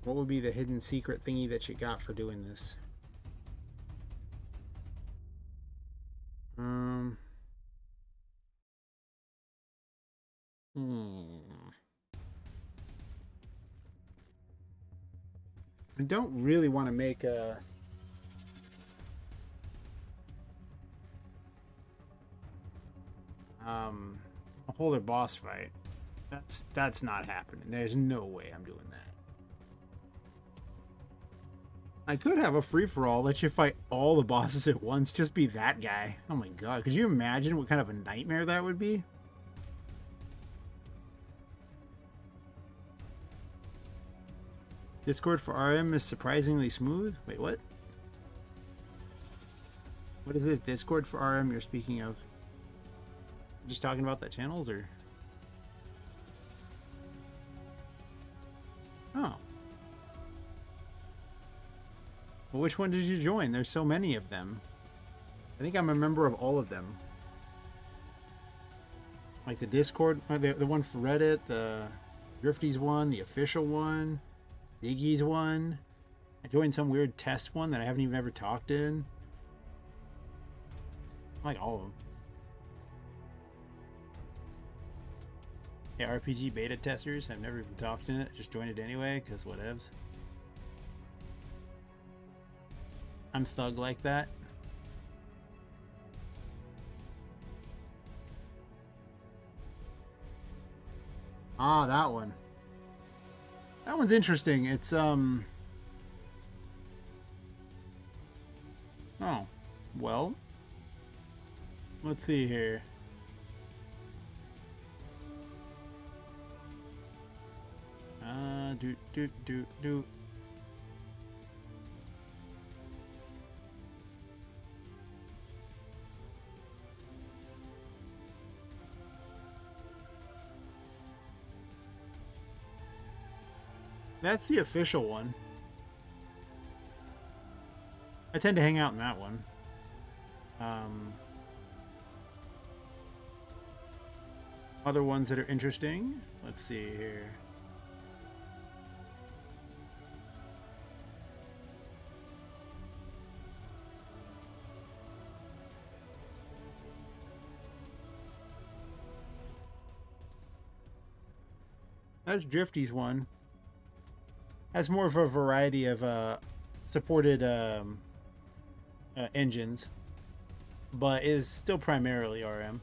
What would be the hidden secret thingy that you got for doing this? I don't really want to make a whole other boss fight. That's not happening. There's no way I'm doing that. I could have a free-for-all, let you fight all the bosses at once, just be that guy. Oh my god, could you imagine what kind of a nightmare that would be? Discord for RM is surprisingly smooth. Wait, what? What is this? Discord for RM you're speaking of? Just talking about the channels, or? Oh. Well, which one did you join? There's so many of them. I think I'm a member of all of them. Like the Discord, the one for Reddit, the Drifty's one, the official one, Iggy's one. I joined some weird test one that I haven't even ever talked in. I like all of them. Yeah, RPG beta testers. I've never even talked in it. Just joined it anyway, because whatevs. I'm thug like that. Ah, that one. That one's interesting. It's, Oh. Well. Let's see here. Do. That's the official one. I tend to hang out in that one. Other ones that are interesting. Let's see here. That's Drifty's one. Has more of a variety of supported engines, but is still primarily RM.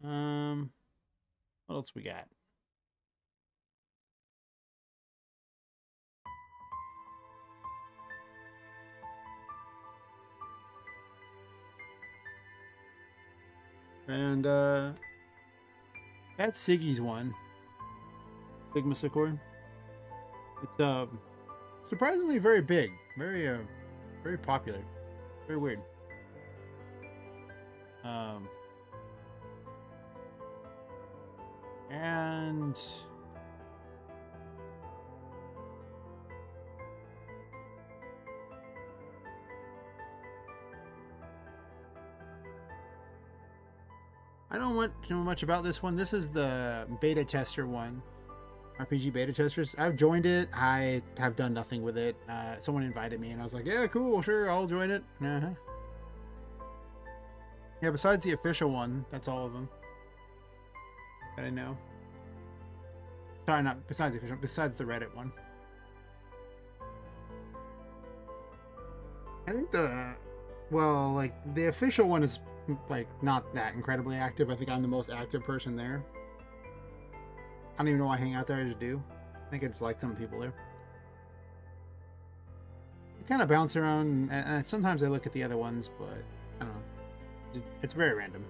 What else we got? And that's Siggy's one. Sigma Sakura. It's surprisingly very big, very popular, very weird. And I don't want to know much about this one. This is the beta tester one. RPG beta testers. I've joined it. I have done nothing with it. Someone invited me and I was like, yeah, cool, sure, I'll join it. Uh-huh. Yeah, besides the official one, that's all of them that I know. Sorry, not besides the official, besides the Reddit one. I think the official one is like not that incredibly active. I think I'm the most active person there. I don't even know why I hang out there. I just do. I think I just like some people there. I kind of bounce around, and sometimes I look at the other ones, but I don't know. It's very random.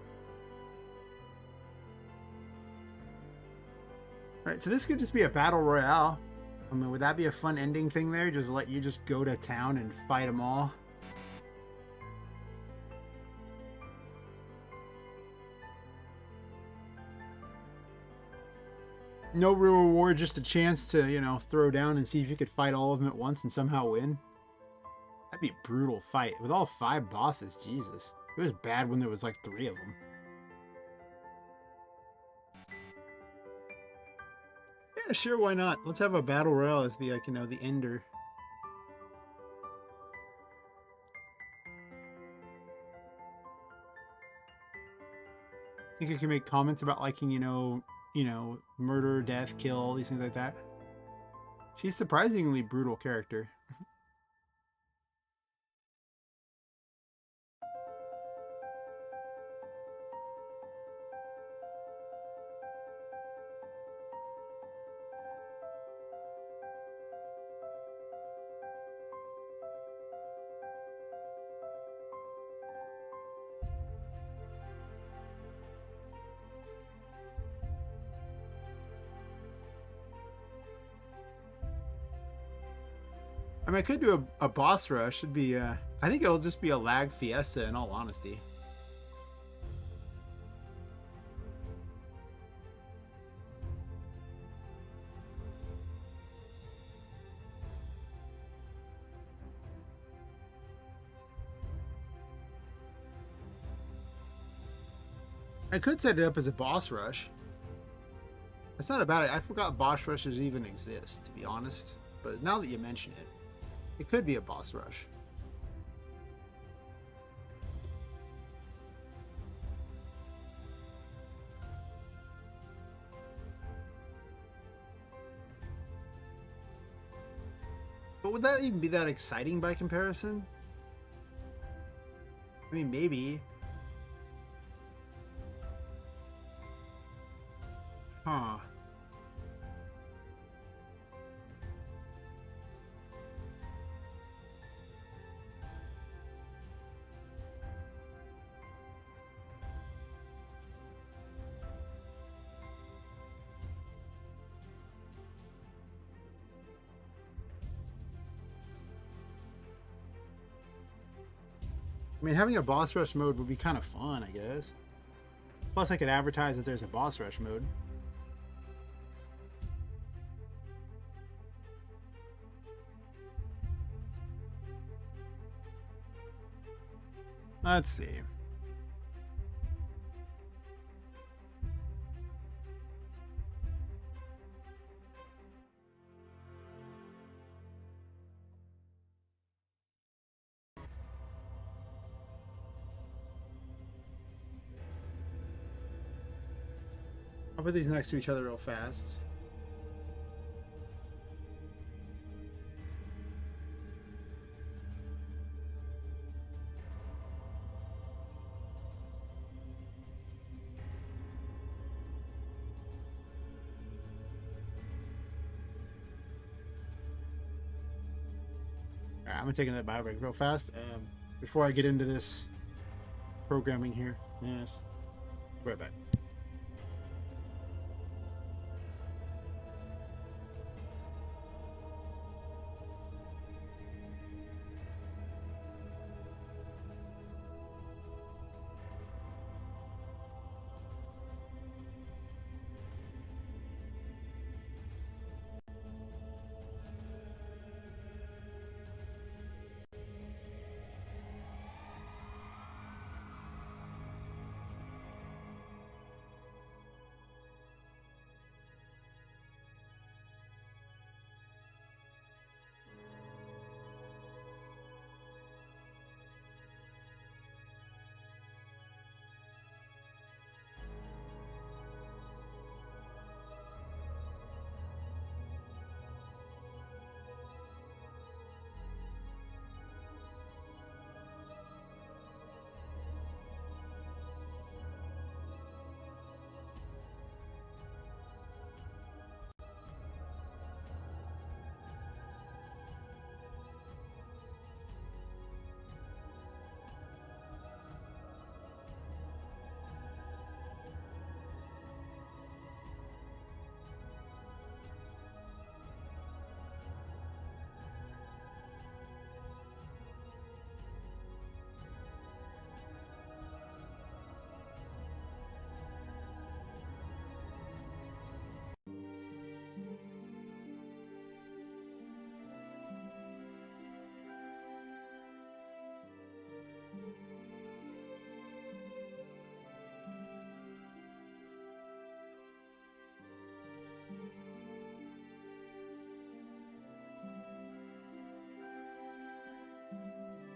Alright, so this could just be a battle royale. I mean, would that be a fun ending thing there? Just let you just go to town and fight them all? No real reward, just a chance to, you know, throw down and see if you could fight all of them at once and somehow win. That'd be a brutal fight. With all 5 bosses, Jesus. It was bad when there was like 3 of them. Yeah, sure, why not? Let's have a battle royale as the, like, you know, the ender. Think you can make comments about liking, you know, murder, death, kill, all these things like that. She's surprisingly brutal character. I mean, I could do a boss rush. It'd be, I think it'll just be a lag fiesta in all honesty. I could set it up as a boss rush. That's not about it. I forgot boss rushes even exist, to be honest. But now that you mention it, it could be a boss rush. But would that even be that exciting by comparison? I mean, maybe. Huh. I mean, having a boss rush mode would be kind of fun, I guess. Plus, I could advertise that there's a boss rush mode. Let's see. I'll put these next to each other real fast. Alright, I'm gonna take another bio break real fast before I get into this programming here. Yes. Be right back.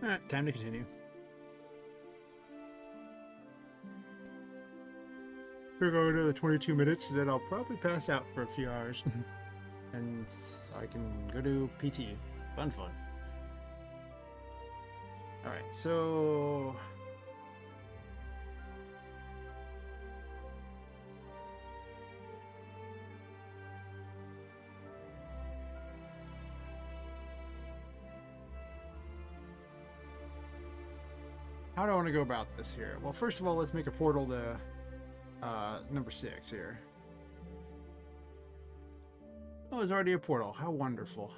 Alright, time to continue. We're going to the 22 minutes, and then I'll probably pass out for a few hours. And I can go to PT. Fun. Alright, so... how do I want to go about this here? Well, first of all, let's make a portal to number 6 here. Oh, there's already a portal. How wonderful.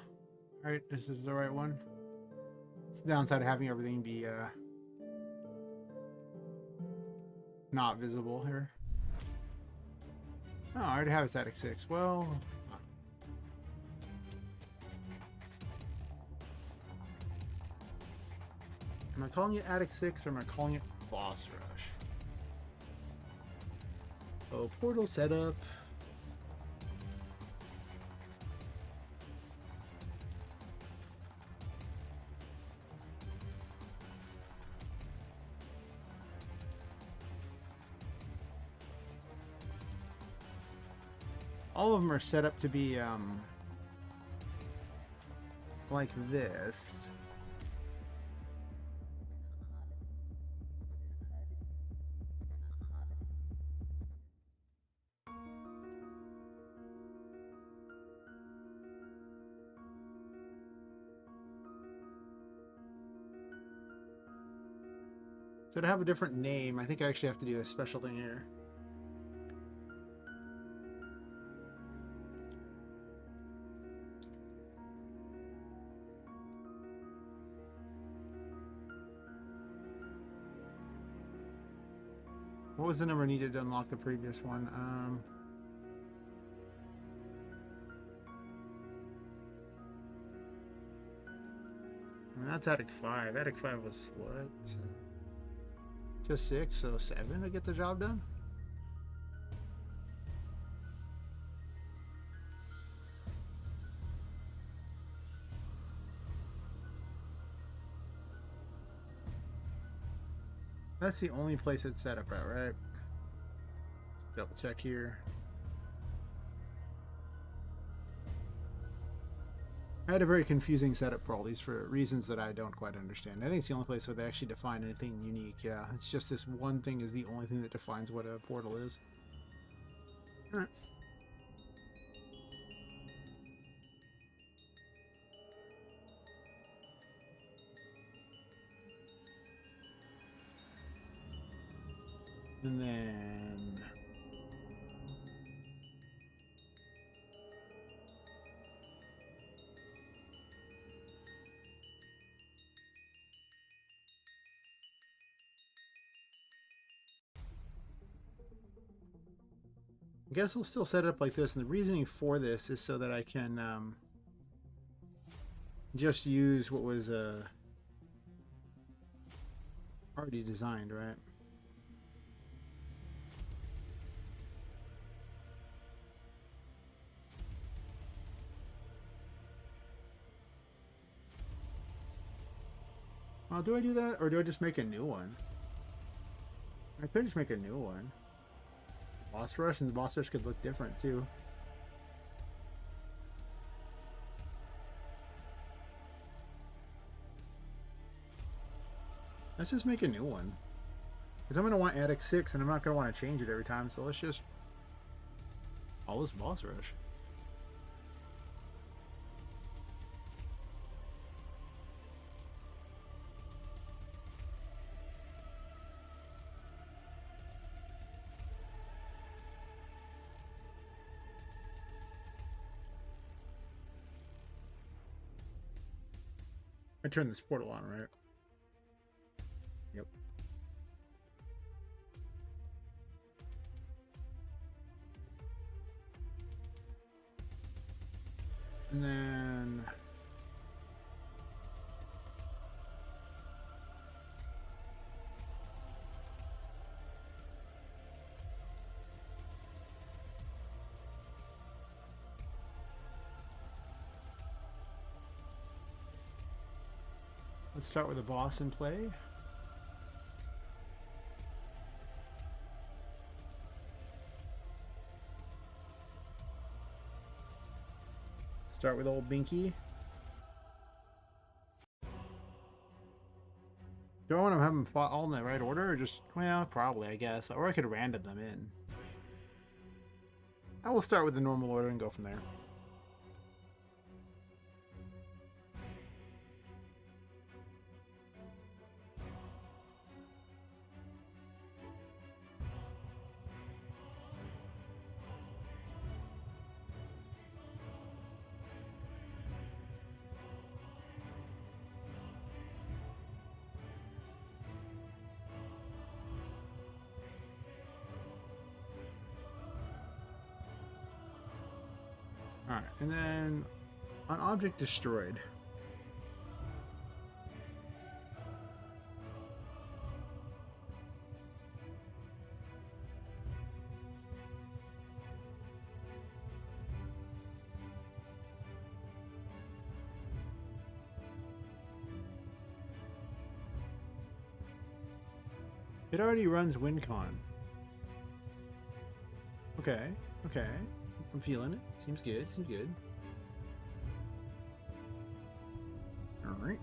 Alright, this is the right one. It's the downside of having everything be not visible here. Oh, I already have a static 6. Well... am I calling it Attic 6 or am I calling it Boss Rush? Oh, portal setup. All of them are set up to be like this. So to have a different name, I think I actually have to do a special thing here. What was the number needed to unlock the previous one? I mean, that's Attic 5. Attic 5 was what? Just 6, so 7 to get the job done? That's the only place it's set up at, right? Double check here. I had a very confusing setup for all these for reasons that I don't quite understand. I think it's the only place where they actually define anything unique. Yeah, it's just this one thing is the only thing that defines what a portal is. Alright. And then... I guess I'll still set it up like this, and the reasoning for this is so that I can just use what was already designed, right? Well, do I do that, or do I just make a new one? I could just make a new one. Boss Rush, and the Boss Rush could look different too. Let's just make a new one. Because I'm going to want Attic 6, and I'm not going to want to change it every time, so let's just... all this Boss Rush. I turned this portal on, right? Yep. And then... Let's start with a boss in play. Start with old Binky. Do I want to have them fought all in the right order, or just, well, probably, I guess. Or I could random them in. I will start with the normal order and go from there. Alright, and then on object destroyed. It already runs WinCon. Okay, okay. I'm feeling it. Seems good, seems good. Alright.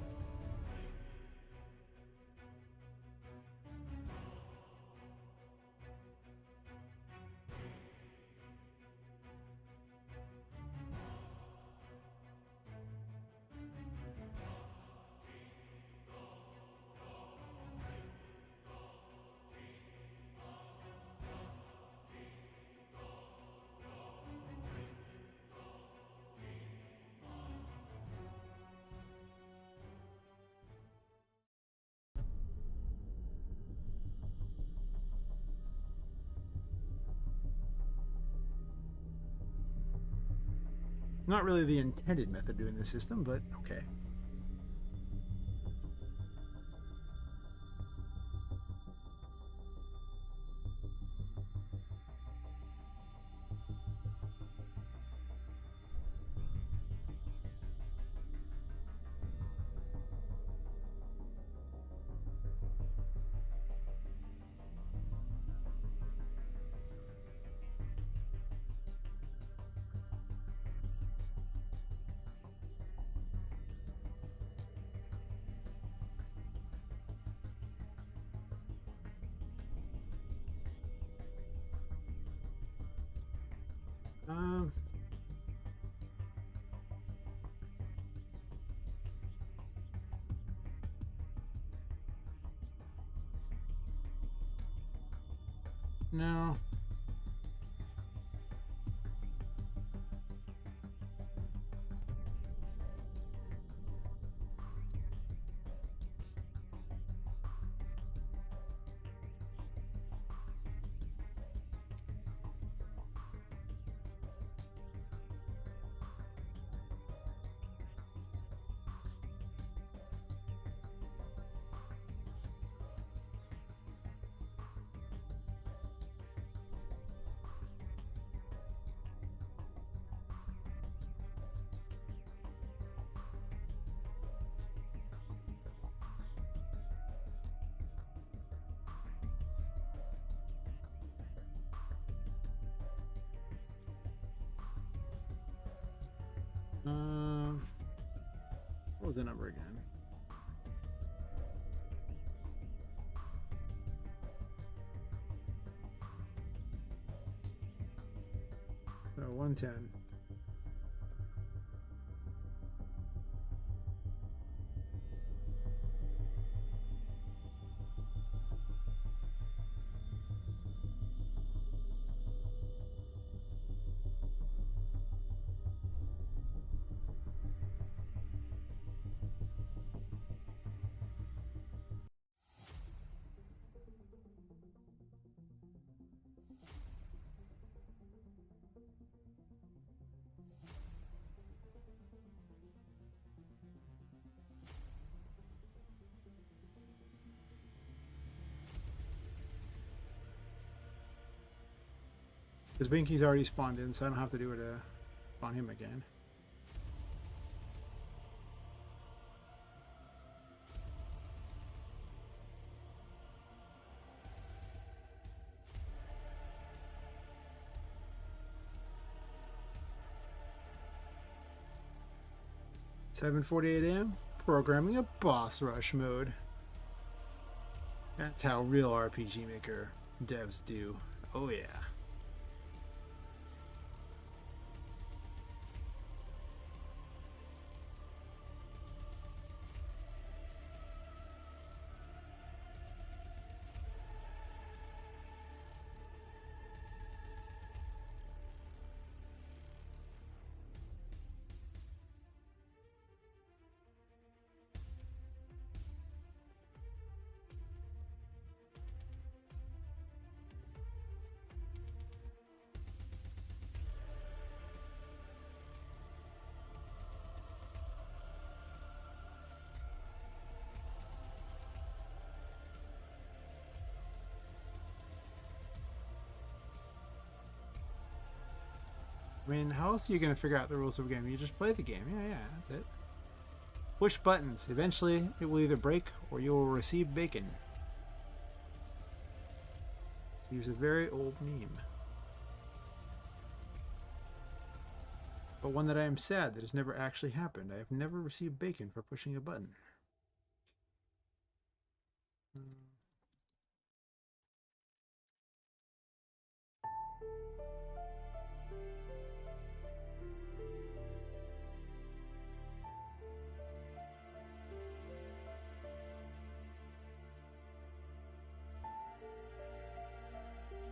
Not really the intended method of doing the system, but okay. Um, no. What was the number again? So 110. Because Binky's already spawned in, so I don't have to do it to spawn him again. 7:48 a.m. Programming a boss rush mode. That's how real RPG Maker devs do. Oh yeah. I mean, how else are you going to figure out the rules of a game? You just play the game. Yeah, that's it. Push buttons. Eventually, it will either break or you will receive bacon. Use a very old meme. But one that I am sad that has never actually happened. I have never received bacon for pushing a button.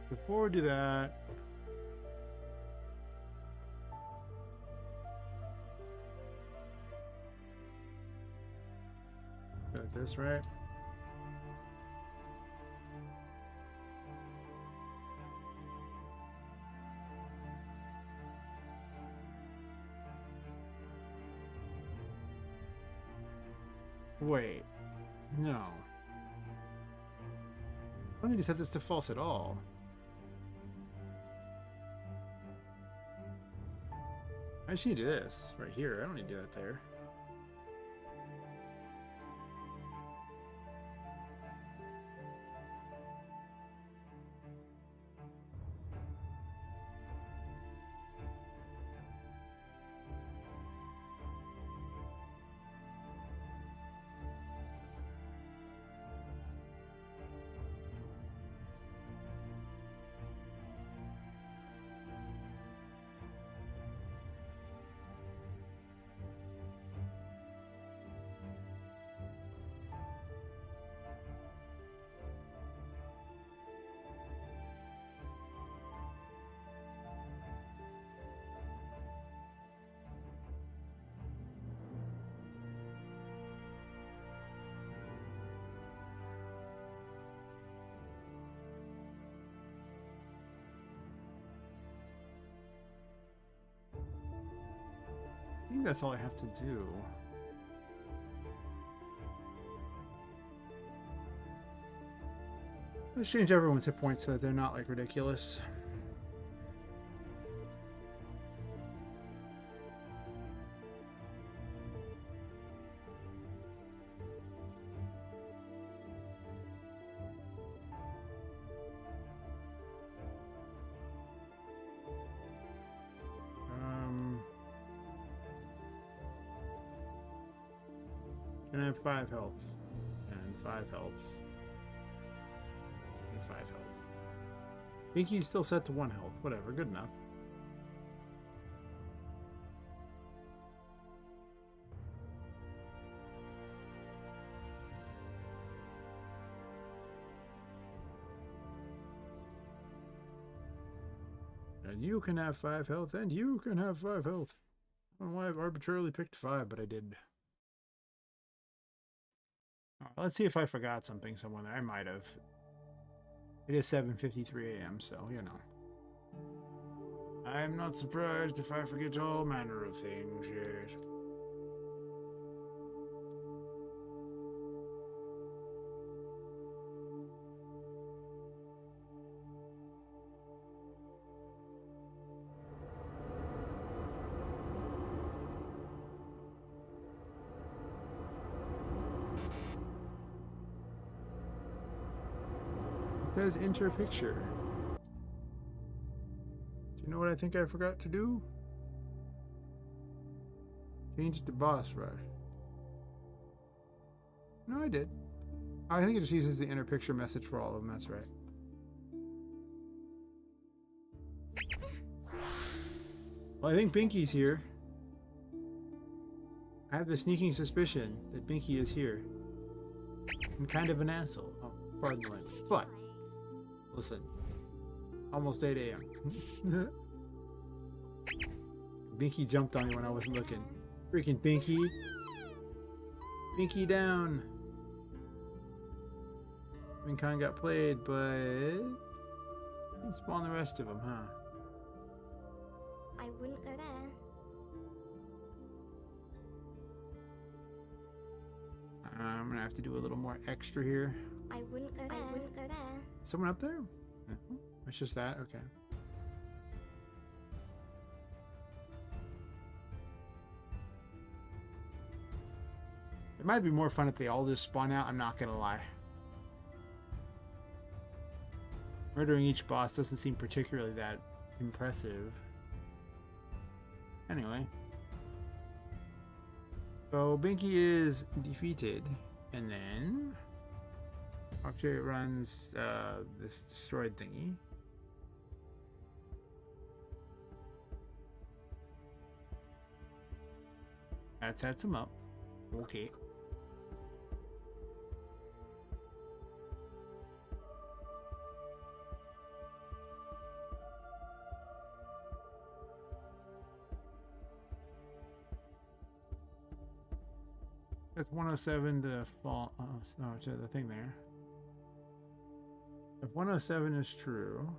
Before we do that, got this right. Wait, no. I don't need to set this to false at all. I just need to do this right here. I don't need to do that there. I think that's all I have to do. Let's change everyone's hit points so that they're not like ridiculous. And I have 5 health. And 5 health. And 5 health. Pinky's still set to 1 health. Whatever, good enough. And you can have 5 health, and you can have 5 health. I don't know why I've arbitrarily picked 5, but I did. Let's see if I forgot something somewhere there. I might have. It is 7:53 a.m., so, you know. I'm not surprised if I forget all manner of things, yes. It says enter picture. Do you know what I think I forgot to do? Change it to boss rush. No, I did. I think it just uses the inner picture message for all of them. That's right. Well, I think Binky's here. I have the sneaking suspicion that Binky is here. I'm kind of an asshole. Oh, pardon the language. But, listen. Almost 8 a.m. Binky jumped on me when I wasn't looking. Freaking Binky. Binky down. Minkan got played, but... Didn't spawn the rest of them, huh? I wouldn't go there. I'm gonna have to do a little more extra here. I wouldn't go there. I wouldn't go there. Someone up there? No. It's just that? Okay. It might be more fun if they all just spawn out, I'm not gonna lie. Murdering each boss doesn't seem particularly that impressive. Anyway. So Binky is defeated. And then... Actually, it runs this destroyed thingy. That sets him up. Okay. That's 107 to fall. Oh, no, to the thing there. If 107 is true.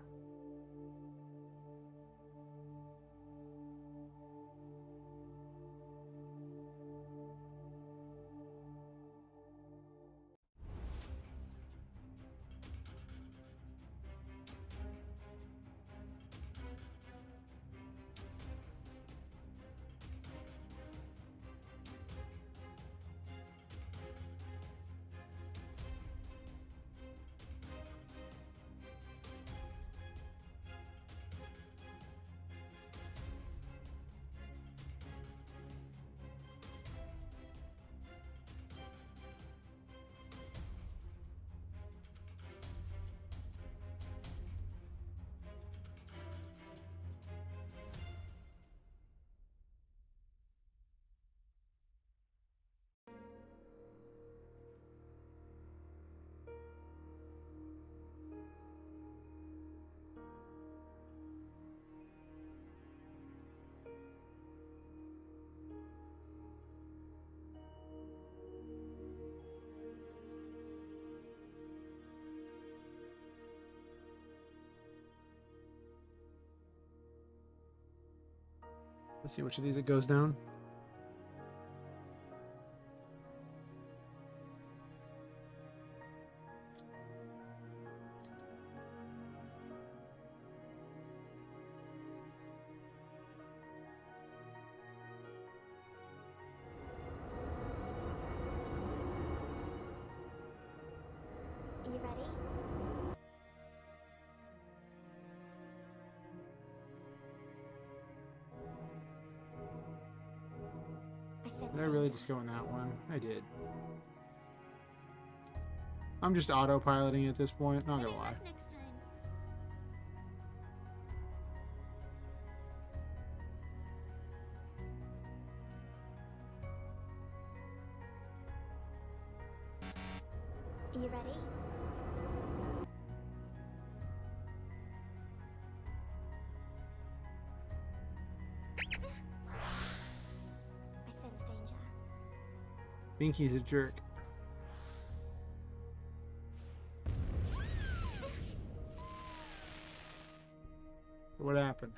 Let's see which of these it goes down. Are you ready? Did I really just go in that one? I did. I'm just autopiloting at this point, not gonna lie. Next time. Are you ready? I sense danger. Binky's a jerk. So what happened?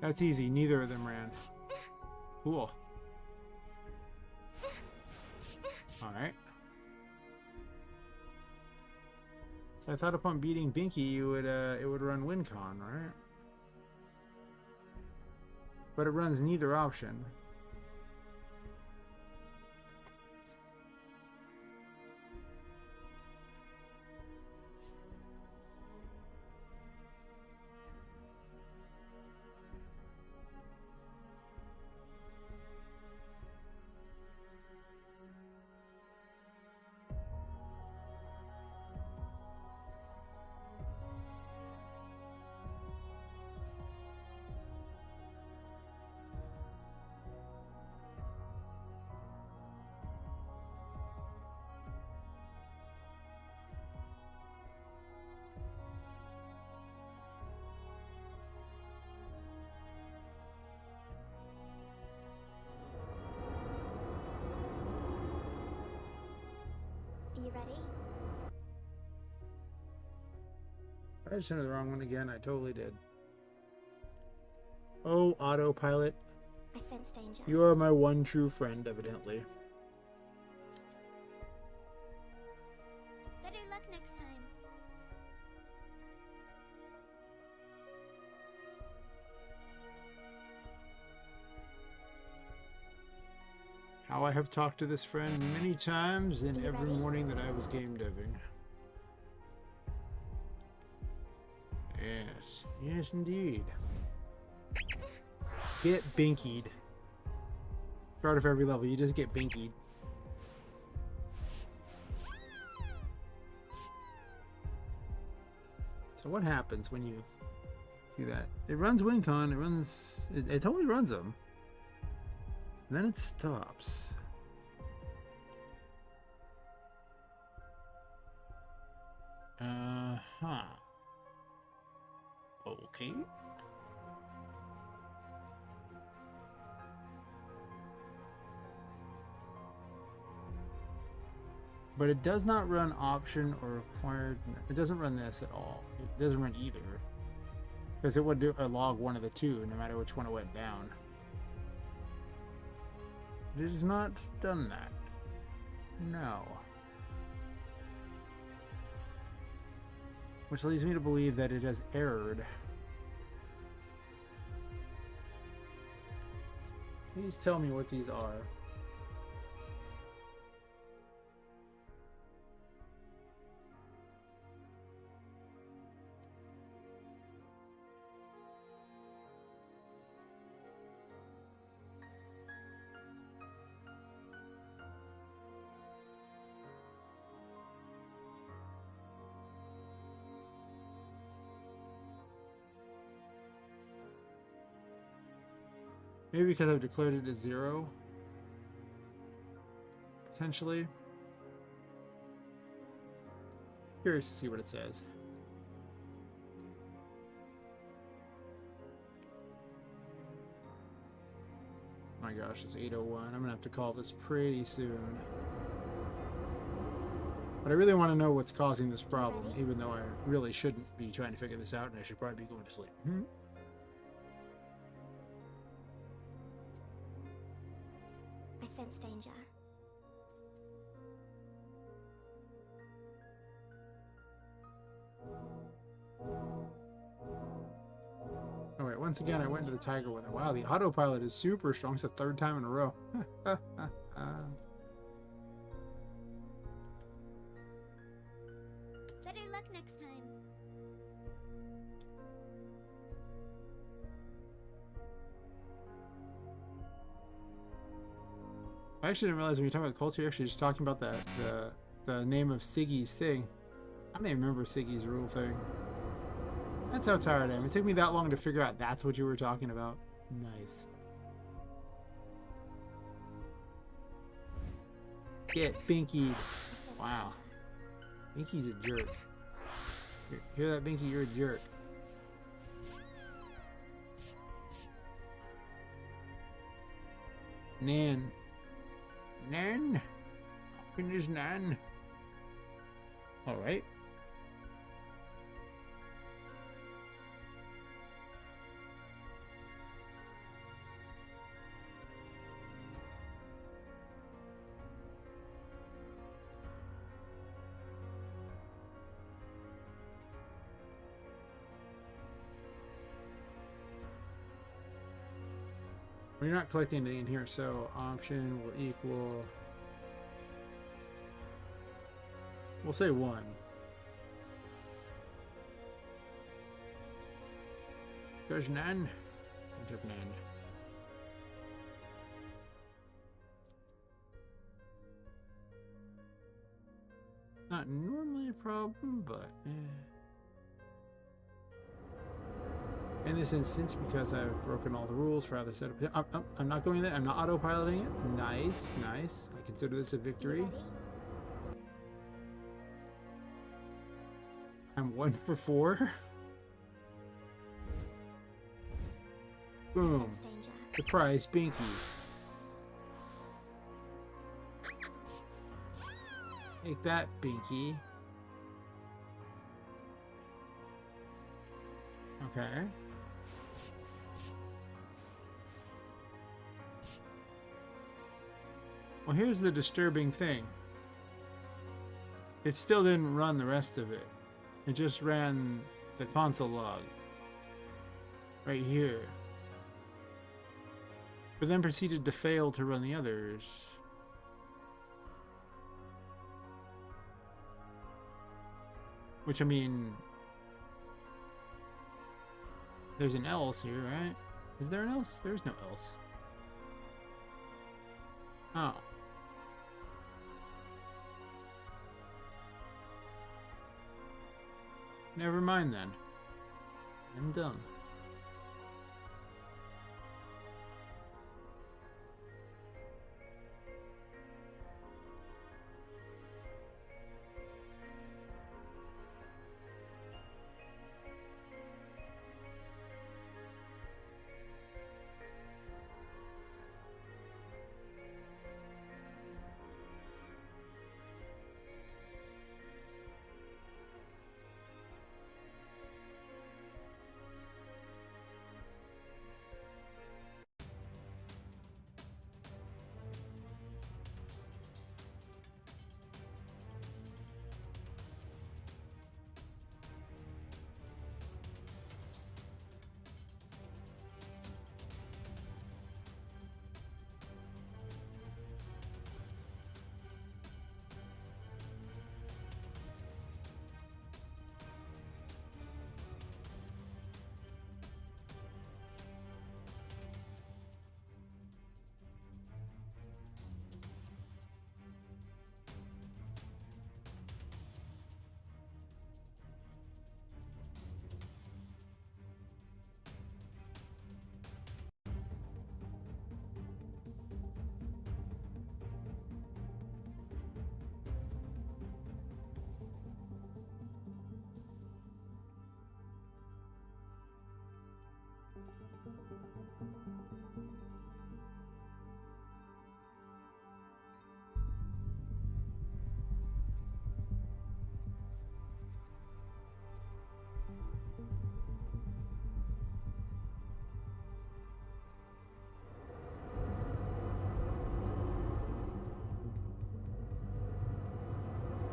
That's easy. Neither of them ran. Cool. Alright. So I thought upon beating Binky, you would it would run WinCon, right? But it runs neither option. you ready? I just entered the wrong one again. I totally did. Oh, autopilot. I sense danger. You are my one true friend, evidently. Better luck next time. How I have talked to this friend many times in You every ready? morning that I was game deving. Yes. Yes, indeed. Get binkied. Start of every level, you just get binkied. So what happens when you do that? It runs WinCon, it totally runs them. And then it stops. Uh-huh. Okay. But it does not run option or required. It doesn't run this at all. It doesn't run either. Because it would do a log one of the two, no matter which one it went down. It has not done that. No. Which leads me to believe that it has errored. Please tell me what these are. Maybe because I've declared it as 0. Potentially. Curious to see what it says. My gosh, it's 8:01. I'm gonna have to call this pretty soon. But I really want to know what's causing this problem, even though I really shouldn't be trying to figure this out and I should probably be going to sleep. I sense danger. Oh wait, once again I went to the tiger one. Wow, the autopilot is super strong. It's the 3rd time in a row. Better luck next time. I actually didn't realize when you're talking about culture, you're actually just talking about the name of Siggy's thing. I don't even remember Siggy's rule thing. That's how tired I am. It took me that long to figure out that's what you were talking about. Nice. Get Binky. Wow. Binky's a jerk. Hear that, Binky? You're a jerk. Nan. Nan? When is Nan? Alright. We're not collecting anything in here, so option will equal... We'll say 1. Goes none. I took none. Not normally a problem, but... In this instance, because I've broken all the rules for how the setup... I'm not going there. I'm not autopiloting it. Nice, nice. I consider this a victory. Ready? I'm 1 for 4. Boom. Sense danger. Take that, Binky. Okay. Well, here's the disturbing thing. It still didn't run the rest of it. It just ran the console log. Right here. But then proceeded to fail to run the others. Which, I mean... There's an else here, right? Is there an else? There's no else. Oh. Never mind then. I'm done.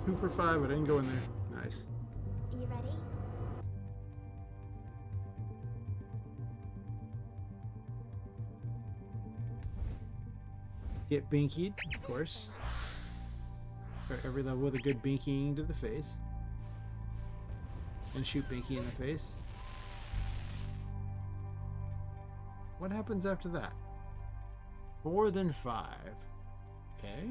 Two for 5, I didn't go in there. Nice. Are you ready? Get binkied, of course. For every level with a good binkying to the face. And shoot Binky in the face. What happens after that? More than 5. Okay.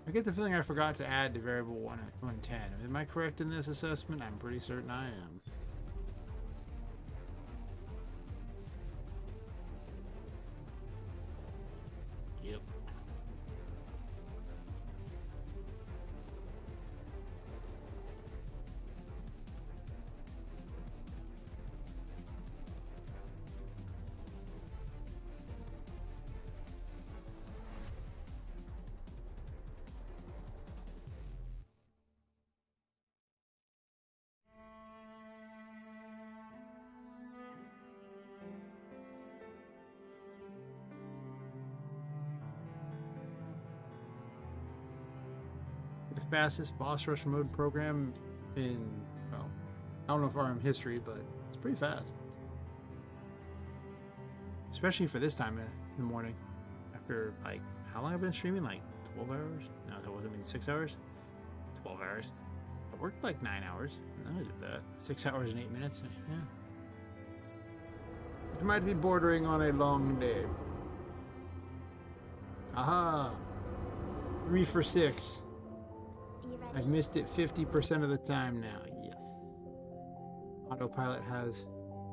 I get the feeling I forgot to add to variable 110. Am I correct in this assessment? I'm pretty certain I am. Yep. The fastest boss rush mode program in, well, I don't know if RM history, but it's pretty fast. Especially for this time in the morning. After, like, how long have I been streaming? Like 12 hours? No, that wasn't mean 6 hours? 12 hours. I worked like 9 hours. I did that. 6 hours and 8 minutes. Yeah. It might be bordering on a long day. Aha! 3 for 6. Are you ready? I've missed it 50% of the time now. Yes. Autopilot has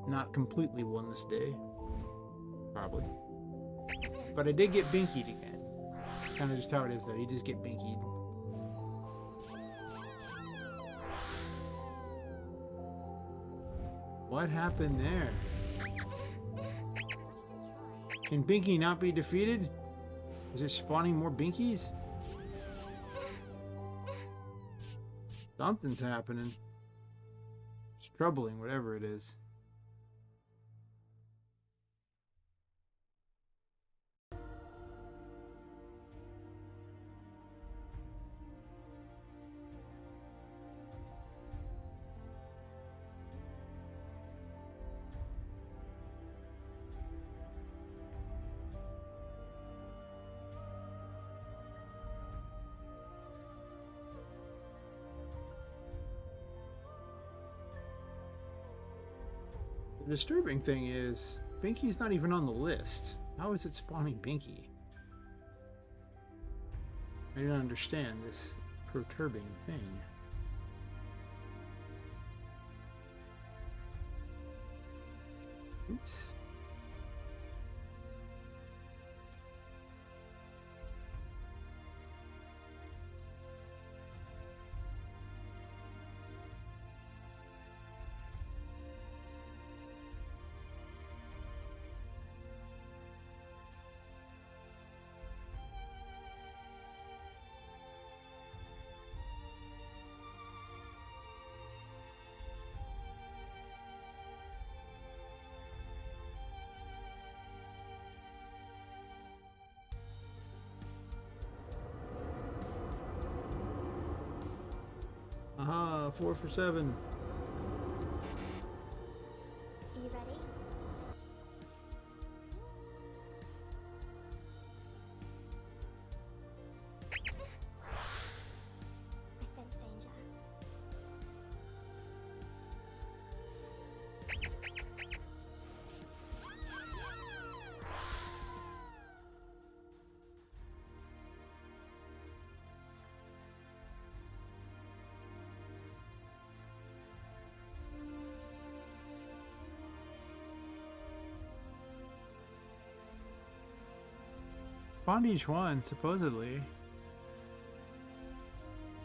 not completely won this day. Probably. But I did get binkied again. Kind of just how it is though. You just get binkied. What happened there? Don't even try. Can Binky not be defeated? Is it spawning more Binkies? Something's happening. It's troubling, whatever it is. The disturbing thing is, Binky's not even on the list. How is it spawning Binky? I don't understand this perturbing thing. Oops. Aha, 4 for 7. Are you ready? I sense danger. Spawned each one, supposedly.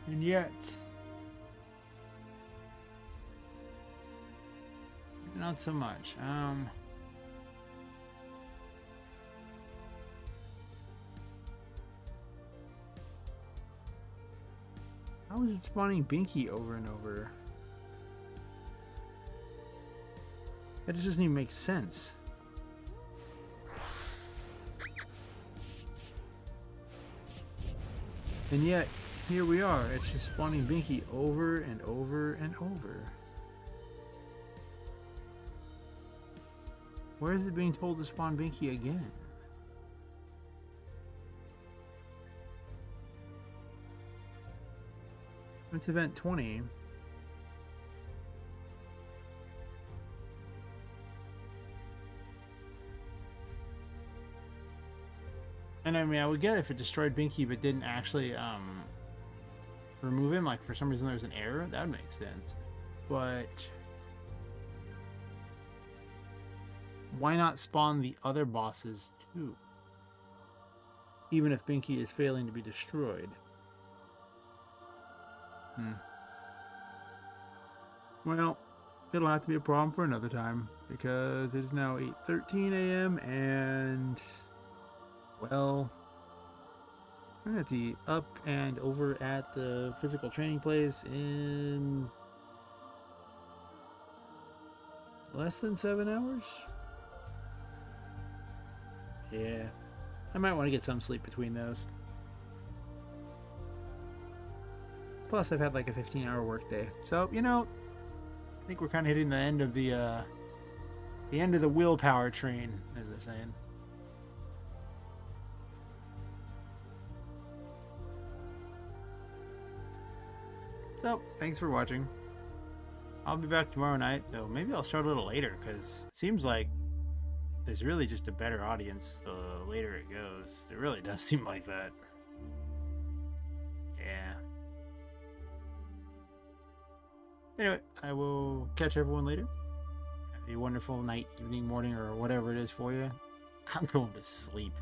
And yet... not so much. How is it spawning Binky over and over? That just doesn't even make sense. And yet, here we are. It's just spawning Binky over and over and over. Where is it being told to spawn Binky again? It's event 20. And I mean, I would get it if it destroyed Binky but didn't actually remove him. Like, for some reason there's an error. That would make sense. But why not spawn the other bosses too? Even if Binky is failing to be destroyed. Well, it'll have to be a problem for another time, because it is now 8:13 a.m. and, well, we're going to be up and over at the physical training place in less than 7 hours. Yeah, I might want to get some sleep between those. Plus, I've had like a 15-hour workday, so you know, I think we're kind of hitting the end of the willpower train, as they're saying. So, thanks for watching. I'll be back tomorrow night, though maybe I'll start a little later, because it seems like there's really just a better audience the later it goes. It really does seem like that. Yeah. Anyway, I will catch everyone later. Have a wonderful night, evening, morning, or whatever it is for you. I'm going to sleep.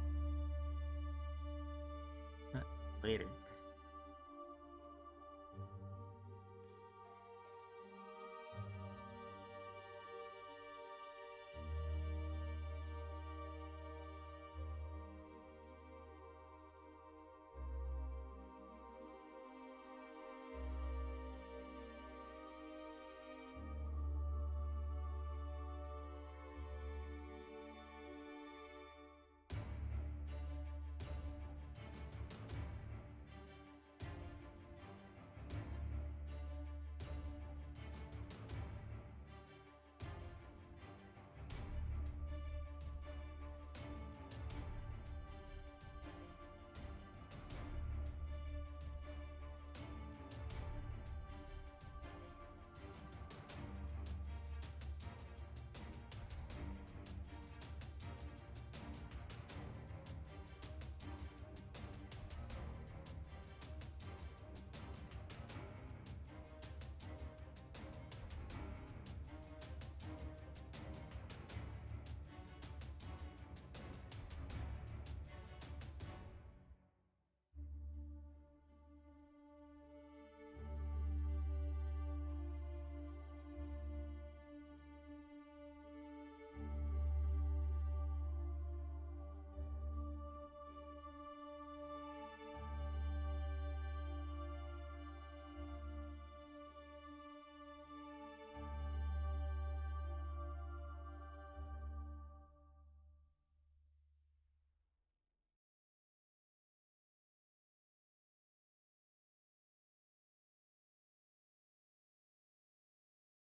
Later.